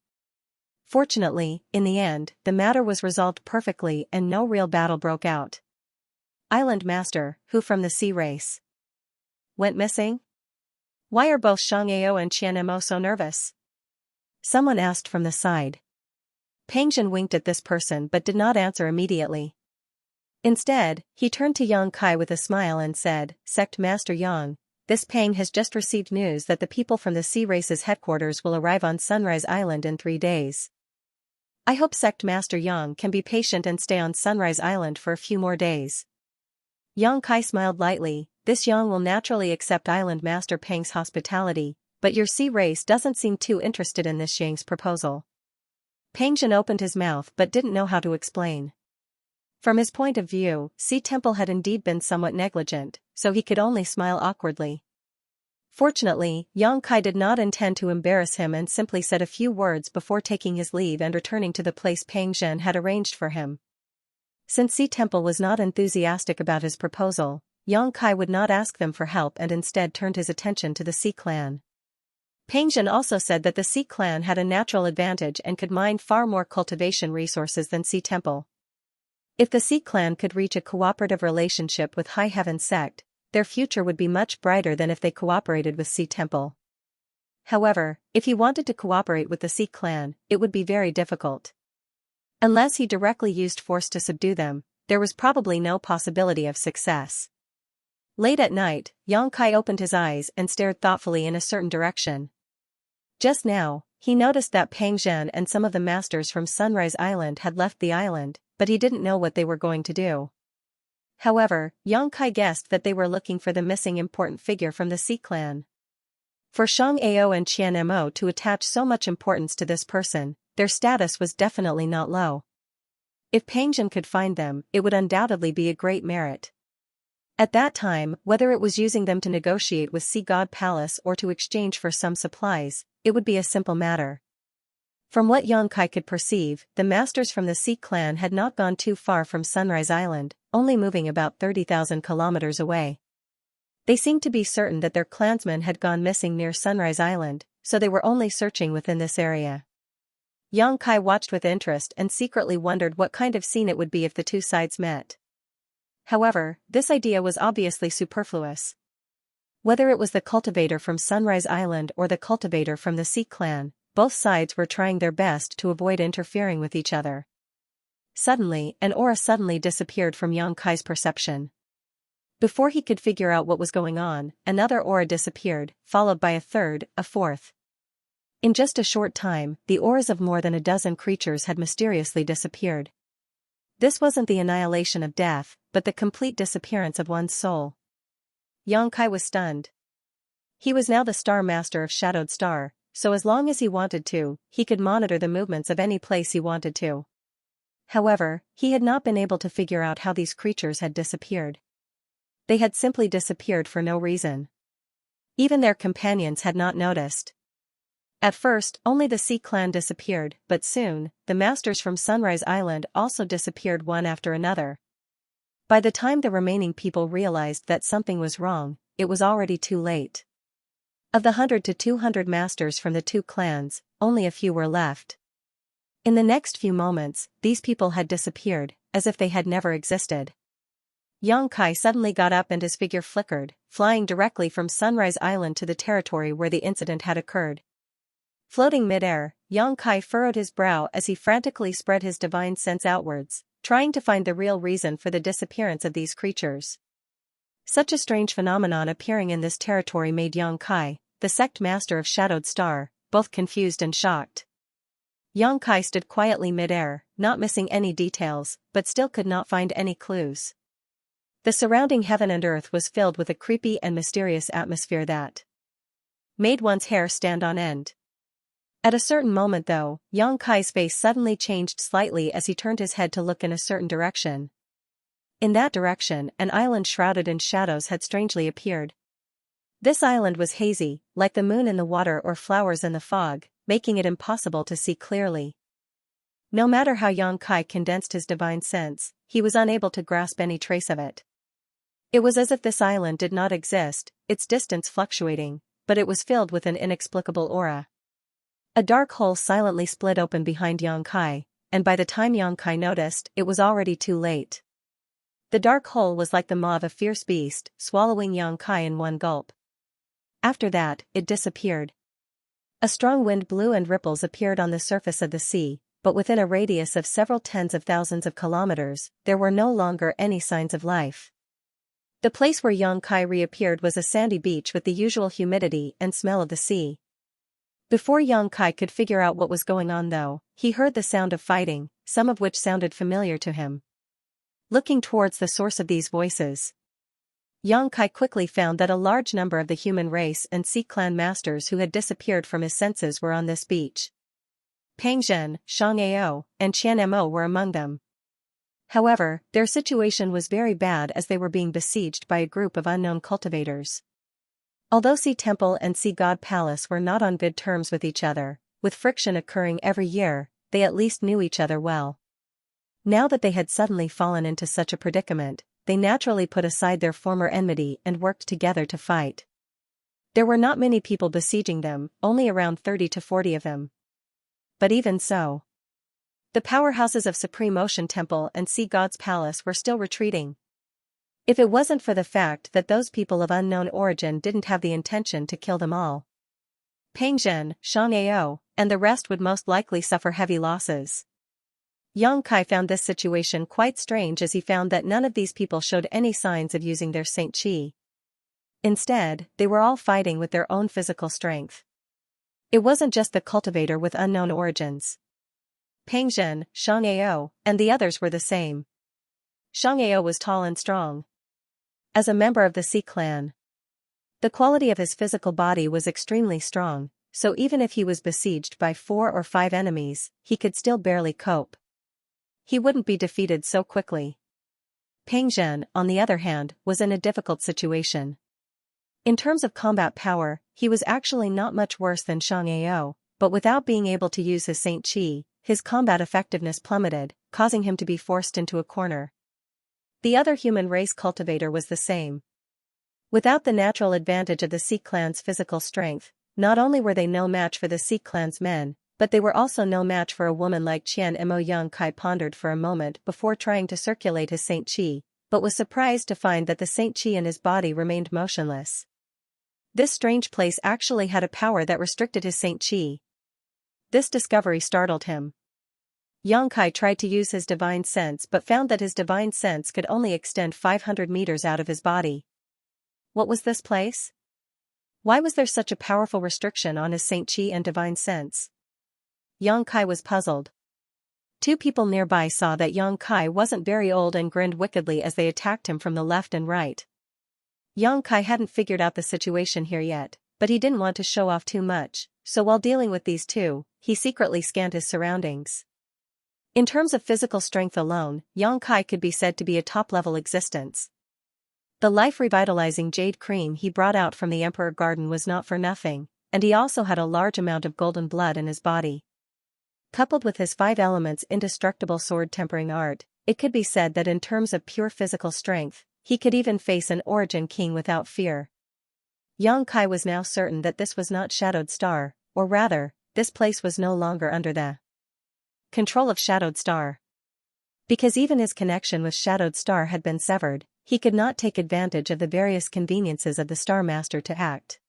Fortunately, in the end, the matter was resolved perfectly and no real battle broke out. Island Master, who from the sea race went missing? Why are both Xianxia and Qian Mo so nervous? Someone asked from the side. Peng Zhen winked at this person but did not answer immediately. Instead, he turned to Yang Kai with a smile and said, Sect Master Yang, this Peng has just received news that the people from the Sea Race's headquarters will arrive on Sunrise Island in 3 days. I hope Sect Master Yang can be patient and stay on Sunrise Island for a few more days. Yang Kai smiled lightly, this Yang will naturally accept Island Master Peng's hospitality, but your sea race doesn't seem too interested in this Xiang's proposal. Peng Zhen opened his mouth but didn't know how to explain. From his point of view, Sea Temple had indeed been somewhat negligent, so he could only smile awkwardly. Fortunately, Yang Kai did not intend to embarrass him and simply said a few words before taking his leave and returning to the place Peng Zhen had arranged for him. Since Sea Temple was not enthusiastic about his proposal, Yang Kai would not ask them for help and instead turned his attention to the Sea Clan. Peng Zhen also said that the Sea Clan had a natural advantage and could mine far more cultivation resources than Sea Temple. If the Sea Clan could reach a cooperative relationship with High Heaven Sect, their future would be much brighter than if they cooperated with Sea Temple. However, if he wanted to cooperate with the Sea Clan, it would be very difficult. Unless he directly used force to subdue them, there was probably no possibility of success. Late at night, Yang Kai opened his eyes and stared thoughtfully in a certain direction. Just now, he noticed that Peng Zhen and some of the masters from Sunrise Island had left the island, but he didn't know what they were going to do. However, Yang Kai guessed that they were looking for the missing important figure from the Sea Clan. For Shang Ao and Qian Mo to attach so much importance to this person, their status was definitely not low. If Peng Zhen could find them, it would undoubtedly be a great merit. At that time, whether it was using them to negotiate with Sea God Palace or to exchange for some supplies, it would be a simple matter. From what Yang Kai could perceive, the masters from the Sea Clan had not gone too far from Sunrise Island, only moving about 30,000 kilometers away. They seemed to be certain that their clansmen had gone missing near Sunrise Island, so they were only searching within this area. Yang Kai watched with interest and secretly wondered what kind of scene it would be if the two sides met. However, this idea was obviously superfluous. Whether it was the cultivator from Sunrise Island or the cultivator from the Sea Clan, both sides were trying their best to avoid interfering with each other. Suddenly, an aura suddenly disappeared from Yang Kai's perception. Before he could figure out what was going on, another aura disappeared, followed by a third, a fourth. In just a short time, the auras of more than a dozen creatures had mysteriously disappeared. This wasn't the annihilation of death, but the complete disappearance of one's soul. Yang Kai was stunned. He was now the Star Master of Shadowed Star, so as long as he wanted to, he could monitor the movements of any place he wanted to. However, he had not been able to figure out how these creatures had disappeared. They had simply disappeared for no reason. Even their companions had not noticed. At first, only the Sea Clan disappeared, but soon, the masters from Sunrise Island also disappeared one after another. By the time the remaining people realized that something was wrong, it was already too late. Of the 100 to 200 masters from the two clans, only a few were left. In the next few moments, these people had disappeared, as if they had never existed. Yang Kai suddenly got up and his figure flickered, flying directly from Sunrise Island to the territory where the incident had occurred. Floating mid-air, Yang Kai furrowed his brow as he frantically spread his divine sense outwards, trying to find the real reason for the disappearance of these creatures. Such a strange phenomenon appearing in this territory made Yang Kai, the sect master of Shadowed Star, both confused and shocked. Yang Kai stood quietly mid-air, not missing any details, but still could not find any clues. The surrounding heaven and earth was filled with a creepy and mysterious atmosphere that made one's hair stand on end. At a certain moment though, Yang Kai's face suddenly changed slightly as he turned his head to look in a certain direction. In that direction, an island shrouded in shadows had strangely appeared. This island was hazy, like the moon in the water or flowers in the fog, making it impossible to see clearly. No matter how Yang Kai condensed his divine sense, he was unable to grasp any trace of it. It was as if this island did not exist, its distance fluctuating, but it was filled with an inexplicable aura. A dark hole silently split open behind Yang Kai, and by the time Yang Kai noticed, it was already too late. The dark hole was like the maw of a fierce beast, swallowing Yang Kai in one gulp. After that, it disappeared. A strong wind blew and ripples appeared on the surface of the sea, but within a radius of several tens of thousands of kilometers, there were no longer any signs of life. The place where Yang Kai reappeared was a sandy beach with the usual humidity and smell of the sea. Before Yang Kai could figure out what was going on though, he heard the sound of fighting, some of which sounded familiar to him. Looking towards the source of these voices, Yang Kai quickly found that a large number of the human race and Sea clan masters who had disappeared from his senses were on this beach. Peng Zhen, Xianxia, and Qian Mo were among them. However, their situation was very bad as they were being besieged by a group of unknown cultivators. Although Sea Temple and Sea God Palace were not on good terms with each other, with friction occurring every year, they at least knew each other well. Now that they had suddenly fallen into such a predicament, they naturally put aside their former enmity and worked together to fight. There were not many people besieging them, only around 30 to 40 of them. But even so, the powerhouses of Supreme Ocean Temple and Sea God's Palace were still retreating. If it wasn't for the fact that those people of unknown origin didn't have the intention to kill them all, Peng Zhen, Xianxia, and the rest would most likely suffer heavy losses. Yang Kai found this situation quite strange as he found that none of these people showed any signs of using their Saint Qi. Instead, they were all fighting with their own physical strength. It wasn't just the cultivator with unknown origins. Peng Zhen, Xianxia, and the others were the same. Xianxia was tall and strong. As a member of the Sea clan, the quality of his physical body was extremely strong, so even if he was besieged by 4 or 5 enemies, he could still barely cope. He wouldn't be defeated so quickly. Peng Zhen, on the other hand, was in a difficult situation. In terms of combat power, he was actually not much worse than Xianxia, but without being able to use his Saint Qi, his combat effectiveness plummeted, causing him to be forced into a corner. The other human race cultivator was the same. Without the natural advantage of the Sea clan's physical strength, not only were they no match for the Sea clan's men, but they were also no match for a woman like Qian Mo. Yang Kai pondered for a moment before trying to circulate his Saint Qi, but was surprised to find that the Saint Qi in his body remained motionless. This strange place actually had a power that restricted his Saint Qi. This discovery startled him. Yang Kai tried to use his divine sense but found that his divine sense could only extend 500 meters out of his body. What was this place? Why was there such a powerful restriction on his Saint Qi and divine sense? Yang Kai was puzzled. 2 people nearby saw that Yang Kai wasn't very old and grinned wickedly as they attacked him from the left and right. Yang Kai hadn't figured out the situation here yet, but he didn't want to show off too much, so while dealing with these 2, he secretly scanned his surroundings. In terms of physical strength alone, Yang Kai could be said to be a top-level existence. The life-revitalizing jade cream he brought out from the Emperor Garden was not for nothing, and he also had a large amount of golden blood in his body. Coupled with his 5 elements indestructible sword-tempering art, it could be said that in terms of pure physical strength, he could even face an Origin King without fear. Yang Kai was now certain that this was not Shadowed Star, or rather, this place was no longer under the control of Shadowed Star. Because even his connection with Shadowed Star had been severed, he could not take advantage of the various conveniences of the Star Master to act.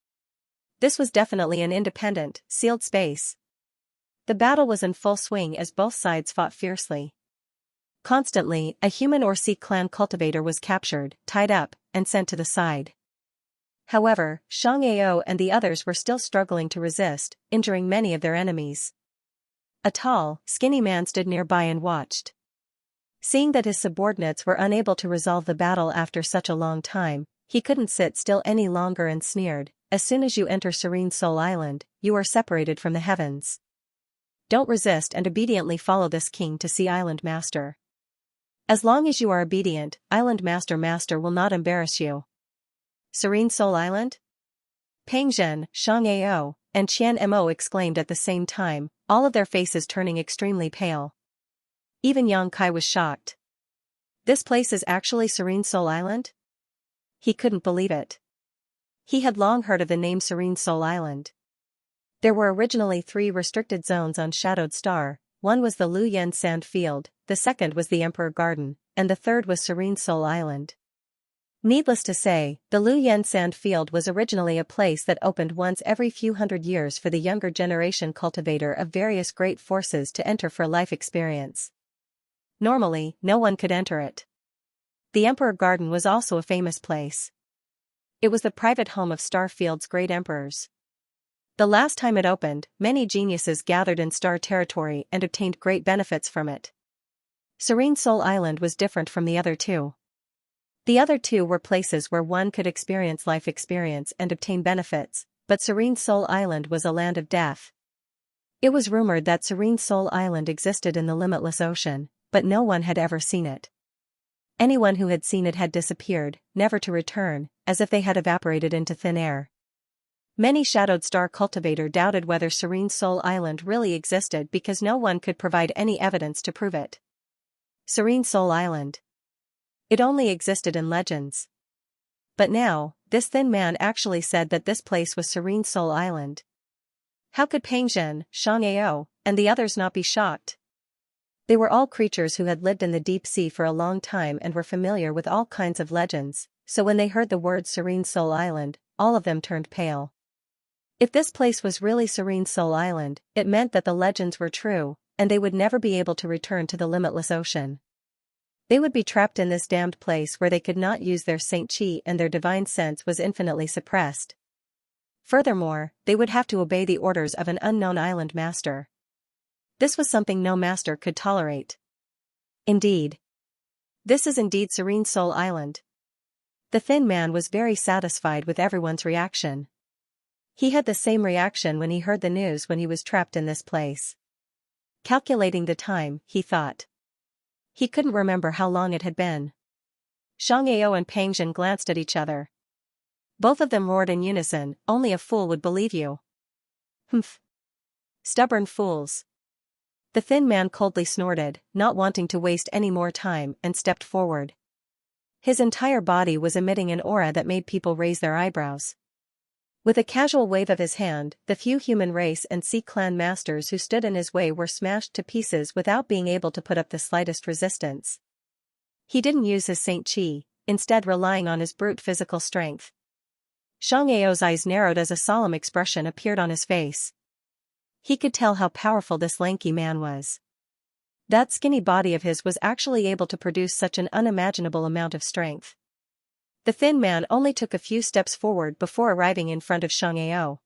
This was definitely an independent, sealed space. The battle was in full swing as both sides fought fiercely. Constantly, a human or Sea clan cultivator was captured, tied up, and sent to the side. However, Xianxia and the others were still struggling to resist, injuring many of their enemies. A tall, skinny man stood nearby and watched. Seeing that his subordinates were unable to resolve the battle after such a long time, he couldn't sit still any longer and sneered, "As soon as you enter Serene Soul Island, you are separated from the heavens. Don't resist and obediently follow this king to Sea Island Master. As long as you are obedient, Island Master will not embarrass you." Serene Soul Island? Peng Zhen, Xianxia, and Qian Mo exclaimed at the same time, all of their faces turning extremely pale. Even Yang Kai was shocked. This place is actually Serene Soul Island? He couldn't believe it. He had long heard of the name Serene Soul Island. There were originally 3 restricted zones on Shadowed Star. One was the Luyan Sand Field, the second was the Emperor Garden, and the third was Serene Soul Island. Needless to say, the Luyan Sand Field was originally a place that opened once every few hundred years for the younger generation cultivator of various great forces to enter for life experience. Normally, no one could enter it. The Emperor Garden was also a famous place. It was the private home of Starfield's great emperors. The last time it opened, many geniuses gathered in Star territory and obtained great benefits from it. Serene Soul Island was different from the other 2. The other two were places where one could experience life experience and obtain benefits, but Serene Soul Island was a land of death. It was rumored that Serene Soul Island existed in the limitless ocean, but no one had ever seen it. Anyone who had seen it had disappeared, never to return, as if they had evaporated into thin air. Many Shadowed Star Cultivator doubted whether Serene Soul Island really existed because no one could provide any evidence to prove it. Serene Soul Island. It only existed in legends. But now, this thin man actually said that this place was Serene Soul Island. How could Peng Zhen, Xianxia, and the others not be shocked? They were all creatures who had lived in the deep sea for a long time and were familiar with all kinds of legends, so when they heard the word Serene Soul Island, all of them turned pale. If this place was really Serene Soul Island, it meant that the legends were true, and they would never be able to return to the limitless ocean. They would be trapped in this damned place where they could not use their Saint Chi and their divine sense was infinitely suppressed. Furthermore, they would have to obey the orders of an unknown island master. This was something no master could tolerate. Indeed. This is indeed Serene Soul Island. The thin man was very satisfied with everyone's reaction. He had the same reaction when he heard the news when he was trapped in this place. Calculating the time, he thought. He couldn't remember how long it had been. Xianxia and Peng Zhen glanced at each other. Both of them roared in unison, "Only a fool would believe you." Humph. Stubborn fools. The thin man coldly snorted, not wanting to waste any more time, and stepped forward. His entire body was emitting an aura that made people raise their eyebrows. With a casual wave of his hand, the few human race and sea clan masters who stood in his way were smashed to pieces without being able to put up the slightest resistance. He didn't use his Saint Chi, instead relying on his brute physical strength. Xianxia's eyes narrowed as a solemn expression appeared on his face. He could tell how powerful this lanky man was. That skinny body of his was actually able to produce such an unimaginable amount of strength. The thin man only took a few steps forward before arriving in front of Xianxia.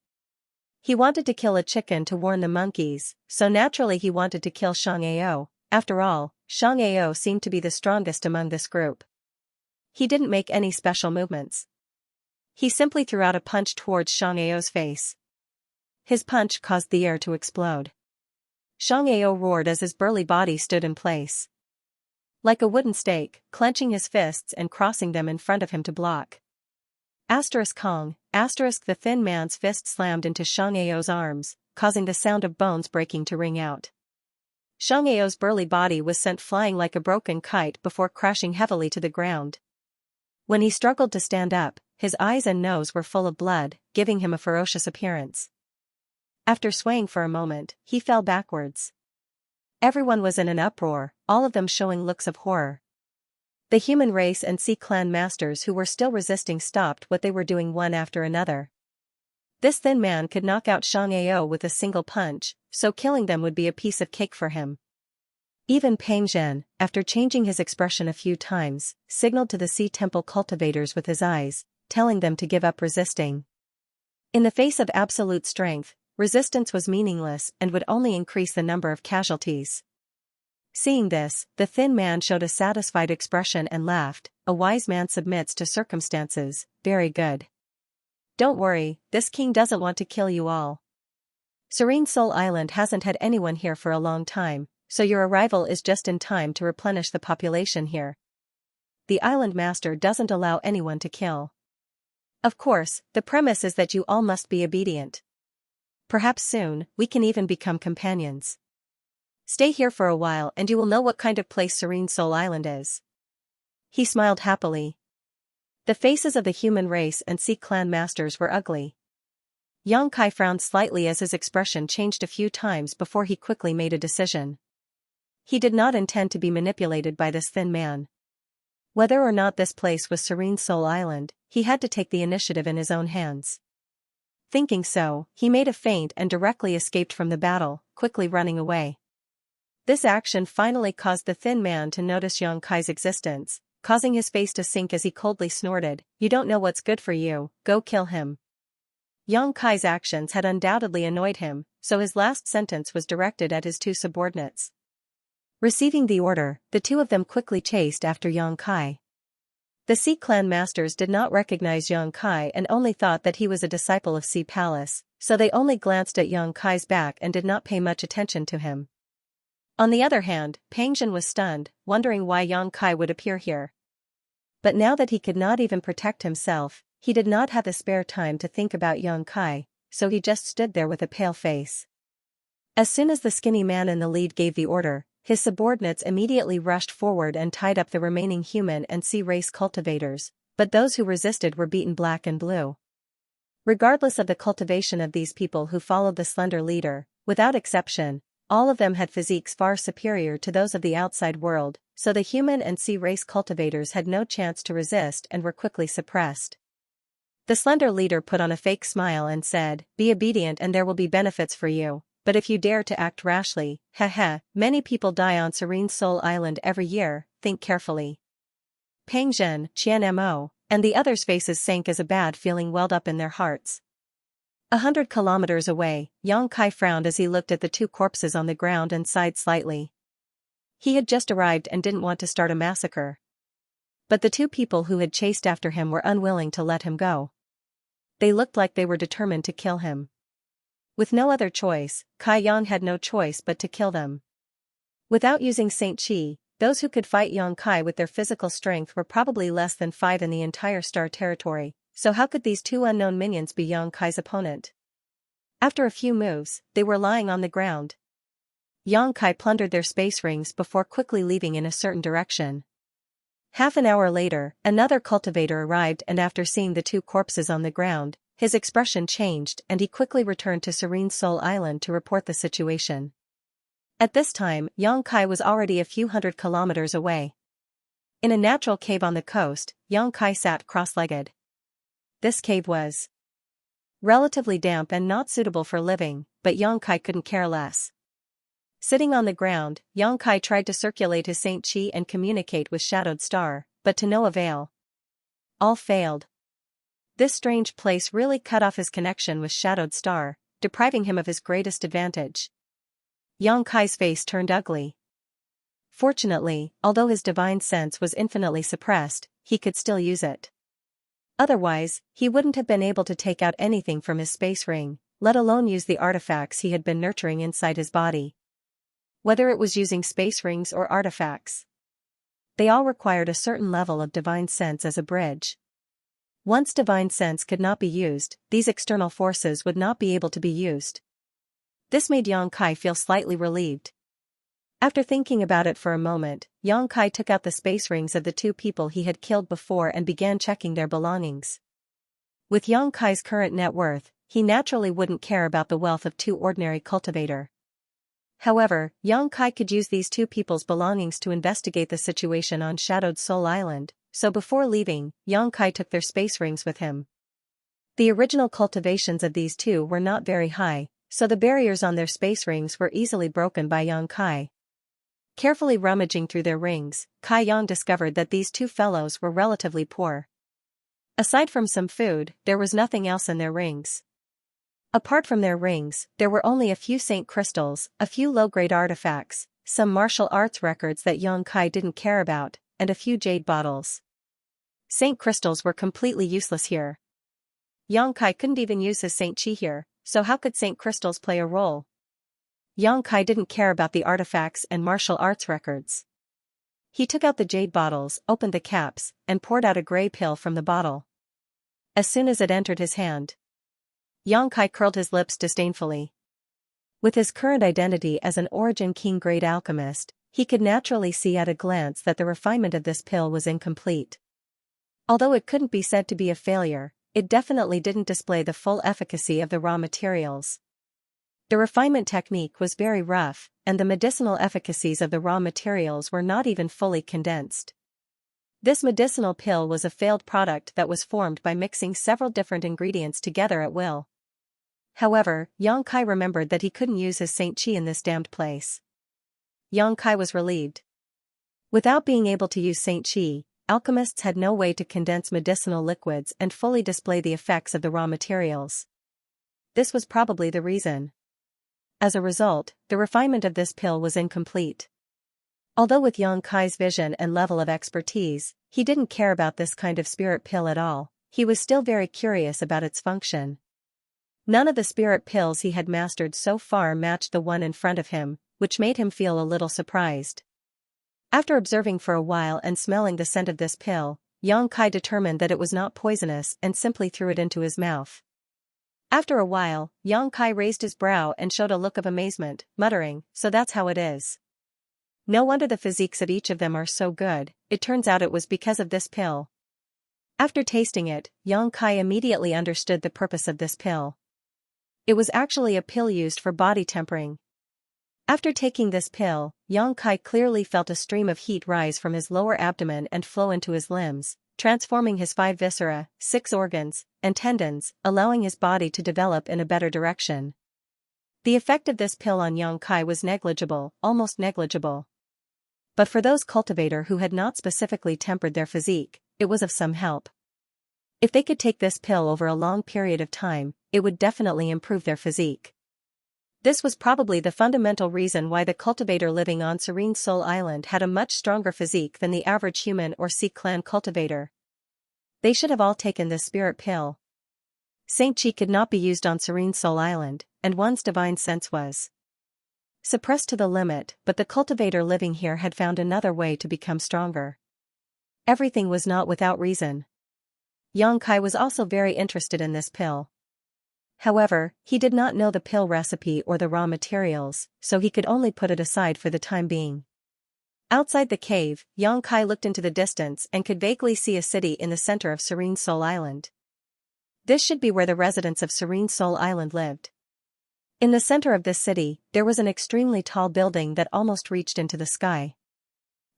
He wanted to kill a chicken to warn the monkeys, so naturally he wanted to kill Xianxia. After all, Xianxia seemed to be the strongest among this group. He didn't make any special movements. He simply threw out a punch towards Xianxia's face. His punch caused the air to explode. Xianxia roared as his burly body stood in place. Like a wooden stake, clenching his fists and crossing them in front of him to block. Kong, the thin man's fist slammed into Xianxia's arms, causing the sound of bones breaking to ring out. Xianxia's burly body was sent flying like a broken kite before crashing heavily to the ground. When he struggled to stand up, his eyes and nose were full of blood, giving him a ferocious appearance. After swaying for a moment, he fell backwards. Everyone was in an uproar, all of them showing looks of horror. The human race and sea clan masters who were still resisting stopped what they were doing one after another. This thin man could knock out Xianxia with a single punch, so killing them would be a piece of cake for him. Even Peng Zhen, after changing his expression a few times, signaled to the Sea Temple cultivators with his eyes, telling them to give up resisting. In the face of absolute strength, resistance was meaningless and would only increase the number of casualties. Seeing this, the thin man showed a satisfied expression and laughed. "A wise man submits to circumstances, very good. Don't worry, this king doesn't want to kill you all. Serene Soul Island hasn't had anyone here for a long time, so your arrival is just in time to replenish the population here. The island master doesn't allow anyone to kill. Of course, the premise is that you all must be obedient. Perhaps soon, we can even become companions. Stay here for a while and you will know what kind of place Serene Soul Island is." He smiled happily. The faces of the human race and sea clan masters were ugly. Yang Kai frowned slightly as his expression changed a few times before he quickly made a decision. He did not intend to be manipulated by this thin man. Whether or not this place was Serene Soul Island, he had to take the initiative in his own hands. Thinking so, he made a feint and directly escaped from the battle, quickly running away. This action finally caused the thin man to notice Yang Kai's existence, causing his face to sink as he coldly snorted, "You don't know what's good for you, go kill him." Yang Kai's actions had undoubtedly annoyed him, so his last sentence was directed at his two subordinates. Receiving the order, the two of them quickly chased after Yang Kai. The Sea clan masters did not recognize Yang Kai and only thought that he was a disciple of Sea Palace, so they only glanced at Yang Kai's back and did not pay much attention to him. On the other hand, Pang Zhen was stunned, wondering why Yang Kai would appear here. But now that he could not even protect himself, he did not have the spare time to think about Yang Kai, so he just stood there with a pale face. As soon as the skinny man in the lead gave the order, his subordinates immediately rushed forward and tied up the remaining human and sea race cultivators, but those who resisted were beaten black and blue. Regardless of the cultivation of these people who followed the slender leader, without exception, all of them had physiques far superior to those of the outside world, so the human and sea race cultivators had no chance to resist and were quickly suppressed. The slender leader put on a fake smile and said, "Be obedient and there will be benefits for you. But if you dare to act rashly, many people die on Serene Soul Island every year, think carefully." Pang Zhen, Qian Mo, and the others' faces sank as a bad feeling welled up in their hearts. 100 kilometers away, Yang Kai frowned as he looked at the two corpses on the ground and sighed slightly. He had just arrived and didn't want to start a massacre. But the two people who had chased after him were unwilling to let him go. They looked like they were determined to kill him. With no other choice, Kai Yang had no choice but to kill them. Without using Saint Chi, those who could fight Yang Kai with their physical strength were probably less than 5 in the entire star territory, so how could these two unknown minions be Yang Kai's opponent? After a few moves, they were lying on the ground. Yang Kai plundered their space rings before quickly leaving in a certain direction. Half an hour later, another cultivator arrived and after seeing the two corpses on the ground, his expression changed and he quickly returned to Serene Soul Island to report the situation. At this time, Yang Kai was already a few hundred kilometers away. In a natural cave on the coast, Yang Kai sat cross-legged. This cave was relatively damp and not suitable for living, but Yang Kai couldn't care less. Sitting on the ground, Yang Kai tried to circulate his Saint Chi and communicate with Shadowed Star, but to no avail. All failed. This strange place really cut off his connection with Shadowed Star, depriving him of his greatest advantage. Yang Kai's face turned ugly. Fortunately, although his divine sense was infinitely suppressed, he could still use it. Otherwise, he wouldn't have been able to take out anything from his space ring, let alone use the artifacts he had been nurturing inside his body. Whether it was using space rings or artifacts, they all required a certain level of divine sense as a bridge. Once divine sense could not be used, these external forces would not be able to be used. This made Yang Kai feel slightly relieved. After thinking about it for a moment, Yang Kai took out the space rings of the two people he had killed before and began checking their belongings. With Yang Kai's current net worth, he naturally wouldn't care about the wealth of two ordinary cultivator. However, Yang Kai could use these two people's belongings to investigate the situation on Shadowed Soul Island, so before leaving, Yang Kai took their space rings with him. The original cultivations of these two were not very high, so the barriers on their space rings were easily broken by Yang Kai. Carefully rummaging through their rings, Kai Yang discovered that these two fellows were relatively poor. Aside from some food, there was nothing else in their rings. Apart from their rings, there were only a few saint crystals, a few low-grade artifacts, some martial arts records that Yang Kai didn't care about, and a few jade bottles. Saint crystals were completely useless here. Yang Kai couldn't even use his Saint Chi here, so how could saint crystals play a role? Yang Kai didn't care about the artifacts and martial arts records. He took out the jade bottles, opened the caps, and poured out a gray pill from the bottle. As soon as it entered his hand, Yang Kai curled his lips disdainfully. With his current identity as an Origin King grade alchemist, he could naturally see at a glance that the refinement of this pill was incomplete. Although it couldn't be said to be a failure, it definitely didn't display the full efficacy of the raw materials. The refinement technique was very rough, and the medicinal efficacies of the raw materials were not even fully condensed. This medicinal pill was a failed product that was formed by mixing several different ingredients together at will. However, Yang Kai remembered that he couldn't use his Saint Chi in this damned place. Yang Kai was relieved. Without being able to use Saint Chi, alchemists had no way to condense medicinal liquids and fully display the effects of the raw materials. This was probably the reason. As a result, the refinement of this pill was incomplete. Although with Yang Kai's vision and level of expertise, he didn't care about this kind of spirit pill at all. He was still very curious about its function. None of the spirit pills he had mastered so far matched the one in front of him, which made him feel a little surprised. After observing for a while and smelling the scent of this pill, Xianxia determined that it was not poisonous and simply threw it into his mouth. After a while, Xianxia raised his brow and showed a look of amazement, muttering, "So that's how it is. No wonder the physiques of each of them are so good, it turns out it was because of this pill." After tasting it, Xianxia immediately understood the purpose of this pill. It was actually a pill used for body tempering. After taking this pill, Xianxia clearly felt a stream of heat rise from his lower abdomen and flow into his limbs, transforming his 5 viscera, 6 organs, and tendons, allowing his body to develop in a better direction. The effect of this pill on Xianxia was negligible, almost negligible. But for those cultivator who had not specifically tempered their physique, it was of some help. If they could take this pill over a long period of time, it would definitely improve their physique. This was probably the fundamental reason why the cultivator living on Serene Soul Island had a much stronger physique than the average human or Sea clan cultivator. They should have all taken this spirit pill. Xianxia could not be used on Serene Soul Island, and one's divine sense was suppressed to the limit, but the cultivator living here had found another way to become stronger. Everything was not without reason. Xianxia was also very interested in this pill. However, he did not know the pill recipe or the raw materials, so he could only put it aside for the time being. Outside the cave, Xianxia looked into the distance and could vaguely see a city in the center of Serene Soul Island. This should be where the residents of Serene Soul Island lived. In the center of this city, there was an extremely tall building that almost reached into the sky.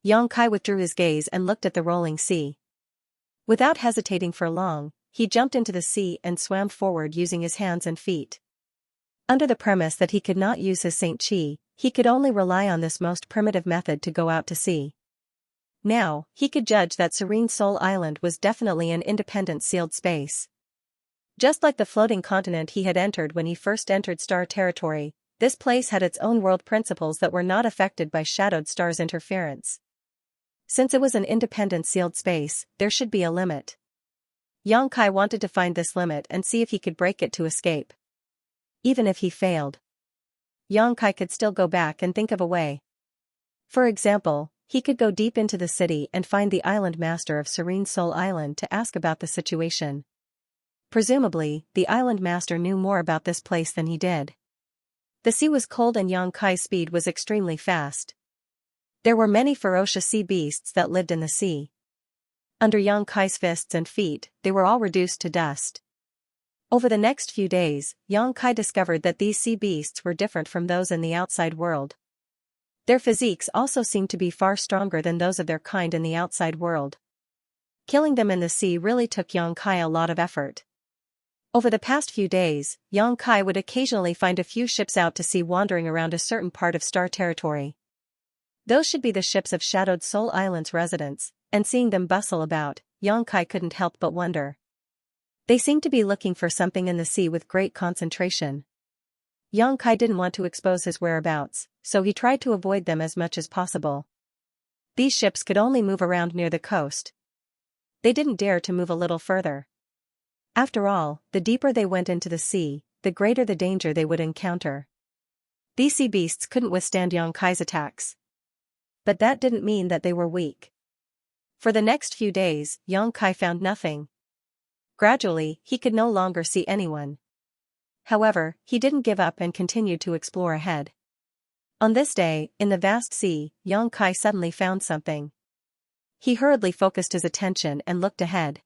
Xianxia withdrew his gaze and looked at the rolling sea. Without hesitating for long, he jumped into the sea and swam forward using his hands and feet. Under the premise that he could not use his Xianxia, he could only rely on this most primitive method to go out to sea. Now, he could judge that Serene Soul Island was definitely an independent sealed space. Just like the floating continent he had entered when he first entered star territory, this place had its own world principles that were not affected by shadowed stars' interference. Since it was an independent sealed space, there should be a limit. Xianxia wanted to find this limit and see if he could break it to escape. Even if he failed, Xianxia could still go back and think of a way. For example, he could go deep into the city and find the island master of Serene Soul Island to ask about the situation. Presumably, the island master knew more about this place than he did. The sea was cold and Xianxia's speed was extremely fast. There were many ferocious sea beasts that lived in the sea. Under Xianxia's fists and feet, they were all reduced to dust. Over the next few days, Xianxia discovered that these sea beasts were different from those in the outside world. Their physiques also seemed to be far stronger than those of their kind in the outside world. Killing them in the sea really took Xianxia a lot of effort. Over the past few days, Xianxia would occasionally find a few ships out to sea wandering around a certain part of star territory. Those should be the ships of Shadowed Soul Island's residents, and seeing them bustle about, Xianxia couldn't help but wonder. They seemed to be looking for something in the sea with great concentration. Xianxia didn't want to expose his whereabouts, so he tried to avoid them as much as possible. These ships could only move around near the coast. They didn't dare to move a little further. After all, the deeper they went into the sea, the greater the danger they would encounter. These sea beasts couldn't withstand Xianxia's attacks. But that didn't mean that they were weak. For the next few days, Xianxia found nothing. Gradually, he could no longer see anyone. However, he didn't give up and continued to explore ahead. On this day, in the vast sea, Xianxia suddenly found something. He hurriedly focused his attention and looked ahead.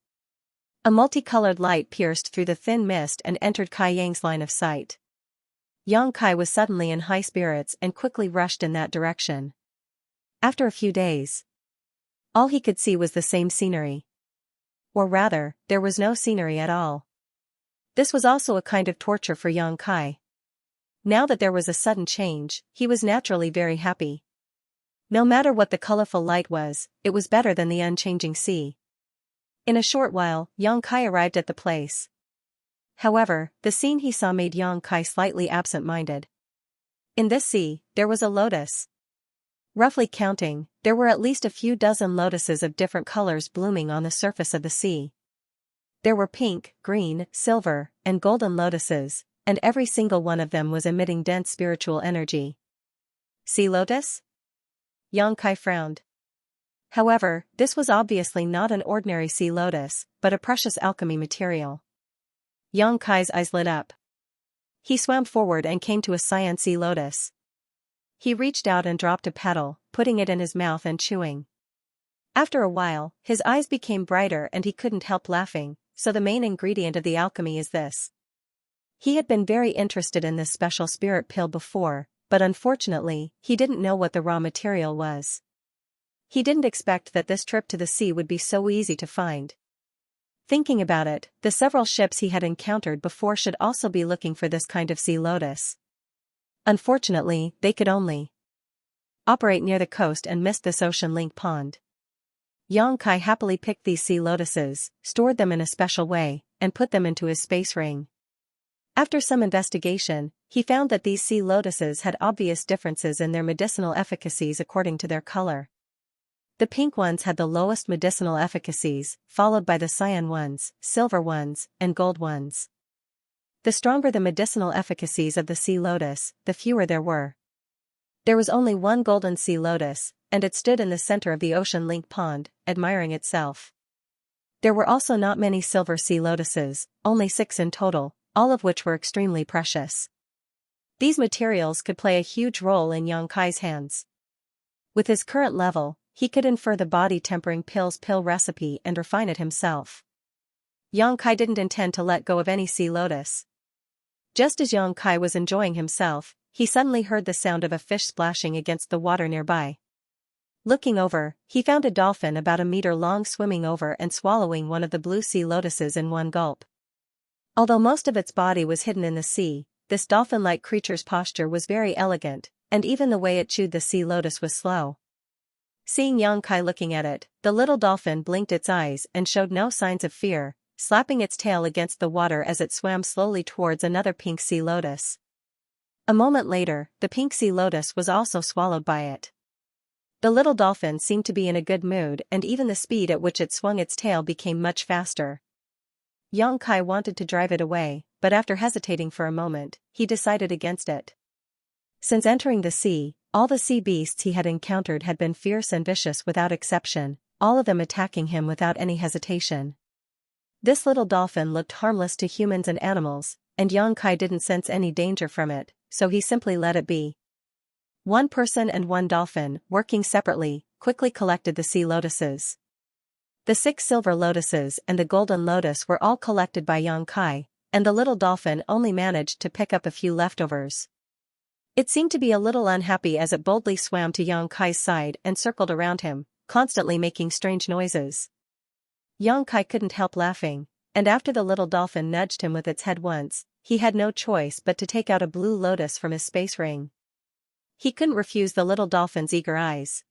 A multicolored light pierced through the thin mist and entered Kai Yang's line of sight. Xianxia was suddenly in high spirits and quickly rushed in that direction. After a few days, all he could see was the same scenery. Or rather, there was no scenery at all. This was also a kind of torture for Xianxia. Now that there was a sudden change, he was naturally very happy. No matter what the colorful light was, it was better than the unchanging sea. In a short while, Xianxia arrived at the place. However, the scene he saw made Xianxia slightly absent-minded. In this sea, there was a lotus. Roughly counting, There were at least a few dozen lotuses of different colors blooming on the surface of the sea. There were pink, green, silver, and golden lotuses, and every single one of them was emitting dense spiritual energy. Sea lotus? Xianxia frowned. However, this was obviously not an ordinary sea lotus, but a precious alchemy material. Xianxia's eyes lit up. He swam forward and came to a cyan sea lotus. He reached out and dropped a petal, putting it in his mouth and chewing. After a while, his eyes became brighter and he couldn't help laughing. So the main ingredient of the alchemy is this. He had been very interested in this special spirit pill before, but unfortunately, he didn't know what the raw material was. He didn't expect that this trip to the sea would be so easy to find. Thinking about it, the several ships he had encountered before should also be looking for this kind of sea lotus. Unfortunately, they could only operate near the coast and missed this ocean link pond. Xianxia happily picked these sea lotuses, stored them in a special way, and put them into his space ring. After some investigation, he found that these sea lotuses had obvious differences in their medicinal efficacies according to their color. The pink ones had the lowest medicinal efficacies, followed by the cyan ones, silver ones, and gold ones. The stronger the medicinal efficacies of the sea lotus, the fewer there were. There was only one golden sea lotus, and it stood in the center of the ocean link pond, admiring itself. There were also not many silver sea lotuses, only 6 in total, all of which were extremely precious. These materials could play a huge role in Xianxia's hands. With his current level, he could infer the body-tempering pill recipe and refine it himself. Xianxia didn't intend to let go of any sea lotus. Just as Xianxia was enjoying himself, he suddenly heard the sound of a fish splashing against the water nearby. Looking over, he found a dolphin about a meter long swimming over and swallowing one of the blue sea lotuses in one gulp. Although most of its body was hidden in the sea, this dolphin-like creature's posture was very elegant, and even the way it chewed the sea lotus was slow. Seeing Xianxia looking at it, the little dolphin blinked its eyes and showed no signs of fear, slapping its tail against the water as it swam slowly towards another pink sea lotus. A moment later, the pink sea lotus was also swallowed by it. The little dolphin seemed to be in a good mood and even the speed at which it swung its tail became much faster. Xianxia wanted to drive it away, but after hesitating for a moment, he decided against it. Since entering the sea, all the sea beasts he had encountered had been fierce and vicious without exception, all of them attacking him without any hesitation. This little dolphin looked harmless to humans and animals, and Xianxia didn't sense any danger from it, so he simply let it be. One person and one dolphin, working separately, quickly collected the sea lotuses. The 6 silver lotuses and the golden lotus were all collected by Xianxia, and the little dolphin only managed to pick up a few leftovers. It seemed to be a little unhappy as it boldly swam to Xianxia's side and circled around him, constantly making strange noises. Xianxia couldn't help laughing, and after the little dolphin nudged him with its head once, he had no choice but to take out a blue lotus from his space ring. He couldn't refuse the little dolphin's eager eyes.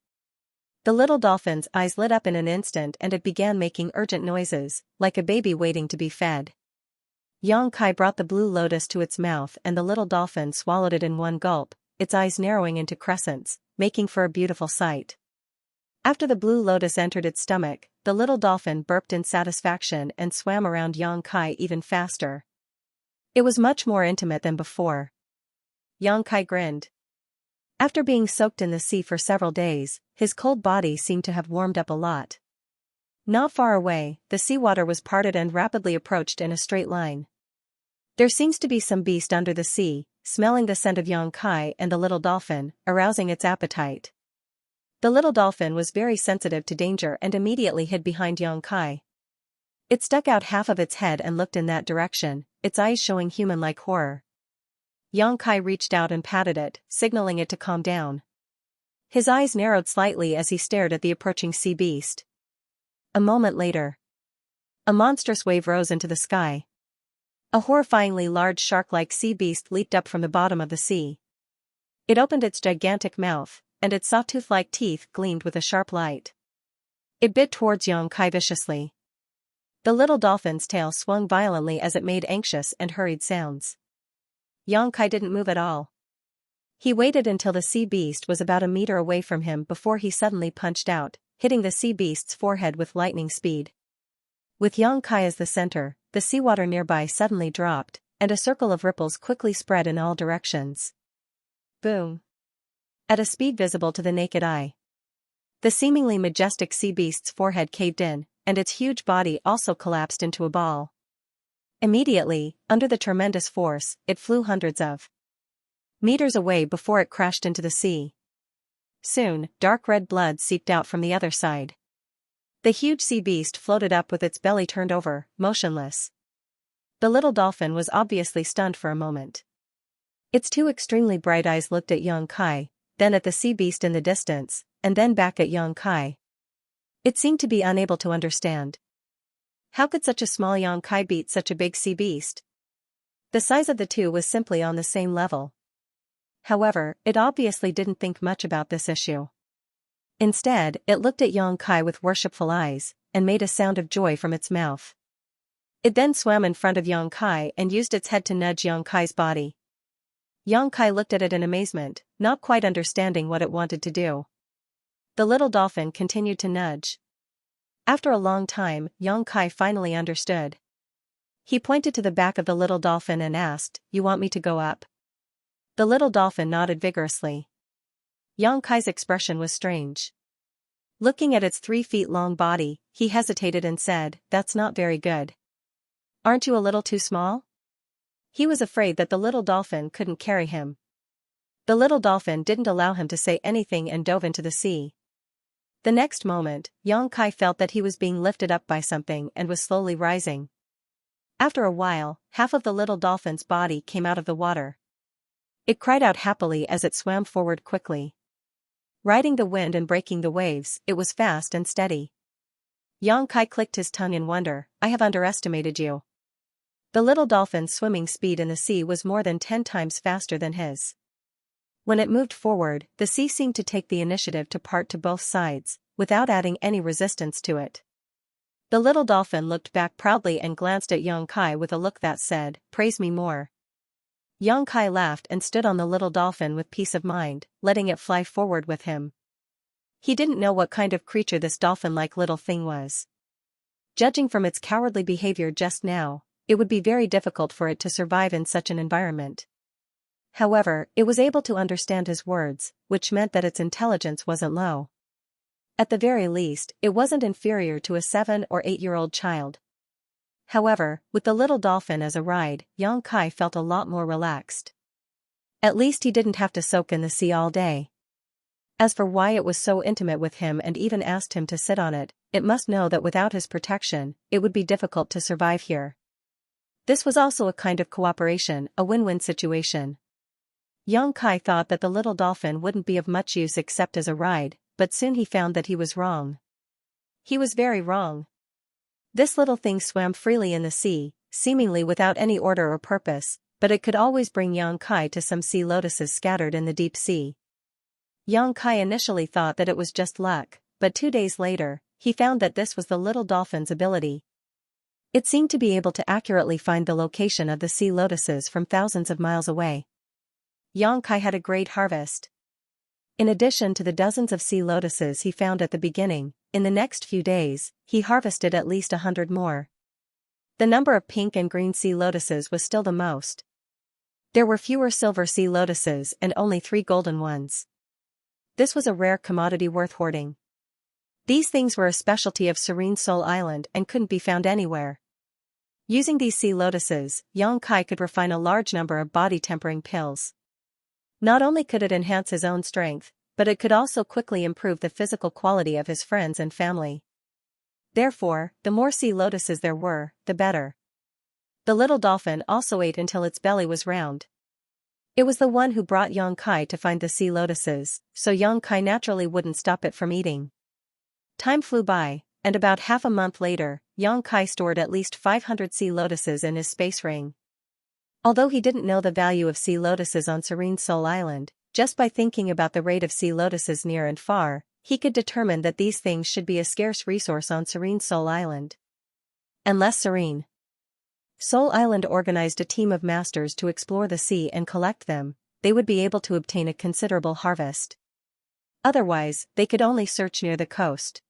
The little dolphin's eyes lit up in an instant and it began making urgent noises, like a baby waiting to be fed. Xianxia brought the blue lotus to its mouth and the little dolphin swallowed it in one gulp, its eyes narrowing into crescents, making for a beautiful sight. After the blue lotus entered its stomach, the little dolphin burped in satisfaction and swam around Xianxia even faster. It was much more intimate than before. Xianxia grinned. After being soaked in the sea for several days, his cold body seemed to have warmed up a lot. Not far away, the seawater was parted and rapidly approached in a straight line. There seems to be some beast under the sea, smelling the scent of Xianxia and the little dolphin, arousing its appetite. The little dolphin was very sensitive to danger and immediately hid behind Xianxia. It stuck out half of its head and looked in that direction, its eyes showing human-like horror. Xianxia reached out and patted it, signaling it to calm down. His eyes narrowed slightly as he stared at the approaching sea beast. A moment later, a monstrous wave rose into the sky. A horrifyingly large shark-like sea beast leaped up from the bottom of the sea. It opened its gigantic mouth, and its sawtooth-like teeth gleamed with a sharp light. It bit towards Xianxia viciously. The little dolphin's tail swung violently as it made anxious and hurried sounds. Xianxia didn't move at all. He waited until the sea beast was about a meter away from him before he suddenly punched out, hitting the sea beast's forehead with lightning speed. With Xianxia as the center, the seawater nearby suddenly dropped, and a circle of ripples quickly spread in all directions. Boom! At a speed visible to the naked eye. The seemingly majestic sea beast's forehead caved in, and its huge body also collapsed into a ball. Immediately, under the tremendous force, it flew hundreds of meters away before it crashed into the sea. Soon, dark red blood seeped out from the other side. The huge sea beast floated up with its belly turned over, motionless. The little dolphin was obviously stunned for a moment. Its two extremely bright eyes looked at Xianxia, then at the sea beast in the distance, and then back at Xianxia. It seemed to be unable to understand. How could such a small Xianxia beat such a big sea beast? The size of the two was simply on the same level. However, it obviously didn't think much about this issue. Instead, it looked at Xianxia with worshipful eyes, and made a sound of joy from its mouth. It then swam in front of Xianxia and used its head to nudge Xianxia's body. Xianxia looked at it in amazement, not quite understanding what it wanted to do. The little dolphin continued to nudge. After a long time, Xianxia finally understood. He pointed to the back of the little dolphin and asked, "You want me to go up?" The little dolphin nodded vigorously. Xianxia's expression was strange. Looking at its 3 feet long body, he hesitated and said, "That's not very good. Aren't you a little too small?" He was afraid that the little dolphin couldn't carry him. The little dolphin didn't allow him to say anything and dove into the sea. The next moment, Xianxia felt that he was being lifted up by something and was slowly rising. After a while, half of the little dolphin's body came out of the water. It cried out happily as it swam forward quickly. Riding the wind and breaking the waves, it was fast and steady. Xianxia clicked his tongue in wonder, "I have underestimated you." The little dolphin's swimming speed in the sea was more than 10 times faster than his. When it moved forward, the sea seemed to take the initiative to part to both sides, without adding any resistance to it. The little dolphin looked back proudly and glanced at Xianxia with a look that said, "Praise me more." Xianxia laughed and stood on the little dolphin with peace of mind, letting it fly forward with him. He didn't know what kind of creature this dolphin-like little thing was. Judging from its cowardly behavior just now, it would be very difficult for it to survive in such an environment. However, it was able to understand his words, which meant that its intelligence wasn't low. At the very least, it wasn't inferior to a 7 or 8-year-old child. However, with the little dolphin as a ride, Xianxia felt a lot more relaxed. At least he didn't have to soak in the sea all day. As for why it was so intimate with him and even asked him to sit on it, it must know that without his protection, it would be difficult to survive here. This was also a kind of cooperation, a win-win situation. Xianxia thought that the little dolphin wouldn't be of much use except as a ride, but soon he found that he was wrong. He was very wrong. This little thing swam freely in the sea, seemingly without any order or purpose, but it could always bring Xianxia to some sea lotuses scattered in the deep sea. Xianxia initially thought that it was just luck, but 2 days later, he found that this was the little dolphin's ability. It seemed to be able to accurately find the location of the sea lotuses from thousands of miles away. Xianxia had a great harvest. In addition to the dozens of sea lotuses he found at the beginning, in the next few days, he harvested at least 100 more. The number of pink and green sea lotuses was still the most. There were fewer silver sea lotuses and only 3 golden ones. This was a rare commodity worth hoarding. These things were a specialty of Serene Soul Island and couldn't be found anywhere. Using these sea lotuses, Xianxia could refine a large number of body-tempering pills. Not only could it enhance his own strength, but it could also quickly improve the physical quality of his friends and family. Therefore, the more sea lotuses there were, the better. The little dolphin also ate until its belly was round. It was the one who brought Xianxia to find the sea lotuses, so Xianxia naturally wouldn't stop it from eating. Time flew by, and about half a month later, Xianxia stored at least 500 sea lotuses in his space ring. Although he didn't know the value of sea lotuses on Serene Soul Island, just by thinking about the rate of sea lotuses near and far, he could determine that these things should be a scarce resource on Serene Soul Island. Unless Serene Soul Island organized a team of masters to explore the sea and collect them, they would be able to obtain a considerable harvest. Otherwise, they could only search near the coast.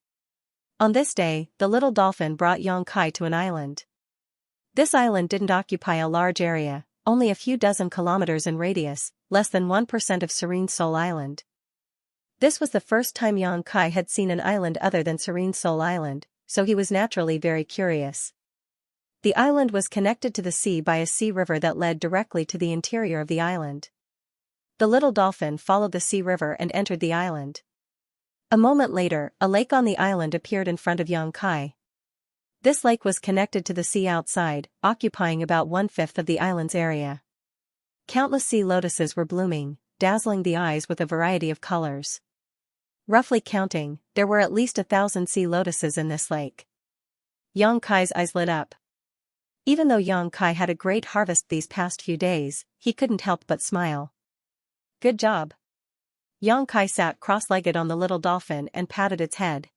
On this day, the little dolphin brought Xianxia to an island. This island didn't occupy a large area, only a few dozen kilometers in radius, less than 1% of Serene Soul Island. This was the first time Xianxia had seen an island other than Serene Soul Island, so he was naturally very curious. The island was connected to the sea by a sea river that led directly to the interior of the island. The little dolphin followed the sea river and entered the island. A moment later, a lake on the island appeared in front of Xianxia. This lake was connected to the sea outside, occupying about 1/5 of the island's area. Countless sea lotuses were blooming, dazzling the eyes with a variety of colors. Roughly counting, there were at least 1,000 sea lotuses in this lake. Xianxia's eyes lit up. Even though Xianxia had a great harvest these past few days, he couldn't help but smile. Good job. Xianxia sat cross-legged on the little dolphin and patted its head.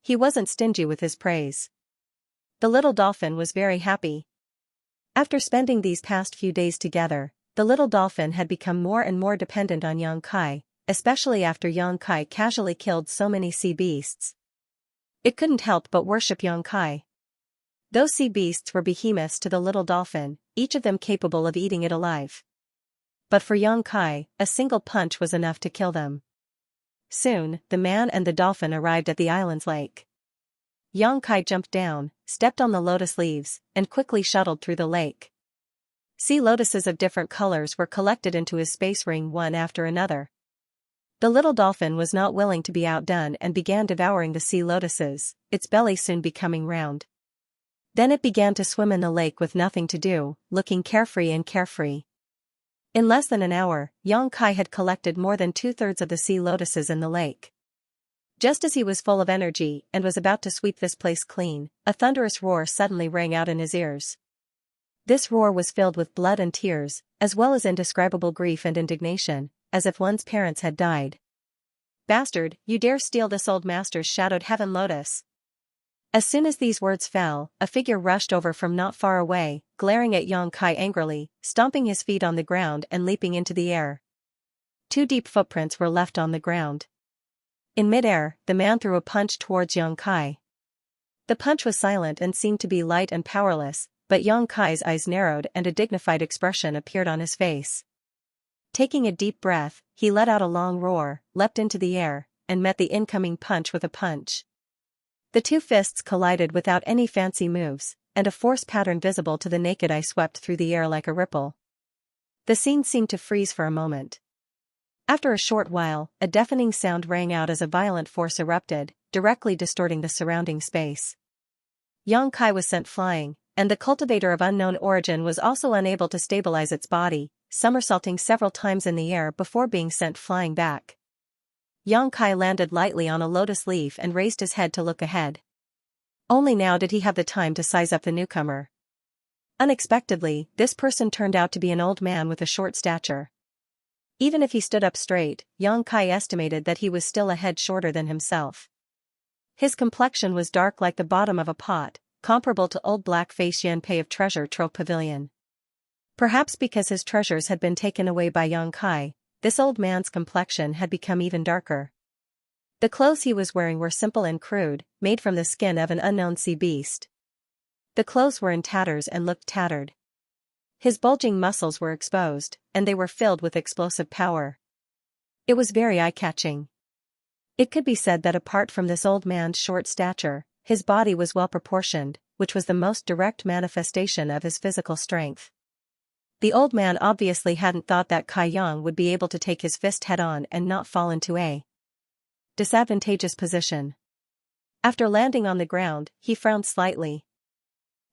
He wasn't stingy with his praise. The little dolphin was very happy. After spending these past few days together, the little dolphin had become more and more dependent on Xianxia, especially after Xianxia casually killed so many sea beasts. It couldn't help but worship Xianxia. Those sea beasts were behemoths to the little dolphin, each of them capable of eating it alive. But for Xianxia, a single punch was enough to kill them. Soon, the man and the dolphin arrived at the island's lake. Xianxia jumped down, stepped on the lotus leaves, and quickly shuttled through the lake. Sea lotuses of different colors were collected into his space ring one after another. The little dolphin was not willing to be outdone and began devouring the sea lotuses, its belly soon becoming round. Then it began to swim in the lake with nothing to do, looking carefree and carefree. In less than an hour, Xianxia had collected more than 2/3 of the sea lotuses in the lake. Just as he was full of energy and was about to sweep this place clean, a thunderous roar suddenly rang out in his ears. This roar was filled with blood and tears, as well as indescribable grief and indignation, as if one's parents had died. "Bastard, you dare steal this old master's shadowed heaven lotus!" As soon as these words fell, a figure rushed over from not far away, glaring at Xianxia angrily, stomping his feet on the ground and leaping into the air. 2 deep footprints were left on the ground. In midair, the man threw a punch towards Xianxia. The punch was silent and seemed to be light and powerless, but Xianxia's eyes narrowed and a dignified expression appeared on his face. Taking a deep breath, he let out a long roar, leapt into the air, and met the incoming punch with a punch. The 2 fists collided without any fancy moves, and a force pattern visible to the naked eye swept through the air like a ripple. The scene seemed to freeze for a moment. After a short while, a deafening sound rang out as a violent force erupted, directly distorting the surrounding space. Xianxia was sent flying, and the cultivator of unknown origin was also unable to stabilize its body, somersaulting several times in the air before being sent flying back. Xianxia landed lightly on a lotus leaf and raised his head to look ahead. Only now did he have the time to size up the newcomer. Unexpectedly, this person turned out to be an old man with a short stature. Even if he stood up straight, Xianxia estimated that he was still a head shorter than himself. His complexion was dark like the bottom of a pot, comparable to old black-face Yanpei of Treasure Trove Pavilion. Perhaps because his treasures had been taken away by Xianxia, this old man's complexion had become even darker. The clothes he was wearing were simple and crude, made from the skin of an unknown sea beast. The clothes were in tatters and looked tattered. His bulging muscles were exposed, and they were filled with explosive power. It was very eye-catching. It could be said that apart from this old man's short stature, his body was well proportioned, which was the most direct manifestation of his physical strength. The old man obviously hadn't thought that Kai Yang would be able to take his fist head-on and not fall into a disadvantageous position. After landing on the ground, he frowned slightly.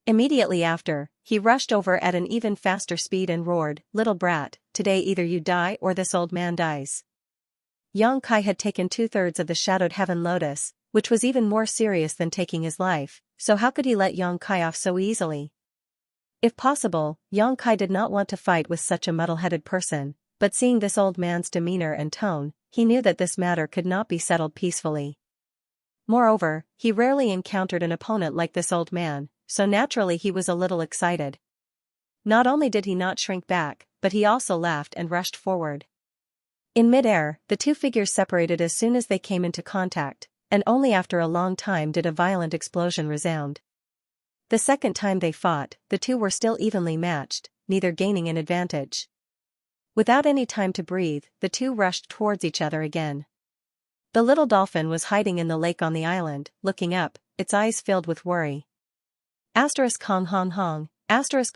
Immediately after, he rushed over at an even faster speed and roared, "Little brat, today either you die or this old man dies." Xianxia had taken 2/3 of the shadowed heaven lotus, which was even more serious than taking his life, so how could he let Xianxia off so easily? If possible, Xianxia did not want to fight with such a muddle-headed person, but seeing this old man's demeanor and tone, he knew that this matter could not be settled peacefully. Moreover, he rarely encountered an opponent like this old man, so naturally he was a little excited. Not only did he not shrink back, but he also laughed and rushed forward. In midair, the two figures separated as soon as they came into contact, and only after a long time did a violent explosion resound. The second time they fought, the two were still evenly matched, neither gaining an advantage. Without any time to breathe, the two rushed towards each other again. The little dolphin was hiding in the lake on the island, looking up, its eyes filled with worry. Hong hong hong,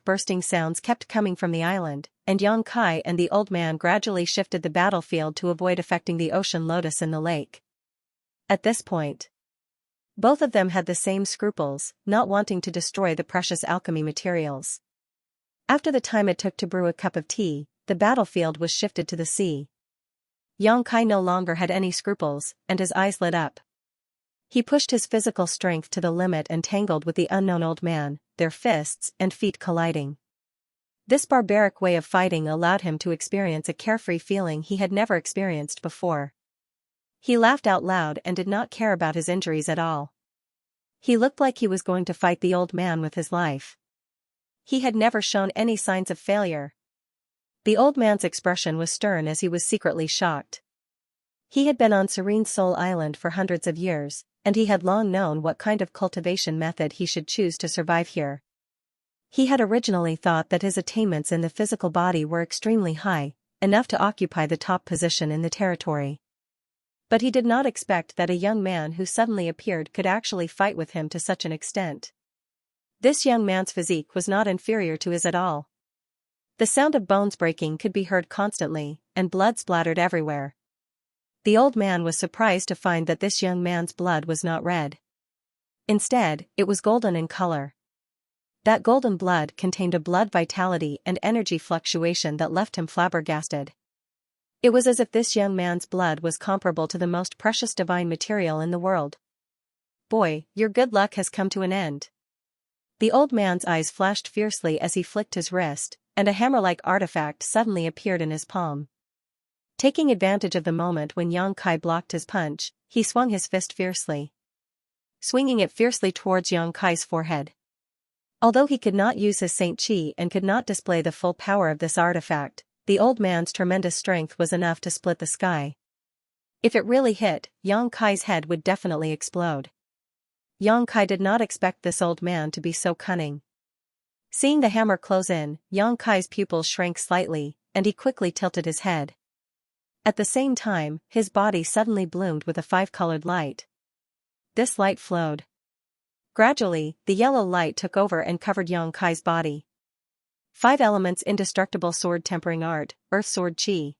bursting sounds kept coming from the island, and Yang Kai and the old man gradually shifted the battlefield to avoid affecting the ocean lotus in the lake. At this point, both of them had the same scruples, not wanting to destroy the precious alchemy materials. After the time it took to brew a cup of tea, the battlefield was shifted to the sea. Yang Kai no longer had any scruples, and his eyes lit up. He pushed his physical strength to the limit and tangled with the unknown old man, their fists and feet colliding. This barbaric way of fighting allowed him to experience a carefree feeling he had never experienced before. He laughed out loud and did not care about his injuries at all. He looked like he was going to fight the old man with his life. He had never shown any signs of failure. The old man's expression was stern as he was secretly shocked. He had been on Serene Soul Island for hundreds of years, and he had long known what kind of cultivation method he should choose to survive here. He had originally thought that his attainments in the physical body were extremely high, enough to occupy the top position in the territory. But he did not expect that a young man who suddenly appeared could actually fight with him to such an extent. This young man's physique was not inferior to his at all. The sound of bones breaking could be heard constantly, and blood splattered everywhere. The old man was surprised to find that this young man's blood was not red. Instead, it was golden in color. That golden blood contained a blood vitality and energy fluctuation that left him flabbergasted. It was as if this young man's blood was comparable to the most precious divine material in the world. "Boy, your good luck has come to an end." The old man's eyes flashed fiercely as he flicked his wrist, and a hammer-like artifact suddenly appeared in his palm. Taking advantage of the moment when Yang Kai blocked his punch, he swung his fist fiercely, swinging it fiercely towards Yang Kai's forehead. Although he could not use his Saint Chi and could not display the full power of this artifact, the old man's tremendous strength was enough to split the sky. If it really hit, Yang Kai's head would definitely explode. Yang Kai did not expect this old man to be so cunning. Seeing the hammer close in, Yang Kai's pupils shrank slightly, and he quickly tilted his head. At the same time, his body suddenly bloomed with a five-colored light. This light flowed. Gradually, the yellow light took over and covered Yang Kai's body. 5 elements indestructible sword tempering art, Earth Sword Chi.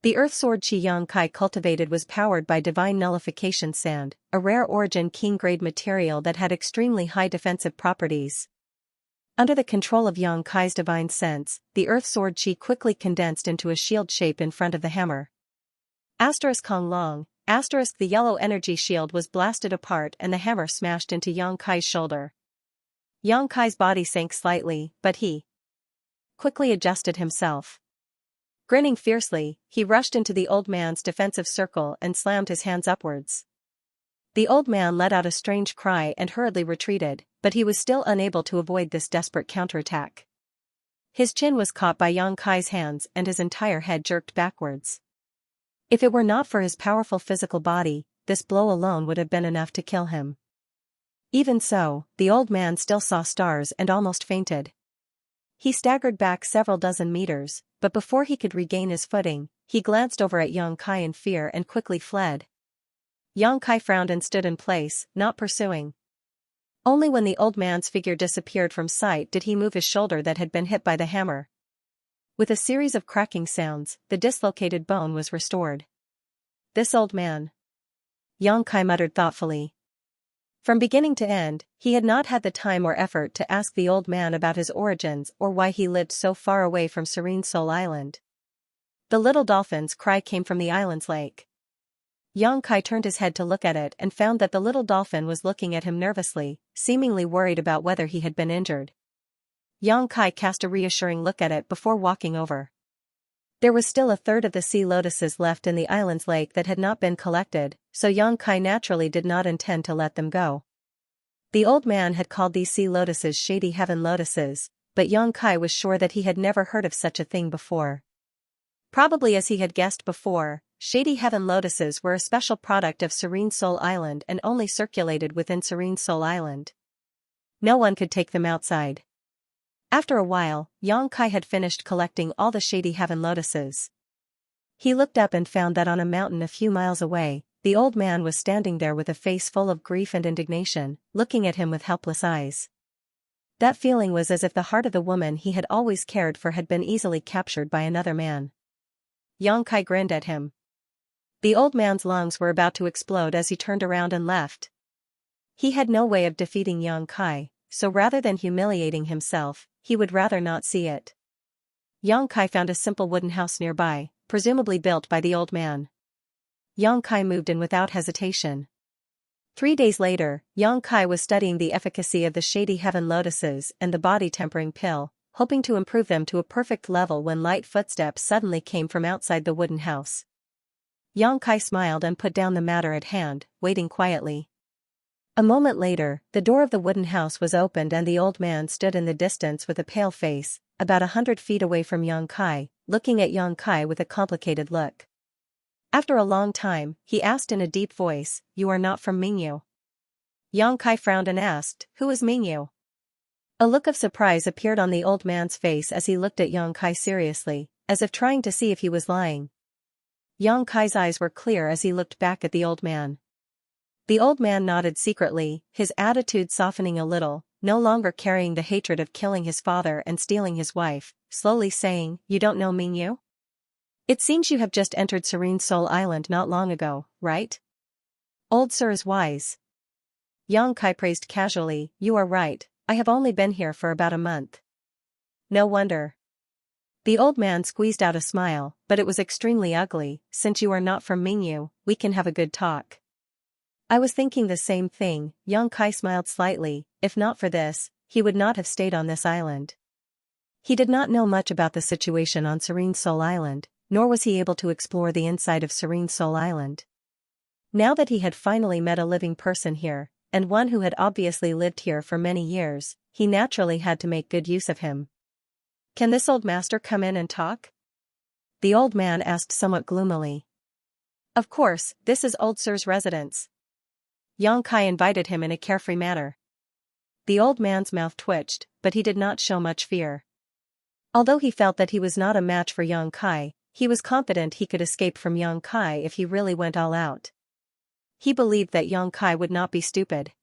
The Earth Sword Chi Yang Kai cultivated was powered by divine nullification sand, a rare origin king-grade material that had extremely high defensive properties. Under the control of Yang Kai's divine sense, the Earth Sword Chi quickly condensed into a shield shape in front of the hammer. Kong Long, the yellow energy shield was blasted apart and the hammer smashed into Yang Kai's shoulder. Yang Kai's body sank slightly, but he quickly adjusted himself. Grinning fiercely, he rushed into the old man's defensive circle and slammed his hands upwards. The old man let out a strange cry and hurriedly retreated, but he was still unable to avoid this desperate counterattack. His chin was caught by Yang Kai's hands and his entire head jerked backwards. If it were not for his powerful physical body, this blow alone would have been enough to kill him. Even so, the old man still saw stars and almost fainted. He staggered back several dozen meters, but before he could regain his footing, he glanced over at Yang Kai in fear and quickly fled. Yang Kai frowned and stood in place, not pursuing. Only when the old man's figure disappeared from sight did he move his shoulder that had been hit by the hammer. With a series of cracking sounds, the dislocated bone was restored. This old man, Yang Kai muttered thoughtfully. From beginning to end, he had not had the time or effort to ask the old man about his origins or why he lived so far away from Serene Soul Island. The little dolphin's cry came from the island's lake. Yang Kai turned his head to look at it and found that the little dolphin was looking at him nervously, seemingly worried about whether he had been injured. Yang Kai cast a reassuring look at it before walking over. There was still a third of the sea lotuses left in the island's lake that had not been collected, so Yang Kai naturally did not intend to let them go. The old man had called these sea lotuses Shady Heaven lotuses, but Xianxia was sure that he had never heard of such a thing before. Probably as he had guessed before, shady heaven lotuses were a special product of Serene Soul Island and only circulated within Serene Soul Island. No one could take them outside. After a while, Xianxia had finished collecting all the shady heaven lotuses. He looked up and found that on a mountain a few miles away, the old man was standing there with a face full of grief and indignation, looking at him with helpless eyes. That feeling was as if the heart of the woman he had always cared for had been easily captured by another man. Xianxia grinned at him. The old man's lungs were about to explode as he turned around and left. He had no way of defeating Xianxia, so rather than humiliating himself, he would rather not see it. Xianxia found a simple wooden house nearby, presumably built by the old man. Xianxia moved in without hesitation. 3 days later, Xianxia was studying the efficacy of the shady heaven lotuses and the body-tempering pill, hoping to improve them to a perfect level when light footsteps suddenly came from outside the wooden house. Xianxia smiled and put down the matter at hand, waiting quietly. A moment later, the door of the wooden house was opened and the old man stood in the distance with a pale face, about 100 feet away from Xianxia, looking at Xianxia with a complicated look. After a long time, he asked in a deep voice, "You are not from Mingyu?" Xianxia frowned and asked, "Who is Mingyu?" A look of surprise appeared on the old man's face as he looked at Xianxia seriously, as if trying to see if he was lying. Xianxia's eyes were clear as he looked back at the old man. The old man nodded secretly, his attitude softening a little, no longer carrying the hatred of killing his father and stealing his wife, slowly saying, "You don't know Mingyu? It seems you have just entered Serene Soul Island not long ago, right? Old sir is wise." Xianxia praised casually, "You are right, I have only been here for about a month." "No wonder." The old man squeezed out a smile, but it was extremely ugly. "Since you are not from Mingyu, we can have a good talk." "I was thinking the same thing," Xianxia smiled slightly. If not for this, he would not have stayed on this island. He did not know much about the situation on Serene Soul Island, nor was he able to explore the inside of Serene Soul Island. Now that he had finally met a living person here, and one who had obviously lived here for many years, he naturally had to make good use of him. "Can this old master come in and talk?" the old man asked somewhat gloomily. "Of course, this is old sir's residence." Xianxia invited him in a carefree manner. The old man's mouth twitched, but he did not show much fear. Although he felt that he was not a match for Xianxia, he was confident he could escape from Xianxia if he really went all out. He believed that Xianxia would not be stupid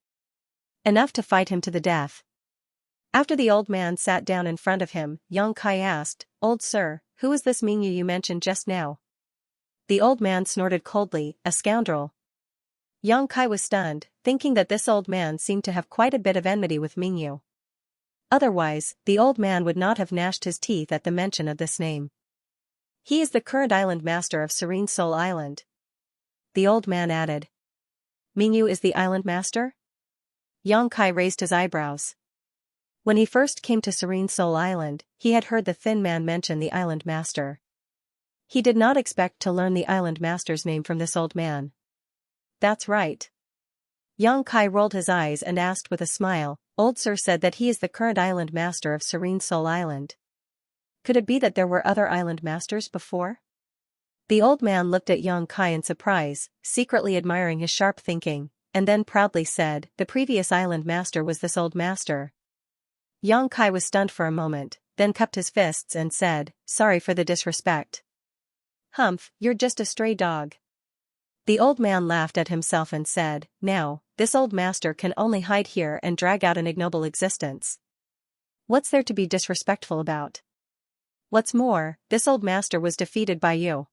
enough to fight him to the death. After the old man sat down in front of him, Xianxia asked, "Old sir, who is this Mingyu you mentioned just now?" The old man snorted coldly, "A scoundrel." Xianxia was stunned, thinking that this old man seemed to have quite a bit of enmity with Mingyu. Otherwise, the old man would not have gnashed his teeth at the mention of this name. "He is the current island master of Serene Soul Island," the old man added. "Mingyu is the island master?" Xianxia raised his eyebrows. When he first came to Serene Soul Island, he had heard the thin man mention the island master. He did not expect to learn the island master's name from this old man. "That's right." Xianxia rolled his eyes and asked with a smile, "Old sir said that he is the current island master of Serene Soul Island. Could it be that there were other island masters before?" The old man looked at Xianxia in surprise, secretly admiring his sharp thinking, and then proudly said, "The previous island master was this old master." Xianxia was stunned for a moment, then cupped his fists and said, "Sorry for the disrespect." "Humph, you're just a stray dog." The old man laughed at himself and said, "Now, this old master can only hide here and drag out an ignoble existence. What's there to be disrespectful about? What's more, this old master was defeated by you."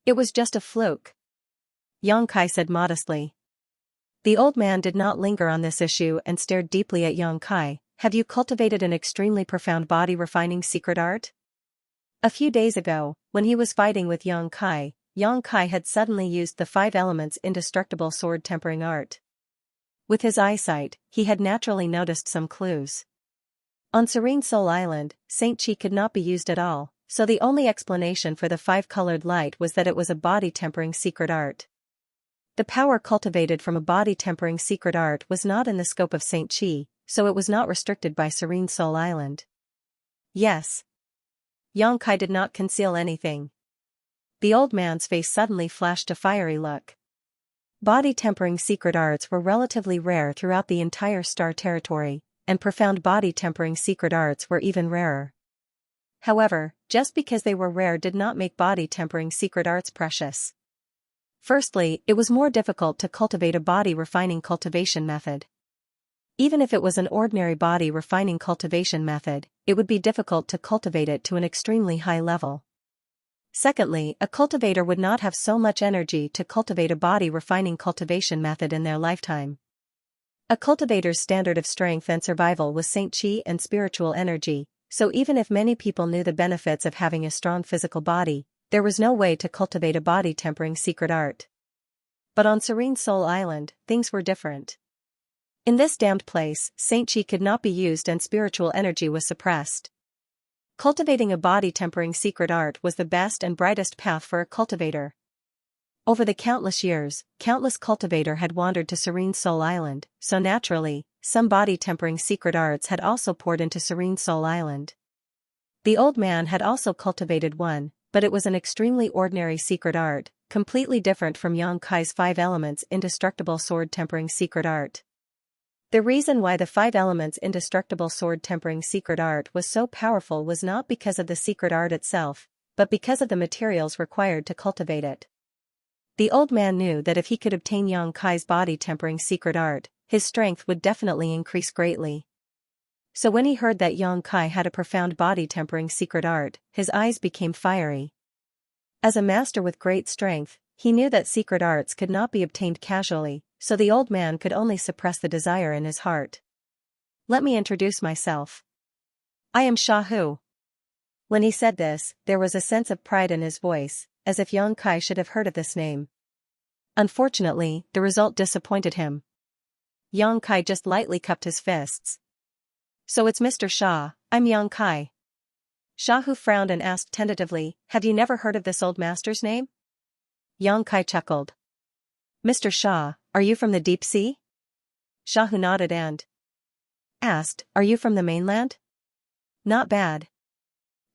"It was just a fluke," Xianxia said modestly. The old man did not linger on this issue and stared deeply at Xianxia. "Have you cultivated an extremely profound body-refining secret art?" A few days ago, when he was fighting with Xianxia, Xianxia had suddenly used the 5 elements indestructible sword-tempering art. With his eyesight, he had naturally noticed some clues. On Serene Soul Island, Saint Chi could not be used at all, so the only explanation for the 5-colored light was that it was a body-tempering secret art. The power cultivated from a body-tempering secret art was not in the scope of Saint Chi, so it was not restricted by Serene Soul Island. Yes. Yongkai did not conceal anything. The old man's face suddenly flashed a fiery look. Body tempering secret arts were relatively rare throughout the entire star territory, and profound body tempering secret arts were even rarer. However, just because they were rare did not make body tempering secret arts precious. Firstly, it was more difficult to cultivate a body refining cultivation method. Even if it was an ordinary body refining cultivation method, it would be difficult to cultivate it to an extremely high level. Secondly, a cultivator would not have so much energy to cultivate a body refining cultivation method in their lifetime. A cultivator's standard of strength and survival was Saint Qi and spiritual energy, so even if many people knew the benefits of having a strong physical body, there was no way to cultivate a body tempering secret art. But on Serene Soul Island, things were different. In this damned place, Saint Qi could not be used and spiritual energy was suppressed. Cultivating a body-tempering secret art was the best and brightest path for a cultivator. Over the countless years, countless cultivator had wandered to Serene Soul Island, so naturally, some body-tempering secret arts had also poured into Serene Soul Island. The old man had also cultivated one, but it was an extremely ordinary secret art, completely different from Yongkai's 5 elements indestructible sword-tempering secret art. The reason why the 5 elements indestructible sword-tempering secret art was so powerful was not because of the secret art itself, but because of the materials required to cultivate it. The old man knew that if he could obtain Yongkai's body-tempering secret art, his strength would definitely increase greatly. So when he heard that Yongkai had a profound body-tempering secret art, his eyes became fiery. As a master with great strength, he knew that secret arts could not be obtained casually, so the old man could only suppress the desire in his heart. Let me introduce myself. I am Xiahu. When he said this, there was a sense of pride in his voice, as if Yongkai should have heard of this name. Unfortunately, the result disappointed him. Yongkai just lightly cupped his fists. So it's Mr. Xia, I'm Yongkai. Xiahu frowned and asked tentatively, have you never heard of this old master's name? Yongkai chuckled. Mr. Xia, are you from the deep sea? Xiahu nodded and asked, are you from the mainland? Not bad.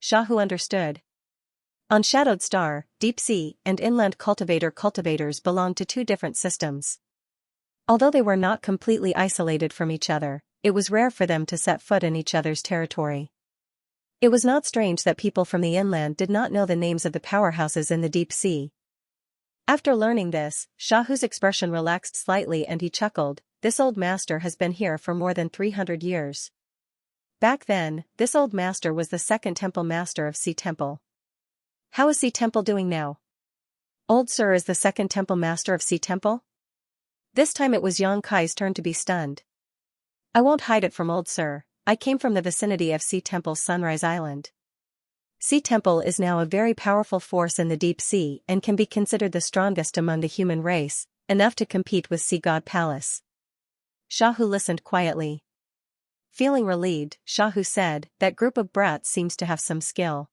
Xiahu understood. On Shadowed Star, deep sea and inland cultivators belonged to 2 different systems. Although they were not completely isolated from each other, it was rare for them to set foot in each other's territory. It was not strange that people from the inland did not know the names of the powerhouses in the deep sea. After learning this, Xiahu's expression relaxed slightly and he chuckled, this old master has been here for more than 300 years. Back then, this old master was the 2nd temple master of Sea Temple. How is Sea Temple doing now? Old Sir is the 2nd temple master of Sea Temple? This time it was Yongkai's turn to be stunned. I won't hide it from Old Sir, I came from the vicinity of Sea Temple's Sunrise Island. Sea Temple is now a very powerful force in the deep sea and can be considered the strongest among the human race, enough to compete with Sea God Palace. Xiahu listened quietly. Feeling relieved, Xiahu said, that group of brats seems to have some skill.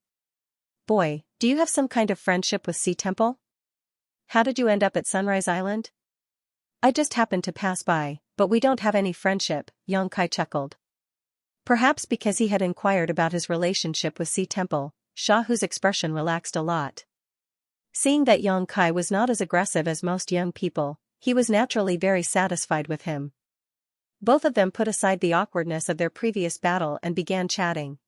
Boy, do you have some kind of friendship with Sea Temple? How did you end up at Sunrise Island? I just happened to pass by, but we don't have any friendship, Yongkai chuckled. Perhaps because he had inquired about his relationship with Sea Temple, Xiahu's expression relaxed a lot. Seeing that Yongkai was not as aggressive as most young people, he was naturally very satisfied with him. Both of them put aside the awkwardness of their previous battle and began chatting.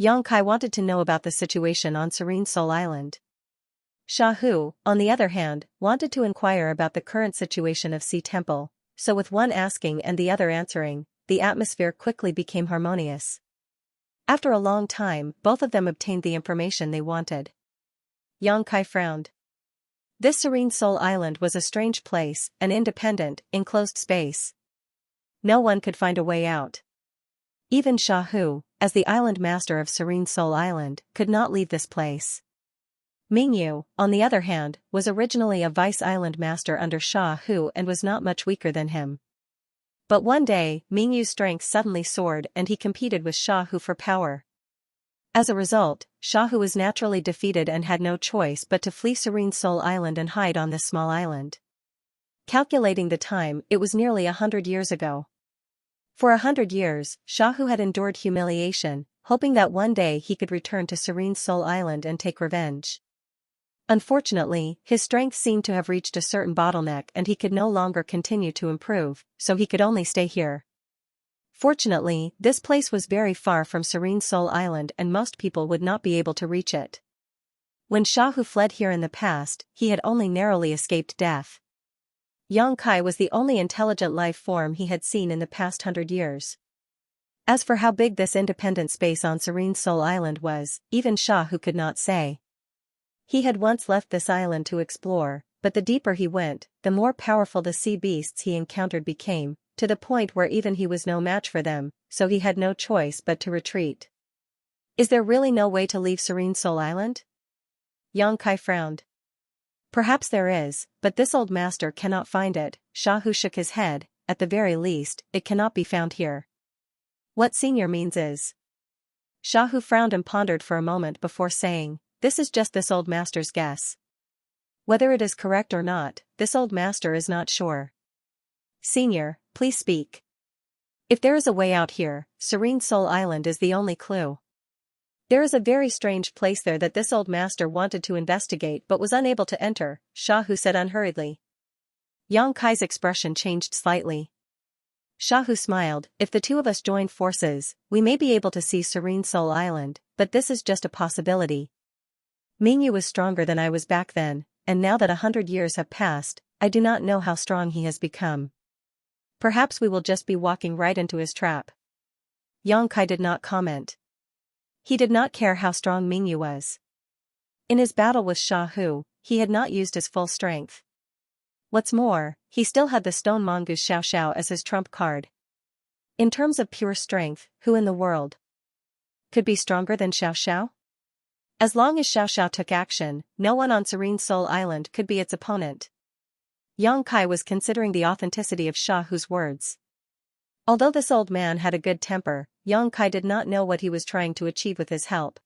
Yongkai wanted to know about the situation on Serene Soul Island. Xiahu, on the other hand, wanted to inquire about the current situation of Sea Temple, so with one asking and the other answering, the atmosphere quickly became harmonious. After a long time, both of them obtained the information they wanted. Yongkai frowned. This Serene Soul Island was a strange place, an independent, enclosed space. No one could find a way out. Even Xiahu, as the island master of Serene Soul Island, could not leave this place. Mingyu, on the other hand, was originally a vice island master under Xiahu and was not much weaker than him. But one day, Mingyu's strength suddenly soared and he competed with Xiahu for power. As a result, Xiahu was naturally defeated and had no choice but to flee Serene Soul Island and hide on this small island. Calculating the time, it was nearly 100 years ago. For 100 years, Xiahu had endured humiliation, hoping that one day he could return to Serene Soul Island and take revenge. Unfortunately, his strength seemed to have reached a certain bottleneck and he could no longer continue to improve, so he could only stay here. Fortunately, this place was very far from Serene Soul Island and most people would not be able to reach it. When Xiaohu fled here in the past, he had only narrowly escaped death. Xianxia was the only intelligent life form he had seen in the past 100 years. As for how big this independent space on Serene Soul Island was, even Xiaohu could not say. He had once left this island to explore, but the deeper he went, the more powerful the sea beasts he encountered became, to the point where even he was no match for them, so he had no choice but to retreat. Is there really no way to leave Serene Soul Island? Xianxia frowned. Perhaps there is, but this old master cannot find it. Xiaohu shook his head. At the very least, it cannot be found here. What senior means is. Xiaohu frowned and pondered for a moment before saying, this is just this old master's guess. Whether it is correct or not, this old master is not sure. Senior, please speak. If there is a way out here, Serene Soul Island is the only clue. There is a very strange place there that this old master wanted to investigate but was unable to enter, Xiaohu said unhurriedly. Xianxia's expression changed slightly. Xiaohu smiled, if the two of us join forces, we may be able to see Serene Soul Island, but this is just a possibility. Mingyu was stronger than I was back then, and now that 100 years have passed, I do not know how strong he has become. Perhaps we will just be walking right into his trap. Xianxia did not comment. He did not care how strong Mingyu was. In his battle with Xiaohu, he had not used his full strength. What's more, he still had the stone mongoose Xiaoxiao as his trump card. In terms of pure strength, who in the world could be stronger than Xiaoxiao? As long as Xiaoxiao took action, no one on Serene Soul Island could be its opponent. Xianxia was considering the authenticity of Xiaohu's words. Although this old man had a good temper, Xianxia did not know what he was trying to achieve with his help.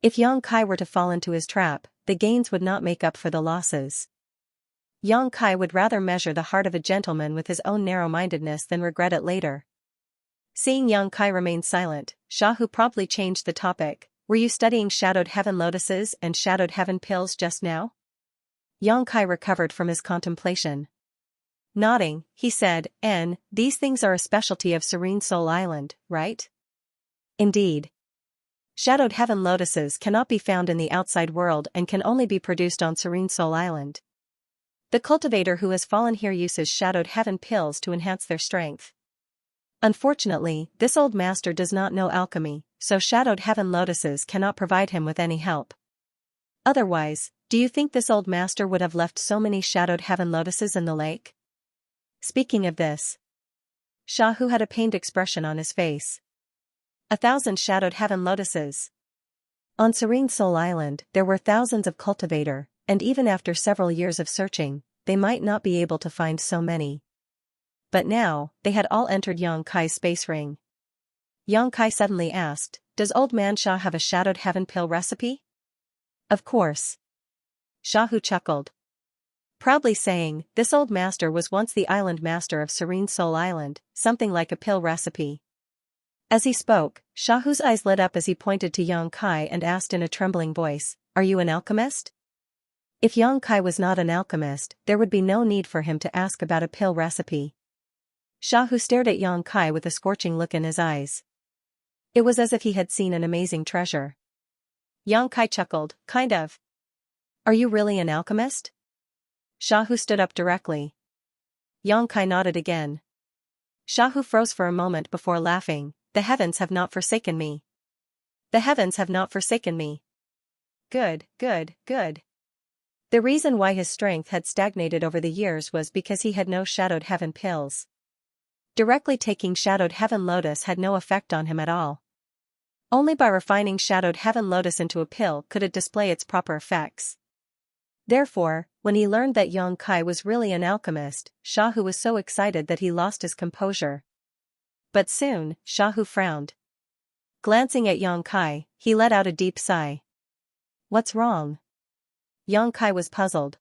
If Xianxia were to fall into his trap, the gains would not make up for the losses. Xianxia would rather measure the heart of a gentleman with his own narrow-mindedness than regret it later. Seeing Xianxia remain silent, Xiaohu promptly changed the topic. Were you studying Shadowed Heaven lotuses and Shadowed Heaven pills just now? Xianxia recovered from his contemplation. Nodding, he said, these things are a specialty of Serene Soul Island, right? Indeed. Shadowed Heaven lotuses cannot be found in the outside world and can only be produced on Serene Soul Island. The cultivator who has fallen here uses Shadowed Heaven pills to enhance their strength. Unfortunately, this old master does not know alchemy, so Shadowed Heaven lotuses cannot provide him with any help. Otherwise, do you think this old master would have left so many Shadowed Heaven lotuses in the lake? Speaking of this, Xiaohu had a pained expression on his face. 1,000 Shadowed Heaven lotuses. On Serene Soul Island, there were thousands of cultivator, and even after several years of searching, they might not be able to find so many. But now, they had all entered Xianxia's space ring. Xianxia suddenly asked, does old man Xia have a Shadowed Heaven pill recipe? Of course. Xiaohu chuckled, proudly saying, this old master was once the island master of Serene Soul Island, something like a pill recipe. As he spoke, Xiaohu's eyes lit up as he pointed to Xianxia and asked in a trembling voice, are you an alchemist? If Xianxia was not an alchemist, there would be no need for him to ask about a pill recipe. Xiaohu stared at Xianxia with a scorching look in his eyes. It was as if he had seen an amazing treasure. Xianxia chuckled, kind of. Are you really an alchemist? Xiaohu stood up directly. Xianxia nodded again. Xiaohu froze for a moment before laughing, the heavens have not forsaken me. The heavens have not forsaken me. Good, good, good. The reason why his strength had stagnated over the years was because he had no Shadowed Heaven pills. Directly taking Shadowed Heaven lotus had no effect on him at all. Only by refining Shadowed Heaven lotus into a pill could it display its proper effects. Therefore, when he learned that Xianxia was really an alchemist, Xiaohu was so excited that he lost his composure. But soon, Xiaohu frowned. Glancing at Xianxia, he let out a deep sigh. What's wrong? Xianxia was puzzled.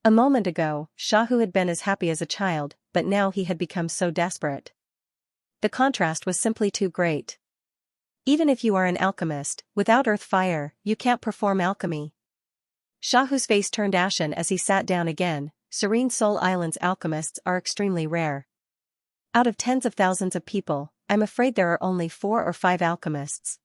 A moment ago, Xiaohu had been as happy as a child, but now he had become so desperate. The contrast was simply too great. Even if you are an alchemist, without earth fire, you can't perform alchemy. Shahu's face turned ashen as he sat down again. Serene Soul Island's alchemists are extremely rare. Out of tens of thousands of people, I'm afraid there are only 4 or 5 alchemists.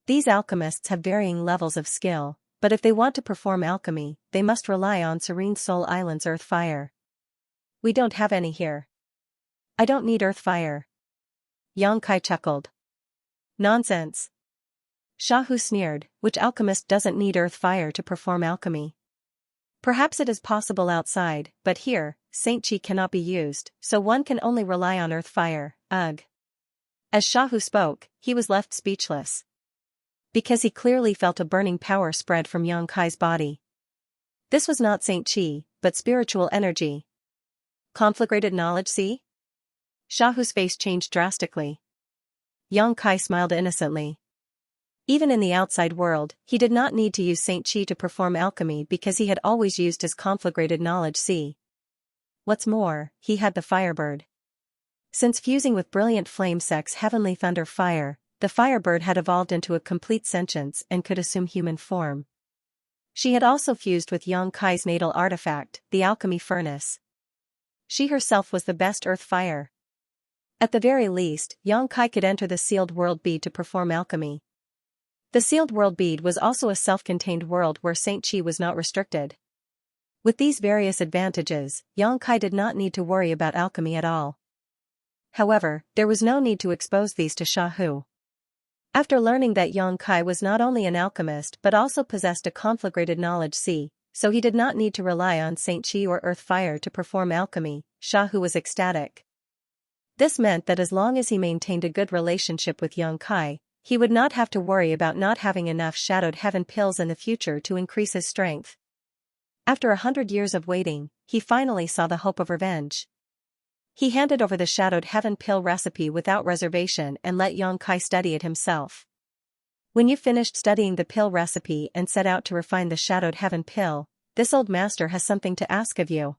These alchemists have varying levels of skill, but if they want to perform alchemy, they must rely on Serene Soul Island's earth fire. We don't have any here. I don't need earth fire. Xianxia chuckled. Nonsense. Shahu sneered, which alchemist doesn't need earth fire to perform alchemy? Perhaps it is possible outside, but here, Xianxia cannot be used, so one can only rely on earth fire. Ugh. As Shahu spoke, he was left speechless. Because he clearly felt a burning power spread from Xianxia's body. This was not Xianxia, but spiritual energy. Conflagrated knowledge, see? Shahu's face changed drastically. Xianxia smiled innocently. Even in the outside world, he did not need to use Xianxia to perform alchemy because he had always used his conflagrated knowledge. See? What's more, he had the Firebird. Since fusing with brilliant Flamesek's heavenly thunder fire, the Firebird had evolved into a complete sentience and could assume human form. She had also fused with Xianxia's natal artifact, the alchemy furnace. She herself was the best earth fire. At the very least, Xianxia could enter the sealed world bead to perform alchemy. The sealed world bead was also a self-contained world where Xianxia was not restricted. With these various advantages, Xianxia did not need to worry about alchemy at all. However, there was no need to expose these to Shahu. After learning that Xianxia was not only an alchemist but also possessed a conflagrated knowledge, so he did not need to rely on Xianxia or earth fire to perform alchemy, Shahu was ecstatic. This meant that as long as he maintained a good relationship with Xianxia, he would not have to worry about not having enough Shadowed Heaven pills in the future to increase his strength. After 100 years of waiting, he finally saw the hope of revenge. He handed over the Shadowed Heaven pill recipe without reservation and let Xianxia study it himself. When you finished studying the pill recipe and set out to refine the Shadowed Heaven pill, this old master has something to ask of you.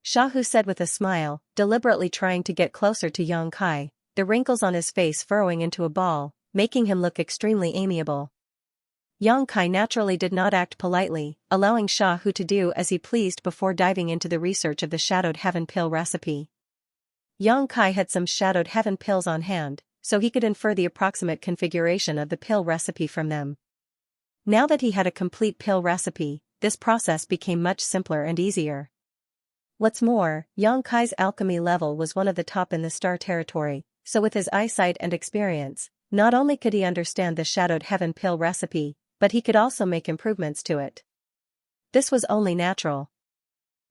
Shahu said with a smile, deliberately trying to get closer to Xianxia, the wrinkles on his face furrowing into a ball, making him look extremely amiable. Xianxia naturally did not act politely, allowing Shahu to do as he pleased before diving into the research of the Shadowed Heaven pill recipe. Xianxia had some Shadowed Heaven pills on hand, so he could infer the approximate configuration of the pill recipe from them. Now that he had a complete pill recipe, this process became much simpler and easier. What's more, Xianxia's alchemy level was one of the top in the Star Territory, so with his eyesight and experience, not only could he understand the Shadowed Heaven pill recipe, but he could also make improvements to it. This was only natural.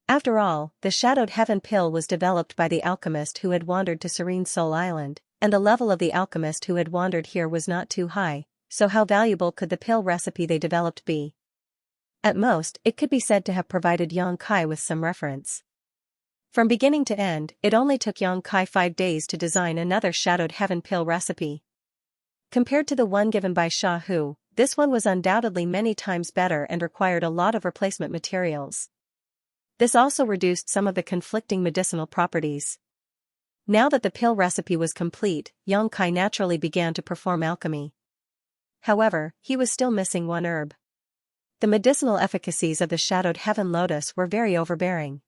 After all, the Shadowed Heaven pill was developed by the alchemist who had wandered to Serene Soul Island, and the level of the alchemist who had wandered here was not too high, so how valuable could the pill recipe they developed be? At most, it could be said to have provided Xianxia with some reference. From beginning to end, it only took Xianxia 5 days to design another Shadowed Heaven pill recipe. Compared to the one given by Shahu, this one was undoubtedly many times better and required a lot of replacement materials. This also reduced some of the conflicting medicinal properties. Now that the pill recipe was complete, Xianxia naturally began to perform alchemy. However, he was still missing one herb. The medicinal efficacies of the Shadowed Heaven lotus were very overbearing.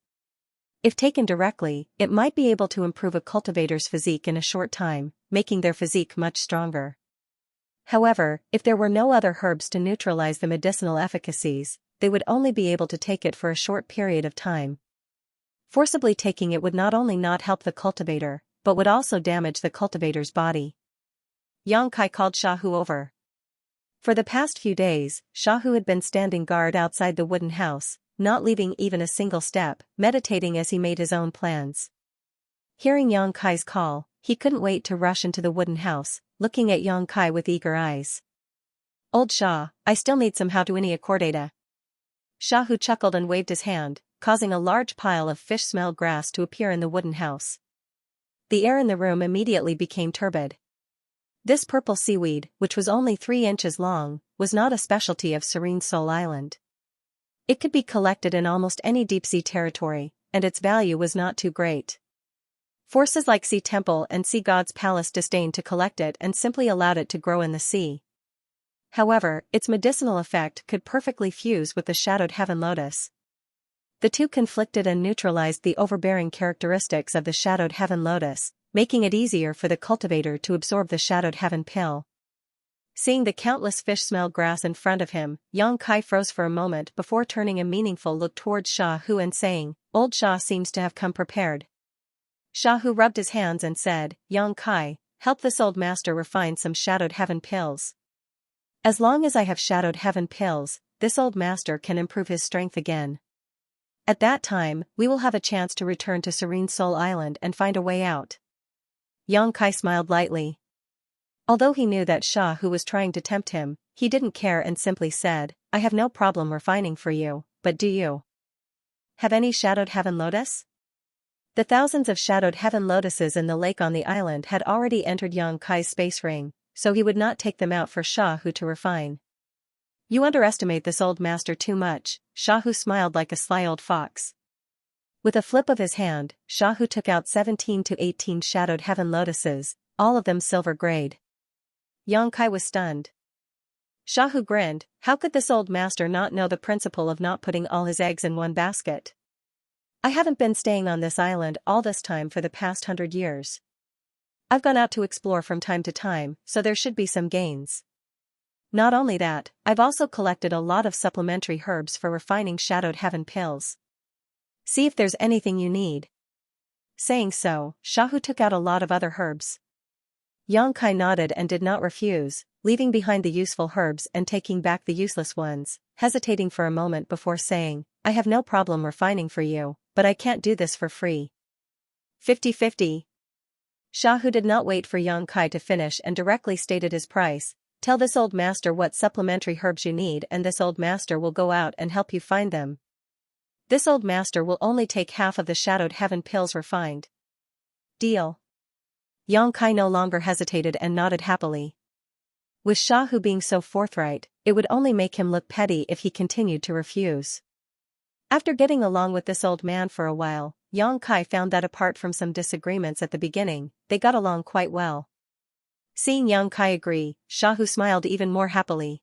If taken directly, it might be able to improve a cultivator's physique in a short time, making their physique much stronger. However, if there were no other herbs to neutralize the medicinal efficacies, they would only be able to take it for a short period of time. Forcibly taking it would not only not help the cultivator, but would also damage the cultivator's body. Xianxia called Shahu over. For the past few days, Shahu had been standing guard outside the wooden house, not leaving even a single step, meditating as he made his own plans. Hearing Xianxia's call, he couldn't wait to rush into the wooden house, looking at Xianxia with eager eyes. Old Shah, I still need some how to Iniacore data. Shahu chuckled and waved his hand, causing a large pile of fish smell grass to appear in the wooden house. The air in the room immediately became turbid. This purple seaweed, which was only 3 inches long, was not a specialty of Serene Soul Island. It could be collected in almost any deep-sea territory, and its value was not too great. Forces like Sea Temple and Sea God's Palace disdained to collect it and simply allowed it to grow in the sea. However, its medicinal effect could perfectly fuse with the Shadowed Heaven Lotus. The two conflicted and neutralized the overbearing characteristics of the Shadowed Heaven Lotus, making it easier for the cultivator to absorb the Shadowed Heaven pill. Seeing the countless fish smell grass in front of him, Yang Kai froze for a moment before turning a meaningful look towards Sha Hu and saying, "Old Sha seems to have come prepared." Sha Hu rubbed his hands and said, "Yang Kai, help this old master refine some Shadowed Heaven pills. As long as I have Shadowed Heaven pills, this old master can improve his strength again. At that time, we will have a chance to return to Serene Soul Island and find a way out." Yang Kai smiled lightly. Although he knew that Sha Hu was trying to tempt him, he didn't care and simply said, "I have no problem refining for you, but do you have any Shadowed Heaven Lotus?" The thousands of Shadowed Heaven Lotuses in the lake on the island had already entered Yang Kai's space ring, so he would not take them out for Sha Hu to refine. "You underestimate this old master too much," Sha Hu smiled like a sly old fox. With a flip of his hand, Sha Hu took out 17 to 18 Shadowed Heaven Lotuses, all of them silver grade. Yang Kai was stunned. Sha Hu grinned, how could this old master not know the principle of not putting all his eggs in one basket? "I haven't been staying on this island all this time for the past 100 years. I've gone out to explore from time to time, so there should be some gains. Not only that, I've also collected a lot of supplementary herbs for refining Shadowed Heaven pills. See if there's anything you need." Saying so, Sha Hu took out a lot of other herbs. Yang Kai nodded and did not refuse, leaving behind the useful herbs and taking back the useless ones, hesitating for a moment before saying, "I have no problem refining for you, but I can't do this for free." 50-50. Sha Hu did not wait for Yang Kai to finish and directly stated his price. "Tell this old master what supplementary herbs you need and this old master will go out and help you find them. This old master will only take half of the Shadowed Heaven pills refined." "Deal." Yang Kai no longer hesitated and nodded happily. With Sha Hu being so forthright, it would only make him look petty if he continued to refuse. After getting along with this old man for a while, Yang Kai found that apart from some disagreements at the beginning, they got along quite well. Seeing Yang Kai agree, Sha Hu smiled even more happily.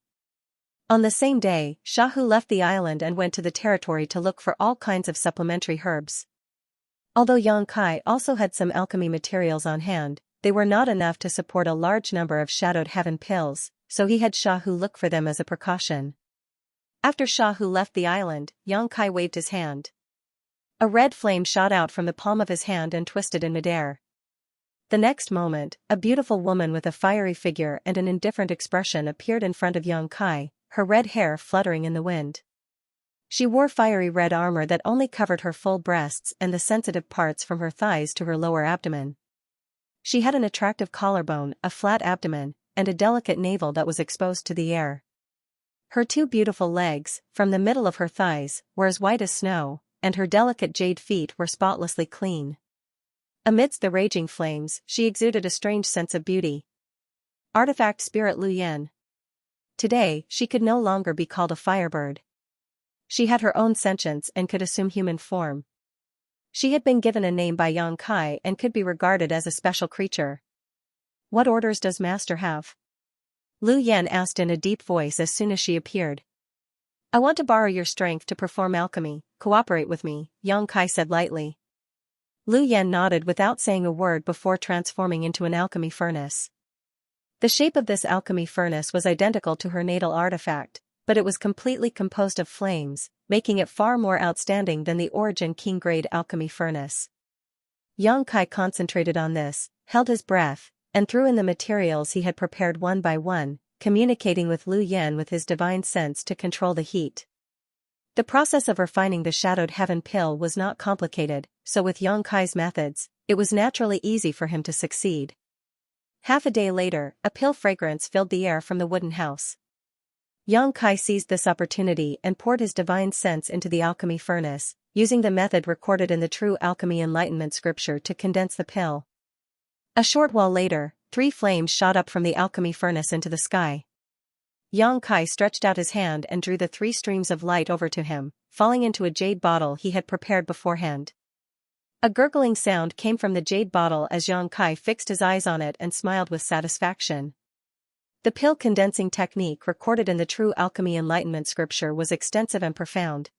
On the same day, Sha Hu left the island and went to the territory to look for all kinds of supplementary herbs. Although Yang Kai also had some alchemy materials on hand, they were not enough to support a large number of Shadowed Heaven pills, so he had Sha Hu look for them as a precaution. After Sha Hu left the island, Yang Kai waved his hand. A red flame shot out from the palm of his hand and twisted in midair. The next moment, a beautiful woman with a fiery figure and an indifferent expression appeared in front of Yang Kai, her red hair fluttering in the wind. She wore fiery red armor that only covered her full breasts and the sensitive parts from her thighs to her lower abdomen. She had an attractive collarbone, a flat abdomen, and a delicate navel that was exposed to the air. Her two beautiful legs, from the middle of her thighs, were as white as snow, and her delicate jade feet were spotlessly clean. Amidst the raging flames, she exuded a strange sense of beauty. Artifact Spirit Lu Yan. Today, she could no longer be called a firebird. She had her own sentience and could assume human form. She had been given a name by Yang Kai and could be regarded as a special creature. "What orders does Master have?" Lu Yan asked in a deep voice as soon as she appeared. "I want to borrow your strength to perform alchemy, cooperate with me," Yang Kai said lightly. Lu Yan nodded without saying a word before transforming into an alchemy furnace. The shape of this alchemy furnace was identical to her natal artifact, but it was completely composed of flames, making it far more outstanding than the Origin King-grade alchemy furnace. Yang Kai concentrated on this, held his breath, and threw in the materials he had prepared one by one, communicating with Lu Yan with his divine sense to control the heat. The process of refining the Shadowed Heaven pill was not complicated, so with Yang Kai's methods, it was naturally easy for him to succeed. Half a day later, a pill fragrance filled the air from the wooden house. Yang Kai seized this opportunity and poured his divine sense into the alchemy furnace, using the method recorded in the True Alchemy Enlightenment scripture to condense the pill. A short while later, 3 flames shot up from the alchemy furnace into the sky. Yang Kai stretched out his hand and drew the 3 streams of light over to him, falling into a jade bottle he had prepared beforehand. A gurgling sound came from the jade bottle as Yang Kai fixed his eyes on it and smiled with satisfaction. The pill condensing technique recorded in the true alchemy enlightenment scripture was extensive and profound.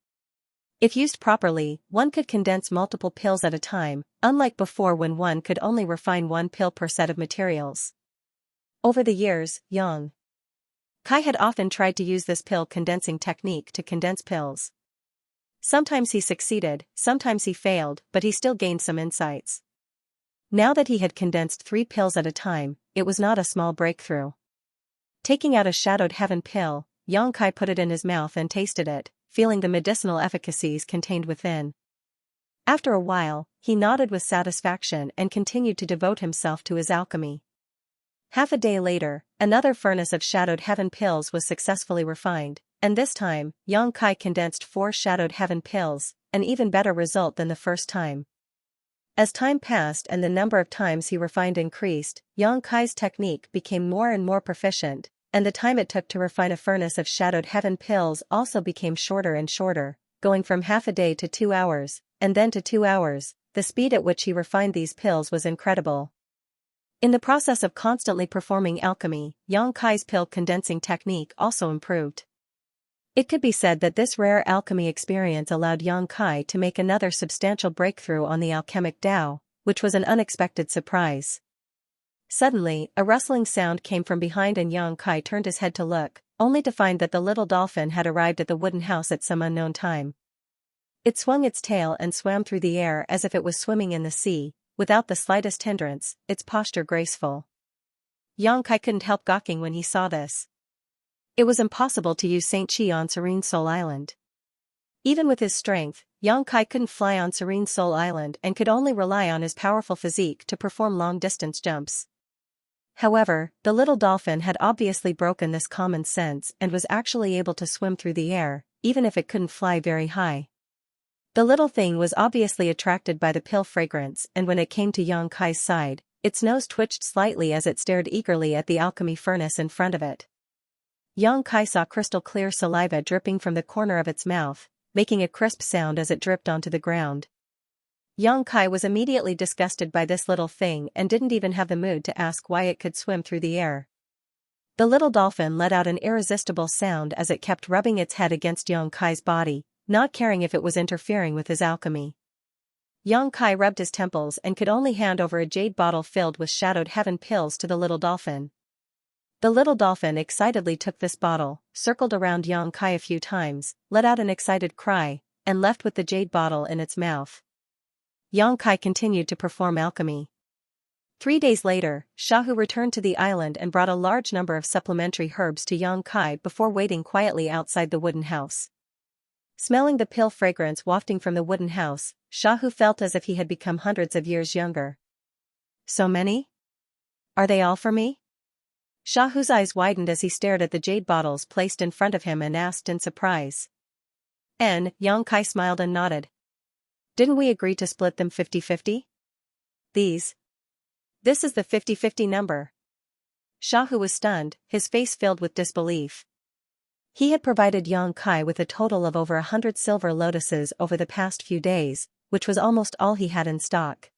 If used properly, one could condense multiple pills at a time, unlike before when one could only refine one pill per set of materials. Over the years, Yang Kai had often tried to use this pill condensing technique to condense pills. Sometimes he succeeded, sometimes he failed, but he still gained some insights. Now that he had condensed 3 pills at a time, it was not a small breakthrough. Taking out a shadowed heaven pill, Yang Kai put it in his mouth and tasted it, feeling the medicinal efficacies contained within. After a while, he nodded with satisfaction and continued to devote himself to his alchemy. Half a day later, another furnace of shadowed heaven pills was successfully refined, and this time, Yang Kai condensed 4 shadowed heaven pills, an even better result than the first time. As time passed and the number of times he refined increased, Yang Kai's technique became more and more proficient, and the time it took to refine a furnace of shadowed heaven pills also became shorter and shorter, going from half a day to 2 hours, and then to 2 hours. The speed at which he refined these pills was incredible. In the process of constantly performing alchemy, Yang Kai's pill condensing technique also improved. It could be said that this rare alchemy experience allowed Yang Kai to make another substantial breakthrough on the alchemic Tao, which was an unexpected surprise. Suddenly, a rustling sound came from behind and Yang Kai turned his head to look, only to find that the little dolphin had arrived at the wooden house at some unknown time. It swung its tail and swam through the air as if it was swimming in the sea, without the slightest hindrance, its posture graceful. Yang Kai couldn't help gawking when he saw this. It was impossible to use Xianxia on Serene Soul Island. Even with his strength, Yang Kai couldn't fly on Serene Soul Island and could only rely on his powerful physique to perform long-distance jumps. However, the little dolphin had obviously broken this common sense and was actually able to swim through the air, even if it couldn't fly very high. The little thing was obviously attracted by the pill fragrance, and when it came to Yang Kai's side, its nose twitched slightly as it stared eagerly at the alchemy furnace in front of it. Yang Kai saw crystal-clear saliva dripping from the corner of its mouth, making a crisp sound as it dripped onto the ground. Yang Kai was immediately disgusted by this little thing and didn't even have the mood to ask why it could swim through the air. The little dolphin let out an irresistible sound as it kept rubbing its head against Yang Kai's body, not caring if it was interfering with his alchemy. Yang Kai rubbed his temples and could only hand over a jade bottle filled with shadowed heaven pills to the little dolphin. The little dolphin excitedly took this bottle, circled around Yang Kai a few times, let out an excited cry, and left with the jade bottle in its mouth. Yang Kai continued to perform alchemy. 3 days later, Shahu returned to the island and brought a large number of supplementary herbs to Yang Kai before waiting quietly outside the wooden house. Smelling the pill fragrance wafting from the wooden house, Shahu felt as if he had become hundreds of years younger. So many? Are they all for me? Shahu's eyes widened as he stared at the jade bottles placed in front of him and asked in surprise. Yang Kai smiled and nodded. Didn't we agree to split them 50-50? This is the 50-50 number. Shahu was stunned, his face filled with disbelief. He had provided Yang Kai with a total of over 100 silver lotuses over the past few days, which was almost all he had in stock.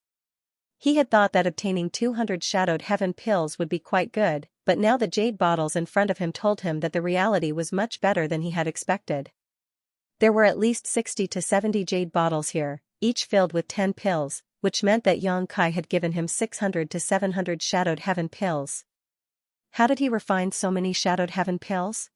He had thought that obtaining 200 shadowed heaven pills would be quite good, but now the jade bottles in front of him told him that the reality was much better than he had expected. There were at least 60 to 70 jade bottles here, each filled with 10 pills, which meant that Yang Kai had given him 600 to 700 shadowed heaven pills. How did he refine so many shadowed heaven pills?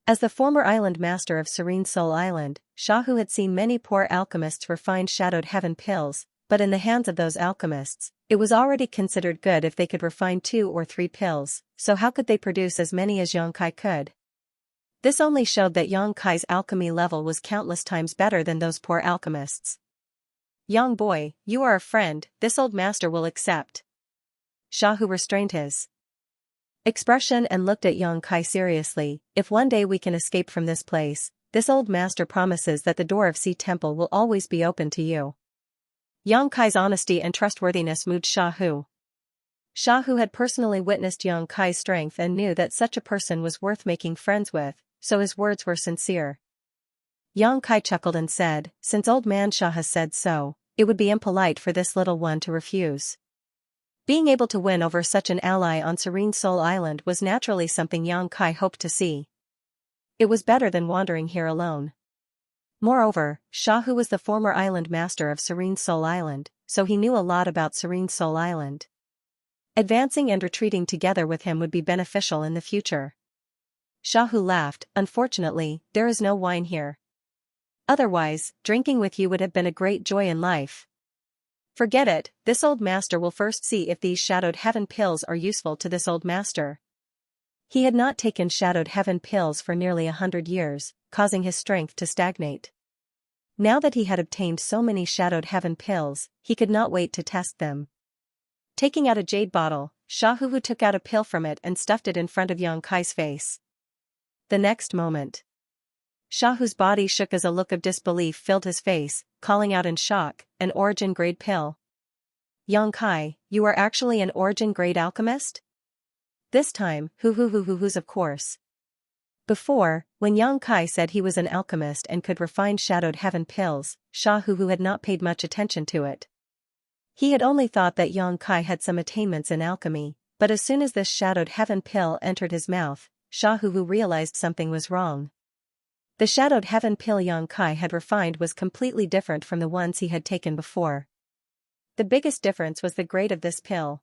As the former island master of Serene Soul Island, Shahu had seen many poor alchemists refine shadowed heaven pills, but in the hands of those alchemists, it was already considered good if they could refine 2 or 3 pills, so how could they produce as many as Yang Kai could? This only showed that Yang Kai's alchemy level was countless times better than those poor alchemists. Young boy, you are a friend, this old master will accept. Shahu restrained his expression and looked at Yang Kai seriously. If one day we can escape from this place, this old master promises that the door of Sea Temple will always be open to you. Yang Kai's honesty and trustworthiness moved Shahu. Shahu had personally witnessed Yang Kai's strength and knew that such a person was worth making friends with, so his words were sincere. Yang Kai chuckled and said, since old man Shah has said so, It would be impolite for this little one to refuse. Being able to win over such an ally on Serene Soul Island was naturally something Yang Kai hoped to see. It was better than wandering here alone. Moreover, Shahu was the former island master of Serene Soul Island, so he knew a lot about Serene Soul Island. Advancing and retreating together with him would be beneficial in the future. Shahu laughed. Unfortunately, there is no wine here. Otherwise, drinking with you would have been a great joy in life. Forget it, this old master will first see if these shadowed heaven pills are useful to this old master. He had not taken shadowed heaven pills for nearly 100 years, causing his strength to stagnate. Now that he had obtained so many shadowed heaven pills, he could not wait to test them. Taking out a jade bottle, Shahu took out a pill from it and stuffed it in front of Yang Kai's face. The next moment, Shahu's body shook as a look of disbelief filled his face, calling out in shock, "An origin-grade pill? Yang Kai, you are actually an origin-grade alchemist?" This time, who's of course. Before, when Yang Kai said he was an alchemist and could refine shadowed heaven pills, Shahu had not paid much attention to it. He had only thought that Yang Kai had some attainments in alchemy, but as soon as this shadowed heaven pill entered his mouth, Shahu realized something was wrong. The shadowed heaven pill Yang Kai had refined was completely different from the ones he had taken before. The biggest difference was the grade of this pill.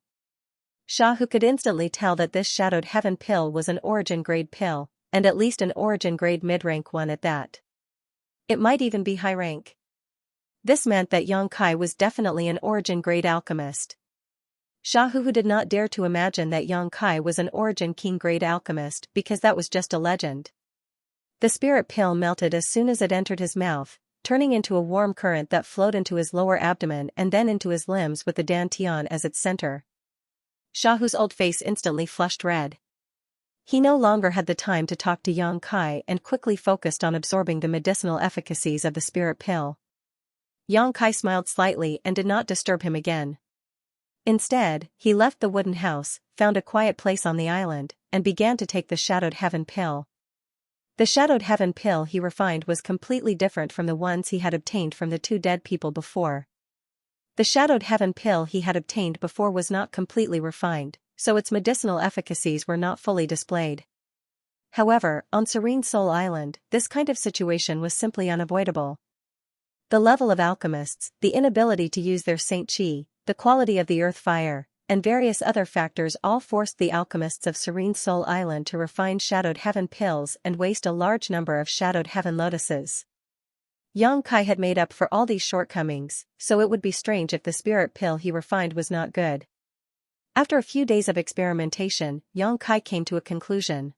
Shahu could instantly tell that this shadowed heaven pill was an origin grade pill, and at least an origin grade mid-rank one at that. It might even be high rank. This meant that Yang Kai was definitely an origin grade alchemist. Shahu did not dare to imagine that Yang Kai was an origin king grade alchemist because that was just a legend. The spirit pill melted as soon as it entered his mouth, turning into a warm current that flowed into his lower abdomen and then into his limbs with the dantian as its center. Shahu's old face instantly flushed red. He no longer had the time to talk to Yang Kai and quickly focused on absorbing the medicinal efficacies of the spirit pill. Yang Kai smiled slightly and did not disturb him again. Instead, he left the wooden house, found a quiet place on the island, and began to take the shadowed heaven pill. The shadowed heaven pill he refined was completely different from the ones he had obtained from the two dead people before. The shadowed heaven pill he had obtained before was not completely refined, so its medicinal efficacies were not fully displayed. However, on Serene Soul Island, this kind of situation was simply unavoidable. The level of alchemists, the inability to use their Saint Chi, the quality of the earth fire, and various other factors all forced the alchemists of Serene Soul Island to refine shadowed heaven pills and waste a large number of shadowed heaven lotuses. Yang Kai had made up for all these shortcomings, so it would be strange if the spirit pill he refined was not good. After a few days of experimentation, Yang Kai came to a conclusion.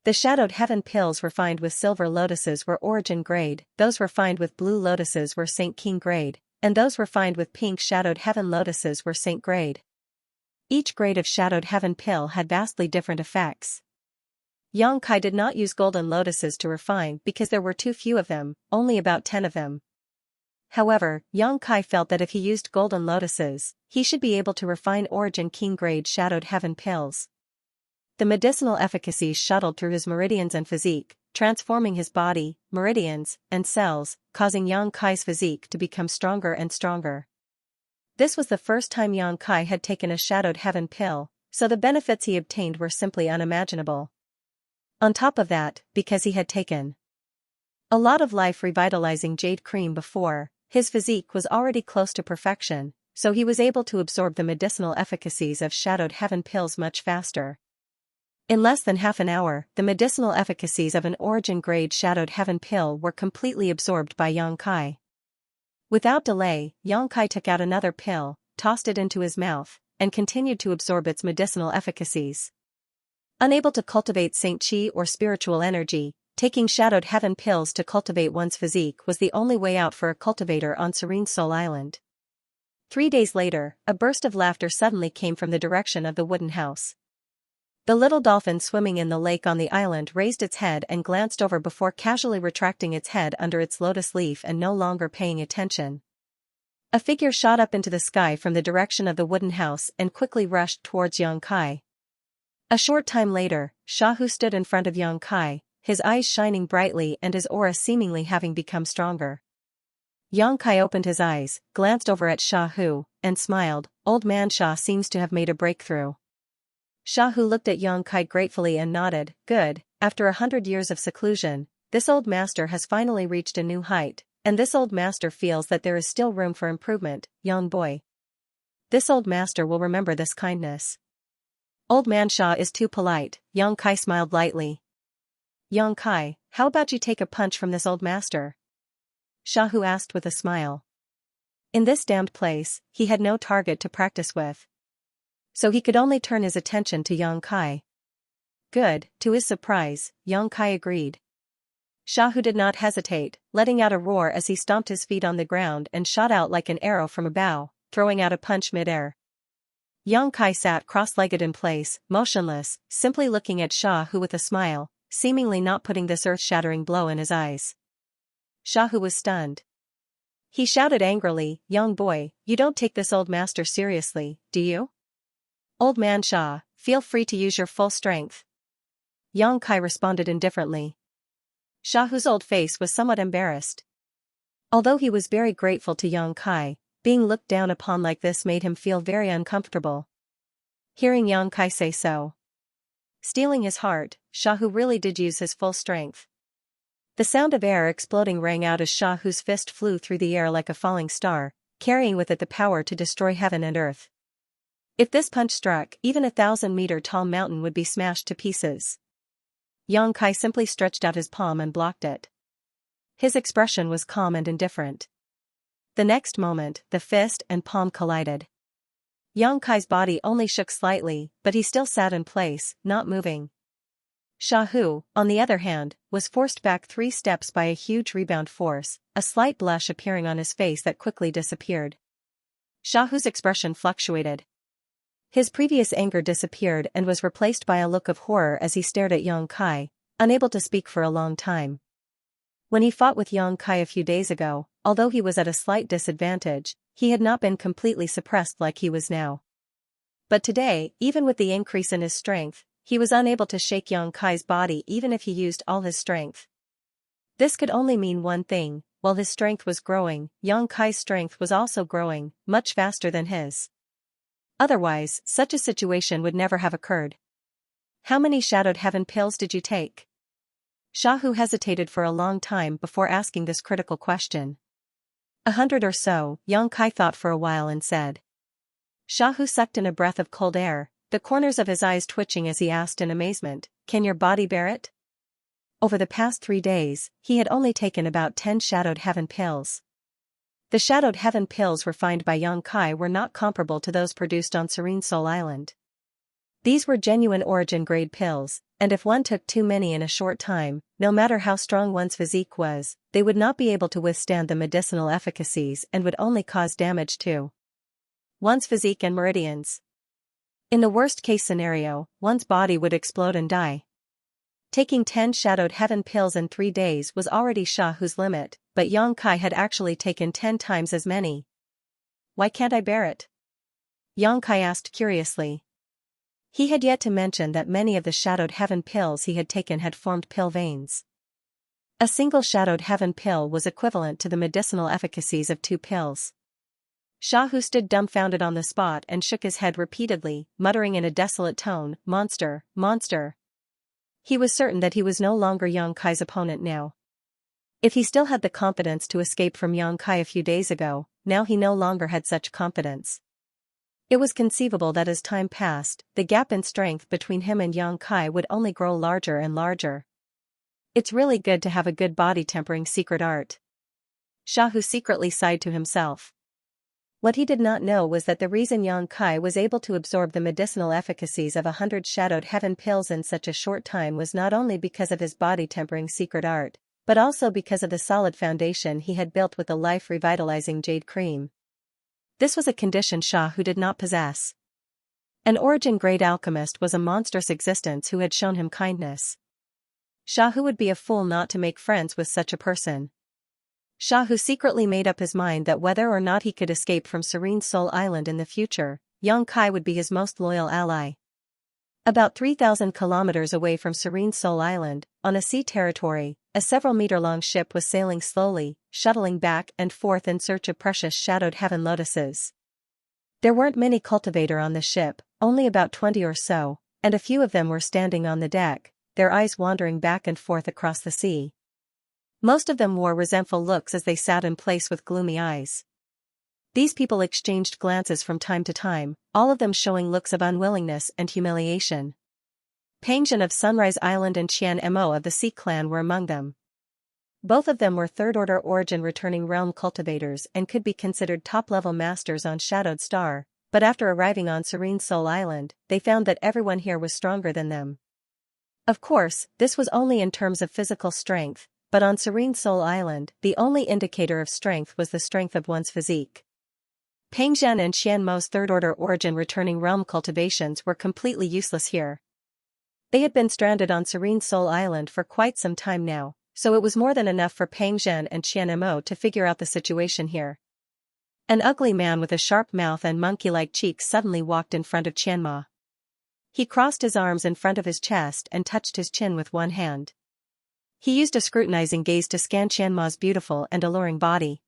The shadowed heaven pills refined with silver lotuses were origin grade, those refined with blue lotuses were Saint King grade, and those refined with pink shadowed heaven lotuses were Saint grade. Each grade of shadowed heaven pill had vastly different effects. Yang Kai did not use golden lotuses to refine because there were too few of them, only about 10 of them. However, Yang Kai felt that if he used golden lotuses, he should be able to refine origin king grade shadowed heaven pills. The medicinal efficacies shuttled through his meridians and physique, transforming his body, meridians, and cells, causing Yang Kai's physique to become stronger and stronger. This was the first time Yang Kai had taken a shadowed heaven pill, so the benefits he obtained were simply unimaginable. On top of that, because he had taken a lot of life revitalizing jade cream before, his physique was already close to perfection, so he was able to absorb the medicinal efficacies of shadowed heaven pills much faster. In less than half an hour, the medicinal efficacies of an origin-grade shadowed heaven pill were completely absorbed by Yang Kai. Without delay, Yang Kai took out another pill, tossed it into his mouth, and continued to absorb its medicinal efficacies. Unable to cultivate Saint Chi or spiritual energy, taking shadowed heaven pills to cultivate one's physique was the only way out for a cultivator on Serene Soul Island. 3 days later, a burst of laughter suddenly came from the direction of the wooden house. The little dolphin swimming in the lake on the island raised its head and glanced over before casually retracting its head under its lotus leaf and no longer paying attention. A figure shot up into the sky from the direction of the wooden house and quickly rushed towards Yang Kai. A short time later, Shahu stood in front of Yang Kai, his eyes shining brightly and his aura seemingly having become stronger. Yang Kai opened his eyes, glanced over at Xiaohu, and smiled. Old man Xia seems to have made a breakthrough. Xiaohu looked at Yang Kai gratefully and nodded. Good, after 100 years of seclusion, this old master has finally reached a new height, and this old master feels that there is still room for improvement, young boy. This old master will remember this kindness. Old man Xia is too polite, Yang Kai smiled lightly. Yang Kai, how about you take a punch from this old master? Xiaohu asked with a smile. In this damned place, he had no target to practice with. So he could only turn his attention to Yang Kai. Good, to his surprise, Yang Kai agreed. Xiaohu did not hesitate, letting out a roar as he stomped his feet on the ground and shot out like an arrow from a bow, throwing out a punch mid-air. Yang Kai sat cross-legged in place, motionless, simply looking at Xiaohu with a smile, seemingly not putting this earth-shattering blow in his eyes. Xiaohu was stunned. He shouted angrily, young boy, you don't take this old master seriously, do you? Old man Xia, feel free to use your full strength. Yang Kai responded indifferently. Xiaohu's old face was somewhat embarrassed. Although he was very grateful to Yang Kai, being looked down upon like this made him feel very uncomfortable. Hearing Yang Kai say so, stealing his heart, Xiaohu really did use his full strength. The sound of air exploding rang out as Xiaohu's fist flew through the air like a falling star, carrying with it the power to destroy heaven and earth. If this punch struck, even a 1,000-meter-tall mountain would be smashed to pieces. Yang Kai simply stretched out his palm and blocked it. His expression was calm and indifferent. The next moment, the fist and palm collided. Yang Kai's body only shook slightly, but he still sat in place, not moving. Xiaohu, on the other hand, was forced back 3 steps by a huge rebound force, a slight blush appearing on his face that quickly disappeared. Xiaohu's expression fluctuated. His previous anger disappeared and was replaced by a look of horror as he stared at Yang Kai, unable to speak for a long time. When he fought with Yang Kai a few days ago, although he was at a slight disadvantage, he had not been completely suppressed like he was now. But today, even with the increase in his strength, he was unable to shake Yang Kai's body even if he used all his strength. This could only mean one thing: while his strength was growing, Yang Kai's strength was also growing, much faster than his. Otherwise, such a situation would never have occurred. How many Shadowed Heaven pills did you take? Xiaohu hesitated for a long time before asking this critical question. 100 or so, Yang Kai thought for a while and said. Xiaohu sucked in a breath of cold air, the corners of his eyes twitching as he asked in amazement, can your body bear it? Over the past 3 days, he had only taken about 10 Shadowed Heaven pills. The Shadowed Heaven pills refined by Yang Kai were not comparable to those produced on Serene Soul Island. These were genuine origin-grade pills, and if one took too many in a short time, no matter how strong one's physique was, they would not be able to withstand the medicinal efficacies and would only cause damage to one's physique and meridians. In the worst-case scenario, one's body would explode and die. Taking 10 Shadowed Heaven pills in 3 days was already Xiaohu's limit, but Yang Kai had actually taken 10 times as many. Why can't I bear it? Yang Kai asked curiously. He had yet to mention that many of the Shadowed Heaven pills he had taken had formed pill veins. A single Shadowed Heaven pill was equivalent to the medicinal efficacies of 2 pills. Xiaohu stood dumbfounded on the spot and shook his head repeatedly, muttering in a desolate tone, monster, monster. He was certain that he was no longer Yang Kai's opponent now. If he still had the confidence to escape from Yang Kai a few days ago, now he no longer had such confidence. It was conceivable that as time passed, the gap in strength between him and Yang Kai would only grow larger and larger. It's really good to have a good body-tempering secret art. Xiaohu secretly sighed to himself. What he did not know was that the reason Yang Kai was able to absorb the medicinal efficacies of 100 Shadowed Heaven pills in such a short time was not only because of his body-tempering secret art, but also because of the solid foundation he had built with the life-revitalizing jade cream. This was a condition Xiaohu did not possess. An origin-grade alchemist was a monstrous existence who had shown him kindness. Xiaohu would be a fool not to make friends with such a person. Xiaohu secretly made up his mind that whether or not he could escape from Serene Soul Island in the future, Yang Kai would be his most loyal ally. About 3,000 kilometers away from Serene Soul Island, on a sea territory, a several-meter-long ship was sailing slowly, shuttling back and forth in search of precious shadowed heaven lotuses. There weren't many cultivator on the ship, only about 20 or so, and a few of them were standing on the deck, their eyes wandering back and forth across the sea. Most of them wore resentful looks as they sat in place with gloomy eyes. These people exchanged glances from time to time, all of them showing looks of unwillingness and humiliation. Pengzhen of Sunrise Island and Qian-mo of the Sea Clan were among them. Both of them were third-order origin returning realm cultivators and could be considered top-level masters on Shadowed Star, but after arriving on Serene Soul Island, they found that everyone here was stronger than them. Of course, this was only in terms of physical strength, but on Serene Soul Island, the only indicator of strength was the strength of one's physique. Pengzhen and Qianmo's third-order origin returning realm cultivations were completely useless here. They had been stranded on Serene Soul Island for quite some time now, so it was more than enough for Pengzhen and Qianmo to figure out the situation here. An ugly man with a sharp mouth and monkey-like cheeks suddenly walked in front of Qianmo. He crossed his arms in front of his chest and touched his chin with one hand. He used a scrutinizing gaze to scan Qianmo's beautiful and alluring body.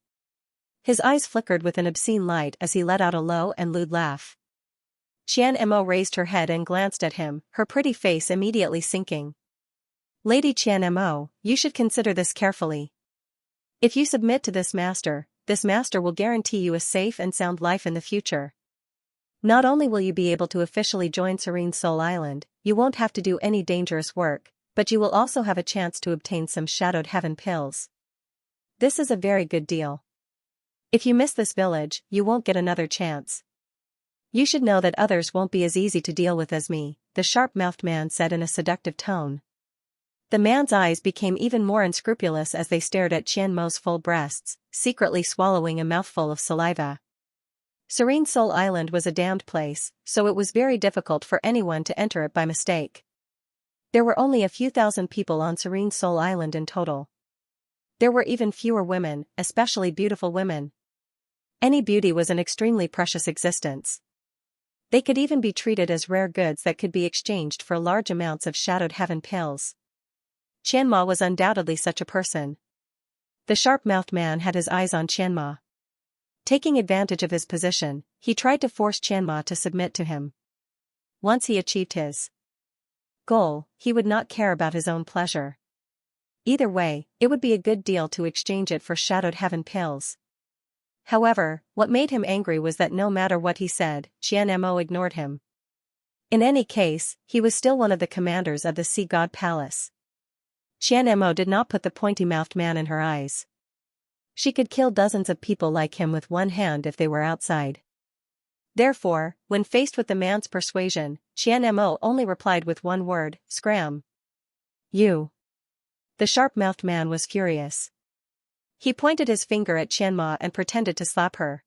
His eyes flickered with an obscene light as he let out a low and lewd laugh. Qianmo raised her head and glanced at him, her pretty face immediately sinking. "Lady Qianmo, you should consider this carefully. If you submit to this master will guarantee you a safe and sound life in the future. Not only will you be able to officially join Serene Soul Island, you won't have to do any dangerous work, but you will also have a chance to obtain some Shadowed Heaven pills. This is a very good deal. If you miss this village, you won't get another chance. You should know that others won't be as easy to deal with as me," the sharp-mouthed man said in a seductive tone. The man's eyes became even more unscrupulous as they stared at Qianmo's full breasts, secretly swallowing a mouthful of saliva. Serene Soul Island was a damned place, so it was very difficult for anyone to enter it by mistake. There were only a few thousand people on Serene Soul Island in total. There were even fewer women, especially beautiful women. Any beauty was an extremely precious existence. They could even be treated as rare goods that could be exchanged for large amounts of Shadowed Heaven pills. Qianmo was undoubtedly such a person. The sharp-mouthed man had his eyes on Qianmo. Taking advantage of his position, he tried to force Qianmo to submit to him. Once he achieved his goal, he would not care about his own pleasure. Either way, it would be a good deal to exchange it for Shadowed Heaven pills. However, what made him angry was that no matter what he said, Qianmo ignored him. In any case, he was still one of the commanders of the Sea God Palace. Qianmo did not put the pointy-mouthed man in her eyes. She could kill dozens of people like him with one hand if they were outside. Therefore, when faced with the man's persuasion, Qianmo only replied with one word, "Scram." "You." The sharp-mouthed man was furious. He pointed his finger at Qianmo and pretended to slap her.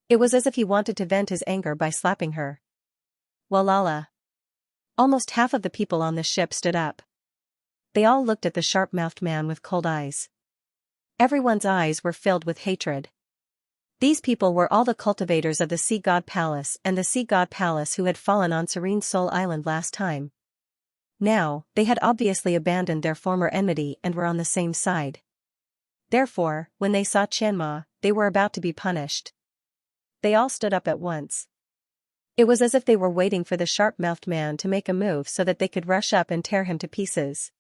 It was as if he wanted to vent his anger by slapping her. Walala. Almost half of the people on the ship stood up. They all looked at the sharp-mouthed man with cold eyes. Everyone's eyes were filled with hatred. These people were all the cultivators of the Sea God Palace and the Sea God Palace who had fallen on Serene Soul Island last time. Now, they had obviously abandoned their former enmity and were on the same side. Therefore, when they saw Qianmo, they were about to be punished. They all stood up at once. It was as if they were waiting for the sharp-mouthed man to make a move so that they could rush up and tear him to pieces.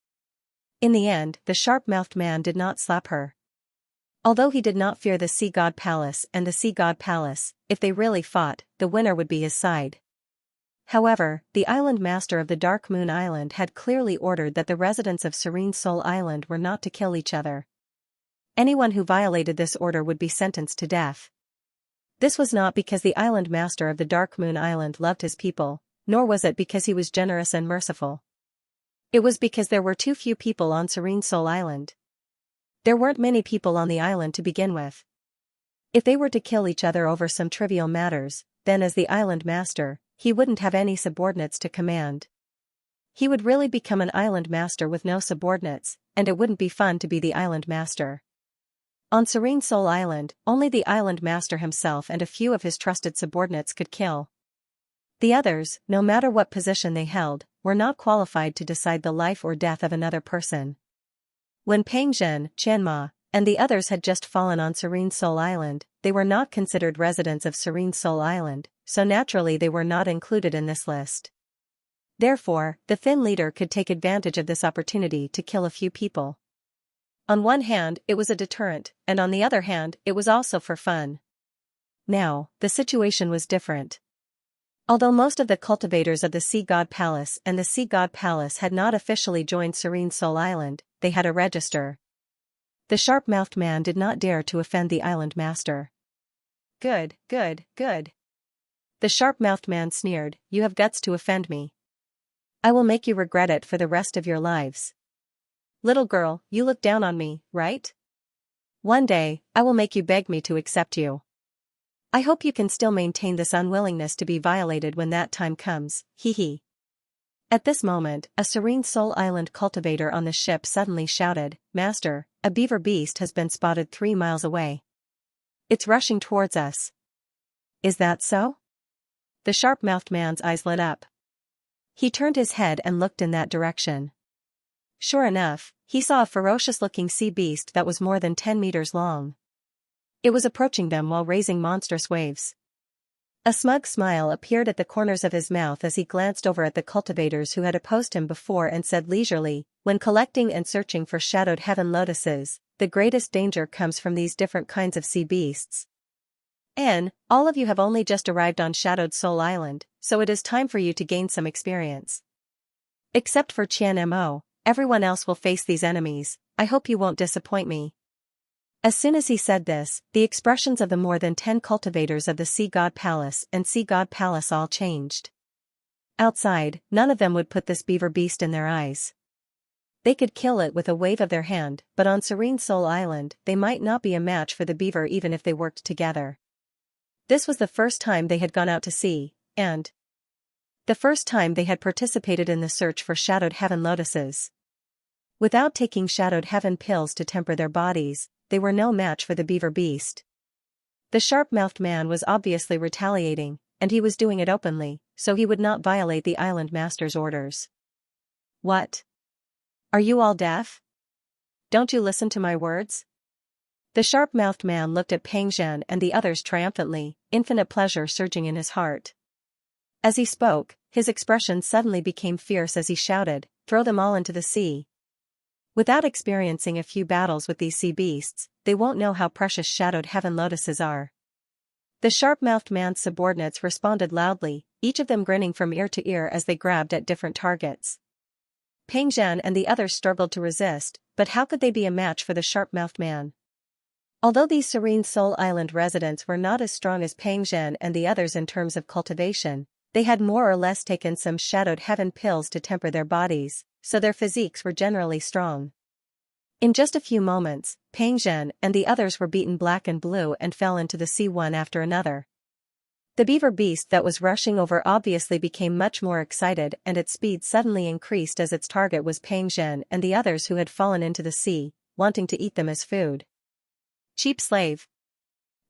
In the end, the sharp-mouthed man did not slap her. Although he did not fear the Sea God Palace and the Sea God Palace, if they really fought, the winner would be his side. However, the island master of the Dark Moon Island had clearly ordered that the residents of Serene Soul Island were not to kill each other. Anyone who violated this order would be sentenced to death. This was not because the island master of the Dark Moon Island loved his people, nor was it because he was generous and merciful. It was because there were too few people on Serene Soul Island. There weren't many people on the island to begin with. If they were to kill each other over some trivial matters, then as the island master, he wouldn't have any subordinates to command. He would really become an island master with no subordinates, and it wouldn't be fun to be the island master. On Serene Soul Island, only the island master himself and a few of his trusted subordinates could kill. The others, no matter what position they held, were not qualified to decide the life or death of another person. When Peng Zhen, Qianma, and the others had just fallen on Serene Soul Island, they were not considered residents of Serene Soul Island, so naturally they were not included in this list. Therefore, the Fin leader could take advantage of this opportunity to kill a few people. On one hand, it was a deterrent, and on the other hand, it was also for fun. Now, the situation was different. Although most of the cultivators of the Sea God Palace and the Sea God Palace had not officially joined Serene Soul Island, they had a register. The sharp-mouthed man did not dare to offend the island master. Good, good, good. The sharp-mouthed man sneered, you have guts to offend me. I will make you regret it for the rest of your lives. Little girl, you look down on me, right? One day, I will make you beg me to accept you. I hope you can still maintain this unwillingness to be violated when that time comes, hee hee. At this moment, a Serene Soul Island cultivator on the ship suddenly shouted, Master, a beaver beast has been spotted 3 miles away. It's rushing towards us. Is that so? The sharp-mouthed man's eyes lit up. He turned his head and looked in that direction. Sure enough, he saw a ferocious-looking sea beast that was more than 10 meters long. It was approaching them while raising monstrous waves. A smug smile appeared at the corners of his mouth as he glanced over at the cultivators who had opposed him before and said leisurely, when collecting and searching for shadowed heaven lotuses, the greatest danger comes from these different kinds of sea beasts. All of you have only just arrived on Shadowed Soul Island, so it is time for you to gain some experience. Except for Qian Mo, everyone else will face these enemies. I hope you won't disappoint me. As soon as he said this, the expressions of the more than 10 cultivators of the Sea God Palace and Sea God Palace all changed. Outside, none of them would put this beaver beast in their eyes. They could kill it with a wave of their hand, but on Serene Soul Island, they might not be a match for the beaver even if they worked together. This was the first time they had gone out to sea, and the first time they had participated in the search for shadowed heaven lotuses. Without taking shadowed heaven pills to temper their bodies, they were no match for the beaver beast. The sharp-mouthed man was obviously retaliating, and he was doing it openly, so he would not violate the island master's orders. What? Are you all deaf? Don't you listen to my words? The sharp-mouthed man looked at Peng Zhen and the others triumphantly, infinite pleasure surging in his heart. As he spoke, his expression suddenly became fierce as he shouted, throw them all into the sea. Without experiencing a few battles with these sea beasts, they won't know how precious shadowed heaven lotuses are. The sharp-mouthed man's subordinates responded loudly, each of them grinning from ear to ear as they grabbed at different targets. Peng Zhen and the others struggled to resist, but how could they be a match for the sharp-mouthed man? Although these Serene Soul Island residents were not as strong as Peng Zhen and the others in terms of cultivation, they had more or less taken some shadowed heaven pills to temper their bodies, so their physiques were generally strong. In just a few moments, Peng Zhen and the others were beaten black and blue and fell into the sea one after another. The beaver beast that was rushing over obviously became much more excited and its speed suddenly increased as its target was Peng Zhen and the others who had fallen into the sea, wanting to eat them as food. Cheap slave.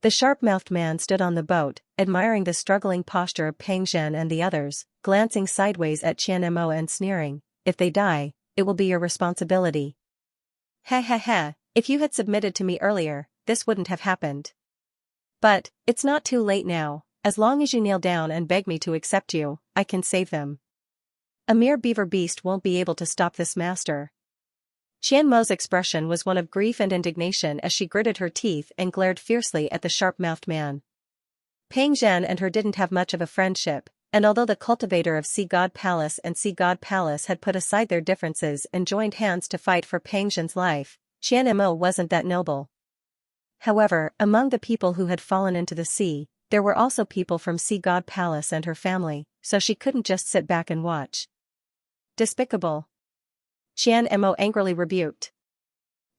The sharp-mouthed man stood on the boat, admiring the struggling posture of Peng Zhen and the others, glancing sideways at Qian Mo and sneering, if they die, it will be your responsibility. Ha ha ha, if you had submitted to me earlier, this wouldn't have happened. But, it's not too late now, as long as you kneel down and beg me to accept you, I can save them. A mere beaver beast won't be able to stop this master. Qian Mo's expression was one of grief and indignation as she gritted her teeth and glared fiercely at the sharp-mouthed man. Peng Zhen and her didn't have much of a friendship, and although the cultivator of Sea God Palace and Sea God Palace had put aside their differences and joined hands to fight for Peng Zhen's life, Qian Mo wasn't that noble. However, among the people who had fallen into the sea, there were also people from Sea God Palace and her family, so she couldn't just sit back and watch. Despicable. Qian Mo angrily rebuked.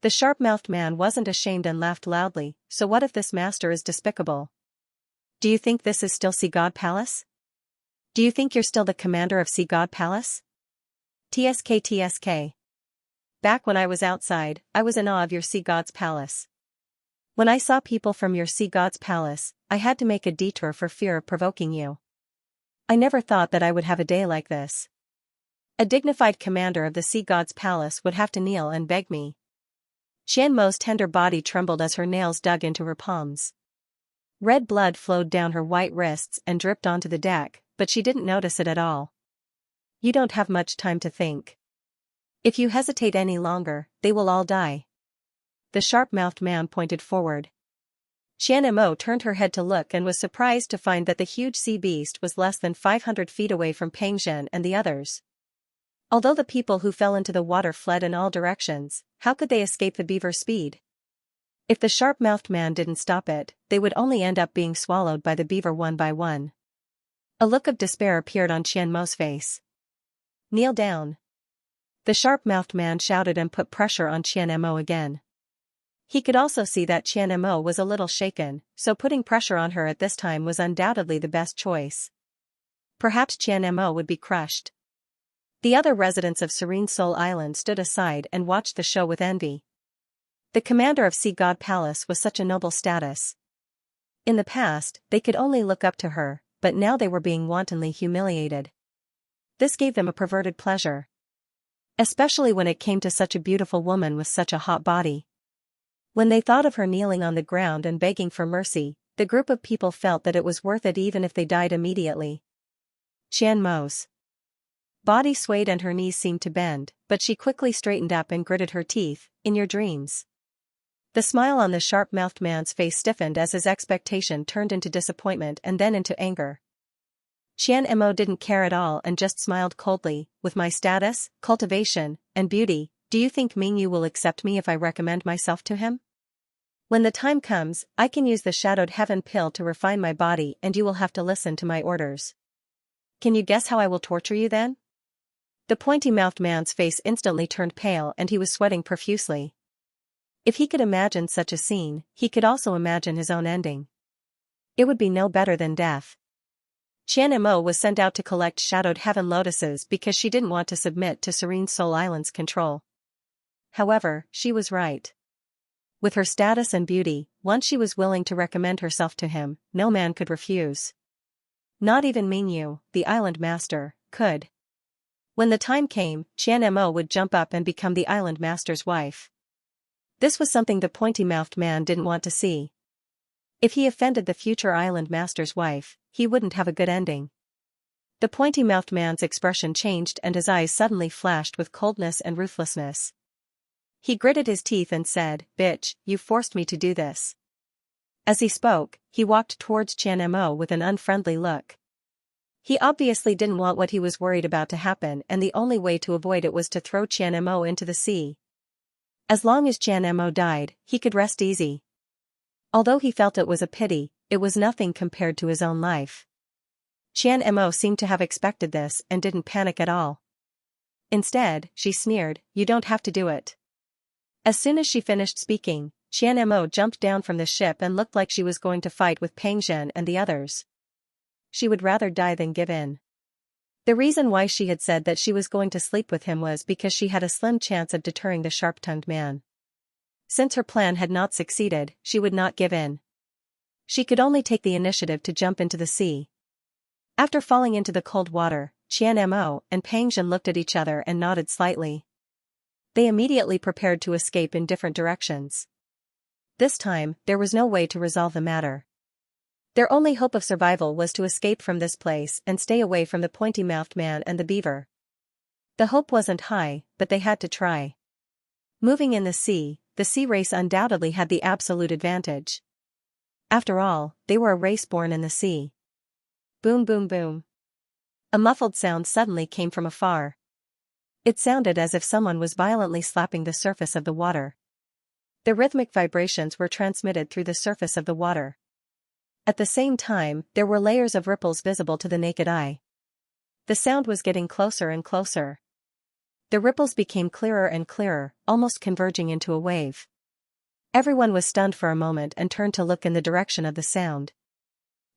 The sharp-mouthed man wasn't ashamed and laughed loudly, so what if this master is despicable? Do you think this is still Sea God Palace? Do you think you're still the commander of Sea God Palace? TSK. Back when I was outside, I was in awe of your Sea God's Palace. When I saw people from your Sea God's Palace, I had to make a detour for fear of provoking you. I never thought that I would have a day like this. A dignified commander of the Sea God's Palace would have to kneel and beg me. Xianmo's tender body trembled as her nails dug into her palms. Red blood flowed down her white wrists and dripped onto the deck, but she didn't notice it at all. You don't have much time to think. If you hesitate any longer, they will all die. The sharp-mouthed man pointed forward. Xianmo turned her head to look and was surprised to find that the huge sea beast was less than 500 feet away from Peng Zhen and the others. Although the people who fell into the water fled in all directions, how could they escape the beaver's speed? If the sharp-mouthed man didn't stop it, they would only end up being swallowed by the beaver one by one. A look of despair appeared on Xianmo's face. Kneel down. The sharp-mouthed man shouted and put pressure on Xianmo again. He could also see that Xianmo was a little shaken, so putting pressure on her at this time was undoubtedly the best choice. Perhaps Xianmo would be crushed. The other residents of Serene Soul Island stood aside and watched the show with envy. The commander of Sea God Palace was such a noble status. In the past, they could only look up to her, but now they were being wantonly humiliated. This gave them a perverted pleasure. Especially when it came to such a beautiful woman with such a hot body. When they thought of her kneeling on the ground and begging for mercy, the group of people felt that it was worth it even if they died immediately. Xianmo's body swayed and her knees seemed to bend, but she quickly straightened up and gritted her teeth. In your dreams. The smile on the sharp-mouthed man's face stiffened as his expectation turned into disappointment and then into anger. Xianmo didn't care at all and just smiled coldly. With my status, cultivation, and beauty, do you think Mingyu will accept me if I recommend myself to him? When the time comes, I can use the shadowed heaven pill to refine my body and you will have to listen to my orders. Can you guess how I will torture you then? The pointy-mouthed man's face instantly turned pale and he was sweating profusely. If he could imagine such a scene, he could also imagine his own ending. It would be no better than death. Xianmo was sent out to collect shadowed heaven lotuses because she didn't want to submit to Serene Soul Island's control. However, she was right. With her status and beauty, once she was willing to recommend herself to him, no man could refuse. Not even Mingyu, the island master, could. When the time came, Xianmo would jump up and become the island master's wife. This was something the pointy-mouthed man didn't want to see. If he offended the future island master's wife, he wouldn't have a good ending. The pointy-mouthed man's expression changed and his eyes suddenly flashed with coldness and ruthlessness. He gritted his teeth and said, "Bitch, you forced me to do this." As he spoke, he walked towards Xianmo with an unfriendly look. He obviously didn't want what he was worried about to happen and the only way to avoid it was to throw Xianmo into the sea. As long as Xianmo died, he could rest easy. Although he felt it was a pity, it was nothing compared to his own life. Xianmo seemed to have expected this and didn't panic at all. Instead, she sneered, "You don't have to do it." As soon as she finished speaking, Xianmo jumped down from the ship and looked like she was going to fight with Peng Zhen and the others. She would rather die than give in. The reason why she had said that she was going to sleep with him was because she had a slim chance of deterring the sharp-tongued man. Since her plan had not succeeded, she would not give in. She could only take the initiative to jump into the sea. After falling into the cold water, Xianmo and Peng Zhen looked at each other and nodded slightly. They immediately prepared to escape in different directions. This time, there was no way to resolve the matter. Their only hope of survival was to escape from this place and stay away from the pointy-mouthed man and the beaver. The hope wasn't high, but they had to try. Moving in the sea race undoubtedly had the absolute advantage. After all, they were a race born in the sea. Boom boom boom. A muffled sound suddenly came from afar. It sounded as if someone was violently slapping the surface of the water. The rhythmic vibrations were transmitted through the surface of the water. At the same time, there were layers of ripples visible to the naked eye. The sound was getting closer and closer. The ripples became clearer and clearer, almost converging into a wave. Everyone was stunned for a moment and turned to look in the direction of the sound.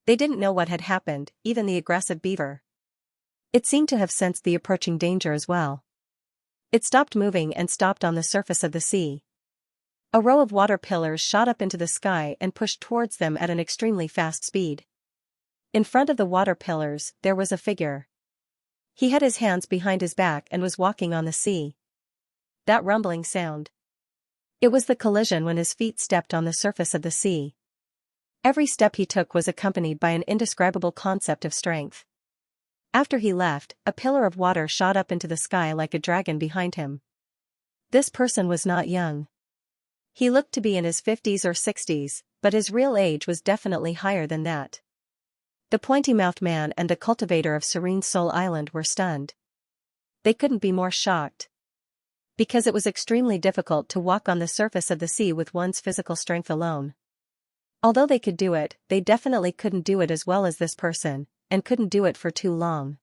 They didn't know what had happened, even the aggressive beaver. It seemed to have sensed the approaching danger as well. It stopped moving and stopped on the surface of the sea. A row of water pillars shot up into the sky and pushed towards them at an extremely fast speed. In front of the water pillars, there was a figure. He had his hands behind his back and was walking on the sea. That rumbling sound. It was the collision when his feet stepped on the surface of the sea. Every step he took was accompanied by an indescribable concept of strength. After he left, a pillar of water shot up into the sky like a dragon behind him. This person was not young. He looked to be in his 50s or 60s, but his real age was definitely higher than that. The pointy-mouthed man and the cultivator of Serene Soul Island were stunned. They couldn't be more shocked. Because it was extremely difficult to walk on the surface of the sea with one's physical strength alone. Although they could do it, they definitely couldn't do it as well as this person, and couldn't do it for too long.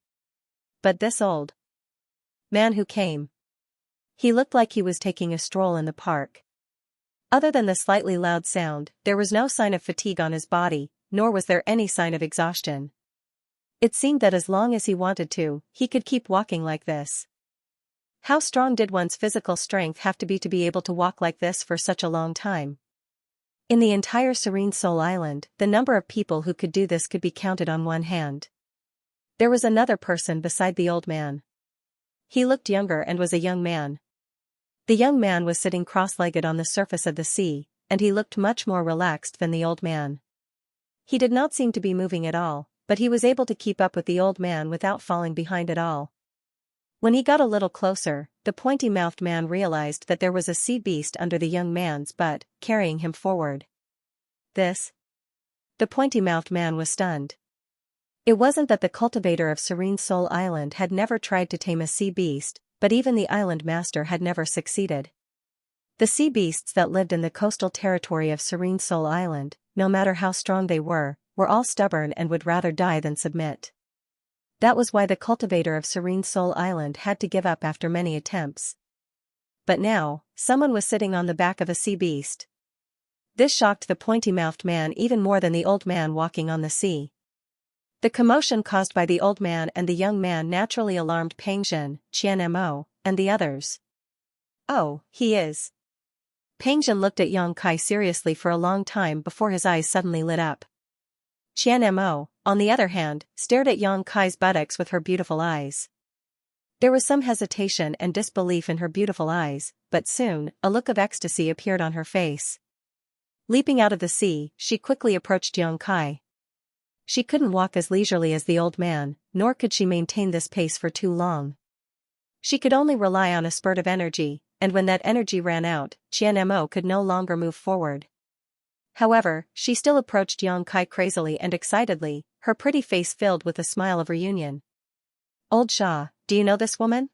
But this old man who came. He looked like he was taking a stroll in the park. Other than the slightly loud sound, there was no sign of fatigue on his body, nor was there any sign of exhaustion. It seemed that as long as he wanted to, he could keep walking like this. How strong did one's physical strength have to be able to walk like this for such a long time? In the entire Serene Soul Island, the number of people who could do this could be counted on one hand. There was another person beside the old man. He looked younger and was a young man. The young man was sitting cross-legged on the surface of the sea, and he looked much more relaxed than the old man. He did not seem to be moving at all, but he was able to keep up with the old man without falling behind at all. When he got a little closer, the pointy-mouthed man realized that there was a sea beast under the young man's butt, carrying him forward. This? The pointy-mouthed man was stunned. It wasn't that the cultivator of Serene Soul Island had never tried to tame a sea beast, but even the island master had never succeeded. The sea beasts that lived in the coastal territory of Serene Soul Island, no matter how strong they were all stubborn and would rather die than submit. That was why the cultivator of Serene Soul Island had to give up after many attempts. But now, someone was sitting on the back of a sea beast. This shocked the pointy-mouthed man even more than the old man walking on the sea. The commotion caused by the old man and the young man naturally alarmed Pengzhen, Qianmo, and the others. Oh, he is. Pengzhen looked at Yang Kai seriously for a long time before his eyes suddenly lit up. Qianmo, on the other hand, stared at Yang Kai's buttocks with her beautiful eyes. There was some hesitation and disbelief in her beautiful eyes, but soon, a look of ecstasy appeared on her face. Leaping out of the sea, she quickly approached Yang Kai. She couldn't walk as leisurely as the old man, nor could she maintain this pace for too long. She could only rely on a spurt of energy, and when that energy ran out, Qianmo could no longer move forward. However, she still approached Yang Kai crazily and excitedly, her pretty face filled with a smile of reunion. Old Xia, do you know this woman?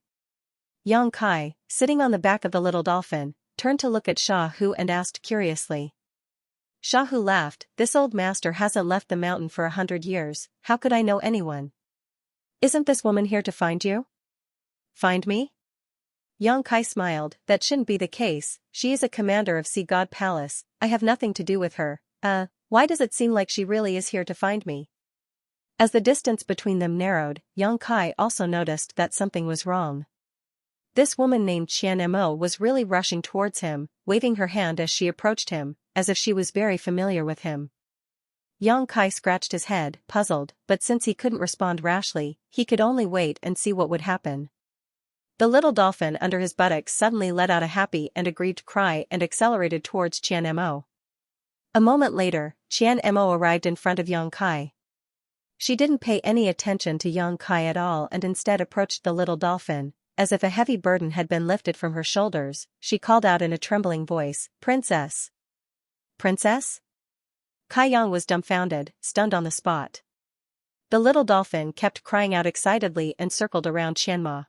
Yang Kai, sitting on the back of the little dolphin, turned to look at Xia Hu and asked curiously. Xia Hu laughed, this old master hasn't left the mountain for 100 years, how could I know anyone? Isn't this woman here to find you? Find me? Yang Kai smiled, that shouldn't be the case, she is a commander of Sea God Palace, I have nothing to do with her, why does it seem like she really is here to find me? As the distance between them narrowed, Yang Kai also noticed that something was wrong. This woman named Qianmo was really rushing towards him, waving her hand as she approached him, as if she was very familiar with him. Yang Kai scratched his head, puzzled, but since he couldn't respond rashly, he could only wait and see what would happen. The little dolphin under his buttocks suddenly let out a happy and aggrieved cry and accelerated towards Qianmo. A moment later, Qianmo arrived in front of Yang Kai. She didn't pay any attention to Yang Kai at all and instead approached the little dolphin. As if a heavy burden had been lifted from her shoulders, she called out in a trembling voice, Princess! Princess? Kai Yang was dumbfounded, stunned on the spot. The little dolphin kept crying out excitedly and circled around Qianmo.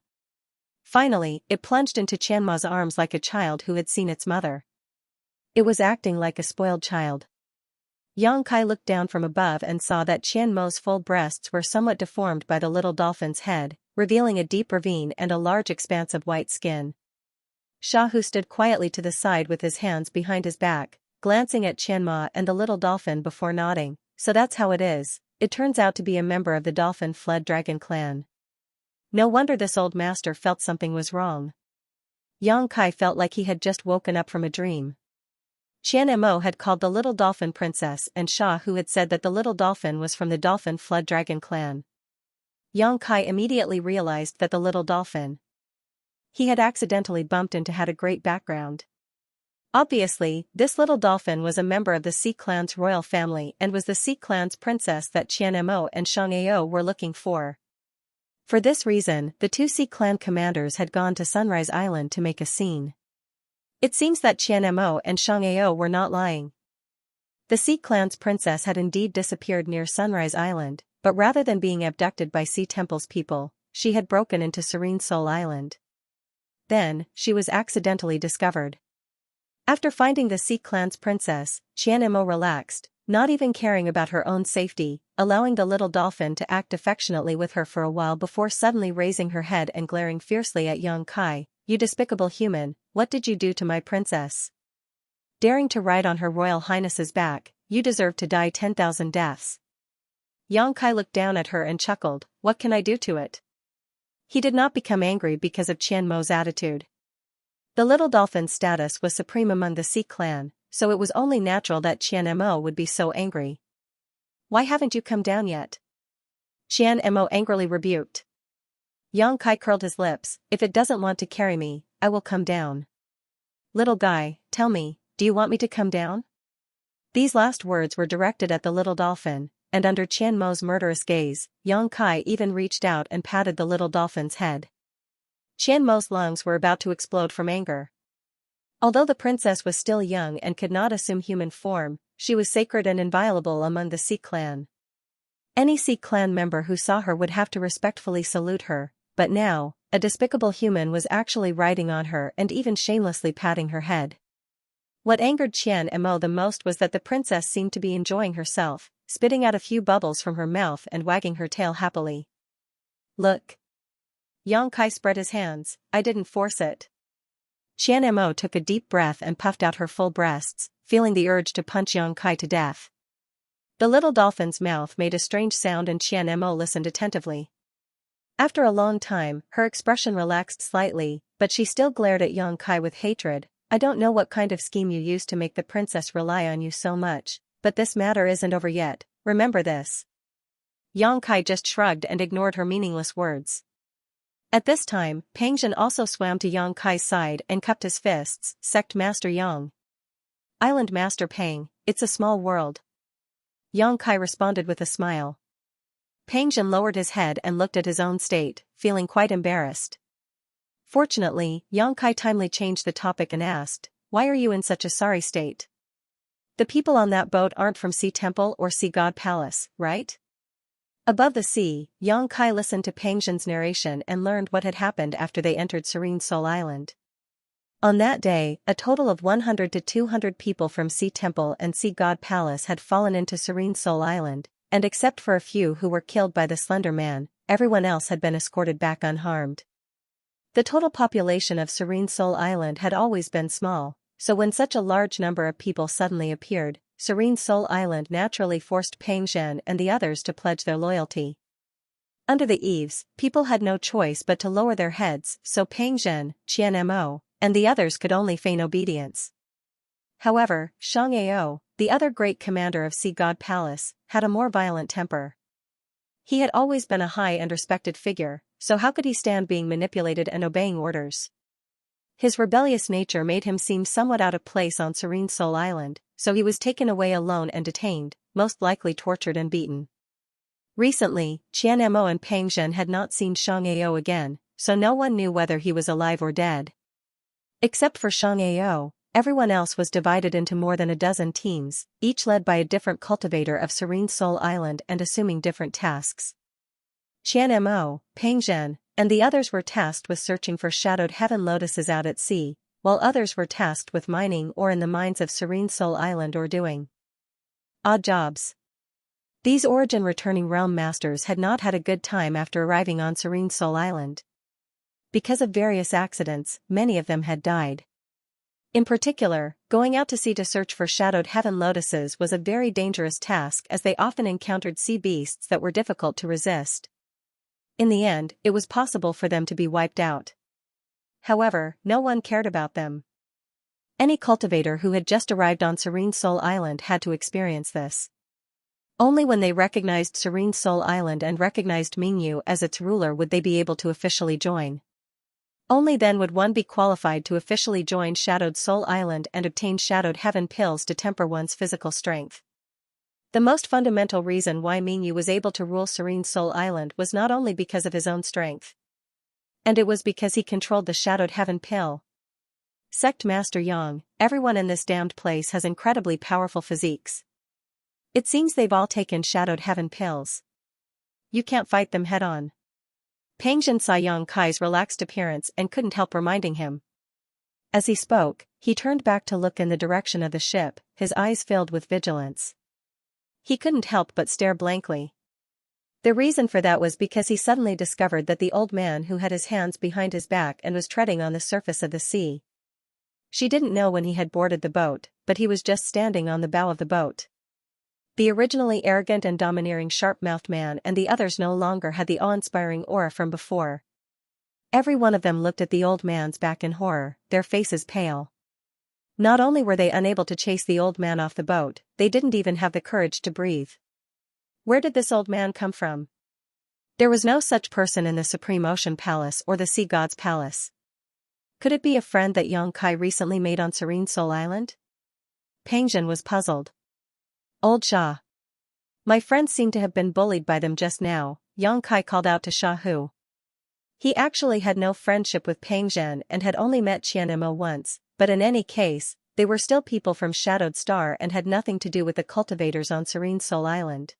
Finally, it plunged into Qianmo's arms like a child who had seen its mother. It was acting like a spoiled child. Yang Kai looked down from above and saw that Qianmo's full breasts were somewhat deformed by the little dolphin's head, revealing a deep ravine and a large expanse of white skin. Xia Hu stood quietly to the side with his hands behind his back, glancing at Qianmo and the little dolphin before nodding, so that's how it is, it turns out to be a member of the dolphin-fled dragon clan. No wonder this old master felt something was wrong. Yang Kai felt like he had just woken up from a dream. Qianmo had called the little dolphin princess and Xia Hu had said that the little dolphin was from the dolphin-fled dragon clan. Yang Kai immediately realized that the little dolphin he had accidentally bumped into had a great background. Obviously, this little dolphin was a member of the Sea Clan's royal family and was the Sea Clan's princess that Qianmo and Xianxia were looking for. For this reason, the two Sea Clan commanders had gone to Sunrise Island to make a scene. It seems that Qianmo and Xianxia were not lying. The Sea Clan's princess had indeed disappeared near Sunrise Island, but rather than being abducted by Sea Temple's people, she had broken into Serene Soul Island. Then, she was accidentally discovered. After finding the Sea Clan's princess, Qianmo relaxed, not even caring about her own safety, allowing the little dolphin to act affectionately with her for a while before suddenly raising her head and glaring fiercely at Yang Kai. "You despicable human, what did you do to my princess? Daring to ride on her royal highness's back, you deserve to die 10,000 deaths." Yang Kai looked down at her and chuckled, "What can I do to it?" He did not become angry because of Qianmo's attitude. The little dolphin's status was supreme among the Sea Clan, so it was only natural that Qianmo would be so angry. "Why haven't you come down yet?" Qianmo angrily rebuked. Yang Kai curled his lips, "If it doesn't want to carry me, I will come down." "Little guy, tell me, do you want me to come down?" These last words were directed at the little dolphin, and under Qianmo's murderous gaze, Yang Kai even reached out and patted the little dolphin's head. Qianmo's lungs were about to explode from anger. Although the princess was still young and could not assume human form, she was sacred and inviolable among the Sea Clan. Any Sea Clan member who saw her would have to respectfully salute her, but now, a despicable human was actually riding on her and even shamelessly patting her head. What angered Qianmo the most was that the princess seemed to be enjoying herself, spitting out a few bubbles from her mouth and wagging her tail happily. "Look." Yang Kai spread his hands, "I didn't force it." Qianmo took a deep breath and puffed out her full breasts, feeling the urge to punch Yang Kai to death. The little dolphin's mouth made a strange sound and Qianmo listened attentively. After a long time, her expression relaxed slightly, but she still glared at Yang Kai with hatred. "I don't know what kind of scheme you used to make the princess rely on you so much, but this matter isn't over yet, remember this." Yang Kai just shrugged and ignored her meaningless words. At this time, Pangzhen also swam to Yang Kai's side and cupped his fists. "Sect Master Yang." "Island Master Pang, it's a small world." Yang Kai responded with a smile. Pangzhen lowered his head and looked at his own state, feeling quite embarrassed. Fortunately, Yang Kai timely changed the topic and asked, "Why are you in such a sorry state? The people on that boat aren't from Sea Temple or Sea God Palace, right?" Above the sea, Yang Kai listened to Pangzhen's narration and learned what had happened after they entered Serene Soul Island. On that day, a total of 100 to 200 people from Sea Temple and Sea God Palace had fallen into Serene Soul Island, and except for a few who were killed by the Slender Man, everyone else had been escorted back unharmed. The total population of Serene Soul Island had always been small, so when such a large number of people suddenly appeared, Serene Soul Island naturally forced Pangzhen and the others to pledge their loyalty. Under the eaves, people had no choice but to lower their heads, so Pangzhen, Qianmo, and the others could only feign obedience. However, Xianxia, the other great commander of Sea God Palace, had a more violent temper. He had always been a high and respected figure, so how could he stand being manipulated and obeying orders? His rebellious nature made him seem somewhat out of place on Serene Soul Island, so he was taken away alone and detained, most likely tortured and beaten. Recently, Qianmo and Pangzhen had not seen Xianxia again, so no one knew whether he was alive or dead. Except for Xianxia, everyone else was divided into more than a dozen teams, each led by a different cultivator of Serene Soul Island and assuming different tasks. Qianmo, Pangzhen, and the others were tasked with searching for shadowed heaven lotuses out at sea, while others were tasked with mining or in the mines of Serene Soul Island or doing odd jobs. These origin-returning realm masters had not had a good time after arriving on Serene Soul Island. Because of various accidents, many of them had died. In particular, going out to sea to search for shadowed heaven lotuses was a very dangerous task as they often encountered sea beasts that were difficult to resist. In the end, it was possible for them to be wiped out. However, no one cared about them. Any cultivator who had just arrived on Serene Soul Island had to experience this. Only when they recognized Serene Soul Island and recognized Mingyu as its ruler would they be able to officially join. Only then would one be qualified to officially join Shadowed Soul Island and obtain Shadowed Heaven pills to temper one's physical strength. The most fundamental reason why Mingyu was able to rule Serene Soul Island was not only because of his own strength. And it was because he controlled the Shadowed Heaven pill. Sect Master Yang, everyone in this damned place has incredibly powerful physiques. It seems they've all taken Shadowed Heaven pills. You can't fight them head-on. Pangjin saw Yang Kai's relaxed appearance and couldn't help reminding him. As he spoke, he turned back to look in the direction of the ship, his eyes filled with vigilance. He couldn't help but stare blankly. The reason for that was because he suddenly discovered that the old man who had his hands behind his back and was treading on the surface of the sea. She didn't know when he had boarded the boat, but he was just standing on the bow of the boat. The originally arrogant and domineering sharp-mouthed man and the others no longer had the awe-inspiring aura from before. Every one of them looked at the old man's back in horror, their faces pale. Not only were they unable to chase the old man off the boat, they didn't even have the courage to breathe. Where did this old man come from? There was no such person in the Supreme Ocean Palace or the Sea God's Palace. Could it be a friend that Yang Kai recently made on Serene Soul Island? Pangjin was puzzled. Old Sha. My friend seemed to have been bullied by them just now, Yang Kai called out to Sha Hu. He actually had no friendship with Pangjin and had only met Xianxia once, but in any case, they were still people from Shadowed Star and had nothing to do with the cultivators on Serene Soul Island.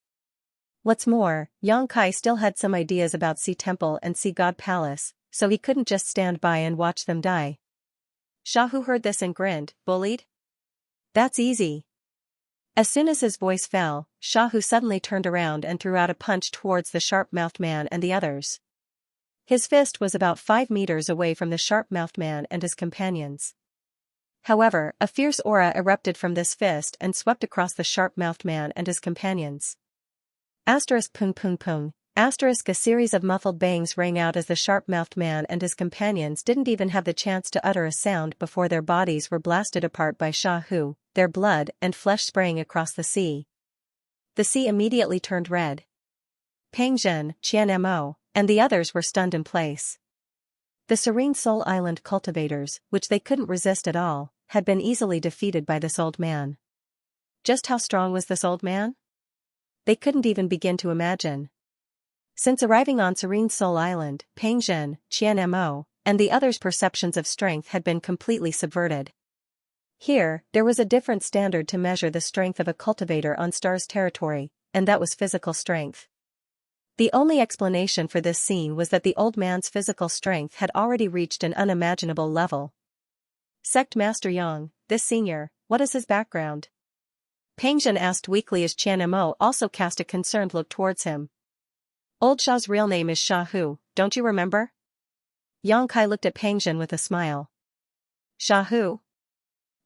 What's more, Yang Kai still had some ideas about Sea Temple and Sea God Palace, so he couldn't just stand by and watch them die. Sha Hu heard this and grinned. Bullied? That's easy. As soon as his voice fell, Sha Hu suddenly turned around and threw out a punch towards the sharp-mouthed man and the others. His fist was about 5 meters away from the sharp-mouthed man and his companions. However, a fierce aura erupted from this fist and swept across the sharp-mouthed man and his companions. Asterisk pung pung pung. Asterisk a series of muffled bangs rang out as the sharp-mouthed man and his companions didn't even have the chance to utter a sound before their bodies were blasted apart by Sha Hu, their blood and flesh spraying across the sea. The sea immediately turned red. Pangjin, Qianmo, and the others were stunned in place. The Serene Soul Island cultivators, which they couldn't resist at all, had been easily defeated by this old man. Just how strong was this old man? They couldn't even begin to imagine. Since arriving on Serene Soul Island, Pangjin, Qianmo, and the others' perceptions of strength had been completely subverted. Here, there was a different standard to measure the strength of a cultivator on Star's territory, and that was physical strength. The only explanation for this scene was that the old man's physical strength had already reached an unimaginable level. Sect Master Yang, this senior, what is his background? Pangjin asked weakly as Qianmo also cast a concerned look towards him. Old Sha's real name is Sha Hu, don't you remember? Yang Kai looked at Pangjin with a smile. Sha Hu?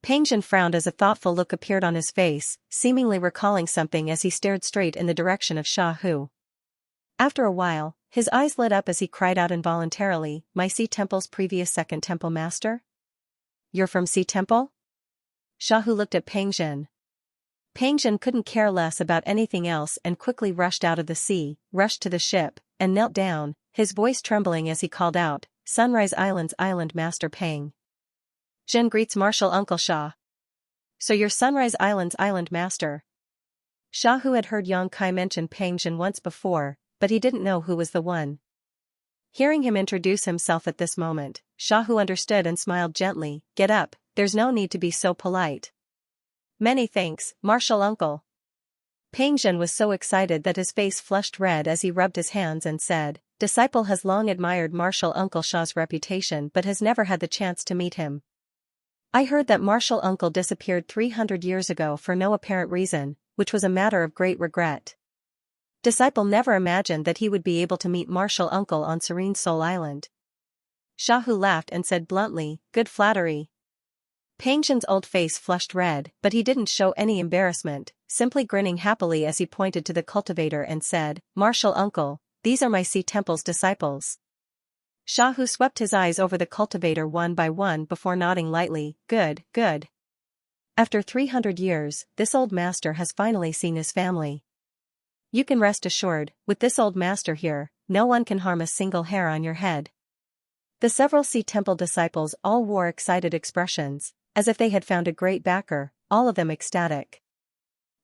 Pangjin frowned as a thoughtful look appeared on his face, seemingly recalling something as he stared straight in the direction of Sha Hu. After a while, his eyes lit up as he cried out involuntarily, my Sea Temple's previous second temple master? You're from Sea Temple? Sha Hu looked at Pangjin. Pangjin couldn't care less about anything else and quickly rushed out of the sea, rushed to the ship, and knelt down, his voice trembling as he called out, Sunrise Island's Island Master Pang. Jin greets Martial Uncle Sha. So you're Sunrise Island's Island Master. Sha Hu had heard Yang Kai mention Pangjin once before, but he didn't know who was the one. Hearing him introduce himself at this moment, Sha Hu understood and smiled gently, get up, there's no need to be so polite. Many thanks, Martial Uncle. Pangjin was so excited that his face flushed red as he rubbed his hands and said, Disciple has long admired Martial Uncle Sha's reputation but has never had the chance to meet him. I heard that Martial Uncle disappeared 300 years ago for no apparent reason, which was a matter of great regret. Disciple never imagined that he would be able to meet Martial Uncle on Serene Soul Island. Sha Hu laughed and said bluntly, good flattery. Pangjin's old face flushed red, but he didn't show any embarrassment, simply grinning happily as he pointed to the cultivator and said, Martial Uncle, these are my Sea Temple's disciples. Sha Hu swept his eyes over the cultivator one by one before nodding lightly, good, good. After 300 years, this old master has finally seen his family. You can rest assured, with this old master here, no one can harm a single hair on your head. The several Sea Temple disciples all wore excited expressions, as if they had found a great backer, all of them ecstatic.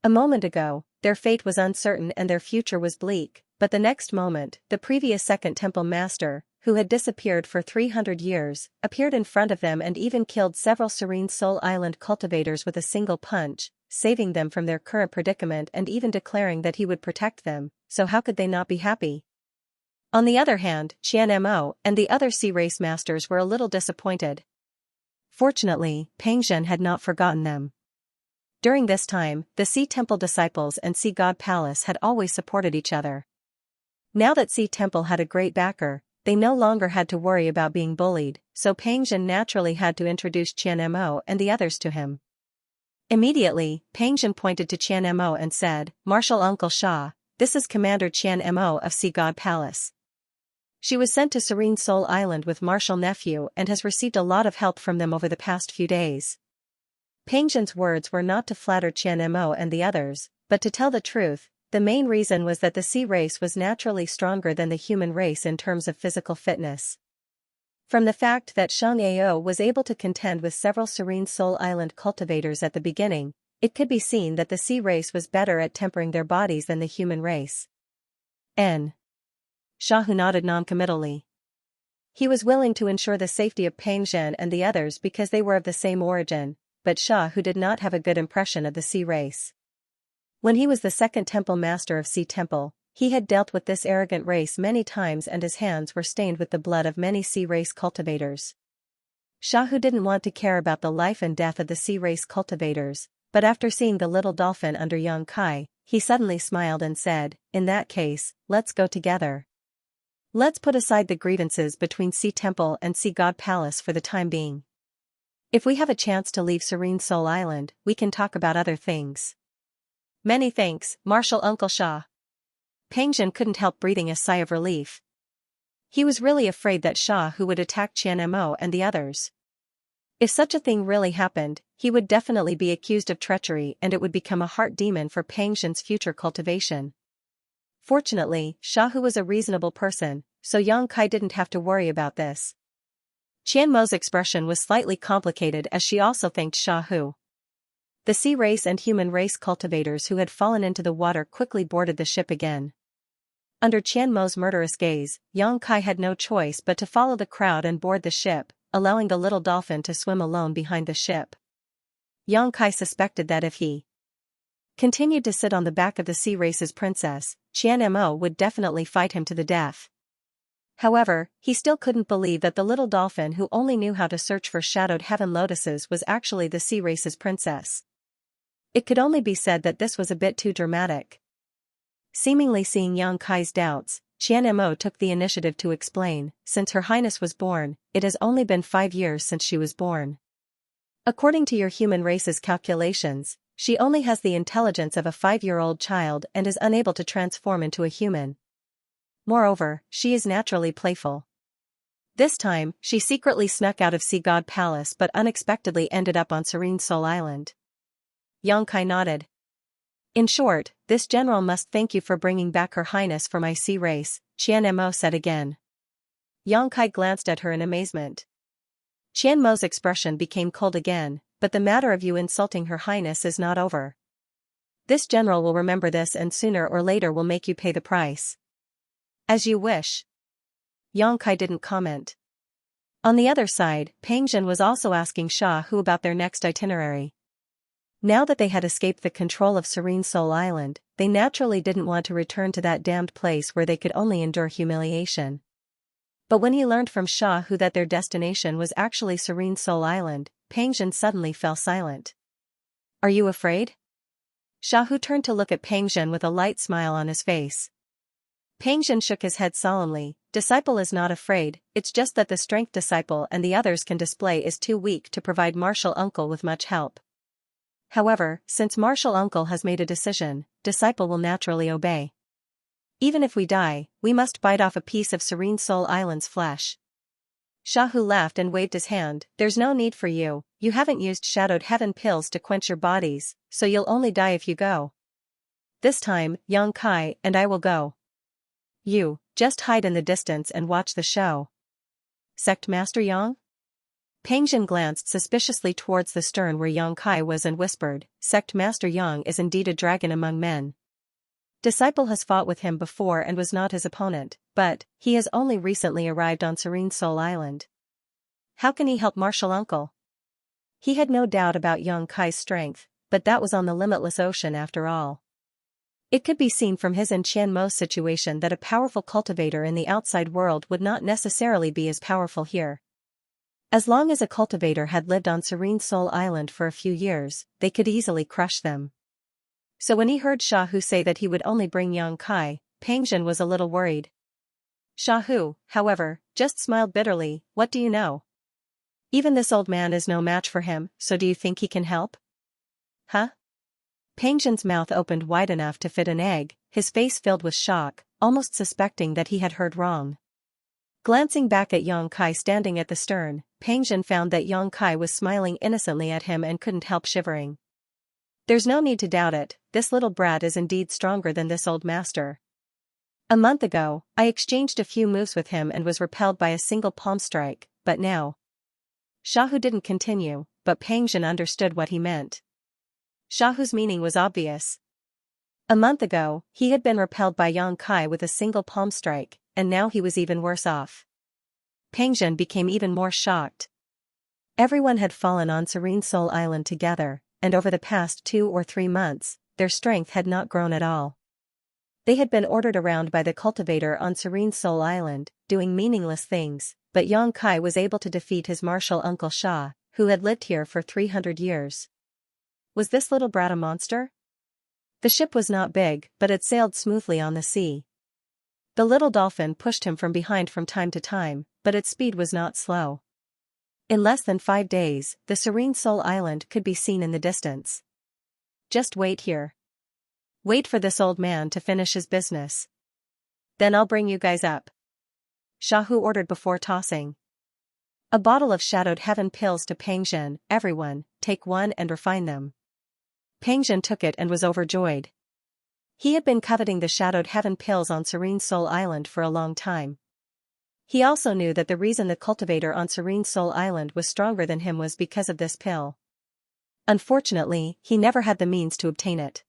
A moment ago, their fate was uncertain and their future was bleak, but the next moment, the previous second temple master, who had disappeared for 300 years, appeared in front of them and even killed several Serene Soul Island cultivators with a single punch, saving them from their current predicament and even declaring that he would protect them, so how could they not be happy? On the other hand, Xianmo and the other sea race masters were a little disappointed. Fortunately, Pengzhen had not forgotten them. During this time, the Sea Temple disciples and Sea God Palace had always supported each other. Now that Sea Temple had a great backer, they no longer had to worry about being bullied, so Pengzhen naturally had to introduce Xianmo and the others to him. Immediately, Pengzhen pointed to Xianmo and said, "Marshal Uncle Xia, this is Commander Xianmo of Sea God Palace. She was sent to Serene Soul Island with Marshal Nephew and has received a lot of help from them over the past few days." Pengzhen's words were not to flatter Xianmo and the others, but to tell the truth, the main reason was that the sea race was naturally stronger than the human race in terms of physical fitness. From the fact that Xianxia was able to contend with several Serene Soul Island cultivators at the beginning, it could be seen that the sea race was better at tempering their bodies than the human race. N. Xiahu nodded noncommittally. He was willing to ensure the safety of Pengzhen and the others because they were of the same origin, but Xiahu did not have a good impression of the sea race. When he was the second temple master of Sea Temple, he had dealt with this arrogant race many times and his hands were stained with the blood of many sea race cultivators. Xiahu didn't want to care about the life and death of the sea race cultivators, but after seeing the little dolphin under Yang Kai, he suddenly smiled and said, "In that case, let's go together. Let's put aside the grievances between Sea Temple and Sea God Palace for the time being. If we have a chance to leave Serene Soul Island, we can talk about other things." "Many thanks, Marshal Uncle Xia." Pengzhen couldn't help breathing a sigh of relief. He was really afraid that Xiahu would attack Xianmo and the others. If such a thing really happened, he would definitely be accused of treachery and it would become a heart demon for Pengzhen's future cultivation. Fortunately, Xiahu was a reasonable person, so Yang Kai didn't have to worry about this. Qianmo's expression was slightly complicated as she also thanked Xiahu. The sea race and human race cultivators who had fallen into the water quickly boarded the ship again. Under Qianmo's murderous gaze, Yang Kai had no choice but to follow the crowd and board the ship, allowing the little dolphin to swim alone behind the ship. Yang Kai suspected that if he continued to sit on the back of the sea race's princess, Qianmo would definitely fight him to the death. However, he still couldn't believe that the little dolphin who only knew how to search for shadowed heaven lotuses was actually the sea race's princess. It could only be said that this was a bit too dramatic. Seemingly seeing Yang Kai's doubts, Xianmo took the initiative to explain, "Since Her Highness was born, it has only been 5 years since she was born. According to your human race's calculations, she only has the intelligence of a 5-year-old child and is unable to transform into a human. Moreover, she is naturally playful. This time, she secretly snuck out of Sea God Palace but unexpectedly ended up on Serene Soul Island." Yang Kai nodded. "In short, this general must thank you for bringing back Her Highness for my sea race," Qianmo said again. Yang Kai glanced at her in amazement. Qianmo's expression became cold again, "But the matter of you insulting Her Highness is not over. This general will remember this and sooner or later will make you pay the price." "As you wish." Yang Kai didn't comment. On the other side, Pengzhen was also asking Xiahu about their next itinerary. Now that they had escaped the control of Serene Soul Island, they naturally didn't want to return to that damned place where they could only endure humiliation. But when he learned from Xiahu that their destination was actually Serene Soul Island, Pengzhen suddenly fell silent. "Are you afraid?" Xiahu turned to look at Pengzhen with a light smile on his face. Pengzhen shook his head solemnly. "Disciple is not afraid, it's just that the strength disciple and the others can display is too weak to provide Marshal Uncle with much help. However, since Marshal Uncle has made a decision, disciple will naturally obey. Even if we die, we must bite off a piece of Serene Soul Island's flesh." Xiahu laughed and waved his hand. "There's no need for you, you haven't used shadowed heaven pills to quench your bodies, so you'll only die if you go. This time, Yang Kai and I will go. You, just hide in the distance and watch the show." Sect Master Yang? Peng Zhen glanced suspiciously towards the stern where Yang Kai was and whispered, Sect Master Yang is indeed a dragon among men. Disciple has fought with him before and was not his opponent, but he has only recently arrived on Serene Soul Island. How can he help martial uncle? He had no doubt about Yang Kai's strength, but that was on the limitless ocean after all. It could be seen from his and Qian Mo's situation that a powerful cultivator in the outside world would not necessarily be as powerful here. As long as a cultivator had lived on Serene Soul Island for a few years, they could easily crush them. So when he heard Xiaohu say that he would only bring Yang Kai, Peng Zhen was a little worried. Xiaohu, however, just smiled bitterly, what do you know? Even this old man is no match for him, so do you think he can help? Huh? Peng Zhen's mouth opened wide enough to fit an egg, his face filled with shock, almost suspecting that he had heard wrong. Glancing back at Yang Kai standing at the stern, Peng Zhen found that Yang Kai was smiling innocently at him and couldn't help shivering. There's no need to doubt it, this little brat is indeed stronger than this old master. A month ago, I exchanged a few moves with him and was repelled by a single palm strike, but now. Xiaohu didn't continue, but Peng Zhen understood what he meant. Xiaohu's meaning was obvious. A month ago, he had been repelled by Yang Kai with a single palm strike, and now he was even worse off. Peng Zhen became even more shocked. Everyone had fallen on Serene Soul Island together, and over the past 2 or 3 months, their strength had not grown at all. They had been ordered around by the cultivator on Serene Soul Island, doing meaningless things, but Yang Kai was able to defeat his martial uncle Xia, who had lived here for 300 years. Was this little brat a monster? The ship was not big, but it sailed smoothly on the sea. The little dolphin pushed him from behind from time to time, but its speed was not slow. In less than 5 days, the Serene Soul Island could be seen in the distance. Just wait here. Wait for this old man to finish his business. Then I'll bring you guys up. Xiaohu ordered before tossing a bottle of Shadowed Heaven pills to Peng Zhen. Everyone, take one and refine them. Peng Zhen took it and was overjoyed. He had been coveting the Shadowed Heaven pills on Serene Soul Island for a long time. He also knew that the reason the cultivator on Serene Soul Island was stronger than him was because of this pill. Unfortunately, he never had the means to obtain it.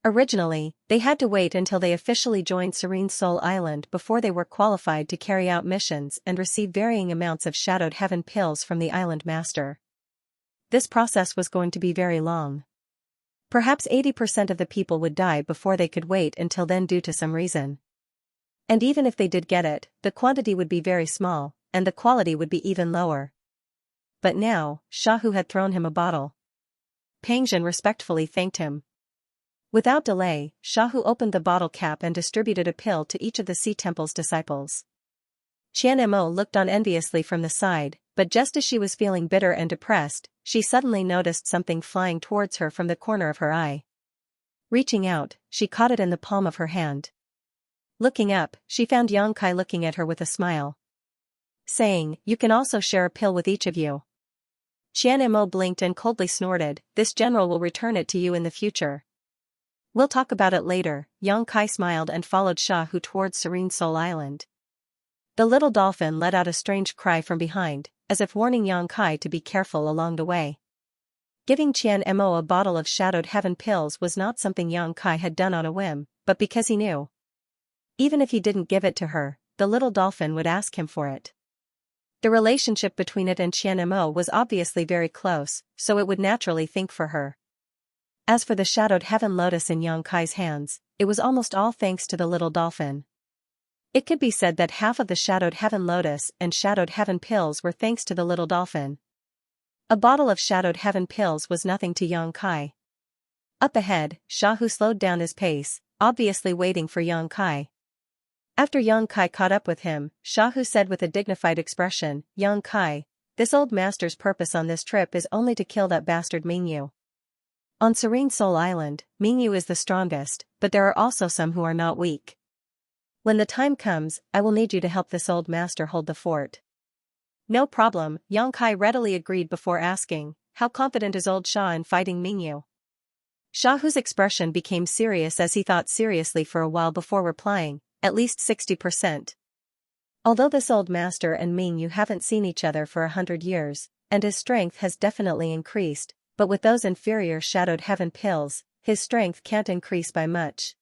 Originally, they had to wait until they officially joined Serene Soul Island before they were qualified to carry out missions and receive varying amounts of Shadowed Heaven pills from the Island Master. This process was going to be very long. Perhaps 80% of the people would die before they could wait until then due to some reason. And even if they did get it, the quantity would be very small, and the quality would be even lower. But now, Xiaohu had thrown him a bottle. Peng Zhen respectfully thanked him. Without delay, Xiaohu opened the bottle cap and distributed a pill to each of the Sea Temple's disciples. Qian Mo looked on enviously from the side, but just as she was feeling bitter and depressed, she suddenly noticed something flying towards her from the corner of her eye. Reaching out, she caught it in the palm of her hand. Looking up, she found Yang Kai looking at her with a smile, saying, "You can also share a pill with each of you." Qian Mo blinked and coldly snorted, "This general will return it to you in the future." "We'll talk about it later." Yang Kai smiled and followed Xiaohu towards Serene Soul Island. The little dolphin let out a strange cry from behind, as if warning Yang Kai to be careful along the way. Giving Qian Mo a bottle of Shadowed Heaven pills was not something Yang Kai had done on a whim, but because he knew. Even if he didn't give it to her, the little dolphin would ask him for it. The relationship between it and Qian Mo was obviously very close, so it would naturally think for her. As for the Shadowed Heaven lotus in Yang Kai's hands, it was almost all thanks to the little dolphin. It could be said that half of the Shadowed Heaven lotus and Shadowed Heaven pills were thanks to the little dolphin. A bottle of Shadowed Heaven pills was nothing to Yang Kai. Up ahead, Xiaohu slowed down his pace, obviously waiting for Yang Kai. After Yang Kai caught up with him, Xiaohu said with a dignified expression, "Yang Kai, this old master's purpose on this trip is only to kill that bastard Mingyu. On Serene Soul Island, Mingyu is the strongest, but there are also some who are not weak. When the time comes, I will need you to help this old master hold the fort." "No problem," Yang Kai readily agreed before asking, "How confident is old Xia in fighting Mingyu?" Xiaohu's expression became serious as he thought seriously for a while before replying, "At least 60%. Although this old master and Mingyu haven't seen each other for 100 years, and his strength has definitely increased, but with those inferior shadowed heaven pills, his strength can't increase by much.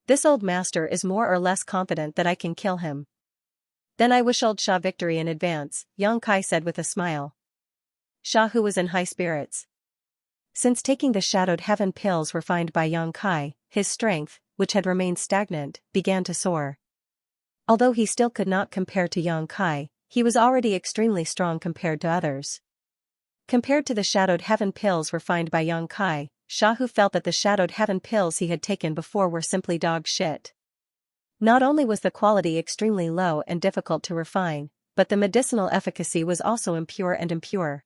This old master is more or less confident that I can kill him. Then I wish old Sha victory in advance, Xianxia said with a smile. Sha, who was in high spirits. Since taking the shadowed heaven pills refined by Xianxia, his strength, which had remained stagnant, began to soar. Although he still could not compare to Xianxia, he was already extremely strong compared to others. Compared to the shadowed heaven pills refined by Xianxia, Sha, who felt that the shadowed heaven pills he had taken before were simply dog shit. Not only was the quality extremely low and difficult to refine, but the medicinal efficacy was also impure and impure.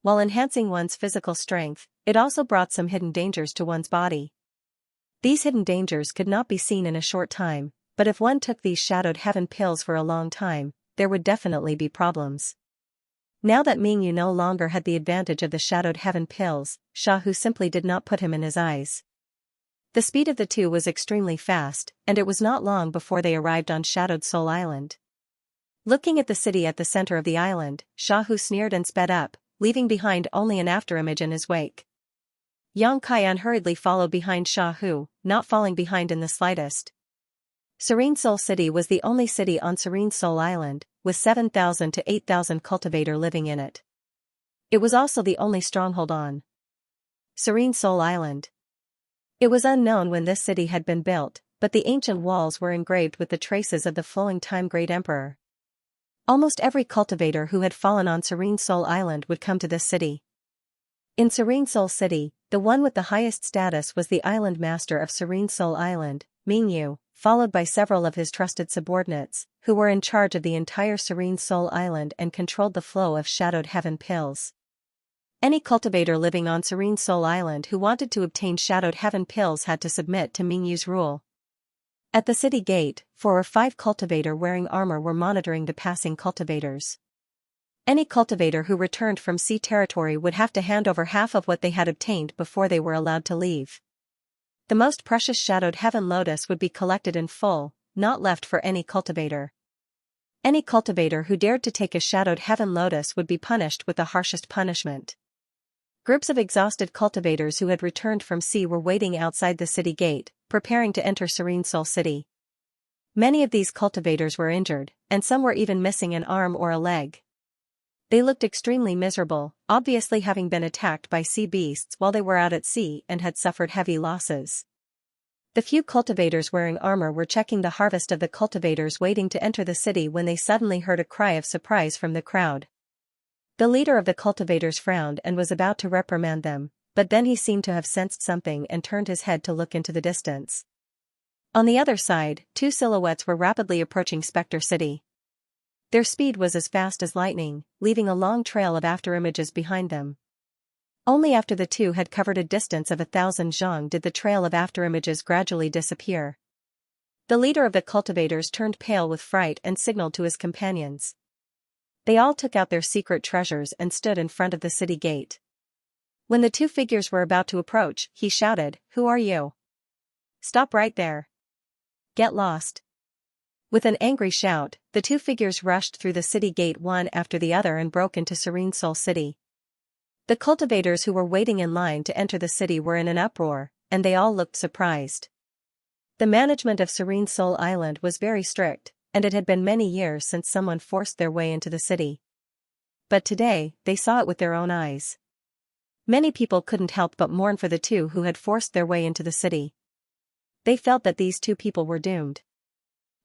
While enhancing one's physical strength, it also brought some hidden dangers to one's body. These hidden dangers could not be seen in a short time, but if one took these shadowed heaven pills for a long time, there would definitely be problems. Now that Mingyu no longer had the advantage of the shadowed heaven pills, Sha, who simply did not put him in his eyes. The speed of the two was extremely fast, and it was not long before they arrived on Shadowed Soul Island. Looking at the city at the center of the island, Sha, who sneered and sped up, leaving behind only an afterimage in his wake. Xianxia unhurriedly followed behind Sha, who, not falling behind in the slightest. Serene Soul City was the only city on Serene Soul Island, with 7,000 to 8,000 cultivator living in it. It was also the only stronghold on Serene Soul Island. It was unknown when this city had been built, but the ancient walls were engraved with the traces of the flowing time Great Emperor. Almost every cultivator who had fallen on Serene Soul Island would come to this city. In Serene Soul City, the one with the highest status was the island master of Serene Soul Island, Mingyu, followed by several of his trusted subordinates, who were in charge of the entire Serene Soul Island and controlled the flow of shadowed heaven pills. Any cultivator living on Serene Soul Island who wanted to obtain shadowed heaven pills had to submit to Mingyu's rule. At the city gate, 4 or 5 cultivator wearing armor were monitoring the passing cultivators. Any cultivator who returned from sea territory would have to hand over half of what they had obtained before they were allowed to leave. The most precious shadowed heaven lotus would be collected in full, not left for any cultivator. Any cultivator who dared to take a shadowed heaven lotus would be punished with the harshest punishment. Groups of exhausted cultivators who had returned from sea were waiting outside the city gate, preparing to enter Serene Soul City. Many of these cultivators were injured, and some were even missing an arm or a leg. They looked extremely miserable, obviously having been attacked by sea beasts while they were out at sea and had suffered heavy losses. The few cultivators wearing armor were checking the harvest of the cultivators waiting to enter the city when they suddenly heard a cry of surprise from the crowd. The leader of the cultivators frowned and was about to reprimand them, but then he seemed to have sensed something and turned his head to look into the distance. On the other side, 2 silhouettes were rapidly approaching Spectre City. Their speed was as fast as lightning, leaving a long trail of afterimages behind them. Only after the two had covered a distance of 1,000 zhang did the trail of afterimages gradually disappear. The leader of the cultivators turned pale with fright and signaled to his companions. They all took out their secret treasures and stood in front of the city gate. When the 2 figures were about to approach, he shouted, "Who are you? Stop right there. Get lost." With an angry shout, the 2 figures rushed through the city gate one after the other and broke into Serene Soul City. The cultivators who were waiting in line to enter the city were in an uproar, and they all looked surprised. The management of Serene Soul Island was very strict, and it had been many years since someone forced their way into the city. But today, they saw it with their own eyes. Many people couldn't help but mourn for the 2 who had forced their way into the city. They felt that these 2 people were doomed.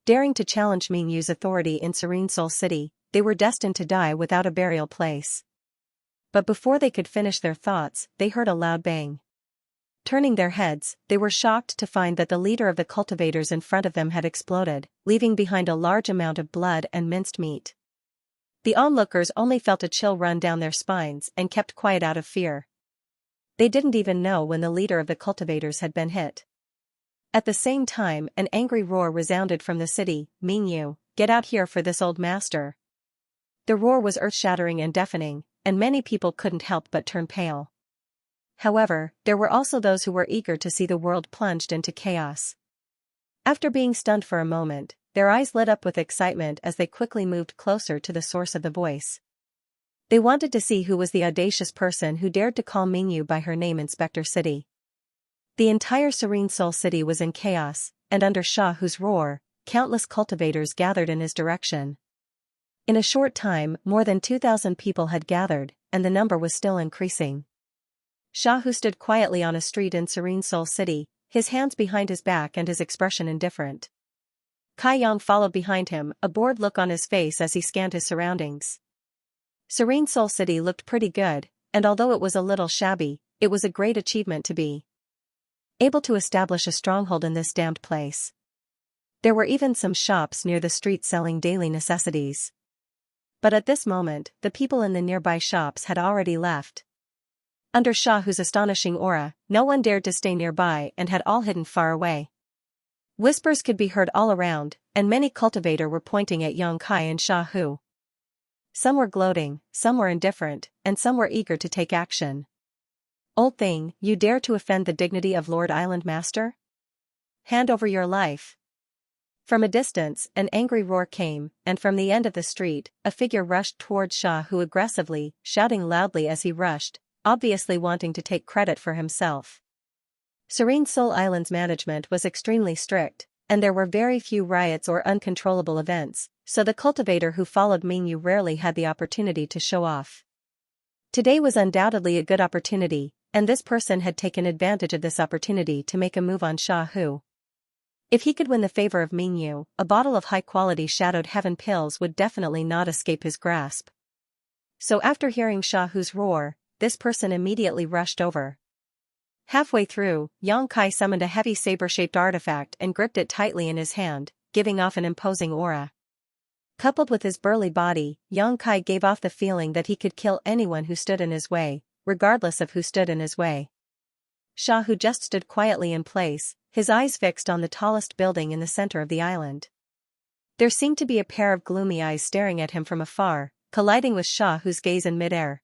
Daring to challenge Mingyu's authority in Serene Soul City, they were destined to die without a burial place. But before they could finish their thoughts, they heard a loud bang. Turning their heads, they were shocked to find that the leader of the cultivators in front of them had exploded, leaving behind a large amount of blood and minced meat. The onlookers only felt a chill run down their spines and kept quiet out of fear. They didn't even know when the leader of the cultivators had been hit. At the same time, an angry roar resounded from the city, "Mingyu, get out here for this old master." The roar was earth-shattering and deafening, and many people couldn't help but turn pale. However, there were also those who were eager to see the world plunged into chaos. After being stunned for a moment, their eyes lit up with excitement as they quickly moved closer to the source of the voice. They wanted to see who was the audacious person who dared to call Mingyu by her name Inspector City. The entire Serene Soul City was in chaos, and under Sha Hu's roar, countless cultivators gathered in his direction. In a short time, more than 2,000 people had gathered, and the number was still increasing. Sha Hu stood quietly on a street in Serene Soul City, his hands behind his back and his expression indifferent. Kai Yang followed behind him, a bored look on his face as he scanned his surroundings. Serene Soul City looked pretty good, and although it was a little shabby, it was a great achievement to be able to establish a stronghold in this damned place. There were even some shops near the street selling daily necessities. But at this moment, the people in the nearby shops had already left. Under Sha Hu's astonishing aura, no one dared to stay nearby and had all hidden far away. Whispers could be heard all around, and many cultivators were pointing at young Kai and Sha Hu. Some were gloating, some were indifferent, and some were eager to take action. Old thing, you dare to offend the dignity of Lord Island Master? Hand over your life. From a distance, an angry roar came, and from the end of the street, a figure rushed toward Sha Hu aggressively, shouting loudly as he rushed, obviously wanting to take credit for himself. Serene Soul Island's management was extremely strict, and there were very few riots or uncontrollable events, so the cultivator who followed Mingyu rarely had the opportunity to show off. Today was undoubtedly a good opportunity, and this person had taken advantage of this opportunity to make a move on Sha Hu. If he could win the favor of Mingyu, a bottle of high-quality Shadowed Heaven pills would definitely not escape his grasp. So after hearing Sha Hu's roar, this person immediately rushed over. Halfway through, Yang Kai summoned a heavy saber-shaped artifact and gripped it tightly in his hand, giving off an imposing aura. Coupled with his burly body, Yang Kai gave off the feeling that he could kill anyone who stood in his way, regardless of who stood in his way. Sha Hu just stood quietly in place, his eyes fixed on the tallest building in the center of the island. There seemed to be a pair of gloomy eyes staring at him from afar, colliding with Sha Hu's gaze in midair.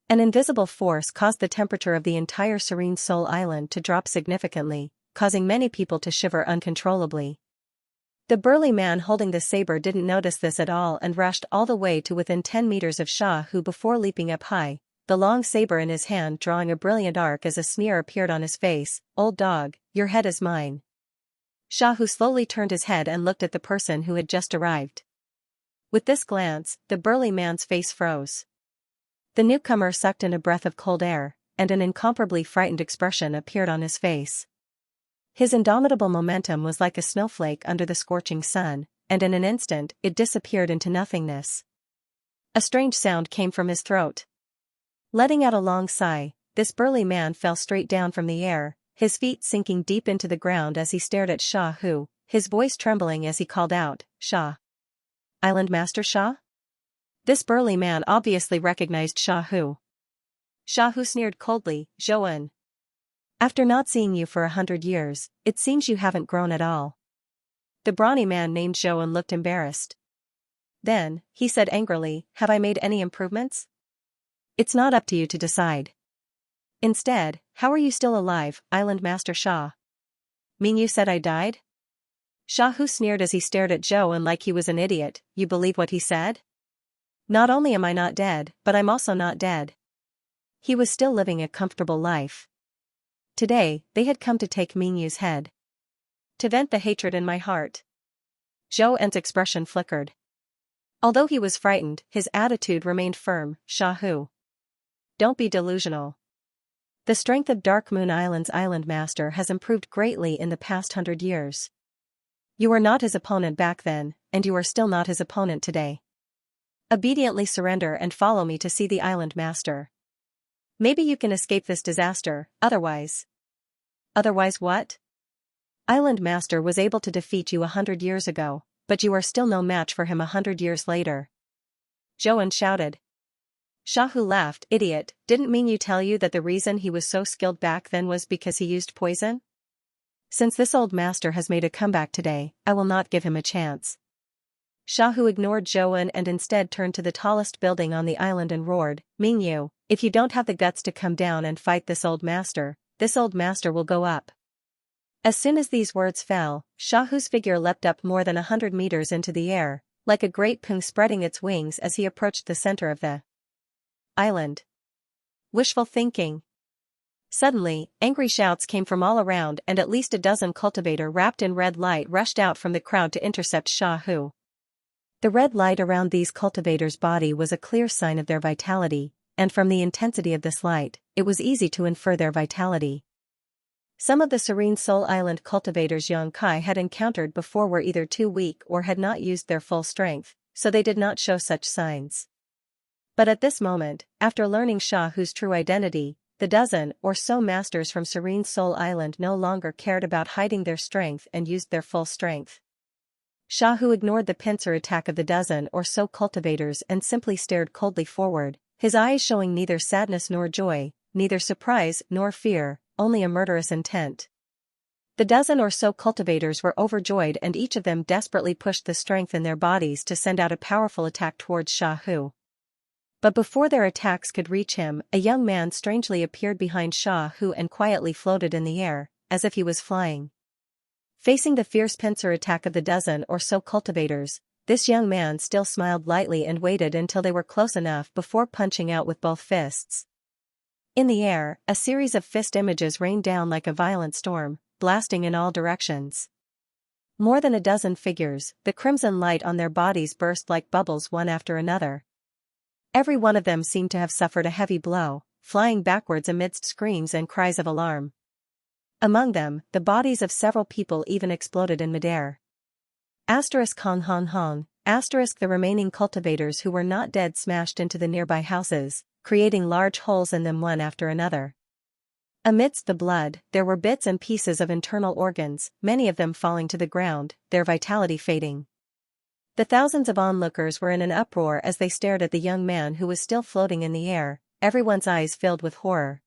An invisible force caused the temperature of the entire Serene Soul Island to drop significantly, causing many people to shiver uncontrollably. The burly man holding the saber didn't notice this at all and rushed all the way to within 10 meters of Sha Hu before leaping up high, the long saber in his hand drawing a brilliant arc as a sneer appeared on his face. "Old dog, your head is mine." Sha Hu slowly turned his head and looked at the person who had just arrived. With this glance, the burly man's face froze. The newcomer sucked in a breath of cold air, and an incomparably frightened expression appeared on his face. His indomitable momentum was like a snowflake under the scorching sun, and in an instant, it disappeared into nothingness. A strange sound came from his throat. Letting out a long sigh, this burly man fell straight down from the air, his feet sinking deep into the ground as he stared at Sha Hu, his voice trembling as he called out, "Sha. Island Master Sha?" This burly man obviously recognized Sha Hu. Sha Hu sneered coldly, "Zhouan. After not seeing you for 100 years, it seems you haven't grown at all." The brawny man named Zhouan looked embarrassed. Then, he said angrily, "Have I made any improvements? It's not up to you to decide. Instead, how are you still alive, Island Master Sha?" "Mingyu said I died?" Sha Hu sneered as he stared at Zhouan like he was an idiot. "You believe what he said? Not only am I not dead, but I'm also not dead." He was still living a comfortable life. Today, they had come to take Mingyu's head. To vent the hatred in my heart. Zhouan's expression flickered. Although he was frightened, his attitude remained firm. "Sha Hu. Don't be delusional. The strength of Dark Moon Island's Island Master has improved greatly in the past 100 years. You were not his opponent back then, and you are still not his opponent today. Obediently surrender and follow me to see the Island Master. Maybe you can escape this disaster, otherwise." "Otherwise what?" "Island Master was able to defeat you 100 years ago, but you are still no match for him 100 years later." Zhouan shouted. Sha Hu laughed. "Idiot, didn't Mingyu tell you that the reason he was so skilled back then was because he used poison? Since this old master has made a comeback today, I will not give him a chance." Sha Hu ignored Zhouan and instead turned to the tallest building on the island and roared, "Mingyu, if you don't have the guts to come down and fight this old master will go up." As soon as these words fell, Shahu's figure leapt up more than 100 meters into the air, like a great pung spreading its wings as he approached the center of the island. Wishful thinking. Suddenly, angry shouts came from all around and at least a dozen cultivator wrapped in red light rushed out from the crowd to intercept Shahu. The red light around these cultivators' body was a clear sign of their vitality, and from the intensity of this light, it was easy to infer their vitality. Some of the Serene Soul Island cultivators Xianxia had encountered before were either too weak or had not used their full strength, so they did not show such signs. But at this moment, after learning Shahu's true identity, the dozen or so masters from Serene Soul Island no longer cared about hiding their strength and used their full strength. Shahu ignored the pincer attack of the dozen or so cultivators and simply stared coldly forward, his eyes showing neither sadness nor joy, neither surprise nor fear, only a murderous intent. The dozen or so cultivators were overjoyed and each of them desperately pushed the strength in their bodies to send out a powerful attack towards Shahu. But before their attacks could reach him, a young man strangely appeared behind Shahu and quietly floated in the air, as if he was flying. Facing the fierce pincer attack of the dozen or so cultivators, this young man still smiled lightly and waited until they were close enough before punching out with both fists. In the air, a series of fist images rained down like a violent storm, blasting in all directions. More than a dozen figures, the crimson light on their bodies burst like bubbles one after another. Every one of them seemed to have suffered a heavy blow, flying backwards amidst screams and cries of alarm. Among them, the bodies of several people even exploded in midair. Hong hong hong, the remaining cultivators who were not dead smashed into the nearby houses, creating large holes in them one after another. Amidst the blood, there were bits and pieces of internal organs, many of them falling to the ground, their vitality fading. The thousands of onlookers were in an uproar as they stared at the young man who was still floating in the air, everyone's eyes filled with horror.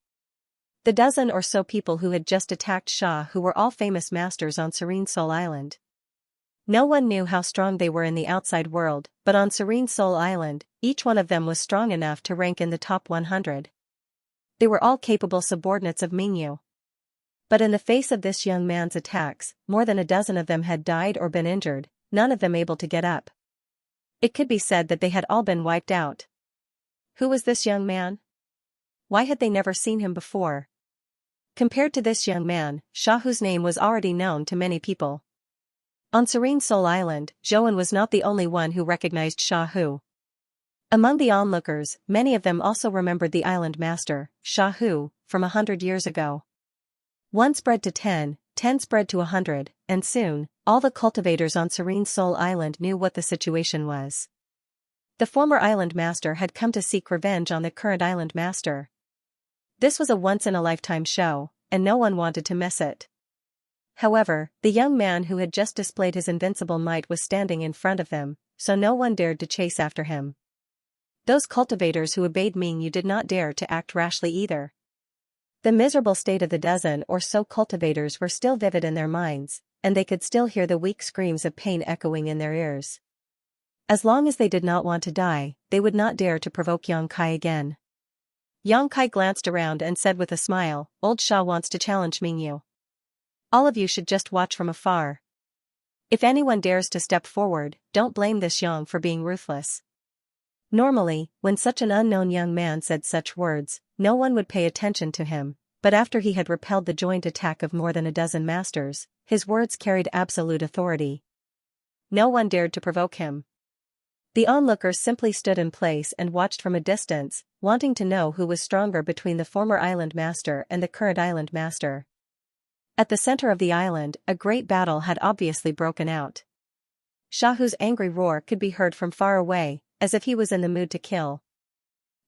The dozen or so people who had just attacked Shahu were all famous masters on Serene Soul Island. No one knew how strong they were in the outside world, but on Serene Soul Island, each one of them was strong enough to rank in the top 100. They were all capable subordinates of Mingyu. But in the face of this young man's attacks, more than a dozen of them had died or been injured, none of them able to get up. It could be said that they had all been wiped out. Who was this young man? Why had they never seen him before? Compared to this young man, Shahu's name was already known to many people. On Serene Soul Island, Zhouan was not the only one who recognized Shahu. Among the onlookers, many of them also remembered the island master, Shahu, from 100 years ago. 1 spread to 10, 10 spread to 100, and soon, all the cultivators on Serene Soul Island knew what the situation was. The former island master had come to seek revenge on the current island master. This was a once-in-a-lifetime show, and no one wanted to miss it. However, the young man who had just displayed his invincible might was standing in front of them, so no one dared to chase after him. Those cultivators who obeyed Mingyu did not dare to act rashly either. The miserable state of the dozen or so cultivators were still vivid in their minds, and they could still hear the weak screams of pain echoing in their ears. As long as they did not want to die, they would not dare to provoke Xianxia again. Xianxia glanced around and said with a smile, "Old Sha wants to challenge Mingyu. All of you should just watch from afar. If anyone dares to step forward, don't blame this Yang for being ruthless." Normally, when such an unknown young man said such words, no one would pay attention to him, but after he had repelled the joint attack of more than a dozen masters, his words carried absolute authority. No one dared to provoke him. The onlookers simply stood in place and watched from a distance, wanting to know who was stronger between the former island master and the current island master. At the center of the island, a great battle had obviously broken out. Shahu's angry roar could be heard from far away, as if he was in the mood to kill.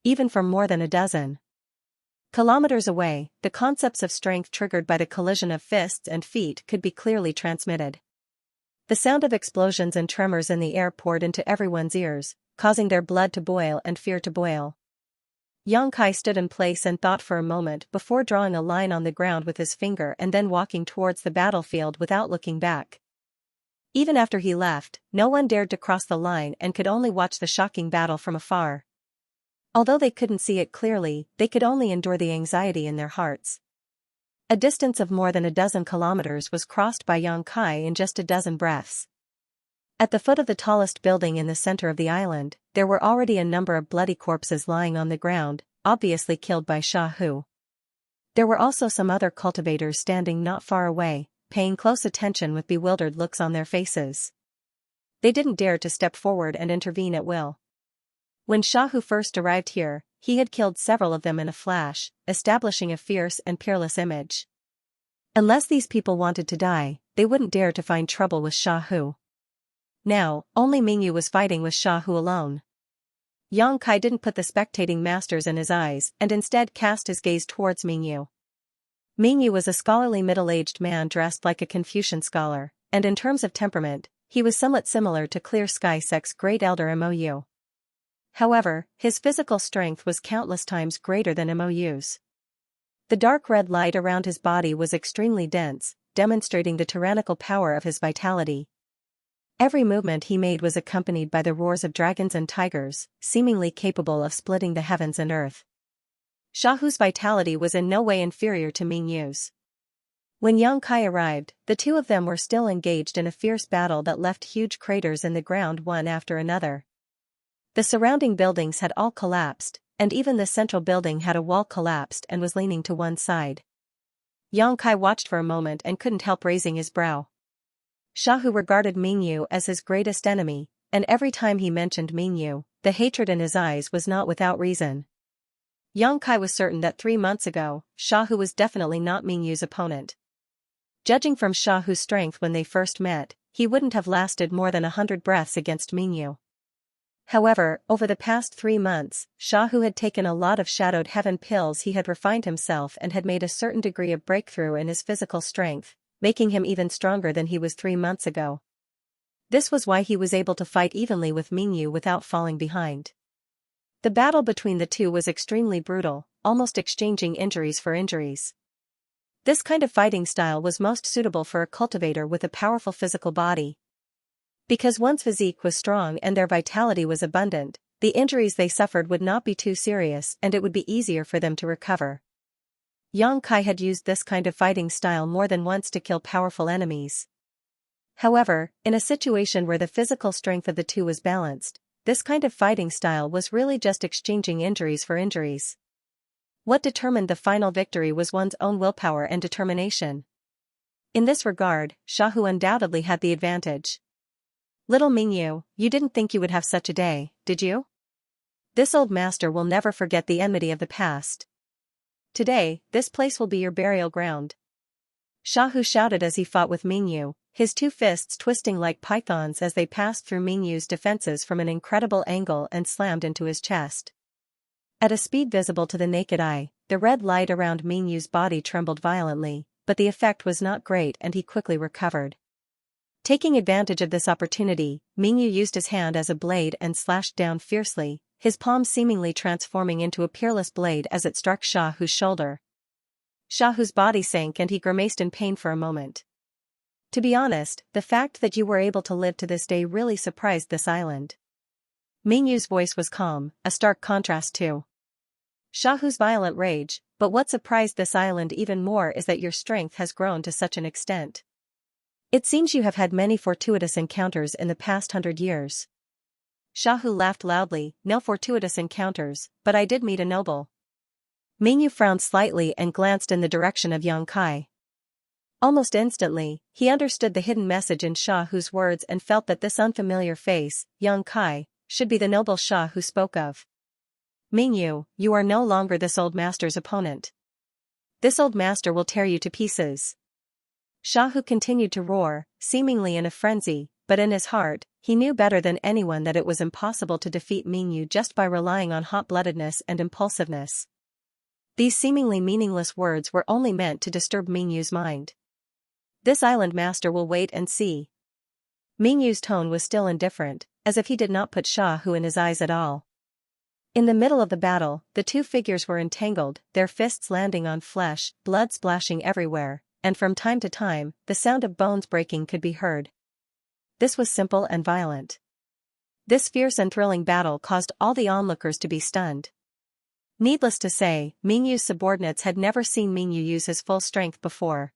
Even from more than a dozen kilometers away, the concepts of strength triggered by the collision of fists and feet could be clearly transmitted. The sound of explosions and tremors in the air poured into everyone's ears, causing their blood to boil and fear to boil. Xianxia stood in place and thought for a moment before drawing a line on the ground with his finger and then walking towards the battlefield without looking back. Even after he left, no one dared to cross the line and could only watch the shocking battle from afar. Although they couldn't see it clearly, they could only endure the anxiety in their hearts. A distance of more than a dozen kilometers was crossed by Xianxia in just a dozen breaths. At the foot of the tallest building in the center of the island, there were already a number of bloody corpses lying on the ground, obviously killed by Xiaohu. There were also some other cultivators standing not far away, paying close attention with bewildered looks on their faces. They didn't dare to step forward and intervene at will. When Xiaohu first arrived here, he had killed several of them in a flash, establishing a fierce and peerless image. Unless these people wanted to die, they wouldn't dare to find trouble with Xiaohu. Now, only Mingyu was fighting with Xiaohu alone. Xianxia didn't put the spectating masters in his eyes and instead cast his gaze towards Mingyu. Mingyu was a scholarly middle-aged man dressed like a Confucian scholar, and in terms of temperament, he was somewhat similar to Clear Sky Sec's great elder Mou. However, his physical strength was countless times greater than Mou's. The dark red light around his body was extremely dense, demonstrating the tyrannical power of his vitality. Every movement he made was accompanied by the roars of dragons and tigers, seemingly capable of splitting the heavens and earth. Xiaohu's vitality was in no way inferior to Mingyu's. When Xianxia arrived, the two of them were still engaged in a fierce battle that left huge craters in the ground one after another. The surrounding buildings had all collapsed, and even the central building had a wall collapsed and was leaning to one side. Xianxia watched for a moment and couldn't help raising his brow. Xiaohu regarded Mingyu as his greatest enemy, and every time he mentioned Mingyu, the hatred in his eyes was not without reason. Xianxia was certain that 3 months ago, Xiaohu was definitely not Mingyu's opponent. Judging from Xiaohu's strength when they first met, he wouldn't have lasted more than 100 breaths against Mingyu. However, over the past 3 months, Xiaohu had taken a lot of shadowed heaven pills. He had refined himself and had made a certain degree of breakthrough in his physical strength, making him even stronger than he was 3 months ago. This was why he was able to fight evenly with Mingyu without falling behind. The battle between the two was extremely brutal, almost exchanging injuries for injuries. This kind of fighting style was most suitable for a cultivator with a powerful physical body. Because one's physique was strong and their vitality was abundant, the injuries they suffered would not be too serious and it would be easier for them to recover. Xianxia had used this kind of fighting style more than once to kill powerful enemies. However, in a situation where the physical strength of the two was balanced, this kind of fighting style was really just exchanging injuries for injuries. What determined the final victory was one's own willpower and determination. In this regard, Xiaohu undoubtedly had the advantage. Little Mingyu, you didn't think you would have such a day, did you? This old master will never forget the enmity of the past. Today, this place will be your burial ground. Xiaohu shouted as he fought with Mingyu, his two fists twisting like pythons as they passed through Mingyu's defenses from an incredible angle and slammed into his chest. At a speed visible to the naked eye, the red light around Mingyu's body trembled violently, but the effect was not great and he quickly recovered. Taking advantage of this opportunity, Mingyu used his hand as a blade and slashed down fiercely, his palm seemingly transforming into a peerless blade as it struck Xiaohu's shoulder. Xiaohu's body sank and he grimaced in pain for a moment. To be honest, the fact that you were able to live to this day really surprised this island. Mingyu's voice was calm, a stark contrast to Xiaohu's violent rage, but what surprised this island even more is that your strength has grown to such an extent. It seems you have had many fortuitous encounters in the past 100 years. Xiaohu laughed loudly, no fortuitous encounters, but I did meet a noble. Mingyu frowned slightly and glanced in the direction of Xianxia. Almost instantly, he understood the hidden message in Xiaohu's words and felt that this unfamiliar face, Xianxia, should be the noble Xiaohu spoke of. Mingyu, you are no longer this old master's opponent. This old master will tear you to pieces. Xiaohu continued to roar, seemingly in a frenzy, but in his heart, he knew better than anyone that it was impossible to defeat Mingyu just by relying on hot-bloodedness and impulsiveness. These seemingly meaningless words were only meant to disturb Mingyu's mind. This island master will wait and see. Mingyu's tone was still indifferent, as if he did not put Xiaohu in his eyes at all. In the middle of the battle, the two figures were entangled, their fists landing on flesh, blood splashing everywhere, and from time to time, the sound of bones breaking could be heard. This was simple and violent. This fierce and thrilling battle caused all the onlookers to be stunned. Needless to say, Mingyu's subordinates had never seen Mingyu use his full strength before.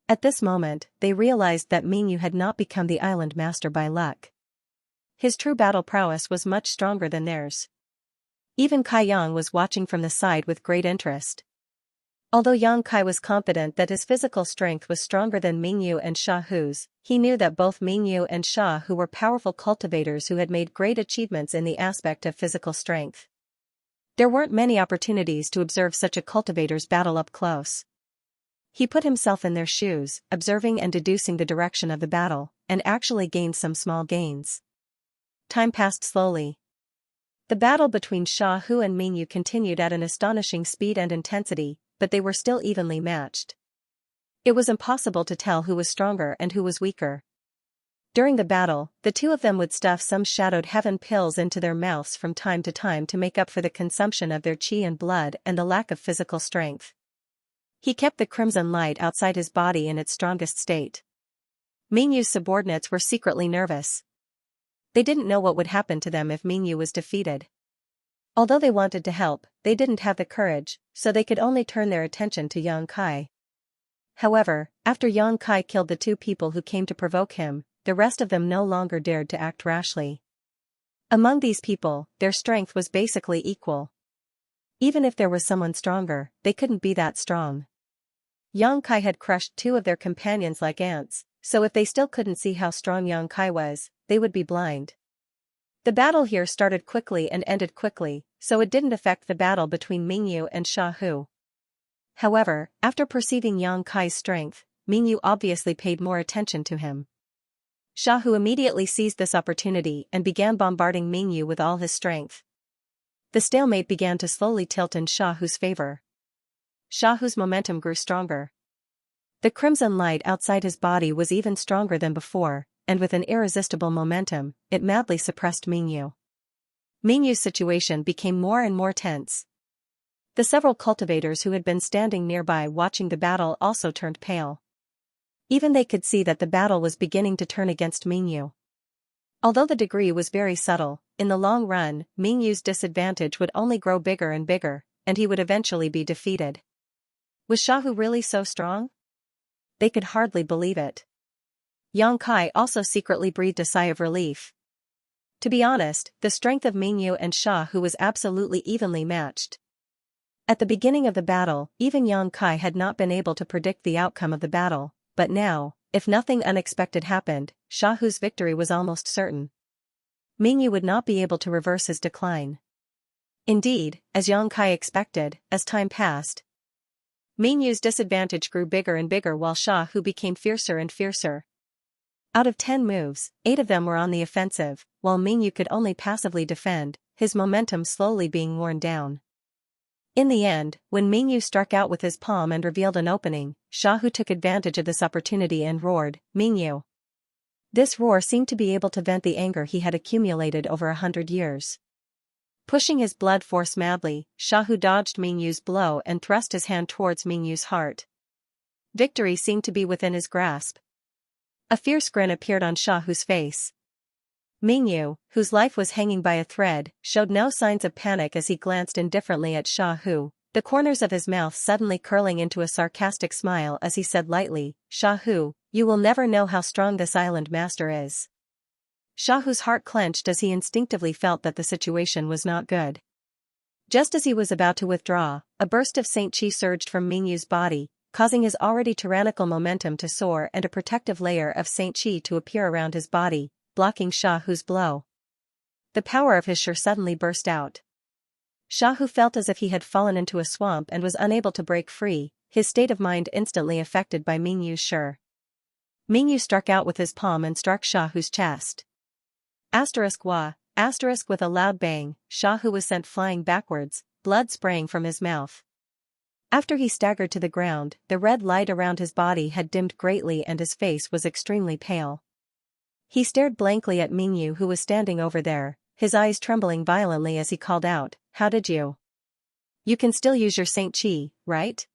At this moment, they realized that Mingyu had not become the island master by luck. His true battle prowess was much stronger than theirs. Even Kai Yang was watching from the side with great interest. Although Yang Kai was confident that his physical strength was stronger than Mingyu and Sha Hu's, he knew that both Mingyu and Sha Hu were powerful cultivators who had made great achievements in the aspect of physical strength. There weren't many opportunities to observe such a cultivator's battle up close. He put himself in their shoes, observing and deducing the direction of the battle, and actually gained some small gains. Time passed slowly. The battle between Sha Hu and Mingyu continued at an astonishing speed and intensity, but they were still evenly matched. It was impossible to tell who was stronger and who was weaker. During the battle, the two of them would stuff some shadowed heaven pills into their mouths from time to make up for the consumption of their qi and blood and the lack of physical strength. He kept the crimson light outside his body in its strongest state. Mingyu's subordinates were secretly nervous. They didn't know what would happen to them if Mingyu was defeated. Although they wanted to help, they didn't have the courage, so they could only turn their attention to Yang Kai. However, after Yang Kai killed the two people who came to provoke him, the rest of them no longer dared to act rashly. Among these people, their strength was basically equal. Even if there was someone stronger, they couldn't be that strong. Yang Kai had crushed two of their companions like ants, so if they still couldn't see how strong Yang Kai was, they would be blind. The battle here started quickly and ended quickly, so it didn't affect the battle between Mingyu and Sha Hu. However, after perceiving Yang Kai's strength, Mingyu obviously paid more attention to him. Sha Hu immediately seized this opportunity and began bombarding Mingyu with all his strength. The stalemate began to slowly tilt in Sha Hu's favor. Sha Hu's momentum grew stronger. The crimson light outside his body was even stronger than before, and with an irresistible momentum, it madly suppressed Mingyu. Mingyu's situation became more and more tense. The several cultivators who had been standing nearby watching the battle also turned pale. Even they could see that the battle was beginning to turn against Mingyu. Although the degree was very subtle, in the long run, Mingyu's disadvantage would only grow bigger and bigger, and he would eventually be defeated. Was Sha Hu really so strong? They could hardly believe it. Yang Kai also secretly breathed a sigh of relief. To be honest, the strength of Mingyu and Sha Hu was absolutely evenly matched. At the beginning of the battle, even Yang Kai had not been able to predict the outcome of the battle, but now, if nothing unexpected happened, Sha Hu's victory was almost certain. Mingyu would not be able to reverse his decline. Indeed, as Yang Kai expected, as time passed, Mingyu's disadvantage grew bigger and bigger while Sha Hu became fiercer and fiercer. Out of 10 moves, 8 of them were on the offensive, while Mingyu could only passively defend, his momentum slowly being worn down. In the end, when Mingyu struck out with his palm and revealed an opening, Sha Hu took advantage of this opportunity and roared, "Mingyu!" This roar seemed to be able to vent the anger he had accumulated over 100 years. Pushing his blood force madly, Sha Hu dodged Mingyu's blow and thrust his hand towards Mingyu's heart. Victory seemed to be within his grasp. A fierce grin appeared on Sha Hu's face. Mingyu, whose life was hanging by a thread, showed no signs of panic as he glanced indifferently at Sha Hu, the corners of his mouth suddenly curling into a sarcastic smile as he said lightly, "Sha Hu, you will never know how strong this island master is." Sha Hu's heart clenched as he instinctively felt that the situation was not good. Just as he was about to withdraw, a burst of Saint Qi surged from Mingyu's body, causing his already tyrannical momentum to soar and a protective layer of Saint Qi to appear around his body, blocking Sha Hu's blow. The power of his Shi suddenly burst out. Sha Hu felt as if he had fallen into a swamp and was unable to break free, his state of mind instantly affected by Mingyu's Shi. Mingyu struck out with his palm and struck Sha Hu's chest. **Wa**, with a loud bang, Sha Hu was sent flying backwards, blood spraying from his mouth. After he staggered to the ground, the red light around his body had dimmed greatly and his face was extremely pale. He stared blankly at Mingyu who was standing over there, his eyes trembling violently as he called out, "How did you? You can still use your Saint Qi, right?"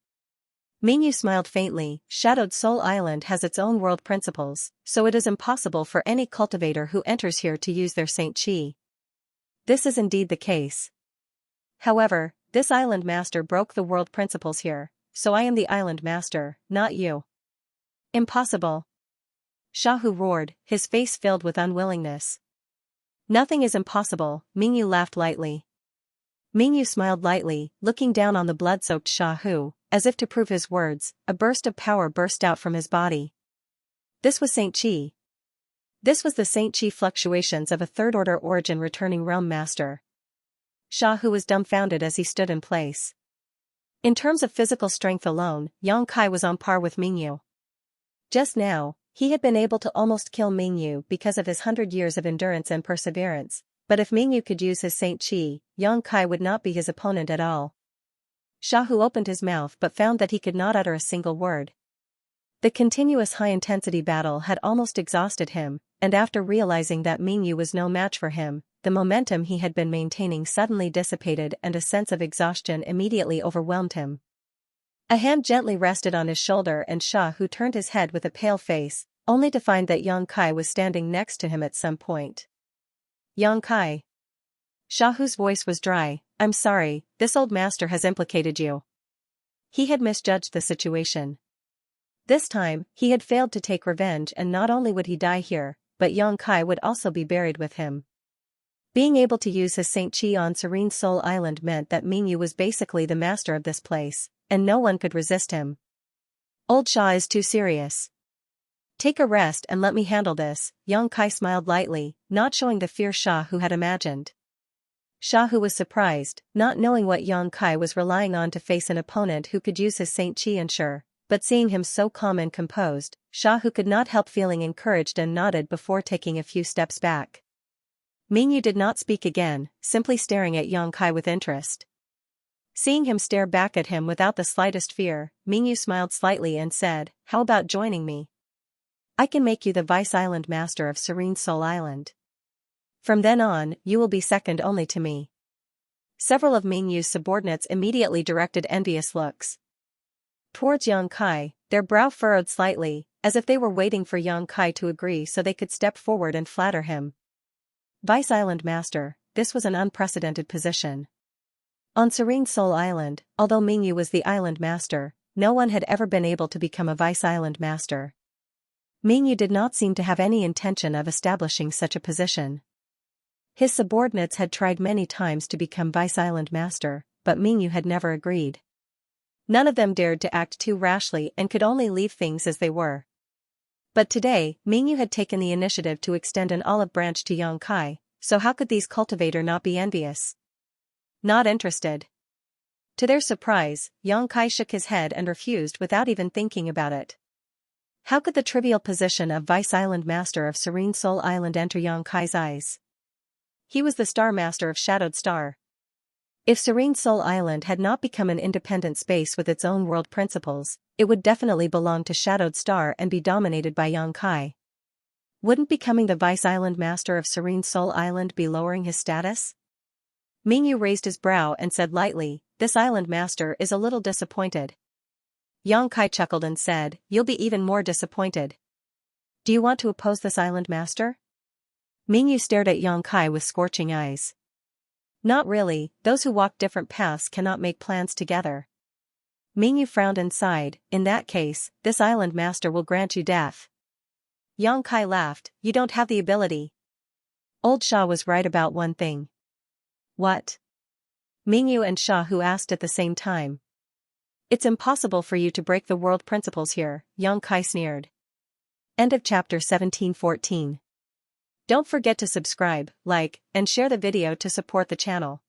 Mingyu smiled faintly. Shadowed Soul Island has its own world principles, so it is impossible for any cultivator who enters here to use their Saint Qi. This is indeed the case. However, this island master broke the world principles here, so I am the island master, not you. Impossible. Xiaohu roared, his face filled with unwillingness. Nothing is impossible, Mingyu laughed lightly. Mingyu smiled lightly, looking down on the blood-soaked Xiaohu, as if to prove his words. A burst of power burst out from his body. This was Saint Qi. This was the Saint Qi fluctuations of a third-order origin returning realm master. Xiaohu was dumbfounded as he stood in place. In terms of physical strength alone, Yang Kai was on par with Mingyu. Just now, he had been able to almost kill Mingyu because of his 100 years of endurance and perseverance, but if Mingyu could use his Saint Qi, Yang Kai would not be his opponent at all. Xiaohu opened his mouth but found that he could not utter a single word. The continuous high-intensity battle had almost exhausted him, and after realizing that Mingyu was no match for him, the momentum he had been maintaining suddenly dissipated and a sense of exhaustion immediately overwhelmed him. A hand gently rested on his shoulder and Xiaohu turned his head with a pale face, only to find that Yang Kai was standing next to him at some point. Yang Kai. Xiaohu's voice was dry. I'm sorry, this old master has implicated you. He had misjudged the situation. This time, he had failed to take revenge and not only would he die here, but Yang Kai would also be buried with him. Being able to use his Saint Qi on Serene Soul Island meant that Mingyu was basically the master of this place, and no one could resist him. Old Xia is too serious. Take a rest and let me handle this, Yang Kai smiled lightly, not showing the fear Xiaohu had imagined. Xiaohu was surprised, not knowing what Yang Kai was relying on to face an opponent who could use his Saint Qi ensure. But seeing him so calm and composed, Xiaohu could not help feeling encouraged and nodded before taking a few steps back. Mingyu did not speak again, simply staring at Yang Kai with interest. Seeing him stare back at him without the slightest fear, Mingyu smiled slightly and said, "How about joining me? I can make you the Vice Island Master of Serene Soul Island. From then on, you will be second only to me." Several of Mingyu's subordinates immediately directed envious looks towards Yang Kai, their brow furrowed slightly, as if they were waiting for Yang Kai to agree so they could step forward and flatter him. Vice Island Master, this was an unprecedented position. On Serene Soul Island, although Mingyu was the Island Master, no one had ever been able to become a Vice Island Master. Mingyu did not seem to have any intention of establishing such a position. His subordinates had tried many times to become Vice Island Master, but Mingyu had never agreed. None of them dared to act too rashly and could only leave things as they were. But today, Mingyu had taken the initiative to extend an olive branch to Yang Kai, so how could these cultivator not be envious? Not interested. To their surprise, Yang Kai shook his head and refused without even thinking about it. How could the trivial position of Vice Island Master of Serene Soul Island enter Yang Kai's eyes? He was the Star Master of Shadowed Star. If Serene Soul Island had not become an independent space with its own world principles, it would definitely belong to Shadowed Star and be dominated by Yang Kai. Wouldn't becoming the Vice Island Master of Serene Soul Island be lowering his status? Mingyu raised his brow and said lightly, "This Island Master is a little disappointed." Yang Kai chuckled and said, "You'll be even more disappointed. Do you want to oppose this Island Master?" Mingyu stared at Yang Kai with scorching eyes. Not really, those who walk different paths cannot make plans together. Mingyu frowned and sighed, "In that case, this Island Master will grant you death." Yang Kai laughed, "You don't have the ability." Old Xia was right about one thing. What? Mingyu and Xiaohu asked at the same time. "It's impossible for you to break the world principles here," Yang Kai sneered. End of chapter 17:14. Don't forget to subscribe, like, and share the video to support the channel.